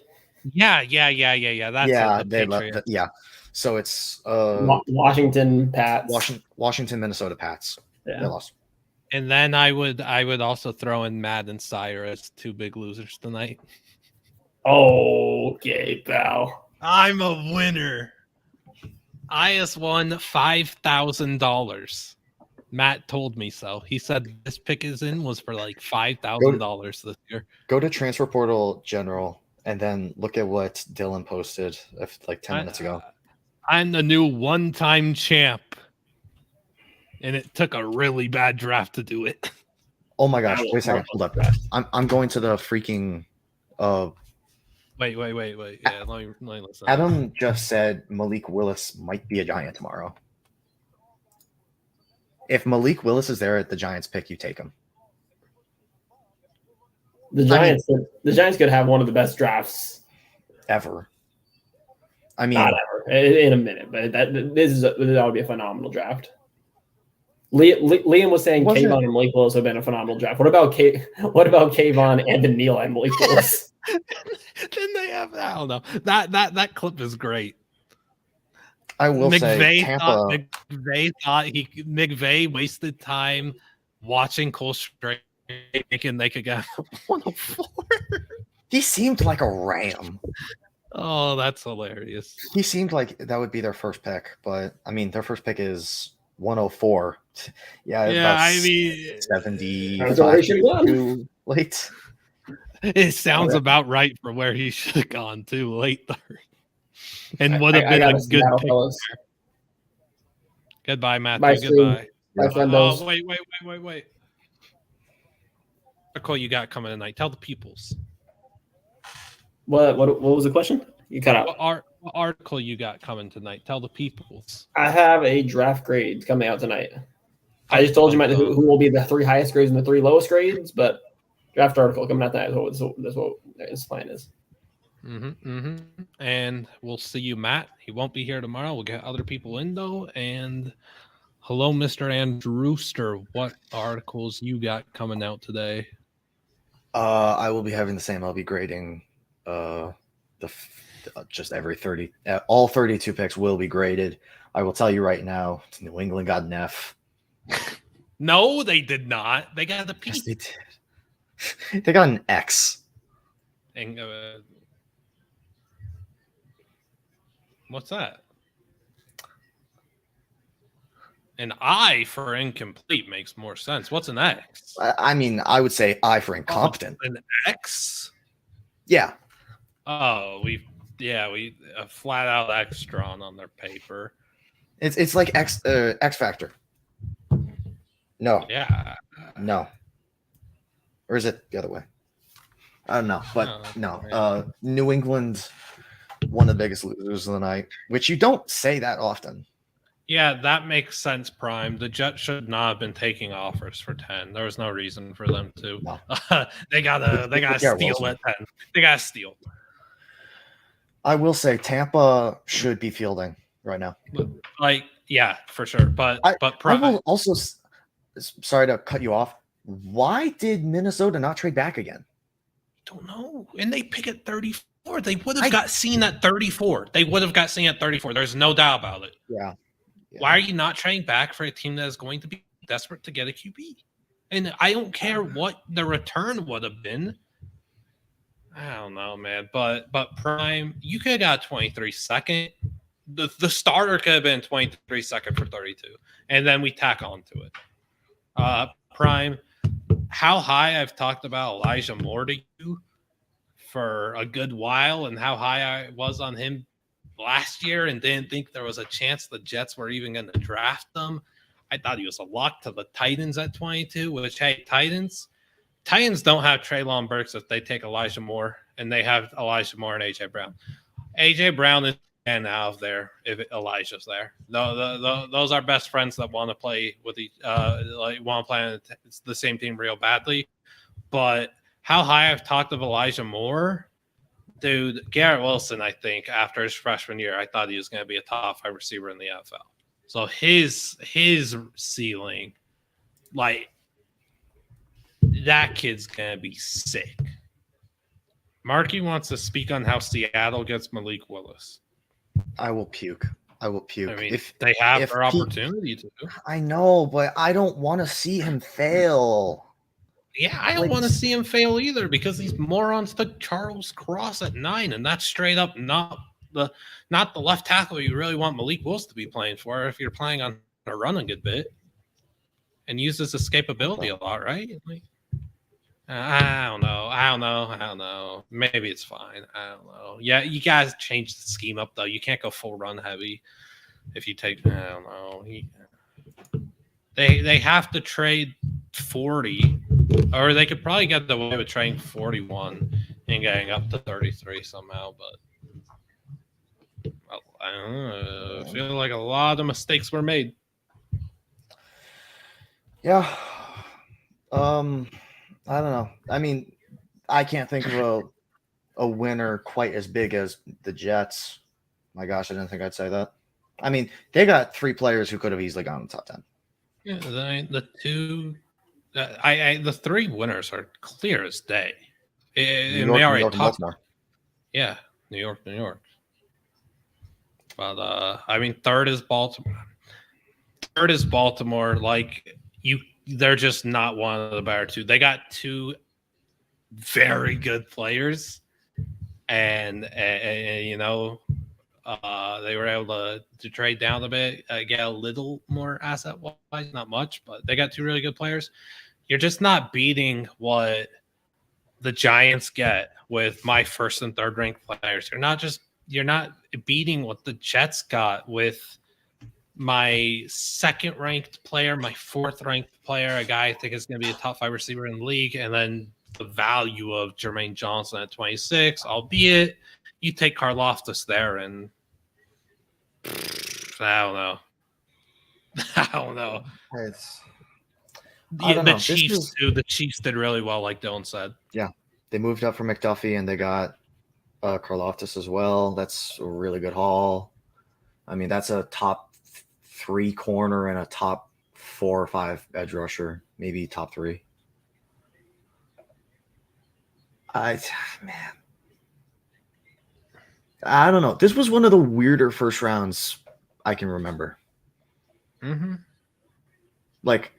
Yeah. That's yeah. So it's Washington Pats. Washington, Minnesota Pats. Yeah. They lost. And then I would also throw in Matt and Sire as 2 big losers tonight. Okay, pal. I'm a winner. I just won $5,000. Matt told me so. He said this pick is in was for $5,000 this year. Go to Transfer Portal General and then look at what Dylan posted 10 minutes ago. I'm the new one-time champ. And it took a really bad draft to do it. Oh my gosh! Wait a second. Hold up. I'm going to the freaking. Wait. Yeah, let me listen. Adam just said Malik Willis might be a Giant tomorrow. If Malik Willis is there at the Giants pick, you take him. The Giants could have one of the best drafts ever. I mean, Not ever in a minute, but that would be a phenomenal draft. Liam was saying Was it? Kayvon and Malik Willis have been a phenomenal draft. What about Kayvon, Evan Neal, and Malik Willis? Then they have, I don't know. That clip is great. I will say McVay Tampa. McVay wasted time watching Cole Strange thinking they could get 104. He seemed like a ram. Oh, that's hilarious. He seemed like that would be their first pick, but I mean, their first pick is 104. Yeah, I mean, 75 too late. It sounds about right for where he should have gone to, late third, and would have been a good pick. Goodbye, Matthew. Bye, Goodbye. My friend knows. Oh, wait. What call you got coming tonight? Tell the peoples. What was the question? You cut out. What article you got coming tonight? Tell the peoples. I have a draft grade coming out tonight. I just told you who will be the 3 highest grades and the 3 lowest grades, but draft article coming out tonight. That's what his plan is. And we'll see you, Matt. He won't be here tomorrow. We'll get other people in though. And hello, Mr. Andrew Rooster. What articles you got coming out today? I will be having the same. I'll be grading just every 30. All 32 picks will be graded. I will tell you right now, New England got an F. No, they did not. They got a P. Yes, they did. They got an X. And, what's that? An I for incomplete makes more sense. What's an X? I mean, I would say I for incompetent. An X? Yeah. Oh, we a flat out X drawn on their paper. It's like X Factor. No. Yeah. No. Or is it the other way? I don't know, but no. New England, one of the biggest losers of the night, which you don't say that often. Yeah, that makes sense, Prime. The Jets should not have been taking offers for 10. There was no reason for them to. No. They gotta steal at 10. They gotta steal. I will say Tampa should be fielding right now. Like, yeah, for sure. But I Prime, will also, sorry to cut you off. Why did Minnesota not trade back again? don't know. And they pick at 34. They would have got seen at 34. They would have got seen at 34. There's no doubt about it. Yeah. Why are you not trading back for a team that is going to be desperate to get a QB? And I don't care what the return would have been. I don't know, man. But Prime, you could have got 23 second. The starter could have been 23 second for 32. And then we tack on to it. Prime, how high I've talked about Elijah Moore to you for a good while, and how high I was on him last year and didn't think there was a chance the Jets were even going to draft him. I thought he was a lock to the Titans at 22, which, hey, Titans don't have Treylon Burks if they take Elijah Moore, and they have Elijah Moore and A.J. Brown. A.J. Brown is out of there if Elijah's there. Those are best friends that want to play with want to play on the same team real badly. But how high I've talked of Elijah Moore, dude, Garrett Wilson, I think, after his freshman year, I thought he was going to be a top 5 receiver in the NFL. So his ceiling, like, that kid's going to be sick. Marky wants to speak on how Seattle gets Malik Willis. I will puke. I mean, if they have their opportunity to. I know, but I don't want to see him fail. Yeah, I don't want to see him fail either, because these morons took Charles Cross at 9, and that's straight up not the left tackle you really want Malik Willis to be playing for if you're planning on a run a good bit and use his escapability a lot, right? Like, I don't know. Maybe it's fine. I don't know. Yeah, you guys change the scheme up though. You can't go full run heavy if you take. I don't know. They have to trade 40, or they could probably get away with trading 41 and getting up to 33 somehow. But I don't know. I feel like a lot of mistakes were made. Yeah. I don't know. I mean, I can't think of a winner quite as big as the Jets. My gosh, I didn't think I'd say that. I mean, they got 3 players who could have easily gone in the top 10. Yeah, the 3 winners are clear as day. New And York, they New already York, and talked. Baltimore. Yeah, New York. But I mean, third is Baltimore. Like they're just not one of the better 2. They got 2 very good players, and you know, they were able to trade down a bit, get a little more asset wise, not much, but they got 2 really good players. You're just not beating what the Giants get with my first and third ranked players. You're not beating what the Jets got with my second ranked player, my fourth ranked player, a guy I think is going to be a top 5 receiver in the league, and then the value of Jermaine Johnson at 26, albeit you take Karlaftis there, and I don't know. I don't know. I don't know. The Chiefs did really well, like Dylan said. Yeah, they moved up for McDuffie, and they got Karlaftis as well. That's a really good haul. I mean, that's a top 3 corner and a top 4 or 5 edge rusher, maybe top 3. Man, I don't know. This was one of the weirder first rounds I can remember. Mm-hmm. Like,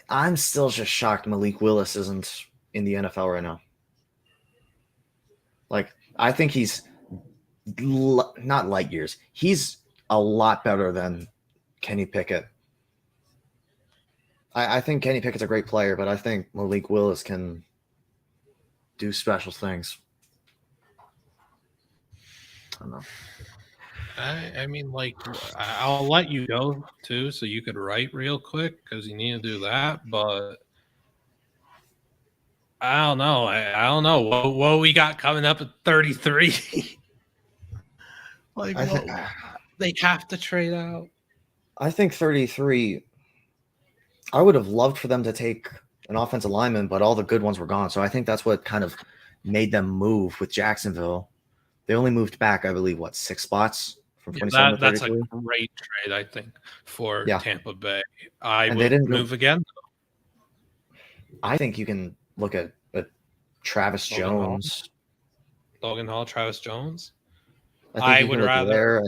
I'm still just shocked Malik Willis isn't in the NFL right now. Like, I think he's not light years. He's a lot better than Kenny Pickett. I think Kenny Pickett's a great player, but I think Malik Willis can do special things. I don't know. I mean, like, I'll let you go too, so you could write real quick because you need to do that. But I don't know. I don't know what we got coming up at 33. Like, they have to trade out. I think 33. I would have loved for them to take an offensive lineman, but all the good ones were gone. So I think that's what kind of made them move with Jacksonville. They only moved back, I believe, 6 spots from 27 to 33. That's a great trade, I think, for Tampa Bay. I would move again. I think you can look at Travis Jones. Logan Hall, Travis Jones. I would rather. I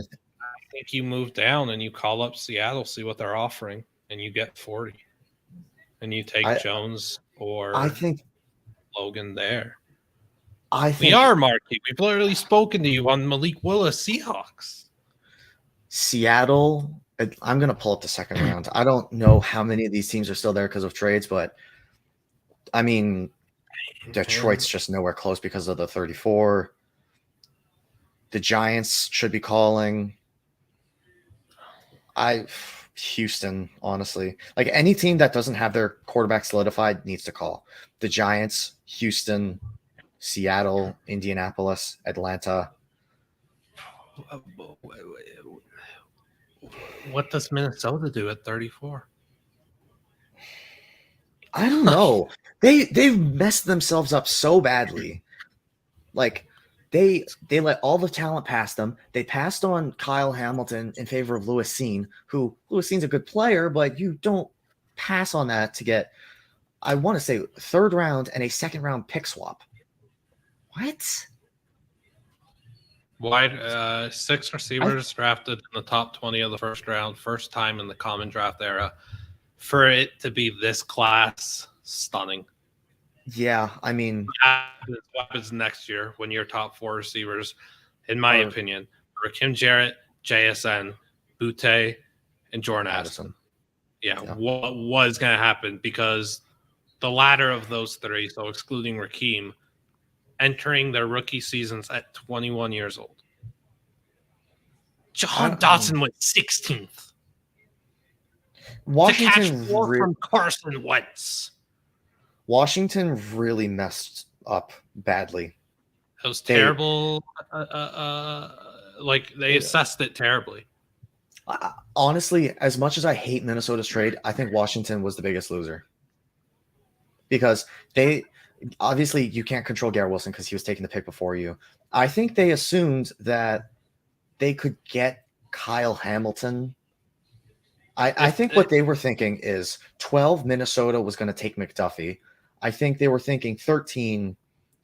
think you move down and you call up Seattle, see what they're offering, and you get 40. And you take Jones or Logan there. We are, Marky. We've literally spoken to you on Malik Willis Seahawks. Seattle, I'm going to pull up the second round. I don't know how many of these teams are still there because of trades, but I mean, Detroit's just nowhere close because of the 34. The Giants should be calling. Houston, honestly. Like, any team that doesn't have their quarterback solidified needs to call. The Giants, Houston, Seattle, Indianapolis, Atlanta. What does Minnesota do at 34? I don't know. They've messed themselves up so badly. Like, they let all the talent pass them. They passed on Kyle Hamilton in favor of Lewis Cine, who Lewis Cine's a good player, but you don't pass on that to get, I want to say, 3rd round and a 2nd round pick swap. What? Wide 6 receivers drafted in the top 20 of the first round, first time in the common draft era. For it to be this class, stunning. Yeah, I mean, what happens next year when your top 4 receivers, in my opinion, are Kim Jarrett, JSN, Butte, and Jordan Addison. Yeah, what was going to happen? Because the latter of those 3, so excluding Raheem, entering their rookie seasons at 21 years old. John Dotson went 16th. Washington to catch 4 from Carson Wentz. Washington really messed up badly. It was terrible. Like, they assessed it terribly. Honestly, as much as I hate Minnesota's trade, I think Washington was the biggest loser. Because obviously you can't control Garrett Wilson because he was taking the pick before you. I think they assumed that they could get Kyle Hamilton. I think what they were thinking is 12 Minnesota was going to take McDuffie. I think they were thinking 13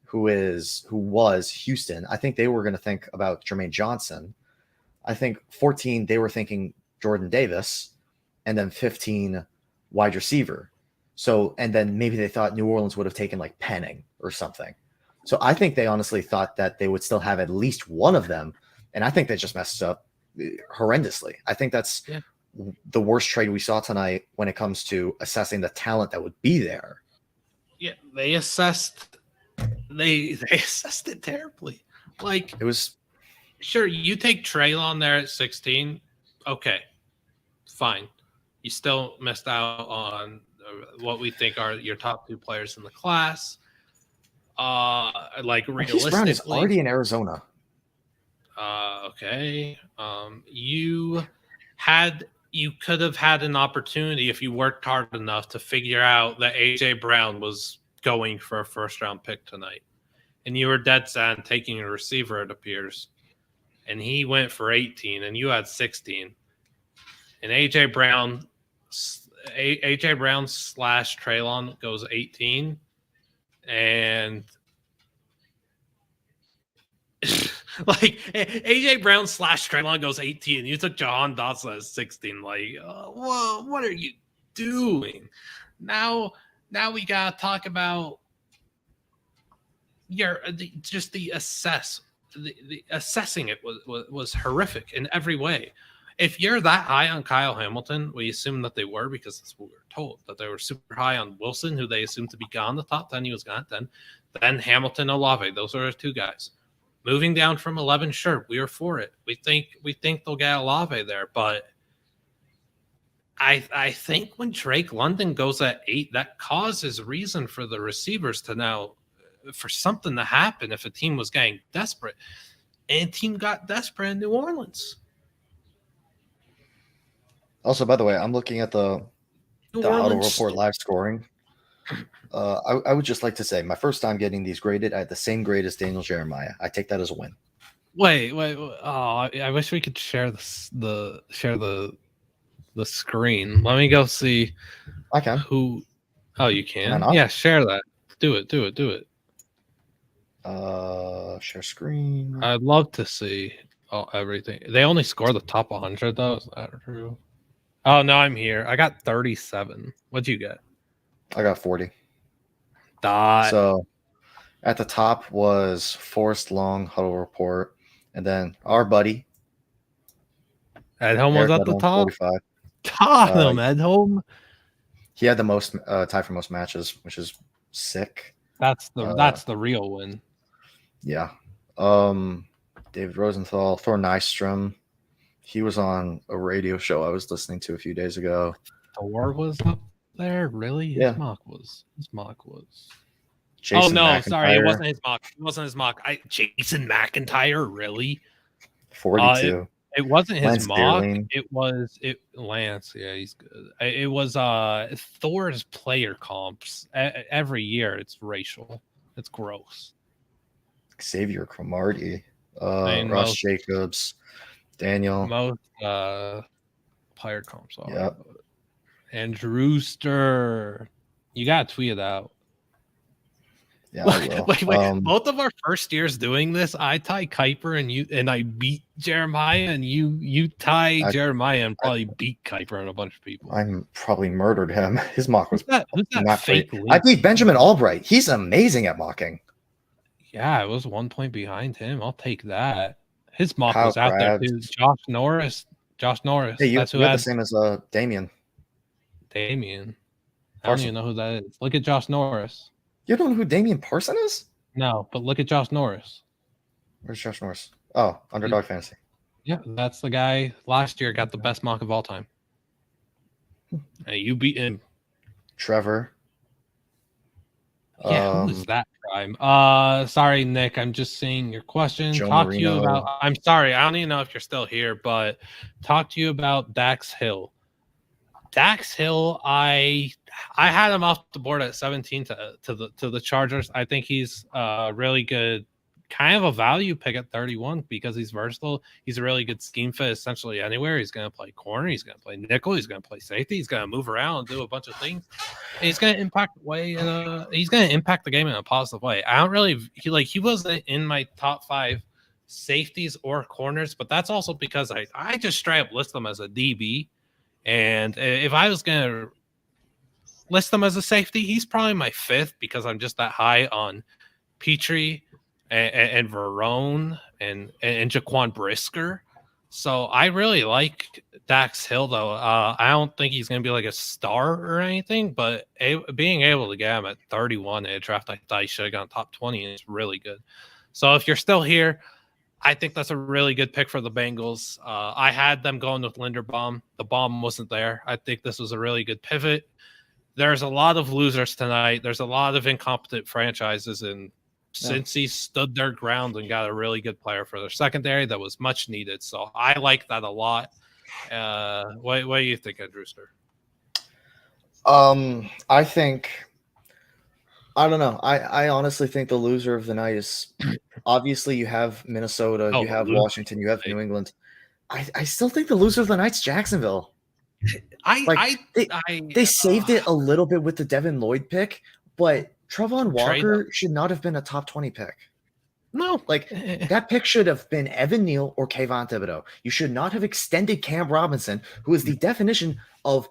who was Houston. I think they were going to think about Jermaine Johnson. I think 14 they were thinking Jordan Davis, and then 15 wide receiver. So, and then maybe they thought New Orleans would have taken like Penning or something. So I think they honestly thought that they would still have at least one of them. And I think they just messed up horrendously. I think that's the worst trade we saw tonight when it comes to assessing the talent that would be there. Yeah, they assessed it terribly. Like, It was sure, you take Traylon there at 16. Okay, fine. You still missed out on what we think are your top 2 players in the class. Like Marquise Brown is realistically, already in Arizona. okay. You could have had an opportunity if you worked hard enough to figure out that AJ Brown was going for a first-round pick tonight, and you were dead set on taking a receiver, it appears, and he went for 18, and you had 16, and AJ Brown / Traylon goes 18, and like AJ Brown / Traylon goes 18. You took Jahan Dotson at 16. Like, whoa, what are you doing? Now we gotta talk about the assessing it was horrific in every way. If you're that high on Kyle Hamilton, we assume that they were because that's what we were told, that they were super high on Wilson, who they assumed to be gone the top 10. He was gone at 10. Then Hamilton, Olave. Those are the 2 guys. Moving down from 11, sure, we are for it. We think they'll get Olave there, but I think when Drake London goes at 8, that causes reason for the receivers to now for something to happen if a team was getting desperate. And a team got desperate in New Orleans. Also, by the way, I'm looking at the Auto Report live scoring. I would just like to say, my first time getting these graded, I had the same grade as Daniel Jeremiah. I take that as a win. Wait. Oh, I wish we could share the screen. Let me go see. I can. Who? Oh, you can. Can I not? Yeah, share that. Do it. Share screen. I'd love to see everything. They only score the top 100 though. Is that true? Oh no, I'm here. I got 37. What'd you get? I got 40. Dot. So at the top was Forrest Long, Huddle Report, and then our buddy At home was Eric at the Edholm, top. 45. Tottenham at home. He had the most tie for most matches, which is sick. That's the real win. Yeah. David Rosenthal, Thor Nystrom. He was on a radio show I was listening to a few days ago. Thor was up there, really? Yeah. His mock was. Jason McIntyre, sorry, it wasn't his mock. Jason McIntyre, really? 42. It wasn't his Lance mock. Dearling. It was Lance. Yeah, he's good. It was Thor's player comps. Every year, it's racial. It's gross. Xavier Cromartie, mean, Ross most- Jacobs, Daniel. Most player comps are. Yep. And Rooster, you gotta tweet it out. Yeah, I will. Wait. Both of our first years doing this, I tie Kuiper and I beat Jeremiah, and you tie Jeremiah and probably beat Kuiper and a bunch of people. I'm probably murdered him. His mock was Who's that not fake great. leak? I beat Benjamin Albright. He's amazing at mocking. Yeah, it was 1 point behind him. I'll take that. His mock Kyle was out there Krabs. too. Josh Norris. Hey, That's who you're the had same as Damien. Damien. I don't Parson. even know who that is. Look at Josh Norris. You don't know who Damian Parson is? No, but look at Josh Norris. Where's Josh Norris? Oh, Underdog Fantasy. Yeah, that's the guy last year got the best mock of all time. Hey, you beat him. Trevor. Yeah, who is that prime? Sorry, Nick. I'm just seeing your question. Joe Talk to you Marino. about. I'm sorry. I don't even know if you're still here, but talk to you about Dax Hill. Dax Hill, I had him off the board at 17 to the Chargers. I think he's a really good kind of a value pick at 31 because he's versatile. He's a really good scheme fit essentially anywhere. He's going to play corner. He's going to play nickel. He's going to play safety. He's going to move around and do a bunch of things. And he's going to impact he's going to impact the game in a positive way. I don't really he wasn't in my top 5 safeties or corners, but that's also because I just straight up list them as a DB. And if I was going to list them as a safety, he's probably my 5th because I'm just that high on Petrie and Verone and Jaquan Brisker. So I really like Dax Hill, though. I don't think he's going to be like a star or anything, but being able to get him at 31 in a draft, I thought he should have gone top 20, and it's really good. So if you're still here, I think that's a really good pick for the Bengals. I had them going with Linderbaum. The bomb wasn't there. I think this was a really good pivot. There's a lot of losers tonight. There's a lot of incompetent franchises, and since he stood their ground and got a really good player for their secondary, that was much needed. So I like that a lot. What do you think, Drewster? I don't know. I honestly think the loser of the night is obviously you have Minnesota, you have Washington, you have New England. I still think the loser of the night's Jacksonville. They saved it a little bit with the Devin Lloyd pick, but Travon Walker should not have been a top 20 pick. No. That pick should have been Evan Neal or Kayvon Thibodeau. You should not have extended Cam Robinson, who is the definition of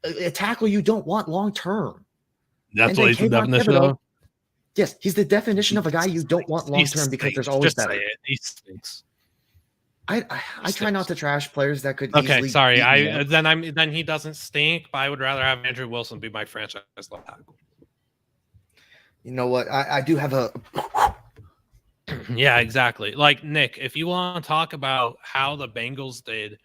a tackle you don't want long term. That's what he's the definition of? Yes, he's the definition of a guy you don't want long term because there's always better. He stinks. I try not to trash players that could. Okay, sorry. Then he doesn't stink, but I would rather have Andrew Wilson be my franchise left tackle. You know what? I do have a. Yeah, exactly. Like, Nick, if you want to talk about how the Bengals did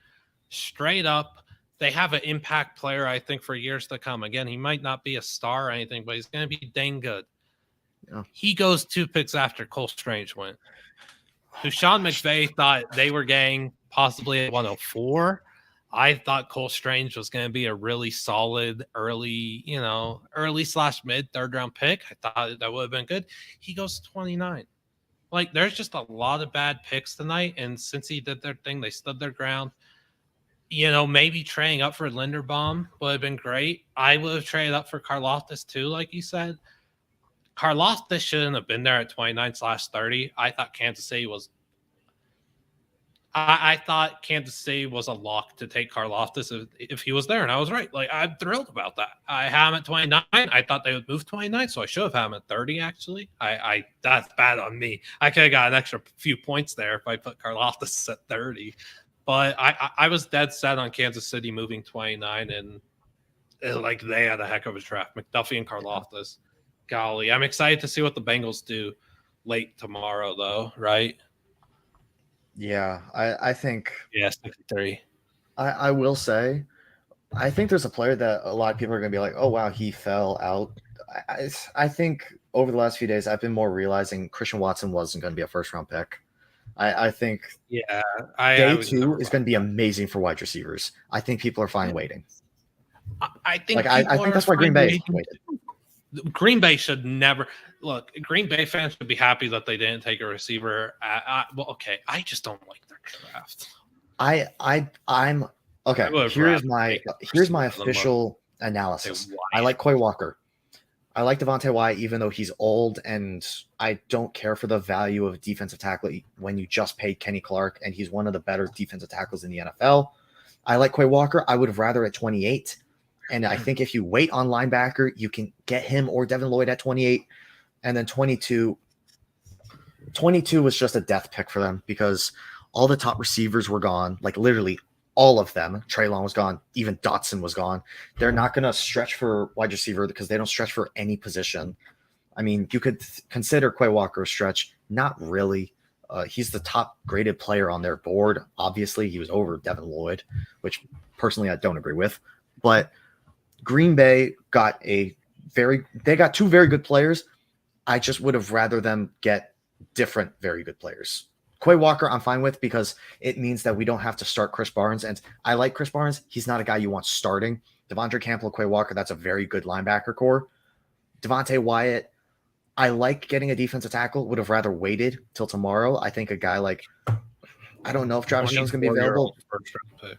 straight up, they have an impact player, I think, for years to come. Again, he might not be a star or anything, but he's going to be dang good. Yeah. He goes 2 picks after Cole Strange went. Who Sean McVay thought they were getting possibly at 104. I thought Cole Strange was going to be a really solid early/mid 3rd round pick. I thought that would have been good. He goes 29. There's just a lot of bad picks tonight. And since he did their thing, they stood their ground. Maybe trading up for Linderbaum would have been great. I would have traded up for Karlaftis too, like you said. Karlaftis shouldn't have been there at 29/30. I thought Kansas City was I thought Kansas City was a lock to take Karlaftis if he was there, and I was right. I'm thrilled about that. I had him at 29. I thought they would move 29, so I should have had him at 30, actually. That's bad on me. I could have got an extra few points there if I put Karlaftis at 30. But I was dead set on Kansas City moving 29, and they had a heck of a draft. McDuffie and Karlaftis. Golly, I'm excited to see what the Bengals do late tomorrow, though, right? Yeah, I think. Yeah, 63. I will say, I think there's a player that a lot of people are going to be like, oh, wow, he fell out. I think over the last few days, I've been more realizing Christian Watson wasn't going to be a first-round pick. I think day 2 is going to be amazing for wide receivers. I think people are fine waiting. I think I think that's why Green Bay waited. Green Bay should never look. Green Bay fans should be happy that they didn't take a receiver. I just don't like their draft. I'm okay. Here's my official analysis. I like Quay Walker. I like Devontae Wyatt, even though he's old, and I don't care for the value of defensive tackle when you just paid Kenny Clark, and he's one of the better defensive tackles in the NFL. I like Quay Walker. I would have rather at 28. And I think if you wait on linebacker, you can get him or Devin Lloyd at 28. And then 22 was just a death pick for them because all the top receivers were gone, literally all of them. Treylon was gone. Even Dotson was gone. They're not going to stretch for wide receiver because they don't stretch for any position. I mean, you could consider Quay Walker a stretch. Not really. He's the top graded player on their board. Obviously, he was over Devin Lloyd, which personally I don't agree with. But Green Bay got they got 2 very good players. I just would have rather them get different very good players. Quay Walker, I'm fine with because it means that we don't have to start Chris Barnes. And I like Chris Barnes. He's not a guy you want starting. Devondre Campbell, Quay Walker, that's a very good linebacker core. Devontae Wyatt, I like getting a defensive tackle. Would have rather waited till tomorrow. I think a guy like, I don't know if Travis Jones is going to be available. 24-year-old first-round pick.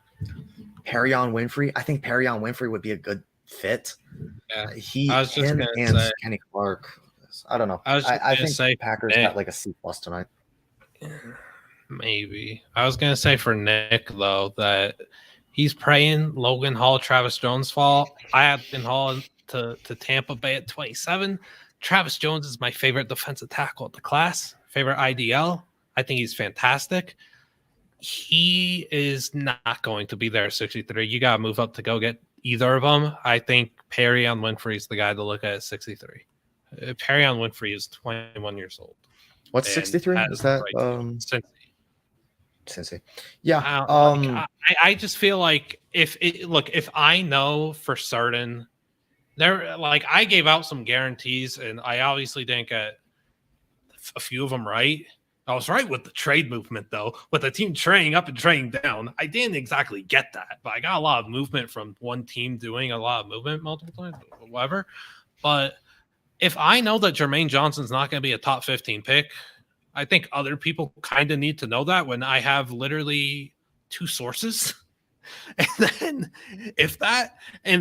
Perrion Winfrey. I think Perrion Winfrey would be a good fit. Yeah. He, I was just him, gonna and say- Kenny Clark. I don't know. I was just I gonna think say Packers Nick. got like a C+ tonight. Maybe. I was gonna say for Nick though that he's praying Logan Hall, Travis Jones fall. I had Logan Hall to Tampa Bay at 27. Travis Jones is my favorite defensive tackle of the class, favorite IDL. I think he's fantastic. He is not going to be there at 63. You got to move up to go get either of them. I think Perrion Winfrey is the guy to look at 63. Perrion Winfrey is 21 years old. What's And 63? has Is that the right Cincy? Yeah. I just feel like if I know for certain there, like I gave out some guarantees and I obviously didn't get a few of them right. I was right with the trade movement though, with the team trading up and trading down. I didn't exactly get that, but I got a lot of movement from one team doing a lot of movement multiple times, whatever. But if I know that Jermaine Johnson's not going to be a top 15 pick, I think other people kind of need to know that when I have literally two sources. And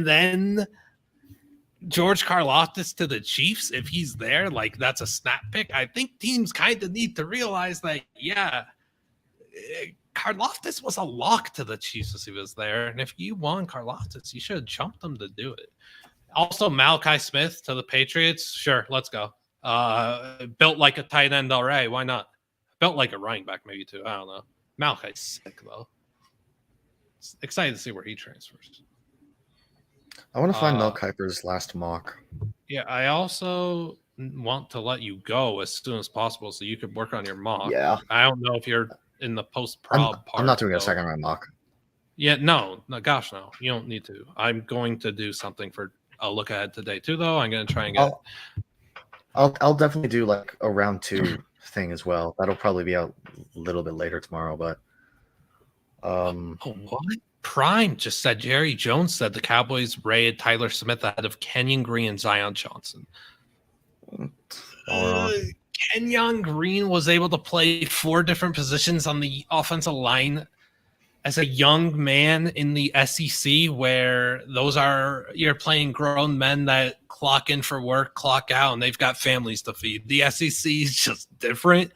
then George Karlaftis to the Chiefs, if he's there, like that's a snap pick. I think teams kind of need to realize that, yeah, Karlaftis was a lock to the Chiefs as he was there. And if you won Karlaftis, you should have jumped them to do it. Also, Malachi Smith to the Patriots. Sure, let's go. Built like a tight end already. Why not? Built like a running back, maybe too. I don't know. Malachi's sick though. Excited to see where he transfers. I want to find Mel Kiper's last mock. Yeah, I also want to let you go as soon as possible so you could work on your mock. Yeah. I don't know if you're in the post-prob part. I'm not doing though. a second round mock. Yeah, no, gosh, no. You don't need to. I'm going to do something for a look ahead today too, though. I'm going to try and get. I'll definitely do like a round 2 thing as well. That'll probably be out a little bit later tomorrow, but. What? Prime just said Jerry Jones said the Cowboys rated Tyler Smith ahead of Kenyon Green and Zion Johnson. Kenyon Green was able to play 4 different positions on the offensive line as a young man in the SEC, where you're playing grown men that clock in for work, clock out, and they've got families to feed. The SEC is just different.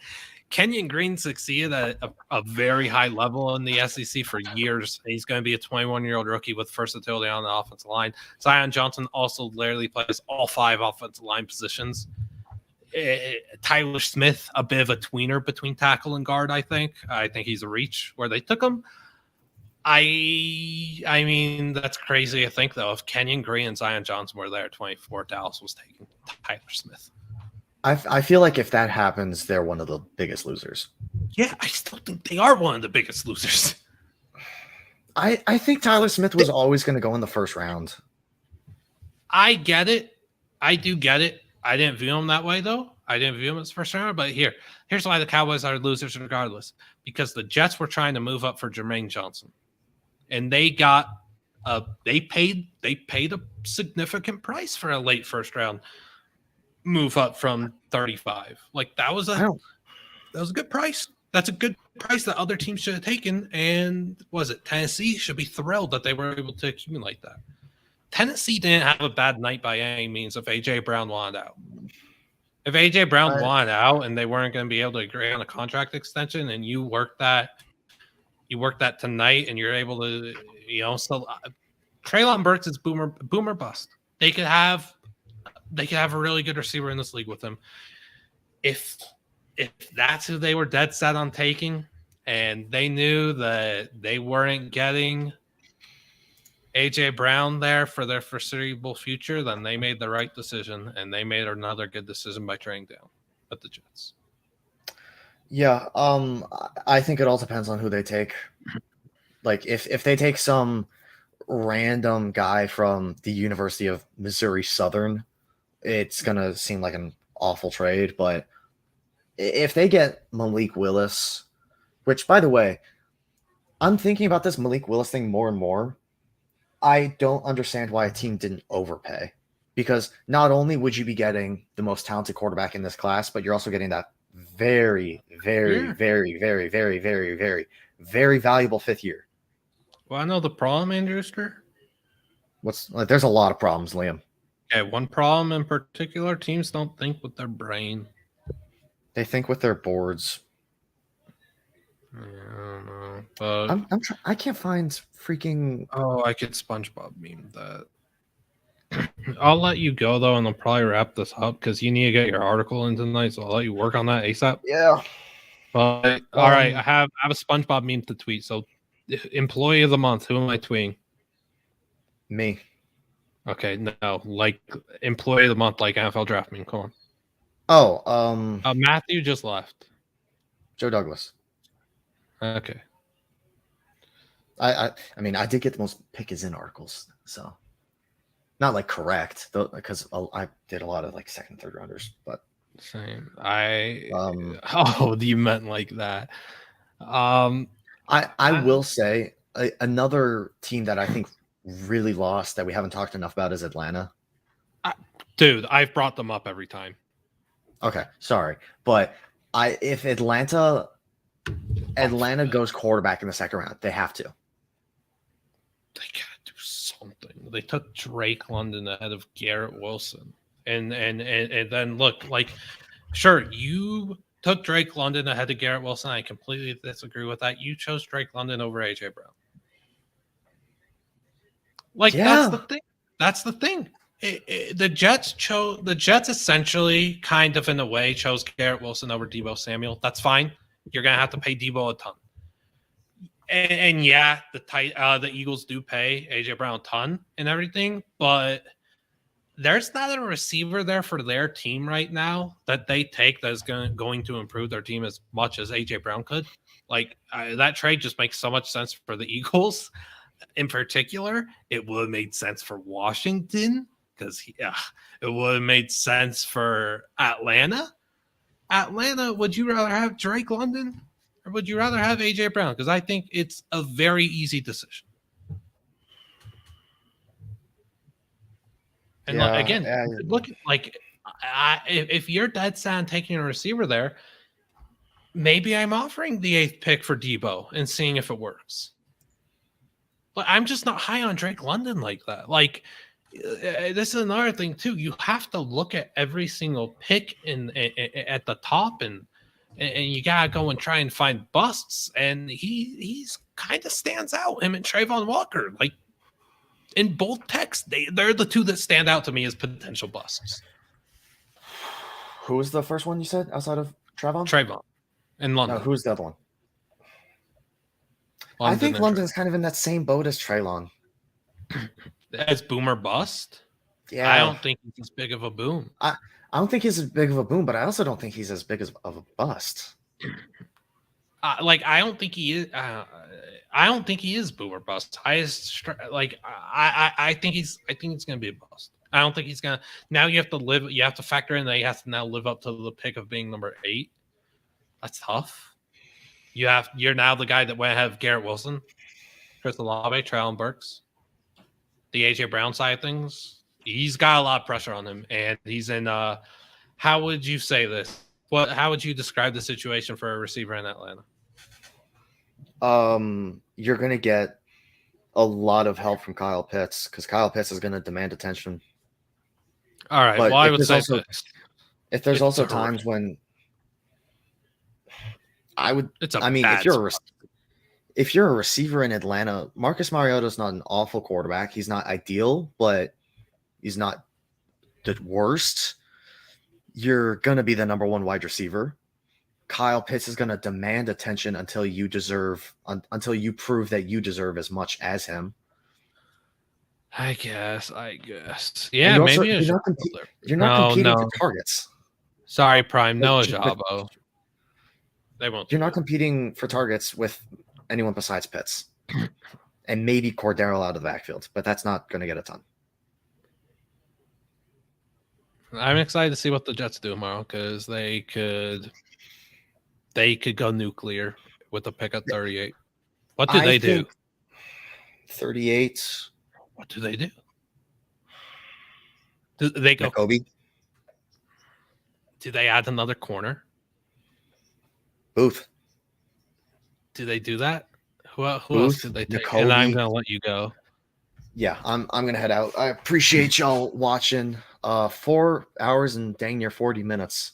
Kenyon Green succeeded at a very high level in the SEC for years. He's going to be a 21-year-old rookie with versatility on the offensive line. Zion Johnson also literally plays all 5 offensive line positions. Tyler Smith, a bit of a tweener between tackle and guard, I think. I think he's a reach where they took him. I mean, that's crazy to think, though. If Kenyon Green and Zion Johnson were there at 24, Dallas was taking Tyler Smith. I feel like if that happens, they're one of the biggest losers. Yeah, I still think they are one of the biggest losers. I think Tyler Smith was always going to go in the first round. I get it. I do get it. I didn't view him that way, though. I didn't view him as first round. But here's why the Cowboys are losers regardless. Because the Jets were trying to move up for Jermaine Johnson. And they paid a significant price for a late first round move up from 35. Like that was a good price. That's a good price that other teams should have taken. And was it Tennessee should be thrilled that they were able to accumulate that. Tennessee didn't have a bad night by any means if AJ Brown wanted out. If AJ Brown wanted out and they weren't going to be able to agree on a contract extension, and you work that tonight, and you're able to, so Treylon Burks is boomer bust. They could have a really good receiver in this league with him. If that's who they were dead set on taking, and they knew that they weren't getting AJ Brown there for their foreseeable future, then they made the right decision, and they made another good decision by trading down at the Jets. Yeah, I think it all depends on who they take. Like if they take some random guy from the University of Missouri Southern, it's gonna seem like an awful trade. But if they get Malik Willis, which by the way, I'm thinking about this Malik Willis thing more and more. I don't understand why a team didn't overpay. because not only would you be getting the most talented quarterback in this class, but you're also getting that very, very, Yeah. very, very, very, very, very, very valuable fifth year. Well, I know the problem, Andrewster. There's a lot of problems, Liam. Okay, one problem in particular: teams don't think with their brain. They think with their boards. I don't know, but I can't find freaking. I could SpongeBob meme that. I'll let you go though, and I'll probably wrap this up because you need to get your article in tonight. So I'll let you work on that ASAP. Yeah. But all right, I have a SpongeBob meme to tweet. So, employee of the month, who am I tweeting? Me. Okay, no, like employee of the month, like NFL draft meme. Come on. Oh, Matthew just left. Joe Douglas. Okay. I mean, I did get the most pick is in articles, so not like correct though, because I did a lot of like second, third rounders, but Same. You meant like that. I will say another team that I think really lost that we haven't talked enough about is Atlanta. Dude, I've brought them up every time. Okay, sorry, but if Atlanta goes quarterback in the second round, they have to. They gotta do something. They took Drake London ahead of Garrett Wilson, and then look, like, sure, you took Drake London ahead of Garrett Wilson. I completely disagree with that. You chose Drake London over AJ Brown. Like, Yeah. that's the thing. That's the thing. The Jets essentially kind of in a way chose Garrett Wilson over Deebo Samuel. That's fine. You're gonna have to pay Deebo a ton. And yeah, the Eagles do pay AJ Brown a ton and everything, but there's not a receiver there for their team right now that they take that is going to improve their team as much as AJ Brown could. Like, that trade just makes so much sense for the Eagles in particular. It would have made sense for Washington because it would have made sense for Atlanta. Would you rather have Drake London or would you rather have AJ Brown? Because I think it's a very easy decision. And look, like, if you're dead set on taking a receiver there, maybe I'm offering the 8th pick for Deebo and seeing if it works. But I'm just not high on Drake London like that. Like, this is another thing too. You have to look at every single pick at the top, and you gotta go and try and find busts. And he's kind of stands out. Him and Trayvon Walker, like, in both texts, they're the two that stand out to me as potential busts. Who was the first one you said outside of Trayvon? Trayvon and London. No, who's the other one? London, I think London's kind of in that same boat as Traylon. As boomer bust. Yeah, I don't think he's as big of a boom. I don't think he's as big of a boom, but I also don't think he's as big of a bust. I don't think he is. I don't think he is boomer bust. I think it's gonna be a bust. I don't think he's gonna. Now you have to factor in that he has to now live up to the pick of being number 8. That's tough. You're now the guy that went ahead of Garrett Wilson, Chris Olave, Traylon Burks, the AJ Brown side of things. He's got a lot of pressure on him, and he's in. How would you say this? How would you describe the situation for a receiver in Atlanta? You're gonna get a lot of help from Kyle Pitts because Kyle Pitts is gonna demand attention. All right. But I would say if there's also times when I would. If you're a receiver in Atlanta, Marcus Mariota is not an awful quarterback. He's not ideal, but he's not the worst. You're going to be the number 1 wide receiver. Kyle Pitts is going to demand attention until you prove that you deserve as much as him. I guess. Yeah, maybe you're not competing for targets. Sorry, Prime. No, Ajabo. They won't. You're not competing for targets with anyone besides Pitts. And maybe Cordero out of the backfield, but that's not going to get a ton. I'm excited to see what the Jets do tomorrow because they could go nuclear with a pick at 38. What do they do? 38. What do they do? Do they go? Kobe, Do they add another corner? Booth, Do they do that? Who else Booth, did they take? Nakobe. And I'm gonna let you go. Yeah, I'm gonna head out. I appreciate y'all watching. 4 hours and dang near 40 minutes.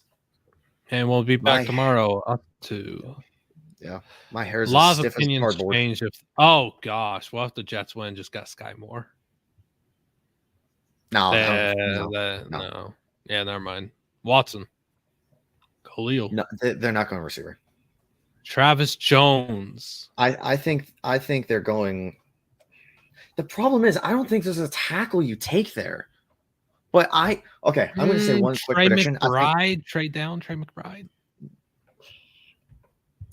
And we'll be back My- tomorrow up to. Yeah, my hair A is lot as of stiff as opinions cardboard. change. Oh gosh, well, if the Jets win, just got Sky Moore. No, No. Yeah, never mind. Watson. Khalil. no, they're not going receiver. Travis Jones. I think they're going. The problem is, I don't think there's a tackle you take there. But I'm going to say one quick Trey prediction. I think McBride. Trade down. Trey McBride.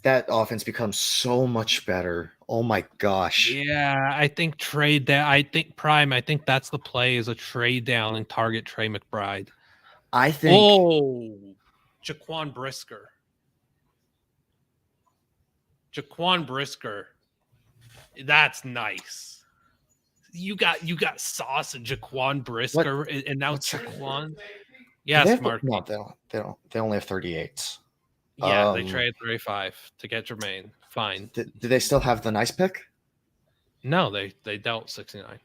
that offense becomes so much better. Oh my gosh. Yeah, I think trade down. I think Prime. I think that's the play is a trade down and target Trey McBride. I think Jaquan Brisker. Jaquan Brisker. That's nice. You got Sauce and Jaquan Brisker, and now what's that? Jaquan. They Yes, have- Mark. No, they don't. They only have 38. Yeah, they Um, traded 35 to get Jermaine. Fine. Do they still have the nice pick? No, they dealt 69.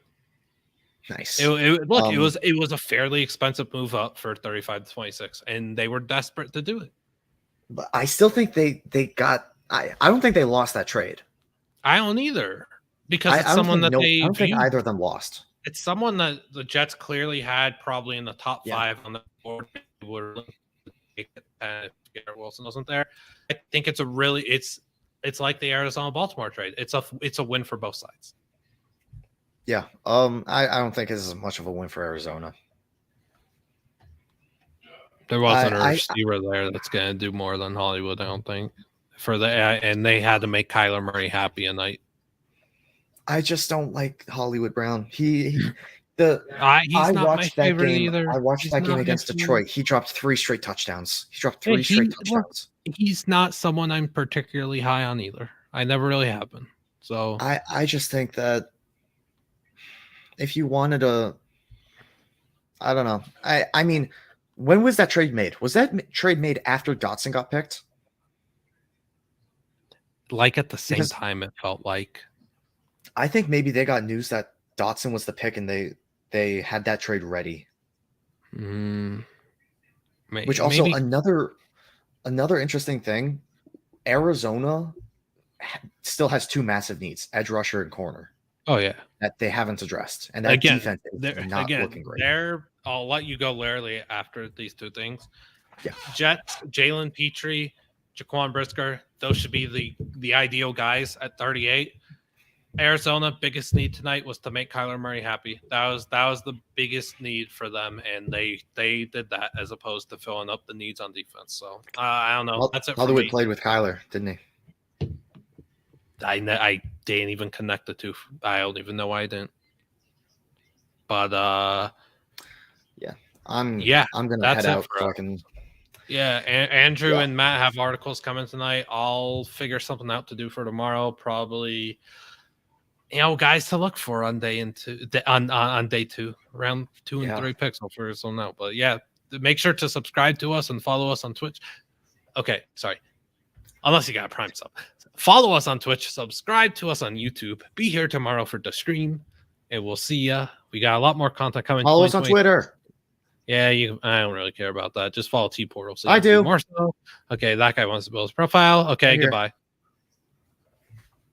Nice. It was a fairly expensive move up for 35 to 26, and they were desperate to do it. But I still think they got. I don't think they lost that trade. I don't either, because I it's don't someone think that no- they I don't think viewed. either of them lost. It's someone that the Jets clearly had probably in the top Yeah. 5 on the board. Would take it if Garrett Wilson wasn't there. I think it's it's like the Arizona Baltimore trade. It's a win for both sides. Yeah. I don't think this is much of a win for Arizona. There wasn't I- a receiver there that's going to do more than Hollywood, I don't think. And they had to make Kyler Murray happy a night. I just don't like Hollywood Brown. He's I not my watched that favorite game. either. I watched He's that game not against my favorite. Detroit. He dropped 3 straight touchdowns. He dropped Yeah, 3 straight look, touchdowns. He's not someone I'm particularly high on either. I never really have been. So I just think that if you wanted to, I don't know. I mean, when was that trade made? Was that trade made after Dotson got picked? like at the same Because- time, it felt like. I think maybe they got news that Dotson was the pick and they had that trade ready. Which also maybe, another interesting thing, Arizona still has 2 massive needs, edge rusher and corner, oh yeah. that they haven't addressed. And that Again, defense is not looking great. I'll let you go, Larry, after these 2 things. Yeah. Jets, Jalen Petrie, Jaquan Brisker, those should be the ideal guys at 38. Arizona, biggest need tonight was to make Kyler Murray happy. That was the biggest need for them, and they did that as opposed to filling up the needs on defense. So I don't know. Well, That's it for Hollywood me. played with Kyler, didn't he? I didn't even connect the 2. I don't even know why I didn't. But I'm gonna that's head it out. for us. Fucking yeah, Andrew Yeah. and Matt have articles coming tonight. I'll figure something out to do for tomorrow. Probably, guys to look for on day on day 2, round 2 and Yeah. 3 picks. I'll figure something out. But yeah, make sure to subscribe to us and follow us on Twitch. Okay, sorry. Unless you got a Prime sub. Follow us on Twitch. Subscribe to us on YouTube. Be here tomorrow for the stream. And we'll see ya. We got a lot more content coming. follow us on 2020. Twitter. Yeah, I don't really care about that. Just follow T Portal. So I you can do. more so. Okay, that guy wants to build his profile. Okay, Right here. goodbye.